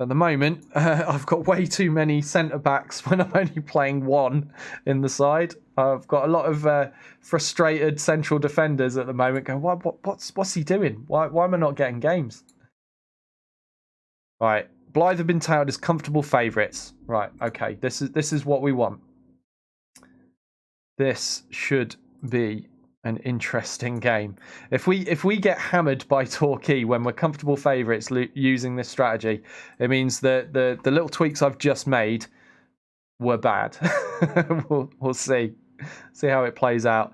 At the moment, I've got way too many centre-backs when I'm only playing one in the side. I've got a lot of frustrated central defenders at the moment going, what's he doing? Why am I not getting games? Right, Blyth have been touted as comfortable favourites. Right, okay, this is what we want. This should be an interesting game. If we get hammered by Torquay when we're comfortable favourites using this strategy, it means that the little tweaks I've just made were bad. we'll see how it plays out.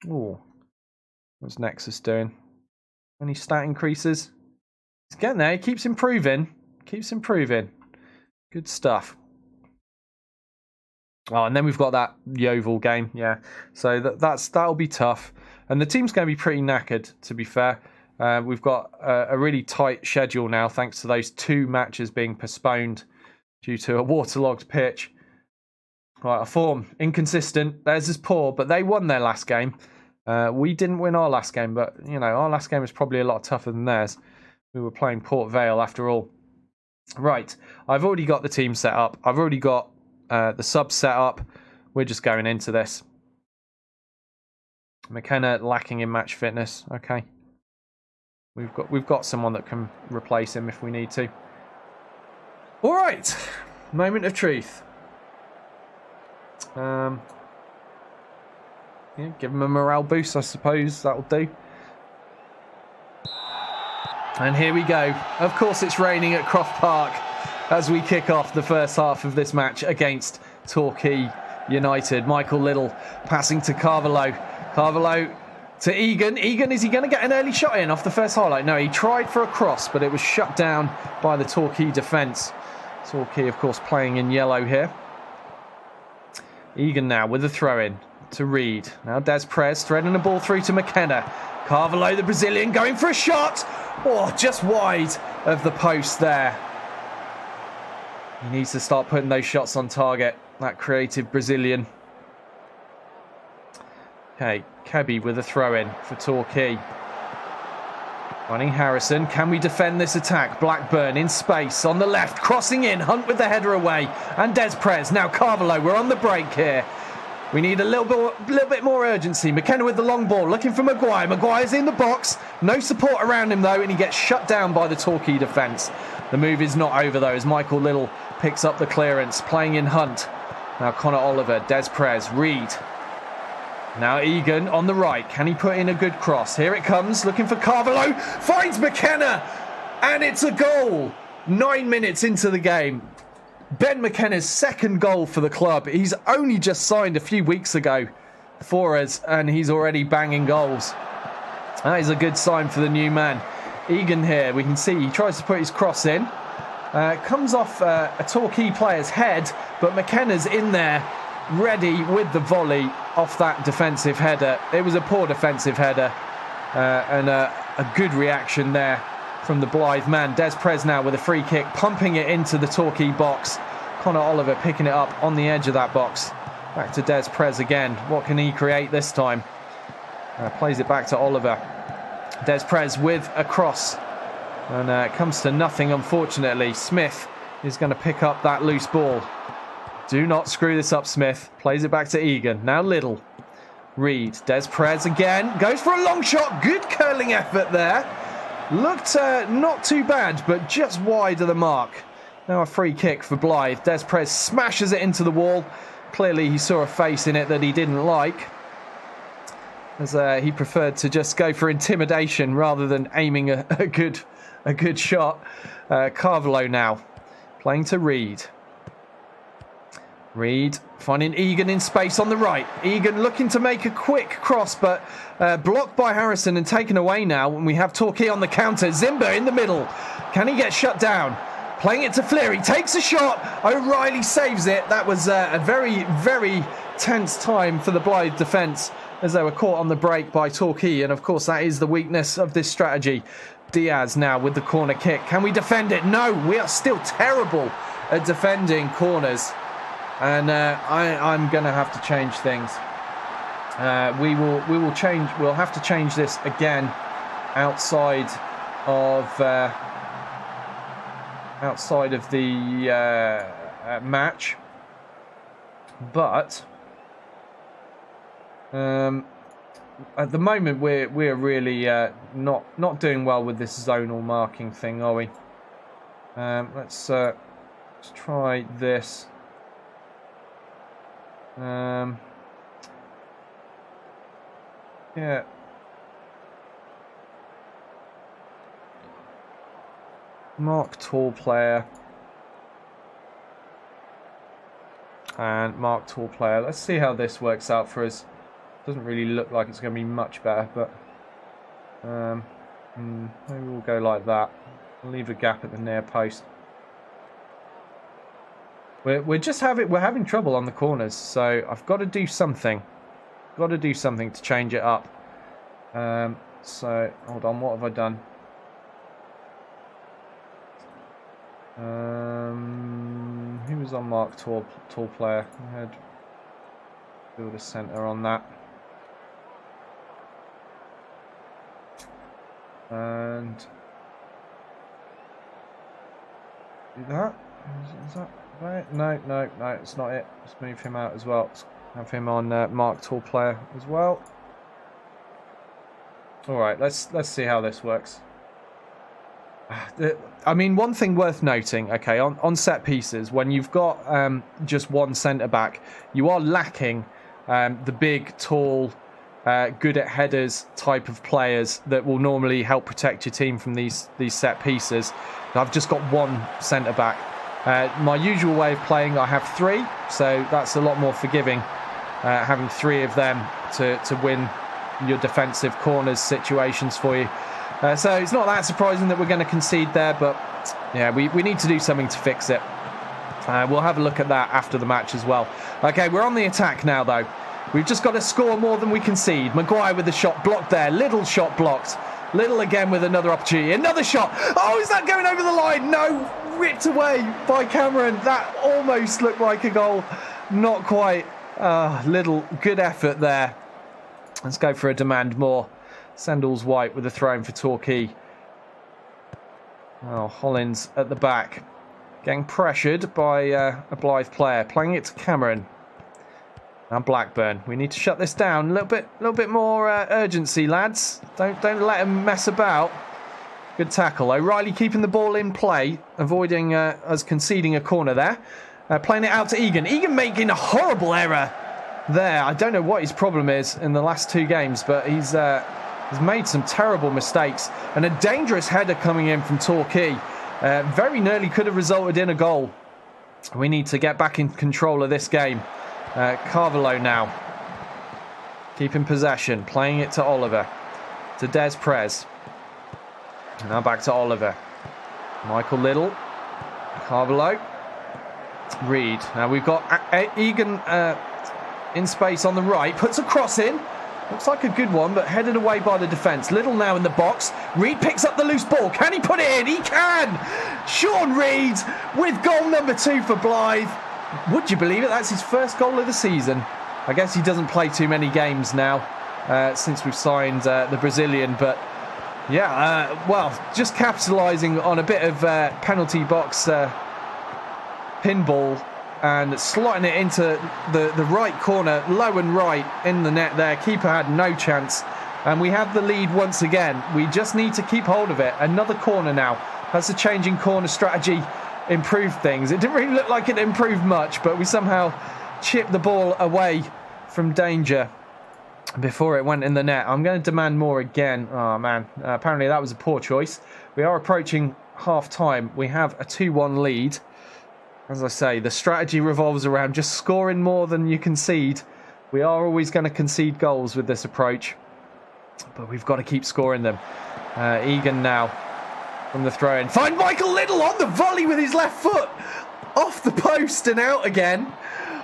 Oh, what's Nexus doing? Any stat increases? He's getting there. He keeps improving. Good stuff. Oh, and then we've got that Yeovil game, yeah. So that'll be tough. And the team's going to be pretty knackered, to be fair. We've got a really tight schedule now, thanks to those 2 matches being postponed due to a waterlogged pitch. Right, our form, inconsistent. Theirs is poor, but they won their last game. We didn't win our last game, but, you know, our last game was probably a lot tougher than theirs. We were playing Port Vale after all. Right, I've already got the team set up. I've already got the sub set up. We're just going into this. McKenna lacking in match fitness. Okay. We've got someone that can replace him if we need to. All right. Moment of truth. Yeah, give him a morale boost, I suppose. That'll do. And here we go. Of course it's raining at Croft Park as we kick off the first half of this match against Torquay United. Michael Little passing to Carvalho. Carvalho to Egan. Egan, is he going to get an early shot in off the first highlight? No, he tried for a cross, but it was shut down by the Torquay defence. Torquay, of course, playing in yellow here. Egan now with a throw-in to Reed. Now Des Perez threading the ball through to McKenna. Carvalho, the Brazilian, going for a shot. Oh, just wide of the post there. He needs to start putting those shots on target. That creative Brazilian. Okay, Kebby with a throw-in for Torquay. Running Harrison. Can we defend this attack? Blackburn in space on the left. Crossing in. Hunt with the header away. And Des Perez. Now Carvalho. We're on the break here. We need a little bit more urgency. McKenna with the long ball. Looking for Maguire. Maguire's in the box. No support around him though. And he gets shut down by the Torquay defence. The move is not over though as Michael Little picks up the clearance. Playing in Hunt. Now Connor Oliver. Des Perez. Reed. Now Egan on the right. Can he put in a good cross? Here it comes. Looking for Carvalho. Finds McKenna. And it's a goal. 9 minutes into the game. Ben McKenna's second goal for the club. He's only just signed a few weeks ago for us. And he's already banging goals. That is a good sign for the new man. Egan here. We can see he tries to put his cross in. Comes off a Torquay player's head. But McKenna's in there. Ready with the volley off that defensive header. It was a poor defensive header and a good reaction there from the Blyth man. Des Perez now with a free kick, pumping it into the Torquay box. Connor Oliver picking it up on the edge of that box. Back to Des Perez again. What can he create this time? Plays it back to Oliver. Des Perez with a cross. And it comes to nothing, unfortunately. Smith is going to pick up that loose ball. Do not screw this up, Smith. Plays it back to Egan. Now Little. Reed. Des Perez again. Goes for a long shot. Good curling effort there. Looked not too bad, but just wide of the mark. Now a free kick for Blyth. Des Perez smashes it into the wall. Clearly he saw a face in it that he didn't like. As he preferred to just go for intimidation rather than aiming a good shot. Carvalho now. Playing to Reed. Reed finding Egan in space on the right. Egan looking to make a quick cross, but blocked by Harrison and taken away now. And we have Torquay on the counter. Zimba in the middle. Can he get shut down? Playing it to Fleary. Takes a shot. O'Reilly saves it. That was a very, very tense time for the Blyth defence as they were caught on the break by Torquay. And of course, that is the weakness of this strategy. Diaz now with the corner kick. Can we defend it? No, we are still terrible at defending corners. And I'm going to have to change things. We'll have to change this again outside of the match, but at the moment we're really not doing well with this zonal marking thing, are we? Let's try this. Yeah. Mark tall player. And mark tall player. Let's see how this works out for us. Doesn't really look like it's going to be much better, but maybe we'll go like that. We'll leave a gap at the near post. We're having trouble on the corners, so I've got to do something. Got to do something to change it up. So hold on, what have I done? Who was on mark tall player? I had build a centre on that. And do that. Is that right? No, it's not it. Let's move him out as well. Let's have him on mark tall player as well. All right, let's see how this works. I mean, one thing worth noting, okay, on set pieces, when you've got just one centre back, you are lacking the big, tall, good at headers type of players that will normally help protect your team from these set pieces. I've just got one centre back. My usual way of playing, I have three, so that's a lot more forgiving, having three of them to win your defensive corners situations for you. So it's not that surprising that we're going to concede there, but yeah, we need to do something to fix it. We'll have a look at that after the match as well. Okay, we're on the attack now, though. We've just got to score more than we concede. Maguire with the shot blocked there. Little shot blocked. Little again with another opportunity. Another shot. Oh, is that going over the line? No, ripped away by Cameron. That almost looked like a goal. Not quite. Little good effort there. Let's go for a demand more. Sandals White with a throw in for Torquay. Oh, Hollins at the back. Getting pressured by a Blyth player. Playing it to Cameron. Now Blackburn. We need to shut this down. A little bit more urgency, lads. Don't let him mess about. Good tackle. O'Reilly keeping the ball in play. Avoiding us conceding a corner there. Playing it out to Egan. Egan making a horrible error there. I don't know what his problem is in the last two games, but he's made some terrible mistakes. And a dangerous header coming in from Torquay. Very nearly could have resulted in a goal. We need to get back in control of this game. Carvalho now. Keeping possession. Playing it to Oliver. To Des Prez. Now back to Oliver. Michael Little. Carvalho. Reed. Now we've got Egan in space on the right. Puts a cross in. Looks like a good one, but headed away by the defence. Little now in the box. Reed picks up the loose ball. Can he put it in? He can! Sean Reed with goal number 2 for Blyth. Would you believe it? That's his first goal of the season. I guess he doesn't play too many games now since we've signed the Brazilian. But yeah, well, just capitalising on a bit of penalty box pinball and slotting it into the right corner, low and right in the net there. Keeper had no chance. And we have the lead once again. We just need to keep hold of it. Another corner now. Has the changing corner strategy improved things? It didn't really look like it improved much, but we somehow chipped the ball away from danger before it went in the net. I'm going to demand more again. Oh, man. Apparently that was a poor choice. We are approaching half-time. We have a 2-1 lead. As I say, the strategy revolves around just scoring more than you concede. We are always going to concede goals with this approach, but we've got to keep scoring them. Egan now from the throw-in. Find Michael Little on the volley with his left foot. Off the post and out again.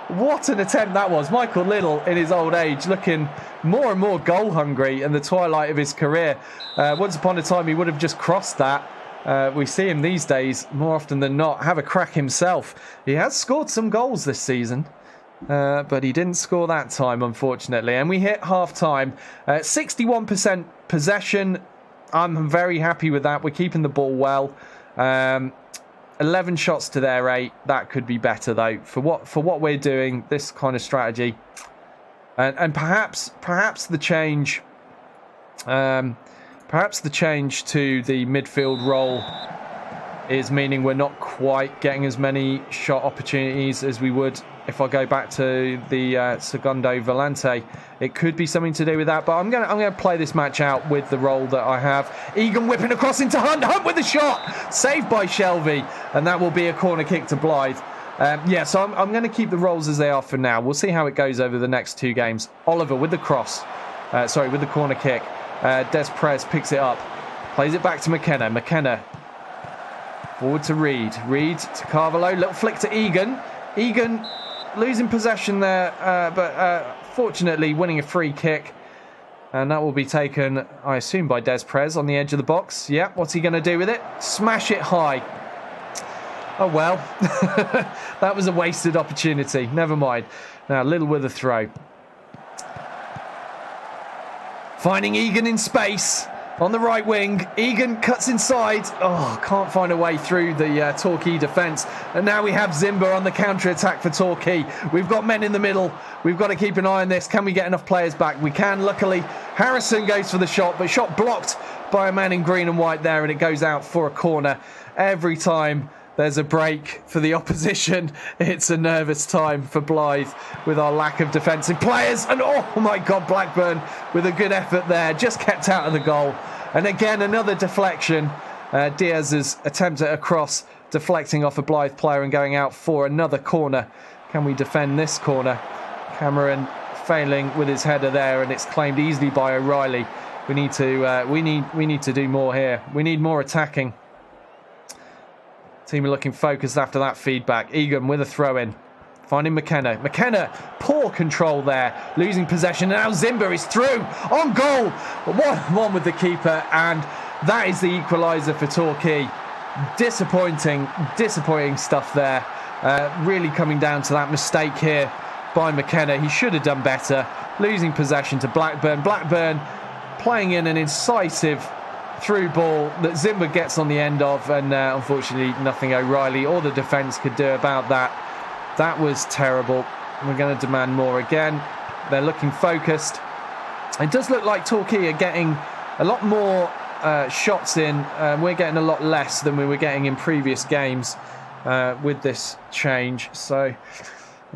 What an attempt that was. Michael Little, in his old age, looking more and more goal-hungry in the twilight of his career. Once upon a time, he would have just crossed that. We see him these days, more often than not, have a crack himself. He has scored some goals this season, but he didn't score that time, unfortunately. And we hit half-time. 61% possession, I'm very happy with that. We're keeping the ball well. 11 shots to their 8. That could be better though. For what we're doing, this kind of strategy, and perhaps the change, perhaps the change to the midfield role is meaning we're not quite getting as many shot opportunities as we would if I go back to the Segundo Volante. It could be something to do with that, but I'm gonna play this match out with the role that I have. Egan whipping across into Hunt. Hunt with the shot, saved by Shelvey, and that will be a corner kick to Blyth. Yeah, so I'm going to keep the roles as they are for now. We'll see how it goes over the next 2 games. Oliver with the cross, with the corner kick. Des Perez picks it up, plays it back to McKenna. McKenna forward to Reed. Reed to Carvalho. Little flick to Egan. Egan losing possession there, but fortunately winning a free kick. And that will be taken, I assume, by Des Perez on the edge of the box. Yeah, what's he going to do with it? Smash it high. Oh, well. That was a wasted opportunity. Never mind. Now, Little with a throw. Finding Egan in space on the right wing. Egan cuts inside. Oh, can't find a way through the Torquay defence. And now we have Zimba on the counter-attack for Torquay. We've got men in the middle. We've got to keep an eye on this. Can we get enough players back? We can, luckily. Harrison goes for the shot, but shot blocked by a man in green and white there, and it goes out for a corner. Every time there's a break for the opposition, it's a nervous time for Blyth with our lack of defensive players. And oh my God, Blackburn with a good effort there, just kept out of the goal. And again, another deflection. Diaz's attempt at a cross, deflecting off a Blyth player and going out for another corner. Can we defend this corner? Cameron failing with his header there, and it's claimed easily by O'Reilly. We need to do more here. We need more attacking. Team are looking focused after that feedback. Egan with a throw-in. Finding McKenna. McKenna, poor control there. Losing possession. Now Zimba is through. On goal. 1-1 with the keeper. And that is the equaliser for Torquay. Disappointing stuff there. Really coming down to that mistake here by McKenna. He should have done better. Losing possession to Blackburn. Blackburn playing in an incisive through ball that Zimba gets on the end of, and unfortunately nothing O'Reilly or the defence could do about that. That was terrible. We're going to demand more again. They're looking focused. It does look like Torquay are getting a lot more shots in. We're getting a lot less than we were getting in previous games with this change. So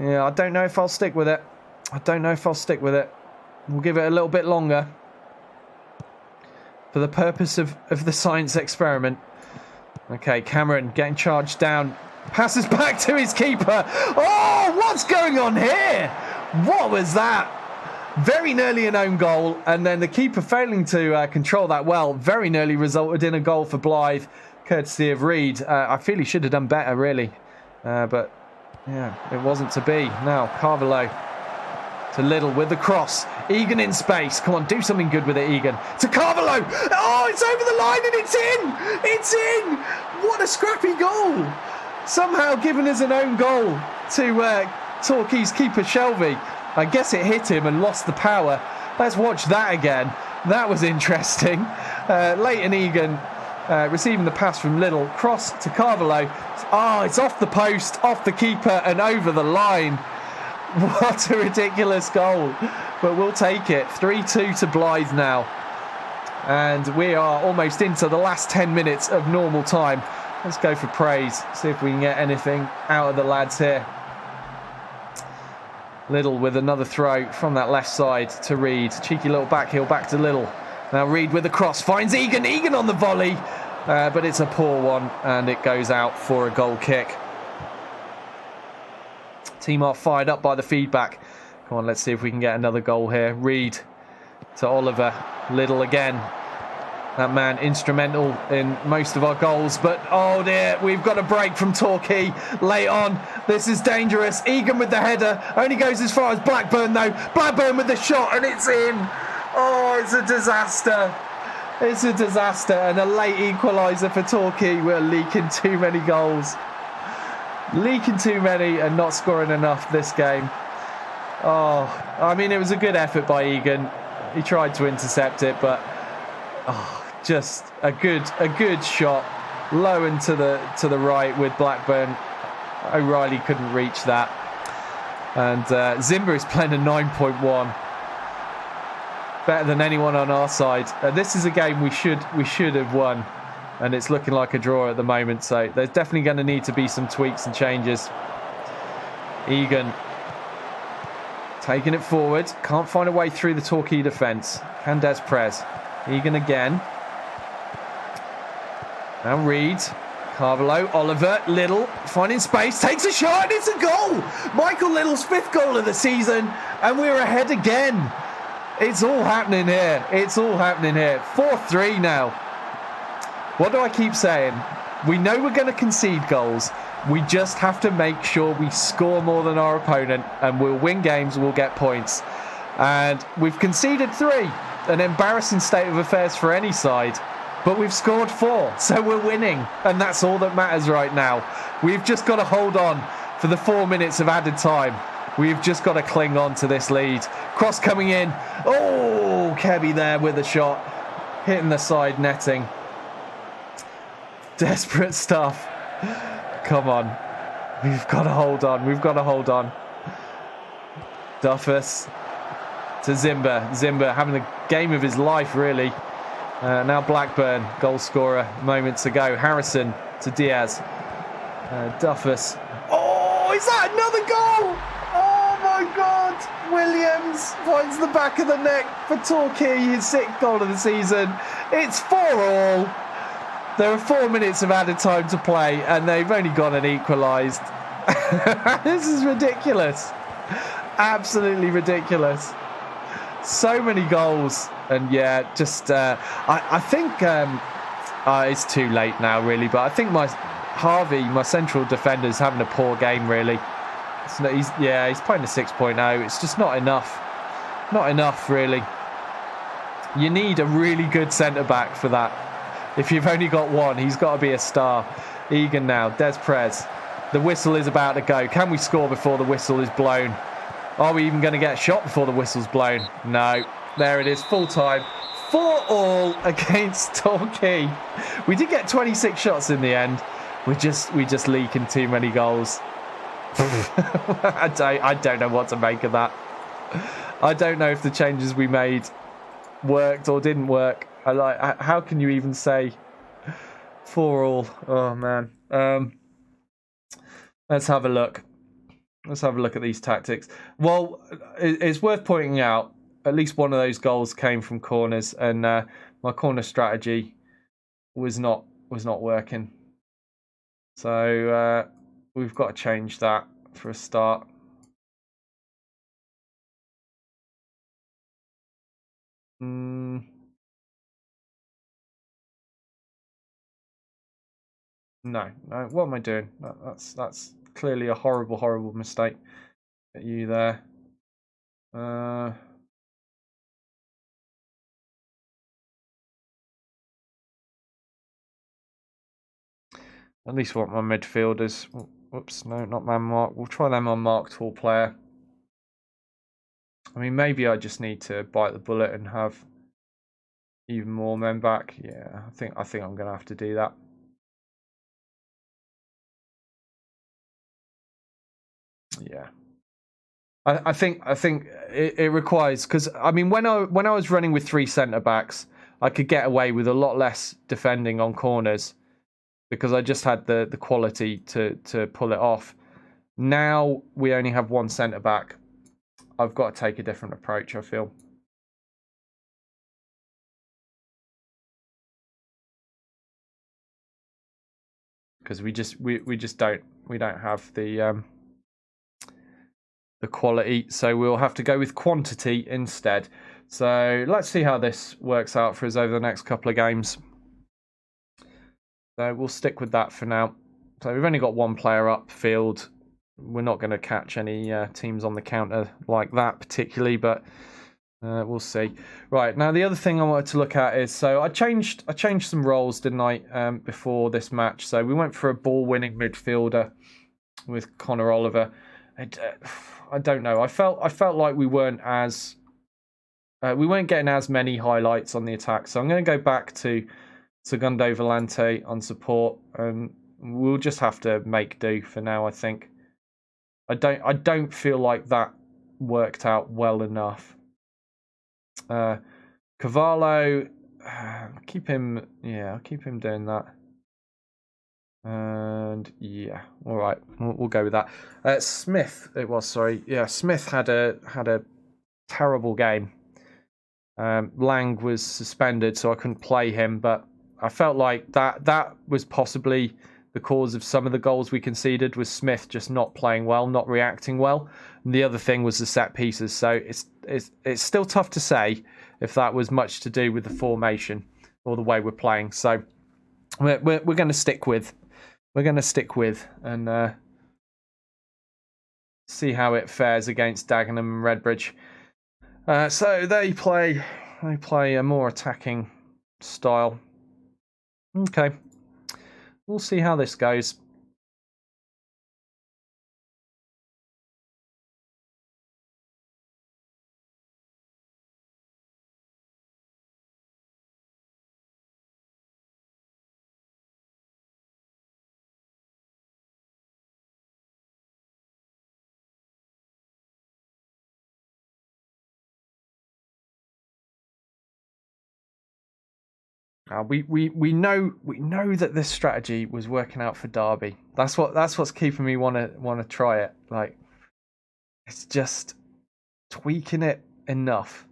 yeah, I don't know if I'll stick with it. We'll give it a little bit longer for the purpose of the science experiment. Okay, Cameron getting charged down. Passes back to his keeper. Oh, what's going on here? What was that? Very nearly an own goal, and then the keeper failing to control that well very nearly resulted in a goal for Blyth, courtesy of Reed. I feel he should have done better, really. But, yeah, it wasn't to be. Now, Carvalho to Little with the cross. Egan in space. Come on, do something good with it, Egan. To Carvalho. Oh, it's over the line and it's in. It's in. What a scrappy goal. Somehow given us an own goal to Torquay's keeper, Shelvey. I guess it hit him and lost the power. Let's watch that again. That was interesting. Leighton Egan receiving the pass from Little. Cross to Carvalho. Oh, it's off the post, off the keeper and over the line. What a ridiculous goal. But we'll take it. 3-2 to Blyth now. And we are almost into the last 10 minutes of normal time. Let's go for praise. See if we can get anything out of the lads here. Little with another throw from that left side to Reed. Cheeky little backheel back to Little. Now Reed with the cross. Finds Egan. Egan on the volley. But it's a poor one. And it goes out for a goal kick. Team are fired up by the feedback. Come on, let's see if we can get another goal here. Reed to Oliver. Little again. That man instrumental in most of our goals. But, oh dear, we've got a break from Torquay late on. This is dangerous. Egan with the header. Only goes as far as Blackburn, though. Blackburn with the shot, and it's in. Oh, it's a disaster. It's a disaster. And a late equaliser for Torquay. We're leaking too many goals. Leaking too many and not scoring enough this game. Oh, I mean, it was a good effort by Egan. He tried to intercept it, but... oh, just a good shot, low and to the right with Blackburn. O'Reilly couldn't reach that, and Zimba is playing a 9.1, better than anyone on our side. This is a game we should have won, and it's looking like a draw at the moment. So there's definitely going to need to be some tweaks and changes. Egan taking it forward, can't find a way through the Torquay defence. Can Des Prez. Egan again. Now Reed, Carvalho, Oliver, Little, finding space, takes a shot, and it's a goal! Michael Little's 5th goal of the season, and we're ahead again. It's all happening here. 4-3 now. What do I keep saying? We know we're going to concede goals. We just have to make sure we score more than our opponent, and we'll win games, we'll get points. And we've conceded 3, an embarrassing state of affairs for any side. But we've scored 4, so we're winning. And that's all that matters right now. We've just got to hold on for the 4 minutes of added time. We've just got to cling on to this lead. Cross coming in. Oh, Kebby there with a shot. Hitting the side netting. Desperate stuff. Come on. We've got to hold on. Duffus to Zimba. Zimba having the game of his life, really. Now Blackburn, goal scorer moments ago. Harrison to Diaz. Duffus. Oh, is that another goal? Oh my God. Williams finds the back of the neck for Torquay, his 6th goal of the season. It's 4-4. There are 4 minutes of added time to play, and they've only gone and equalised. This is ridiculous. Absolutely ridiculous. So many goals. And yeah, just I think it's too late now, really. But I think my central defender, is having a poor game, really. He's playing a 6.0. It's just not enough. Not enough, really. You need a really good centre-back for that. If you've only got one, he's got to be a star. Egan now, Des Prez. The whistle is about to go. Can we score before the whistle is blown? Are we even going to get a shot before the whistle's blown? No. There it is, full time. 4-4 against Torquay. We did get 26 shots in the end. We just leaking too many goals. I don't know what to make of that. I don't know if the changes we made worked or didn't work. How can you even say 4-4? Oh man. Let's have a look. Let's have a look at these tactics. Well, it's worth pointing out at least one of those goals came from corners, and my corner strategy was not working. So we've got to change that for a start. No. What am I doing? That's clearly a horrible mistake. Get you there. At least want my midfielders. Whoops, no, not man mark. We'll try them on mark tall player. I mean, maybe I just need to bite the bullet and have even more men back. Yeah, I think I'm gonna have to do that. Yeah. I think it requires, because I mean when I was running with 3 centre backs, I could get away with a lot less defending on corners, because I just had the quality to pull it off. Now we only have 1 centre back. I've got to take a different approach, I feel. Because we don't have the quality, so we'll have to go with quantity instead. So let's see how this works out for us over the next couple of games. So we'll stick with that for now. So we've only got 1 player upfield. We're not going to catch any teams on the counter like that particularly, but we'll see. Right, now the other thing I wanted to look at is, so I changed some roles, didn't I, before this match. So we went for a ball-winning midfielder with Connor Oliver. I don't know. I felt like we weren't as we weren't getting as many highlights on the attack, so I'm going to go back to Segundo Volante on support, and we'll just have to make do for now. I think. I don't feel like that worked out well enough. Cavallo, keep him. Yeah, I'll keep him doing that. And yeah, all right, we'll go with that. Smith, it was, sorry. Yeah, Smith had a terrible game. Lang was suspended, so I couldn't play him, but I felt like that was possibly the cause of some of the goals we conceded, was Smith just not playing well, not reacting well. And the other thing was the set pieces. So it's still tough to say if that was much to do with the formation or the way we're playing. So we're going to stick with and see how it fares against Dagenham and Redbridge. So they play a more attacking style. Okay. We'll see how this goes. We know that this strategy was working out for Derby. That's what's keeping me want to try it. Like, it's just tweaking it enough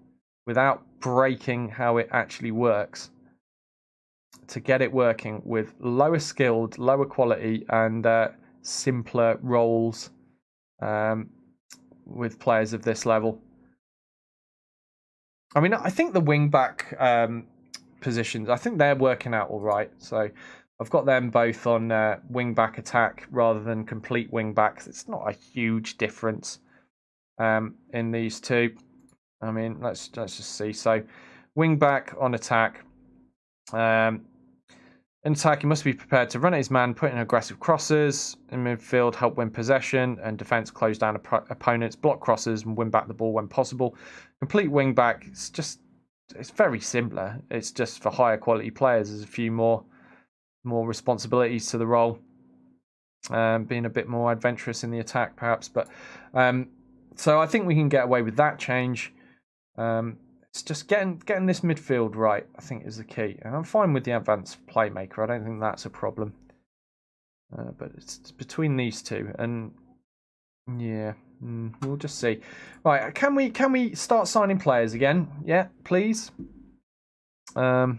without breaking how it actually works to get it working with lower skilled, lower quality, and simpler roles with players of this level. I mean, I think the wing back positions, I think they're working out all right. So I've got them both on wing back attack rather than complete wing backs. It's not a huge difference in these two. I mean, let's just see. So wing back on attack. In attack, he must be prepared to run at his man, put in aggressive crosses. In midfield, help win possession, and defence close down opponents, block crosses, and win back the ball when possible. Complete wing back, it's very similar. It's just for higher quality players. There's a few more responsibilities to the role, being a bit more adventurous in the attack, perhaps. But so I think we can get away with that change. It's just getting this midfield right, I think, is the key. And I'm fine with the advanced playmaker. I don't think that's a problem. But it's between these two, and yeah, we'll just see. Right, can we start signing players again? Yeah, please. Yeah,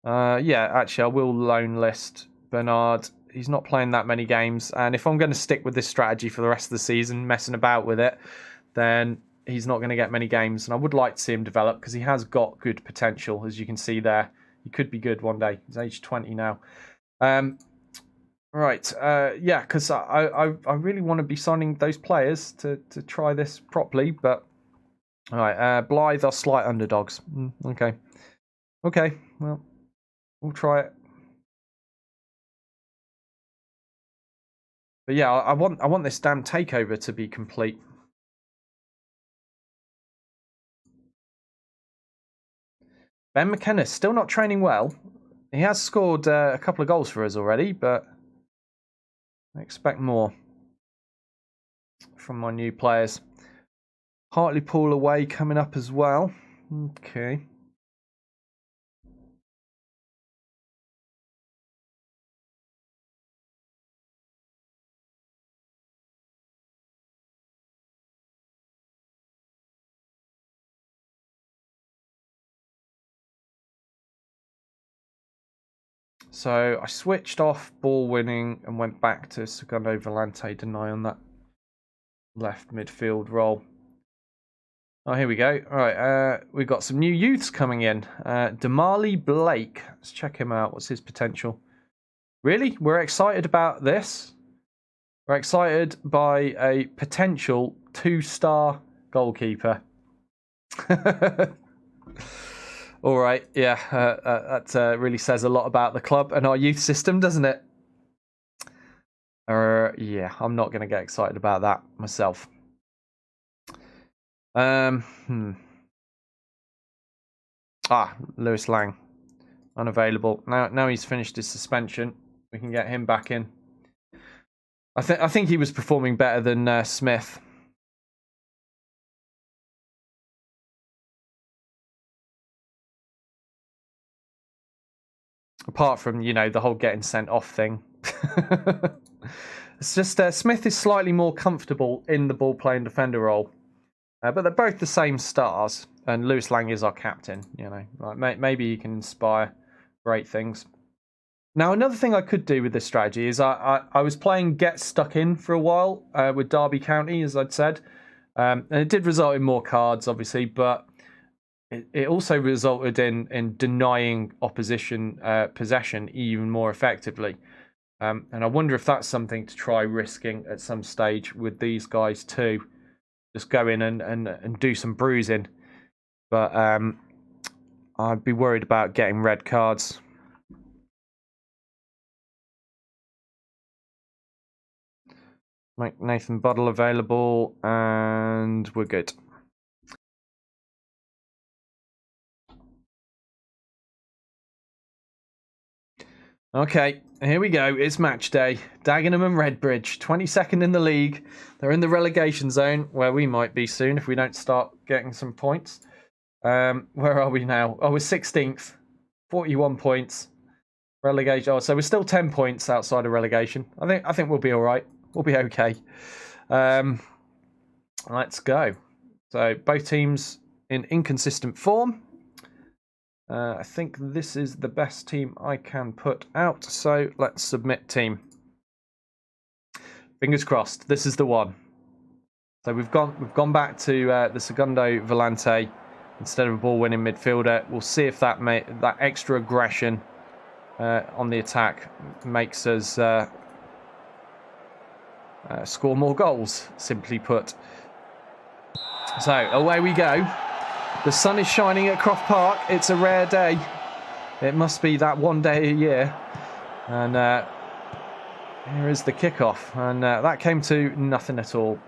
actually, I will loan list Bernard. He's not playing that many games, and if I'm going to stick with this strategy for the rest of the season, messing about with it, then he's not going to get many games, and I would like to see him develop because he has got good potential, as you can see there. He could be good one day. He's age 20 now. Right, yeah, because I really want to be signing those players to try this properly, but all right, Blyth are slight underdogs. Okay, well, we'll try it. But yeah, I want this damn takeover to be complete. Ben McKenna's still not training well. He has scored a couple of goals for us already, but I expect more from my new players. Hartlepool away coming up as well. Okay. So I switched off ball winning and went back to Segundo Volante, didn't I, on that left midfield role. Oh, here we go. All right, we've got some new youths coming in. Damali Blake. Let's check him out. What's his potential? Really? We're excited about this? We're excited by a potential 2-star goalkeeper. All right, yeah, that really says a lot about the club and our youth system, doesn't it? Yeah, I'm not going to get excited about that myself. Lewis Lang. Unavailable. Now he's finished his suspension. We can get him back in. I think he was performing better than Smith. Apart from, the whole getting sent off thing. It's just Smith is slightly more comfortable in the ball-playing defender role. But they're both the same stars. And Lewis Lang is our captain, Like maybe he can inspire great things. Now, another thing I could do with this strategy is I was playing get stuck in for a while with Derby County, as I'd said. And it did result in more cards, obviously, but it also resulted in denying opposition possession even more effectively. And I wonder if that's something to try risking at some stage with these guys too. Just go in and do some bruising. But I'd be worried about getting red cards. Make Nathan Buddle available, and we're good. Okay, here we go. It's match day. Dagenham and Redbridge, 22nd in the league. They're in the relegation zone, where we might be soon if we don't start getting some points. Where are we now? Oh, we're 16th. 41 points. Relegation. Oh, so we're still 10 points outside of relegation. I think we'll be all right. We'll be okay. Let's go. So both teams in inconsistent form. I think this is the best team I can put out. So let's submit team. Fingers crossed. This is the one. So we've gone back to the Segundo Volante instead of a ball-winning midfielder. We'll see if that extra aggression on the attack makes us score more goals, simply put. So, away we go. The sun is shining at Croft Park. It's a rare day. It must be that one day a year. And here is the kickoff. And that came to nothing at all.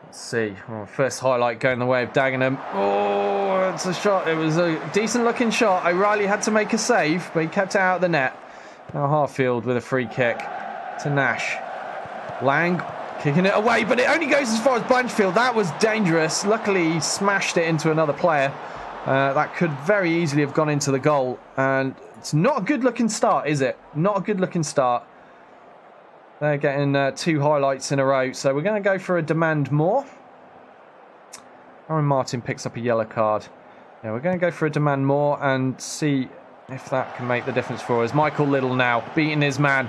Let's see. Oh, first highlight going the way of Dagenham. Oh, it's a shot. It was a decent-looking shot. O'Reilly had to make a save, but he kept it out of the net. Now Harfield with a free kick to Nash. Lang kicking it away, but it only goes as far as Blanchfield. That was dangerous. Luckily, he smashed it into another player. That could very easily have gone into the goal. And it's not a good-looking start, is it? Not a good-looking start. They're getting 2 highlights in a row. So we're going to go for a demand more. Aaron Martin picks up a yellow card. Yeah, we're going to go for a demand more and see if that can make the difference for us. Michael Liddell now beating his man.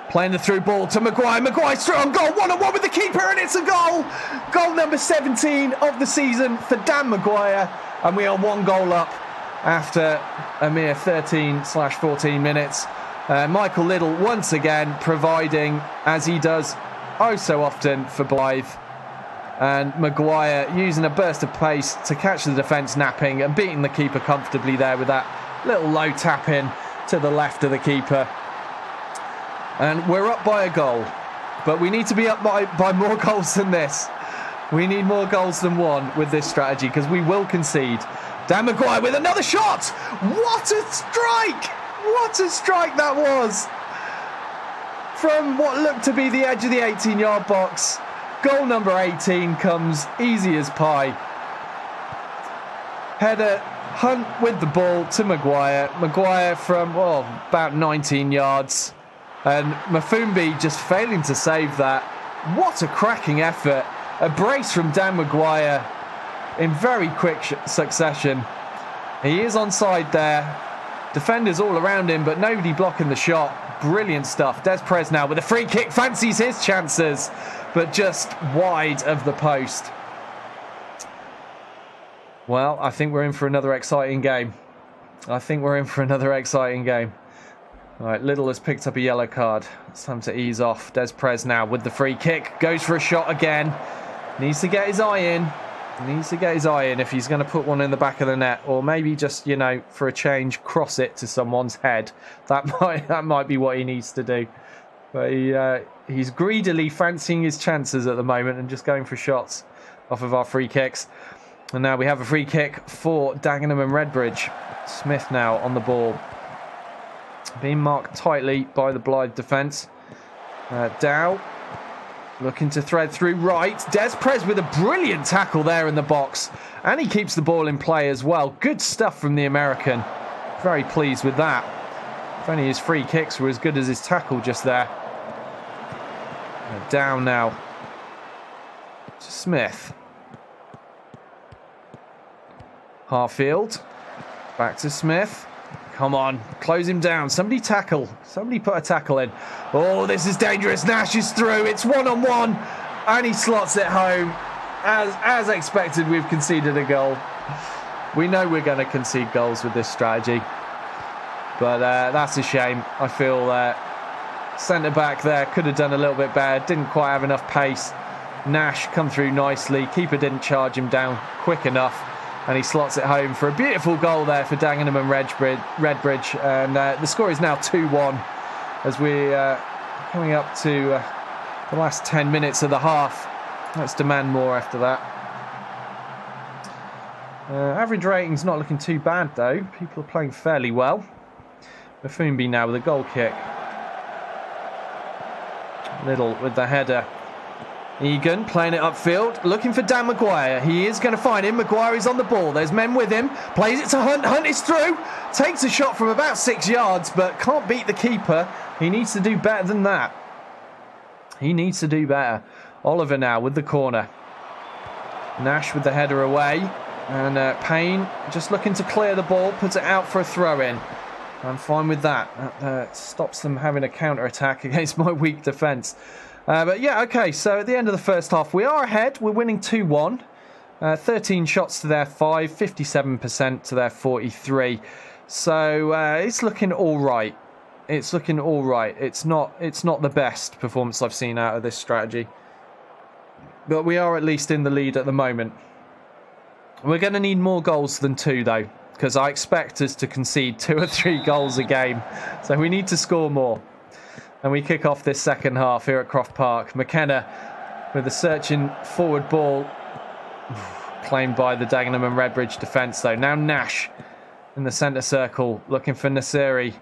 Playing the through ball to Maguire. Maguire straight on goal. 1-on-1 with the keeper, and it's a goal. Goal number 17 of the season for Dan Maguire. And we are 1 goal up after a mere 13/14 minutes. Michael Liddell once again providing, as he does oh so often for Blyth. And Maguire using a burst of pace to catch the defence napping and beating the keeper comfortably there with that little low tap in to the left of the keeper. And we're up by a goal, but we need to be up by more goals than this. We need more goals than 1 with this strategy, because we will concede. Dan Maguire with another shot. What a strike! What a strike that was! From what looked to be the edge of the 18-yard box. Goal number 18 comes easy as pie. Header, Hunt with the ball to Maguire. Maguire from about 19 yards. And Mafumbi just failing to save that. What a cracking effort. A brace from Dan Maguire in very quick succession. He is onside there. Defenders all around him, but nobody blocking the shot. Brilliant stuff. Des Perez now with a free kick. Fancies his chances, but just wide of the post. Well, I think we're in for another exciting game. All right, Liddell has picked up a yellow card. It's time to ease off. Des Perez now with the free kick. Goes for a shot again. Needs to get his eye in. If he's going to put one in the back of the net. Or maybe just, for a change, cross it to someone's head. That might be what he needs to do. But he's greedily fancying his chances at the moment and just going for shots off of our free kicks. And now we have a free kick for Dagenham and Redbridge. Smith now on the ball. Being marked tightly by the Blyth defence. Dow looking to thread through right. Des Prez with a brilliant tackle there in the box. And he keeps the ball in play as well. Good stuff from the American. Very pleased with that. If only his free kicks were as good as his tackle just there. Down now to Smith. Harfield. Back to Smith. Come on, close him down. Somebody tackle. Somebody put a tackle in. Oh, this is dangerous. Nash is through. It's one-on-one. And he slots it home. As expected, we've conceded a goal. We know we're going to concede goals with this strategy. But that's a shame. I feel centre-back there could have done a little bit better. Didn't quite have enough pace. Nash come through nicely. Keeper didn't charge him down quick enough. And he slots it home for a beautiful goal there for Dagenham and Redbridge. And the score is now 2-1 as we're coming up to the last 10 minutes of the half. Let's demand more after that. Average rating's not looking too bad though. People are playing fairly well. Bafumbi now with a goal kick. Little with the header. Egan playing it upfield, looking for Dan Maguire. He is going to find him. Maguire is on the ball. There's men with him. Plays it to Hunt. Hunt is through. Takes a shot from about 6 yards, but can't beat the keeper. He needs to do better than that. He needs to do better. Oliver now with the corner. Nash with the header away. And Payne just looking to clear the ball. Puts it out for a throw-in. I'm fine with that. That stops them having a counter-attack against my weak defence. But yeah, okay, so at the end of the first half, we are ahead. We're winning 2-1. 13 shots to their 5, 57% to their 43. So it's looking all right. It's looking all right. It's not the best performance I've seen out of this strategy. But we are at least in the lead at the moment. We're going to need more goals than 2, though, because I expect us to concede 2 or 3 goals a game. So we need to score more. And we kick off this second half here at Croft Park. McKenna with a searching forward ball. Claimed by the Dagenham and Redbridge defence though. Now Nash in the centre circle looking for Nasiri.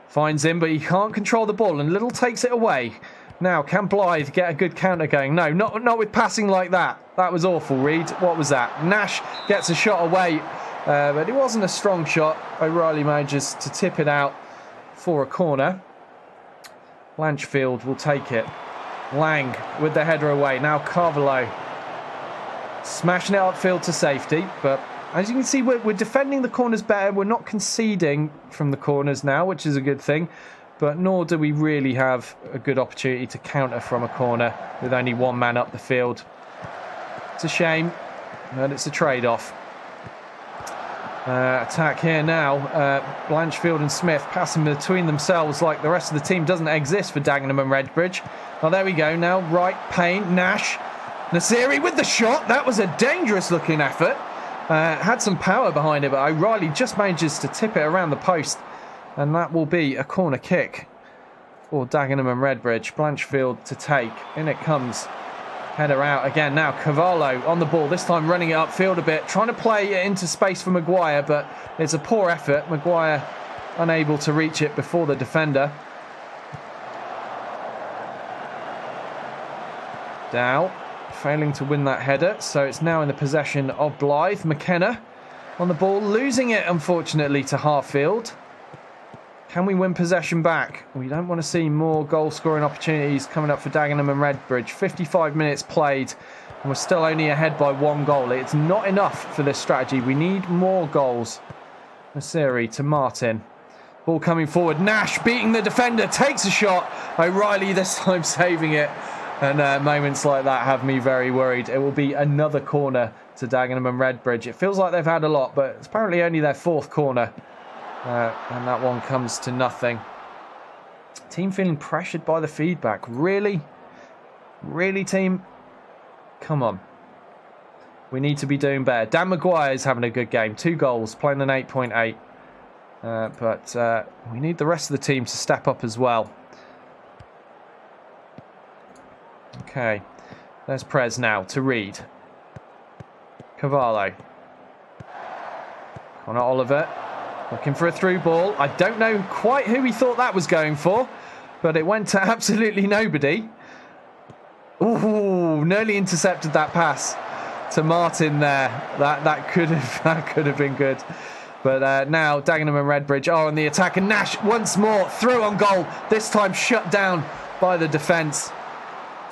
Finds him but he can't control the ball and Little takes it away. Now can Blyth get a good counter going? No, not with passing like that. That was awful, Reed. What was that? Nash gets a shot away. But it wasn't a strong shot. O'Reilly manages to tip it out for a corner. Blanchfield will take it. Lang with the header away. Now Carvalho smashing it upfield to safety. But as you can see, we're defending the corners better. We're not conceding from the corners now, which is a good thing. But nor do we really have a good opportunity to counter from a corner with only one man up the field. It's a shame, but it's a trade-off. Attack here now. Blanchfield and Smith passing between themselves like the rest of the team doesn't exist for Dagenham and Redbridge. Oh, there we go now. Right, Payne, Nash. Nasiri with the shot. That was a dangerous looking effort. Had some power behind it, but O'Reilly just manages to tip it around the post. And that will be a corner kick for Dagenham and Redbridge. Blanchfield to take. In it comes. Header out again now. Cavallo on the ball, this time running it upfield a bit, trying to play it into space for Maguire, but it's a poor effort. Maguire unable to reach it before the defender. Dow failing to win that header, so it's now in the possession of Blyth. McKenna on the ball, losing it unfortunately to Harfield. Can we win possession back? We don't want to see more goal-scoring opportunities coming up for Dagenham and Redbridge. 55 minutes played, and we're still only ahead by 1 goal. It's not enough for this strategy. We need more goals. Nasiri to Martin. Ball coming forward. Nash beating the defender. Takes a shot. O'Reilly this time saving it. And moments like that have me very worried. It will be another corner to Dagenham and Redbridge. It feels like they've had a lot, but it's apparently only their 4th corner. And that one comes to nothing. Team feeling pressured by the feedback. Really? Really, team? Come on. We need to be doing better. Dan Maguire is having a good game. 2 goals, playing an 8.8. But we need the rest of the team to step up as well. Okay. There's Prez now to Reed. Cavallo. Connor Oliver looking for a through ball. I don't know quite who he thought that was going for, but it went to absolutely nobody. Ooh, nearly intercepted that pass to Martin there. That could have been good. But now Dagenham and Redbridge are on the attack, and Nash once more through on goal. This time shut down by the defence,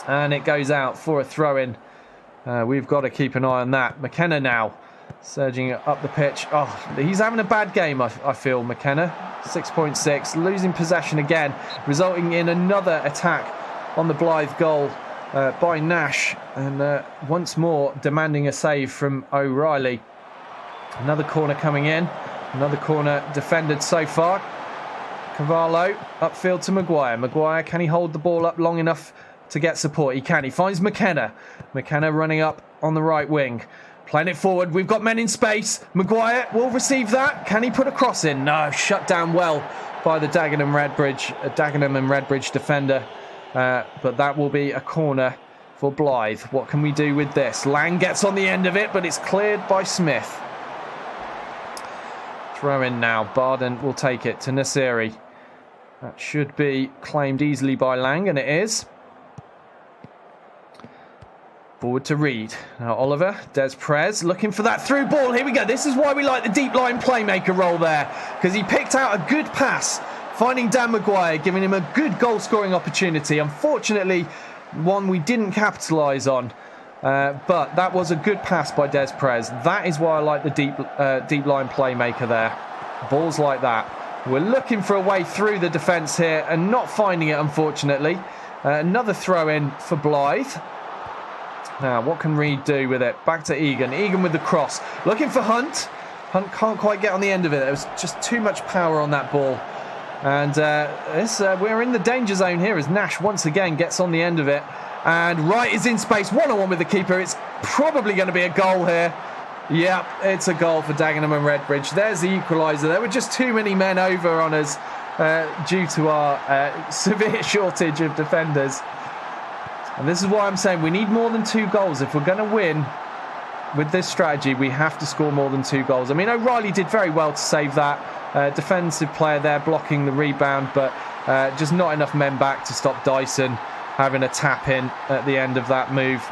and it goes out for a throw-in. We've got to keep an eye on that. McKenna now surging up the pitch. Oh, he's having a bad game, I feel, McKenna. 6.6, losing possession again, resulting in another attack on the Blyth goal by Nash, and once more demanding a save from O'Reilly. Another corner coming in. Another corner defended so far. Cavallo upfield to Maguire. Maguire, can he hold the ball up long enough to get support? He can. He finds McKenna. McKenna running up on the right wing. Playing it forward. We've got men in space. Maguire will receive that. Can he put a cross in? No. Shut down well by the Dagenham and Redbridge defender. But that will be a corner for Blyth. What can we do with this? Lang gets on the end of it, but it's cleared by Smith. Throw in now. Barden will take it to Nasiri. That should be claimed easily by Lang, and it is. Forward to Reed. Now Oliver, Des Prez looking for that through ball. Here we go. This is why we like the deep line playmaker role there, because he picked out a good pass, finding Dan Maguire, giving him a good goal scoring opportunity. Unfortunately, one we didn't capitalise on. But that was a good pass by Des Prez. That is why I like the deep line playmaker there. Balls like that. We're looking for a way through the defence here and not finding it, unfortunately. Another throw in for Blyth. Now, what can Reed do with it? Back to Egan. Egan with the cross. Looking for Hunt. Hunt can't quite get on the end of it. There was just too much power on that ball. And we're in the danger zone here as Nash once again gets on the end of it. And Wright is in space, one-on-one with the keeper. It's probably going to be a goal here. Yep, it's a goal for Dagenham and Redbridge. There's the equaliser. There were just too many men over on us due to our severe shortage of defenders. And this is why I'm saying we need more than 2 goals. If we're going to win with this strategy, we have to score more than 2 goals. I mean, O'Reilly did very well to save that. Defensive player there blocking the rebound, but just not enough men back to stop Dyson having a tap in at the end of that move.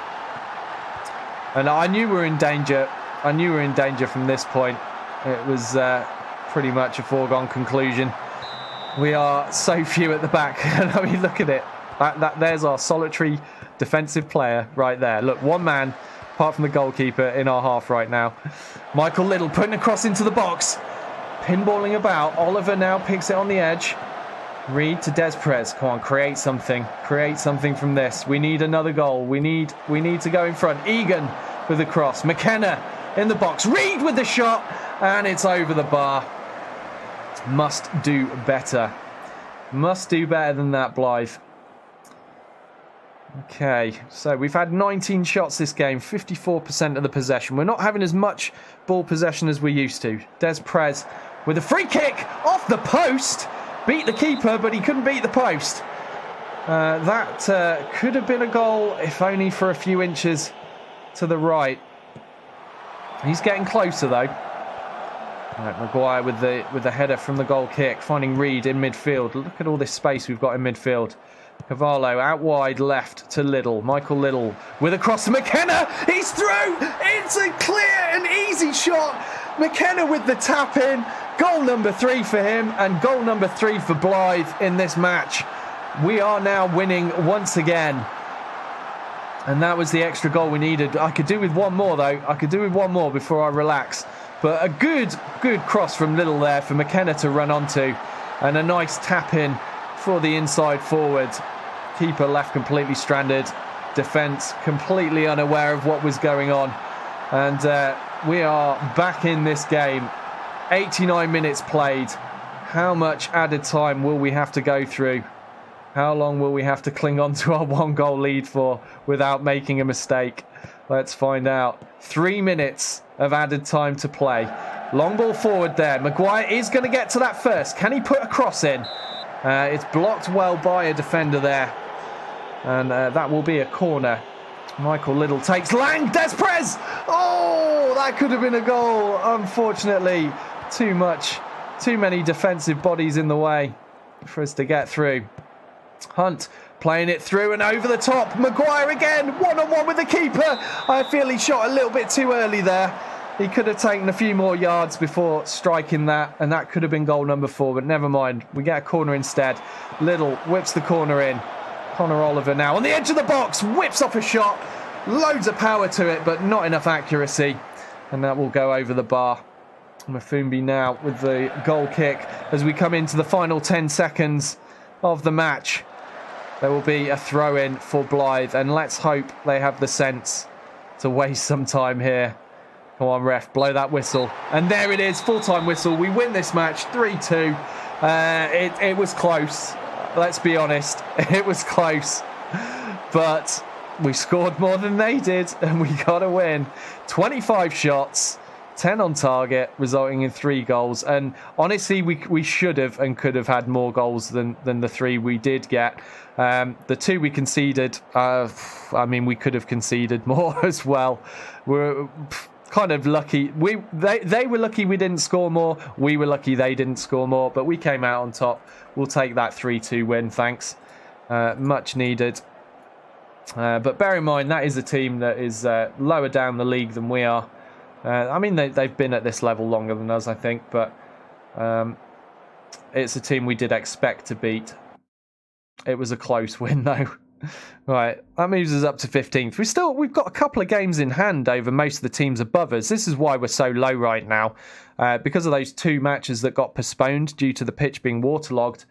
And I knew we were in danger. I knew we were in danger from this point. It was pretty much a foregone conclusion. We are so few at the back. I mean, look at it. There's our solitary defensive player right there. Look, one man, apart from the goalkeeper, in our half right now. Michael Little putting a cross into the box. Pinballing about. Oliver now picks it on the edge. Reed to Des Prez. Come on, create something. Create something from this. We need another goal. We need to go in front. Egan with the cross. McKenna in the box. Reed with the shot. And it's over the bar. Must do better. Must do better than that, Blyth. Okay, so we've had 19 shots this game, 54% of the possession. We're not having as much ball possession as we used to. Des Prez with a free kick off the post. Beat the keeper, but he couldn't beat the post. That could have been a goal, if only for a few inches to the right. He's getting closer, though. Right, Maguire with the header from the goal kick, finding Reed in midfield. Look at all this space we've got in midfield. Cavallo out wide left to Little. Michael Little with a cross to McKenna. He's through. It's a clear and easy shot. McKenna with the tap in. Goal number 3 for him and goal number 3 for Blyth in this match. We are now winning once again. And that was the extra goal we needed. I could do with one more, though. I could do with one more before I relax. But a good cross from Little there for McKenna to run onto. And a nice tap in for the inside forward. Keeper left completely stranded. Defence completely unaware of what was going on. And we are back in this game. 89 minutes played. How much added time will we have to go through? How long will we have to cling on to our 1-goal lead for without making a mistake? Let's find out. 3 minutes of added time to play. Long ball forward there. Maguire is going to get to that first. Can he put a cross in? It's blocked well by a defender there. And that will be a corner. Michael Little takes Lang. Des Prez! Oh! Oh, that could have been a goal. Unfortunately, too many defensive bodies in the way for us to get through. Hunt playing it through and over the top. Maguire again, one-on-one with the keeper. I feel he shot a little bit too early there. He could have taken a few more yards before striking that, and that could have been goal number 4, but never mind. We get a corner instead. Little whips the corner in. Connor Oliver now on the edge of the box, whips off a shot. Loads of power to it, but not enough accuracy. And that will go over the bar. Mafumbi now with the goal kick as we come into the final 10 seconds of the match. There will be a throw-in for Blyth, and let's hope they have the sense to waste some time here. Come on, ref, blow that whistle. And there it is, full-time whistle. We win this match, 3-2. It was close, let's be honest. It was close. But we scored more than they did, and we got a win. 25 shots, 10 on target, resulting in 3 goals. And honestly, we should have and could have had more goals than the 3 we did get. The 2 we conceded, I mean, we could have conceded more as well. We're kind of lucky. They were lucky we didn't score more. We were lucky they didn't score more, but we came out on top. We'll take that 3-2 win, thanks. Much needed. But bear in mind, that is a team that is lower down the league than we are. I mean, they've been at this level longer than us, I think, but it's a team we did expect to beat. It was a close win, though. Right, that moves us up to 15th. We've got a couple of games in hand over most of the teams above us. This is why we're so low right now, because of those 2 matches that got postponed due to the pitch being waterlogged.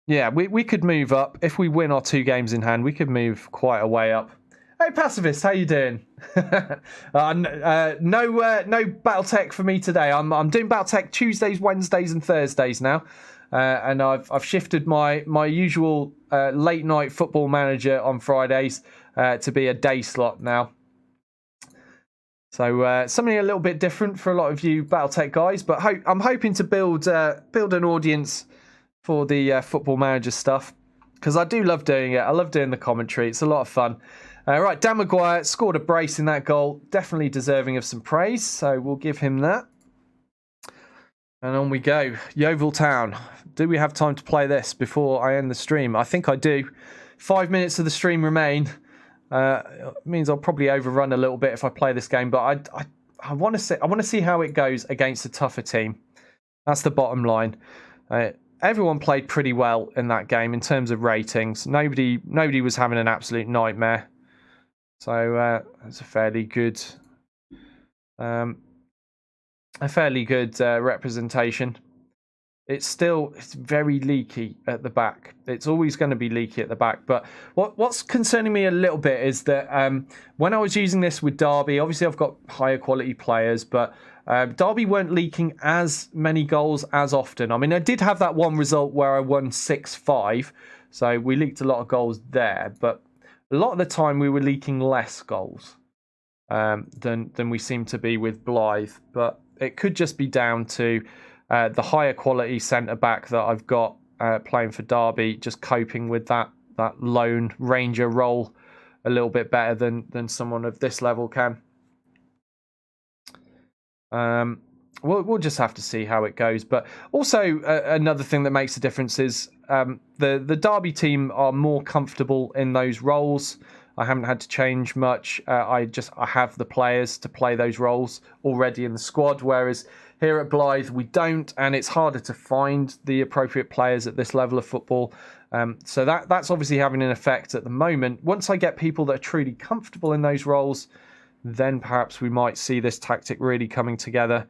Yeah, we could move up. If we win our 2 games in hand, we could move quite a way up. Hey, Pacifist, how you doing? No Battletech for me today. I'm doing Battletech Tuesdays, Wednesdays and Thursdays now. And I've shifted my usual late night football manager on Fridays to be a day slot now. So something a little bit different for a lot of you Battletech guys, but I'm hoping to build an audience for the football manager stuff, because I do love doing it. I love doing the commentary. It's a lot of fun. Right, Dan Maguire scored a brace in that goal. Definitely deserving of some praise, so we'll give him that. And on we go. Yeovil Town. Do we have time to play this before I end the stream? I think I do. 5 minutes of the stream remain. It means I'll probably overrun a little bit if I play this game, but I want to see how it goes against a tougher team. That's the bottom line. Everyone played pretty well in that game in terms of ratings. Nobody was having an absolute nightmare. So it's a fairly good representation. It's very leaky at the back. It's always going to be leaky at the back. But what's concerning me a little bit is that when I was using this with Derby, obviously I've got higher quality players, but Derby weren't leaking as many goals as often. I mean, I did have that one result where I won 6-5, so we leaked a lot of goals there, but a lot of the time we were leaking less goals than we seem to be with Blyth. But it could just be down to the higher quality centre-back that I've got playing for Derby, just coping with that lone ranger role a little bit better than someone of this level can. We'll just have to see how it goes. But also another thing that makes a difference is the Derby team are more comfortable in those roles. I haven't had to change much. I have the players to play those roles already in the squad, whereas here at Blyth we don't, and it's harder to find the appropriate players at this level of football. So that's obviously having an effect at the moment. Once I get people that are truly comfortable in those roles, then perhaps we might see this tactic really coming together.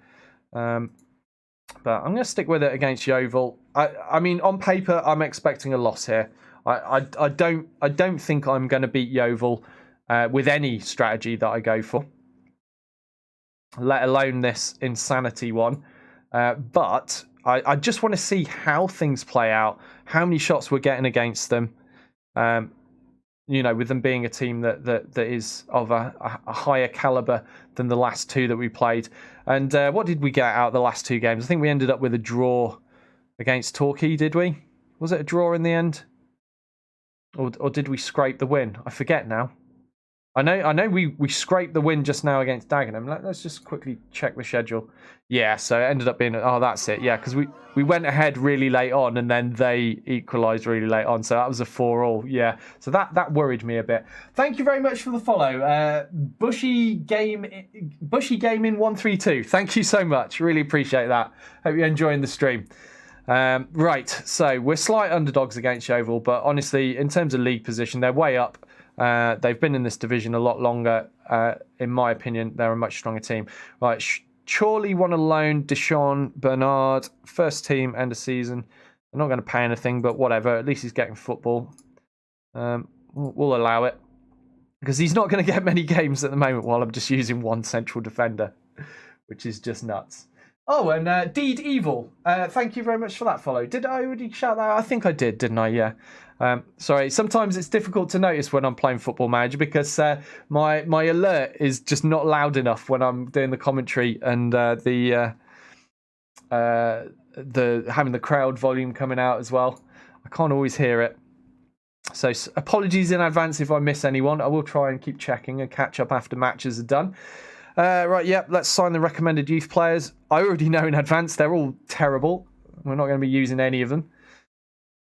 But I'm going to stick with it against Yeovil. I mean, on paper, I'm expecting a loss here. I don't think I'm going to beat Yeovil with any strategy that I go for, let alone this insanity one. But I just want to see how things play out, how many shots we're getting against them. With them being a team that is of a higher caliber than the last 2 that we played. And what did we get out of the last 2 games? I think we ended up with a draw against Torquay, did we? Was it a draw in the end? Or did we scrape the win? I forget now. I know we scraped the win just now against Dagenham. Let's just quickly check the schedule. Yeah, so it ended up being... Oh, that's it. Yeah, because we went ahead really late on and then they equalised really late on. So that was a 4-4. Yeah, so that worried me a bit. Thank you very much for the follow. Bushy Gaming 132. Thank you so much. Really appreciate that. Hope you're enjoying the stream. Right, so we're slight underdogs against Yeovil, but honestly, in terms of league position, they're way up. They've been in this division a lot longer. In my opinion, they're a much stronger team. Right, Chorley won a loan. Deshaun Bernard, first team, end of season. They're not going to pay anything, but whatever. At least he's getting football. We'll allow it. Because he's not going to get many games at the moment while I'm just using one central defender, which is just nuts. Oh, and Deed Evil, thank you very much for that follow. Did I already shout that out? I think I did, didn't I? Yeah. Sorry, sometimes it's difficult to notice when I'm playing Football Manager because my alert is just not loud enough when I'm doing the commentary and the having the crowd volume coming out as well. I can't always hear it. So apologies in advance if I miss anyone. I will try and keep checking and catch up after matches are done. Right, yep, let's sign the recommended youth players. I already know in advance they're all terrible. We're not going to be using any of them.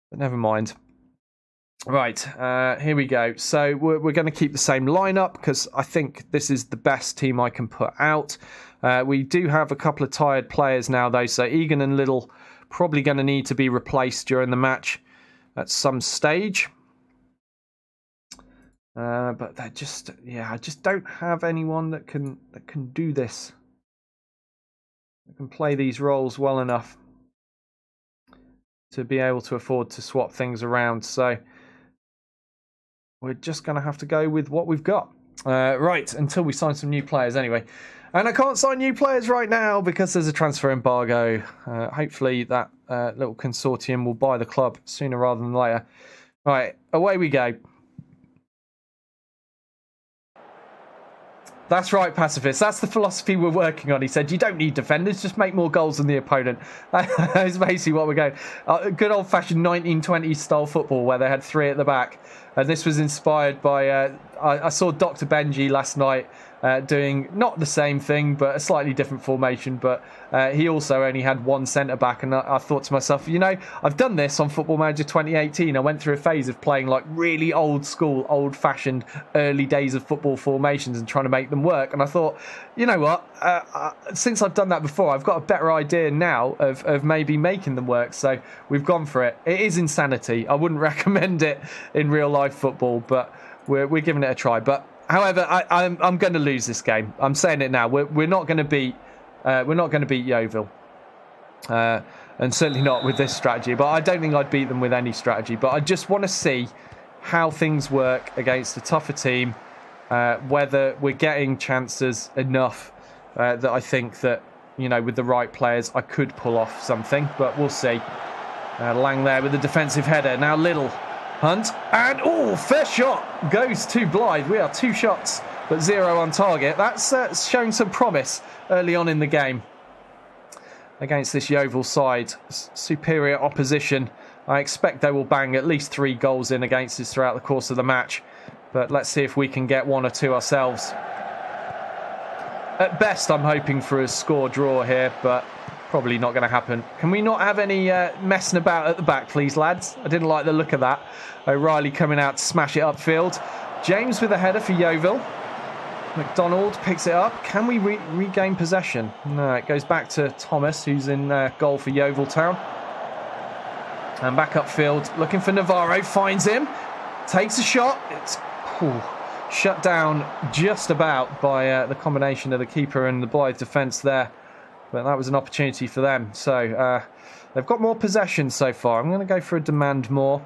But never mind. Right, here we go. So we're going to keep the same lineup because I think this is the best team I can put out. We do have a couple of tired players now, though. So Egan and Little probably going to need to be replaced during the match at some stage. But I just don't have anyone that can do this. That can play these roles well enough to be able to afford to swap things around. So we're just going to have to go with what we've got. Right, until we sign some new players anyway. And I can't sign new players right now because there's a transfer embargo. Hopefully that little consortium will buy the club sooner rather than later. Right, away we go. That's right, Pacifist. That's the philosophy we're working on. He said, you don't need defenders, just make more goals than the opponent. That's basically what we're going. Good old-fashioned 1920s style football where they had three at the back. And this was inspired by... I saw Dr. Benji last night doing not the same thing, but a slightly different formation. But he also only had one centre-back. And I thought to myself, you know, I've done this on Football Manager 2018. I went through a phase of playing like really old-school, old-fashioned, early days of football formations and trying to make them work. And I thought, you know what? Since I've done that before, I've got a better idea now of maybe making them work. So we've gone for it. It is insanity. I wouldn't recommend it in real-life football, but we're giving it a try. But however, I'm going to lose this game. I'm saying it now. We're not going to beat Yeovil, and certainly not with this strategy. But I don't think I'd beat them with any strategy. But I just want to see how things work against a tougher team, whether we're getting chances enough that I think that, you know, with the right players, I could pull off something. But we'll see. Lang there with the defensive header. Now Little. Hunt, and first shot goes to Blyth. We are 2 shots, but 0 on target. That's showing some promise early on in the game against this Yeovil side. Superior opposition. I expect they will bang at least 3 goals in against us throughout the course of the match, but let's see if we can get 1 or 2 ourselves. At best, I'm hoping for a score draw here, but probably not going to happen. Can we not have any messing about at the back, please, lads? I didn't like the look of that. O'Reilly coming out to smash it upfield. James with a header for Yeovil. McDonald picks it up. Can we regain possession? No, it goes back to Thomas, who's in goal for Yeovil Town. And back upfield, looking for Navarro. Finds him. Takes a shot. It's shut down just about by the combination of the keeper and the Blyth defence there. But that was an opportunity for them. So they've got more possession so far. I'm going to go for a demand more.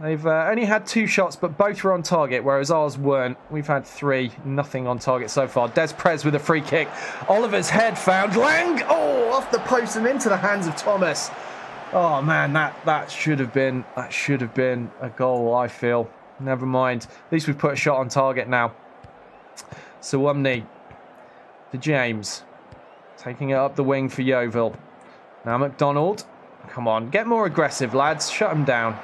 They've only had 2 shots, but both were on target, whereas ours weren't. We've had 3, nothing on target so far. Des Prez with a free kick. Oliver's head found. Lang! Oh, off the post and into the hands of Thomas. Oh man, that should have been a goal, I feel. Never mind. At least we've put a shot on target now. Sawumni to James. Taking it up the wing for Yeovil. Now McDonald. Come on, get more aggressive, lads. Shut them down.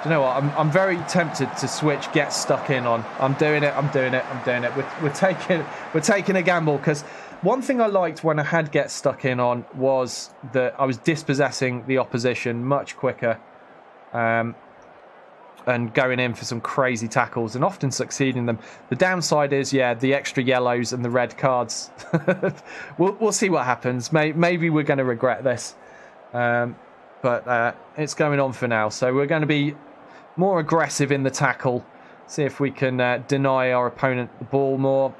Do you know what? I'm very tempted to switch get stuck in on. I'm doing it. We're taking a gamble, because one thing I liked when I had get stuck in on was that I was dispossessing the opposition much quicker, and going in for some crazy tackles and often succeeding them. The downside is, yeah, the extra yellows and the red cards. We'll see what happens. Maybe we're going to regret this, but it's going on for now. So we're going to be more aggressive in the tackle, see if we can deny our opponent the ball more,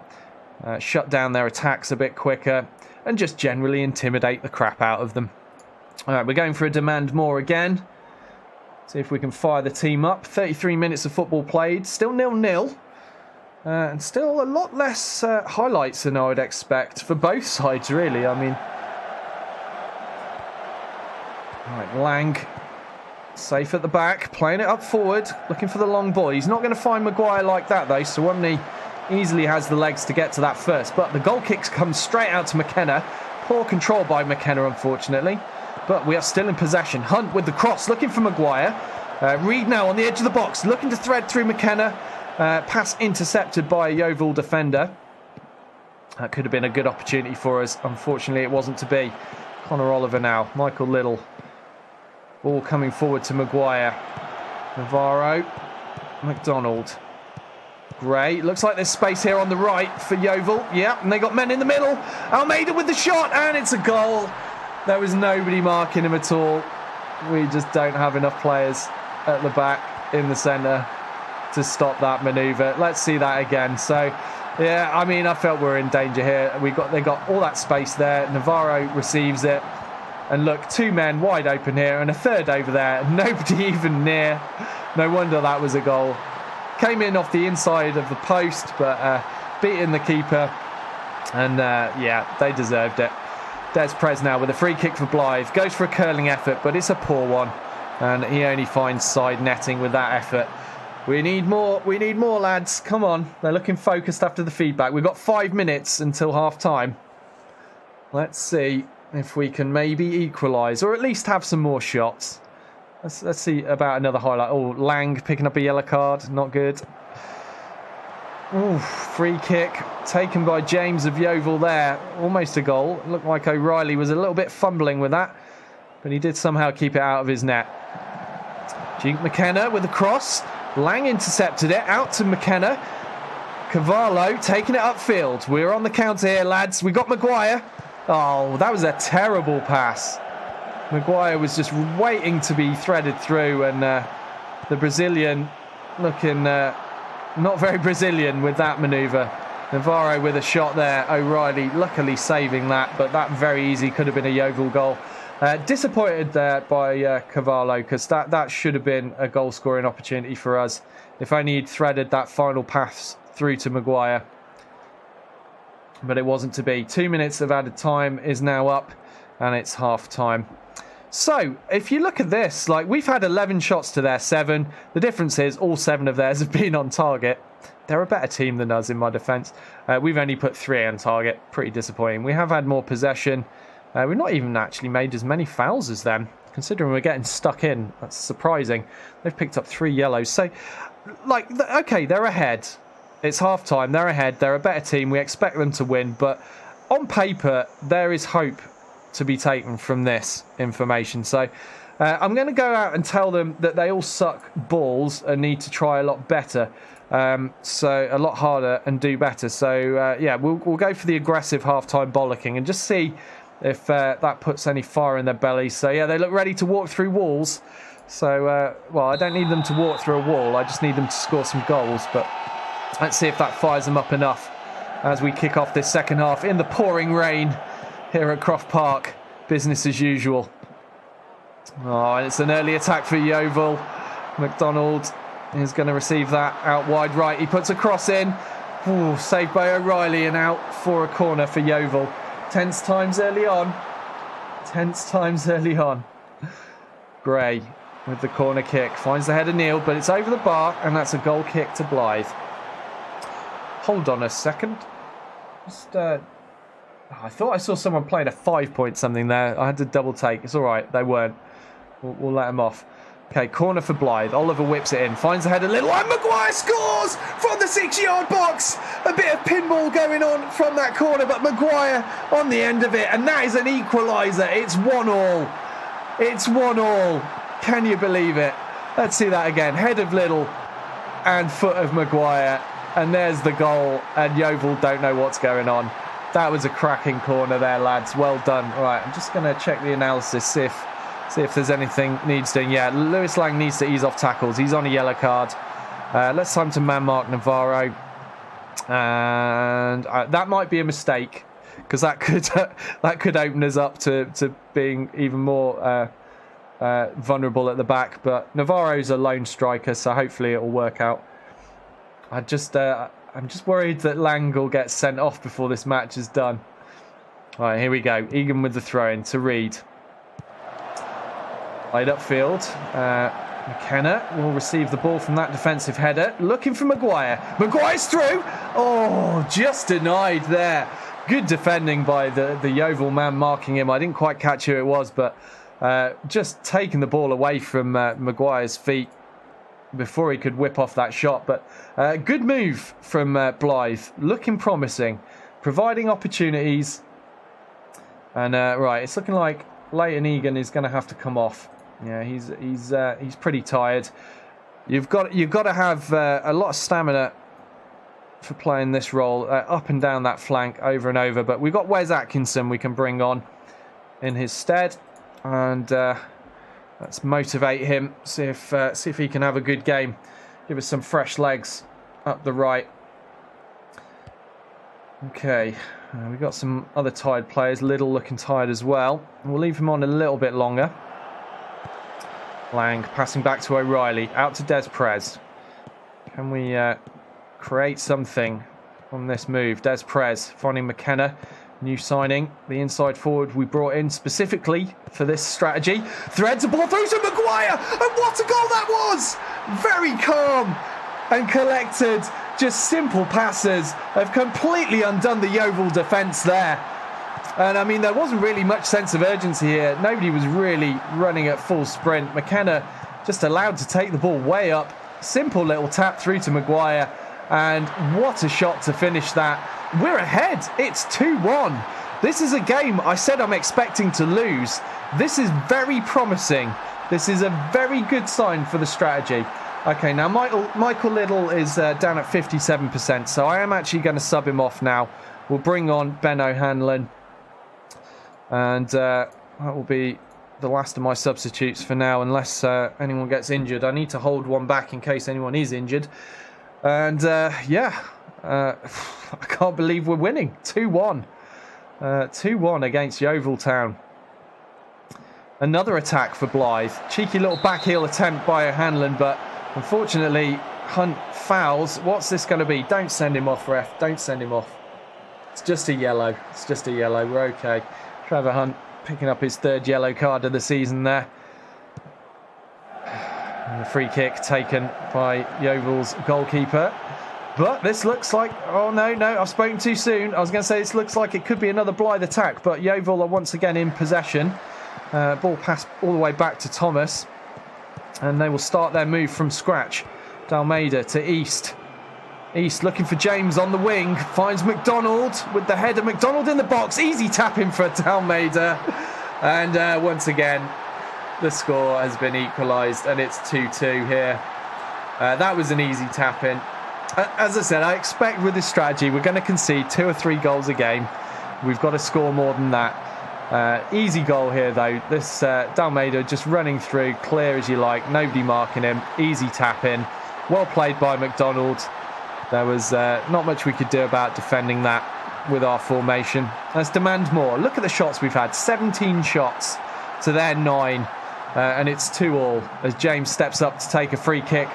shut down their attacks a bit quicker, and just generally intimidate the crap out of them. All right, we're going for a demand more again. See if we can fire the team up. 33 minutes of football played, still 0-0, and still a lot less highlights than I would expect for both sides, really. I mean, all right, Lang. Safe at the back, playing it up forward, looking for the long ball. He's not going to find Maguire like that, though, so Omni easily has the legs to get to that first. But the goal kicks come straight out to McKenna. Poor control by McKenna, unfortunately. But we are still in possession. Hunt with the cross, looking for Maguire. Reed now on the edge of the box, looking to thread through McKenna. Pass intercepted by a Yeovil defender. That could have been a good opportunity for us. Unfortunately, it wasn't to be. Connor Oliver now, Michael Little. Ball coming forward to Maguire. Navarro. McDonald. Gray. Looks like there's space here on the right for Yeovil. Yeah, and they got men in the middle. Almeida with the shot, and it's a goal. There was nobody marking him at all. We just don't have enough players at the back, in the centre, to stop that manoeuvre. Let's see that again. So, yeah, I mean, I felt we were in danger here. They got all that space there. Navarro receives it. And look, two men wide open here and a third over there. Nobody even near. No wonder that was a goal. Came in off the inside of the post, but beating the keeper. And yeah, they deserved it. Des Prez now with a free kick for Blyth. Goes for a curling effort, but it's a poor one. And he only finds side netting with that effort. We need more, lads. Come on. They're looking focused after the feedback. We've got 5 minutes until half time. Let's see if we can maybe equalise, or at least have some more shots. Let's see about another highlight. Oh, Lang picking up a yellow card. Not good. Ooh, free kick taken by James of Yeovil there. Almost a goal. It looked like O'Reilly was a little bit fumbling with that, but he did somehow keep it out of his net. Duke McKenna with the cross. Lang intercepted it. Out to McKenna. Cavallo taking it upfield. We're on the counter here, lads. We got Maguire. Oh, that was a terrible pass. Maguire was just waiting to be threaded through, and the Brazilian looking not very Brazilian with that manoeuvre. Navarro with a shot there. O'Reilly luckily saving that, but that very easy could have been a Yeovil goal. Disappointed there by Cavallo, because that should have been a goal scoring opportunity for us. If only he'd threaded that final pass through to Maguire. But it wasn't to be. 2 minutes of added time is now up, and it's half time. So, if you look at this, like, we've had 11 shots to their 7. The difference is all 7 of theirs have been on target. They're a better team than us, in my defence. We've only put 3 on target. Pretty disappointing. We have had more possession. We've not even actually made as many fouls as them, considering we're getting stuck in. That's surprising. They've picked up 3 yellows. So, like, okay, they're ahead. It's half time. They're ahead. They're a better team. We expect them to win. But on paper, there is hope to be taken from this information. So I'm going to go out and tell them that they all suck balls and need to try a lot better. So a lot harder and do better. So yeah, we'll go for the aggressive half-time bollocking and just see if that puts any fire in their bellies. So yeah, they look ready to walk through walls. So, well, I don't need them to walk through a wall. I just need them to score some goals. But let's see if that fires them up enough as we kick off this second half in the pouring rain here at Croft Park. Business as usual. Oh, and it's an early attack for Yeovil. McDonald is going to receive that out wide right. He puts a cross in. Ooh, saved by O'Reilly and out for a corner for Yeovil. Tense times early on. Gray with the corner kick. Finds the header Neil, but it's over the bar, and that's a goal kick to Blyth. Hold on a second. Just, I thought I saw someone playing a 5 point something there. I had to double take. It's all right. They weren't. We'll let them off. Okay, corner for Blyth. Oliver whips it in, finds the header little, and Maguire scores from the 6-yard box. A bit of pinball going on from that corner, but Maguire on the end of it, and that is an equaliser. It's 1-1. It's 1-1. Can you believe it? Let's see that again. Head of Little and foot of Maguire, and there's the goal, and Yeovil don't know what's going on. That was a cracking corner there, lads. Well done. All right, I'm just going to check the analysis, see if there's anything needs doing. Yeah, Lewis Lang needs to ease off tackles. He's on a yellow card. Let's time to man mark Navarro. And that might be a mistake, because that could open us up to being even more vulnerable at the back. But Navarro's a lone striker, so hopefully it will work out. I'm just worried that Lang will get sent off before this match is done. All right, here we go. Egan with the throw-in to Reed. Played upfield. McKenna will receive the ball from that defensive header. Looking for Maguire. Maguire's through. Oh, just denied there. Good defending by the Yeovil man marking him. I didn't quite catch who it was, but just taking the ball away from Maguire's feet before he could whip off that shot. But good move from Blyth. Looking promising. Providing opportunities. And right, it's looking like Leighton Egan is going to have to come off. Yeah, he's pretty tired. You've got to have a lot of stamina for playing this role, up and down that flank over and over. But we've got Wes Atkinson we can bring on in his stead, and let's motivate him. See if he can have a good game. Give us some fresh legs up the right. Okay, we've got some other tired players. Liddle looking tired as well. We'll leave him on a little bit longer. Lang passing back to O'Reilly, out to Des Prez. Can we create something from this move? Des Prez finding McKenna, new signing, the inside forward we brought in specifically for this strategy. Threads a ball through to Maguire, and what a goal that was! Very calm and collected. Just simple passes have completely undone the Yeovil defence there. And I mean, there wasn't really much sense of urgency here. Nobody was really running at full sprint. McKenna just allowed to take the ball way up. Simple little tap through to Maguire. And what a shot to finish that. We're ahead. It's 2-1. This is a game I said I'm expecting to lose. This is very promising. This is a very good sign for the strategy. Okay, now Michael Liddle is down at 57%, so I am actually going to sub him off now. We'll bring on Ben O'Hanlon. And that will be the last of my substitutes for now, unless anyone gets injured. I need to hold one back in case anyone is injured. And yeah, I can't believe we're winning. 2-1. 2-1 against Yeovil Town. Another attack for Blyth. Cheeky little back heel attempt by O'Hanlon, but unfortunately Hunt fouls. What's this going to be? Don't send him off, ref. Don't send him off. It's just a yellow. It's just a yellow. We're okay. Trevor Hunt picking up his third yellow card of the season there. And the free kick taken by Yeovil's goalkeeper. But this looks like... Oh, no, I've spoken too soon. I was going to say this looks like it could be another Blyth attack, but Yeovil are once again in possession. Ball passed all the way back to Thomas. And they will start their move from scratch. Dalmeida to East. East looking for James on the wing. Finds McDonald with the header. McDonald in the box. Easy tapping for Dalmeida. And once again, the score has been equalised. And it's 2-2 here. That was an easy tap-in. As I said, I expect with this strategy, we're going to concede 2 or 3 goals a game. We've got to score more than that. Easy goal here, though. This Dalmeida just running through, clear as you like. Nobody marking him. Easy tap-in. Well played by McDonald. There was not much we could do about defending that with our formation. Let's demand more. Look at the shots we've had. 17 shots to their 9. And it's 2-2 as James steps up to take a free kick.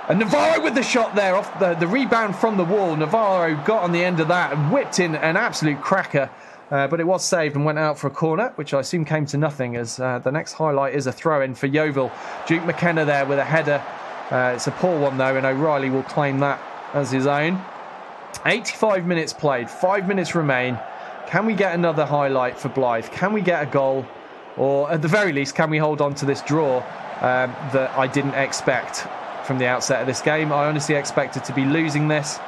And Navarro with the shot there off the rebound from the wall. Navarro got on the end of that and whipped in an absolute cracker. But it was saved and went out for a corner, which I assume came to nothing, as the next highlight is a throw-in for Yeovil. Duke McKenna there with a header. It's a poor one, though, and O'Reilly will claim that as his own. 85 minutes played, 5 minutes remain. Can we get another highlight for Blyth? Can we get a goal? Or at the very least, can we hold on to this draw that I didn't expect from the outset of this game. I honestly expected to be losing this.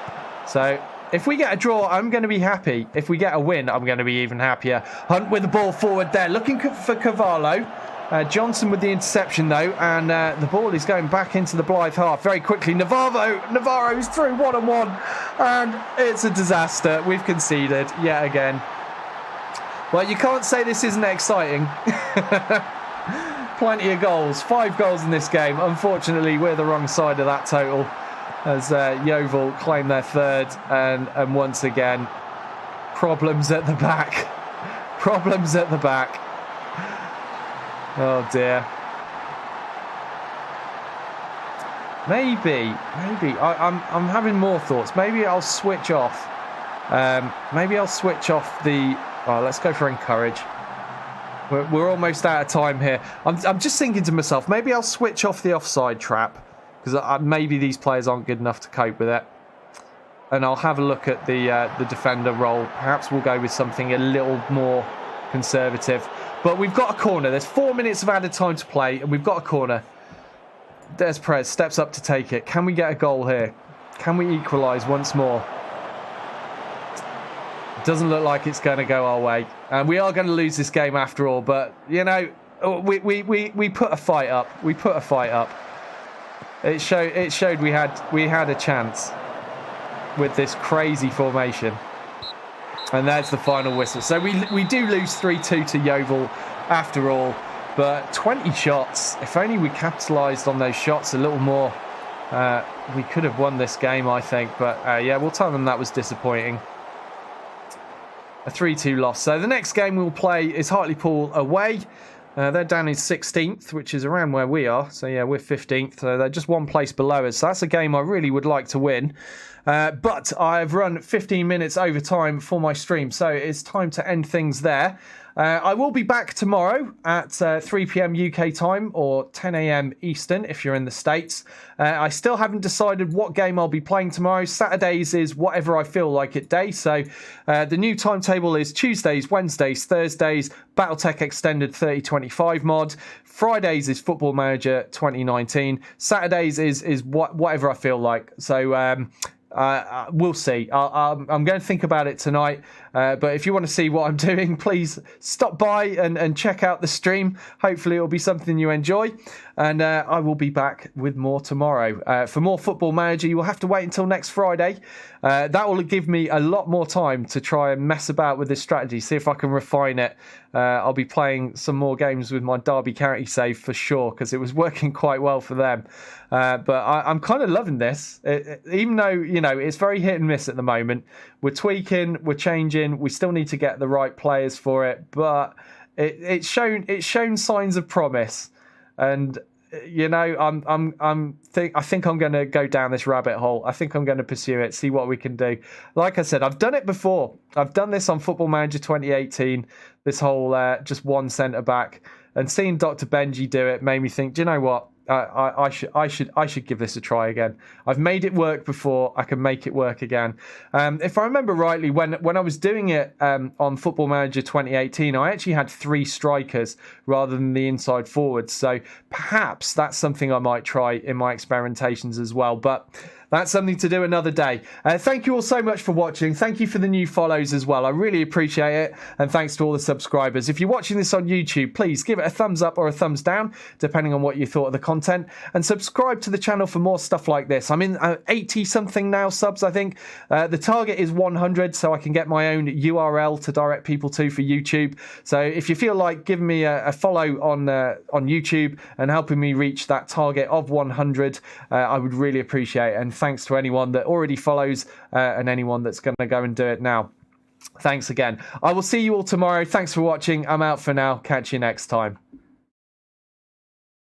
So if we get a draw, I'm going to be happy. If we get a win, I'm going to be even happier. Hunt with the ball forward there, looking for Cavallo. Johnson with the interception though, and the ball is going back into the Blyth half very quickly. Navarro's through one-on-one, and it's a disaster. We've conceded yet again. Well, you can't say this isn't exciting. Plenty of goals, 5 goals in this game. Unfortunately, we're the wrong side of that total, as Yeovil claim their third, and once again, problems at the back. Problems at the back. Oh dear. Maybe I'm having more thoughts. Maybe I'll switch off. Maybe I'll switch off the. Oh, let's go for encourage. We're almost out of time here. I'm just thinking to myself, maybe I'll switch off the offside trap, because maybe these players aren't good enough to cope with it. And I'll have a look at the defender role. Perhaps we'll go with something a little more conservative. But we've got a corner. There's 4 minutes of added time to play, and we've got a corner. Des Perez steps up to take it. Can we get a goal here? Can we equalise once more? Doesn't look like it's going to go our way. And we are going to lose this game after all. But, you know, we put a fight up. We put a fight up. It showed we had a chance with this crazy formation. And there's the final whistle. So we do lose 3-2 to Yeovil after all. But 20 shots. If only we capitalised on those shots a little more, we could have won this game, I think. But yeah, we'll tell them that was disappointing. A 3-2 loss. So the next game we'll play is Hartlepool away. They're down in 16th, which is around where we are. So yeah, we're 15th. So they're just one place below us. So that's a game I really would like to win. But I've run 15 minutes overtime for my stream. So it's time to end things there. I will be back tomorrow at 3 p.m. UK time or 10 a.m. Eastern if you're in the States. I still haven't decided what game I'll be playing tomorrow. Saturdays is whatever I feel like it day. So the new timetable is Tuesdays, Wednesdays, Thursdays, Battletech Extended 3025 mod. Fridays is Football Manager 2019. Saturdays is whatever I feel like. So we'll see. I'm going to think about it tonight. But if you want to see what I'm doing, please stop by and check out the stream. Hopefully it'll be something you enjoy. And I will be back with more tomorrow. For more Football Manager, you will have to wait until next Friday. That will give me a lot more time to try and mess about with this strategy, see if I can refine it. I'll be playing some more games with my Derby County save for sure, because it was working quite well for them. But I'm kind of loving this, even though, you know, it's very hit and miss at the moment. We're tweaking, we're changing, we still need to get the right players for it, but it's shown signs of promise. And you know, I think I'm going to go down this rabbit hole. I think I'm going to pursue it, see what we can do. Like I said, I've done it before. I've done this on Football Manager 2018. This whole just one centre back, and seeing Dr. Benji do it made me think, do you know what? I should give this a try again. I've made it work before. I can make it work again. If I remember rightly, when I was doing it on Football Manager 2018, I actually had 3 strikers rather than the inside forwards. So perhaps that's something I might try in my experimentations as well. But that's something to do another day. Thank you all so much for watching. Thank you for the new follows as well. I really appreciate it. And thanks to all the subscribers. If you're watching this on YouTube, please give it a thumbs up or a thumbs down, depending on what you thought of the content. And subscribe to the channel for more stuff like this. I'm in 80-something now subs, I think. The target is 100, so I can get my own URL to direct people to for YouTube. So if you feel like giving me a follow on YouTube and helping me reach that target of 100, I would really appreciate it. And thanks to anyone that already follows and anyone that's going to go and do it now. Thanks again. I will see you all tomorrow. Thanks for watching. I'm out for now. Catch you next time.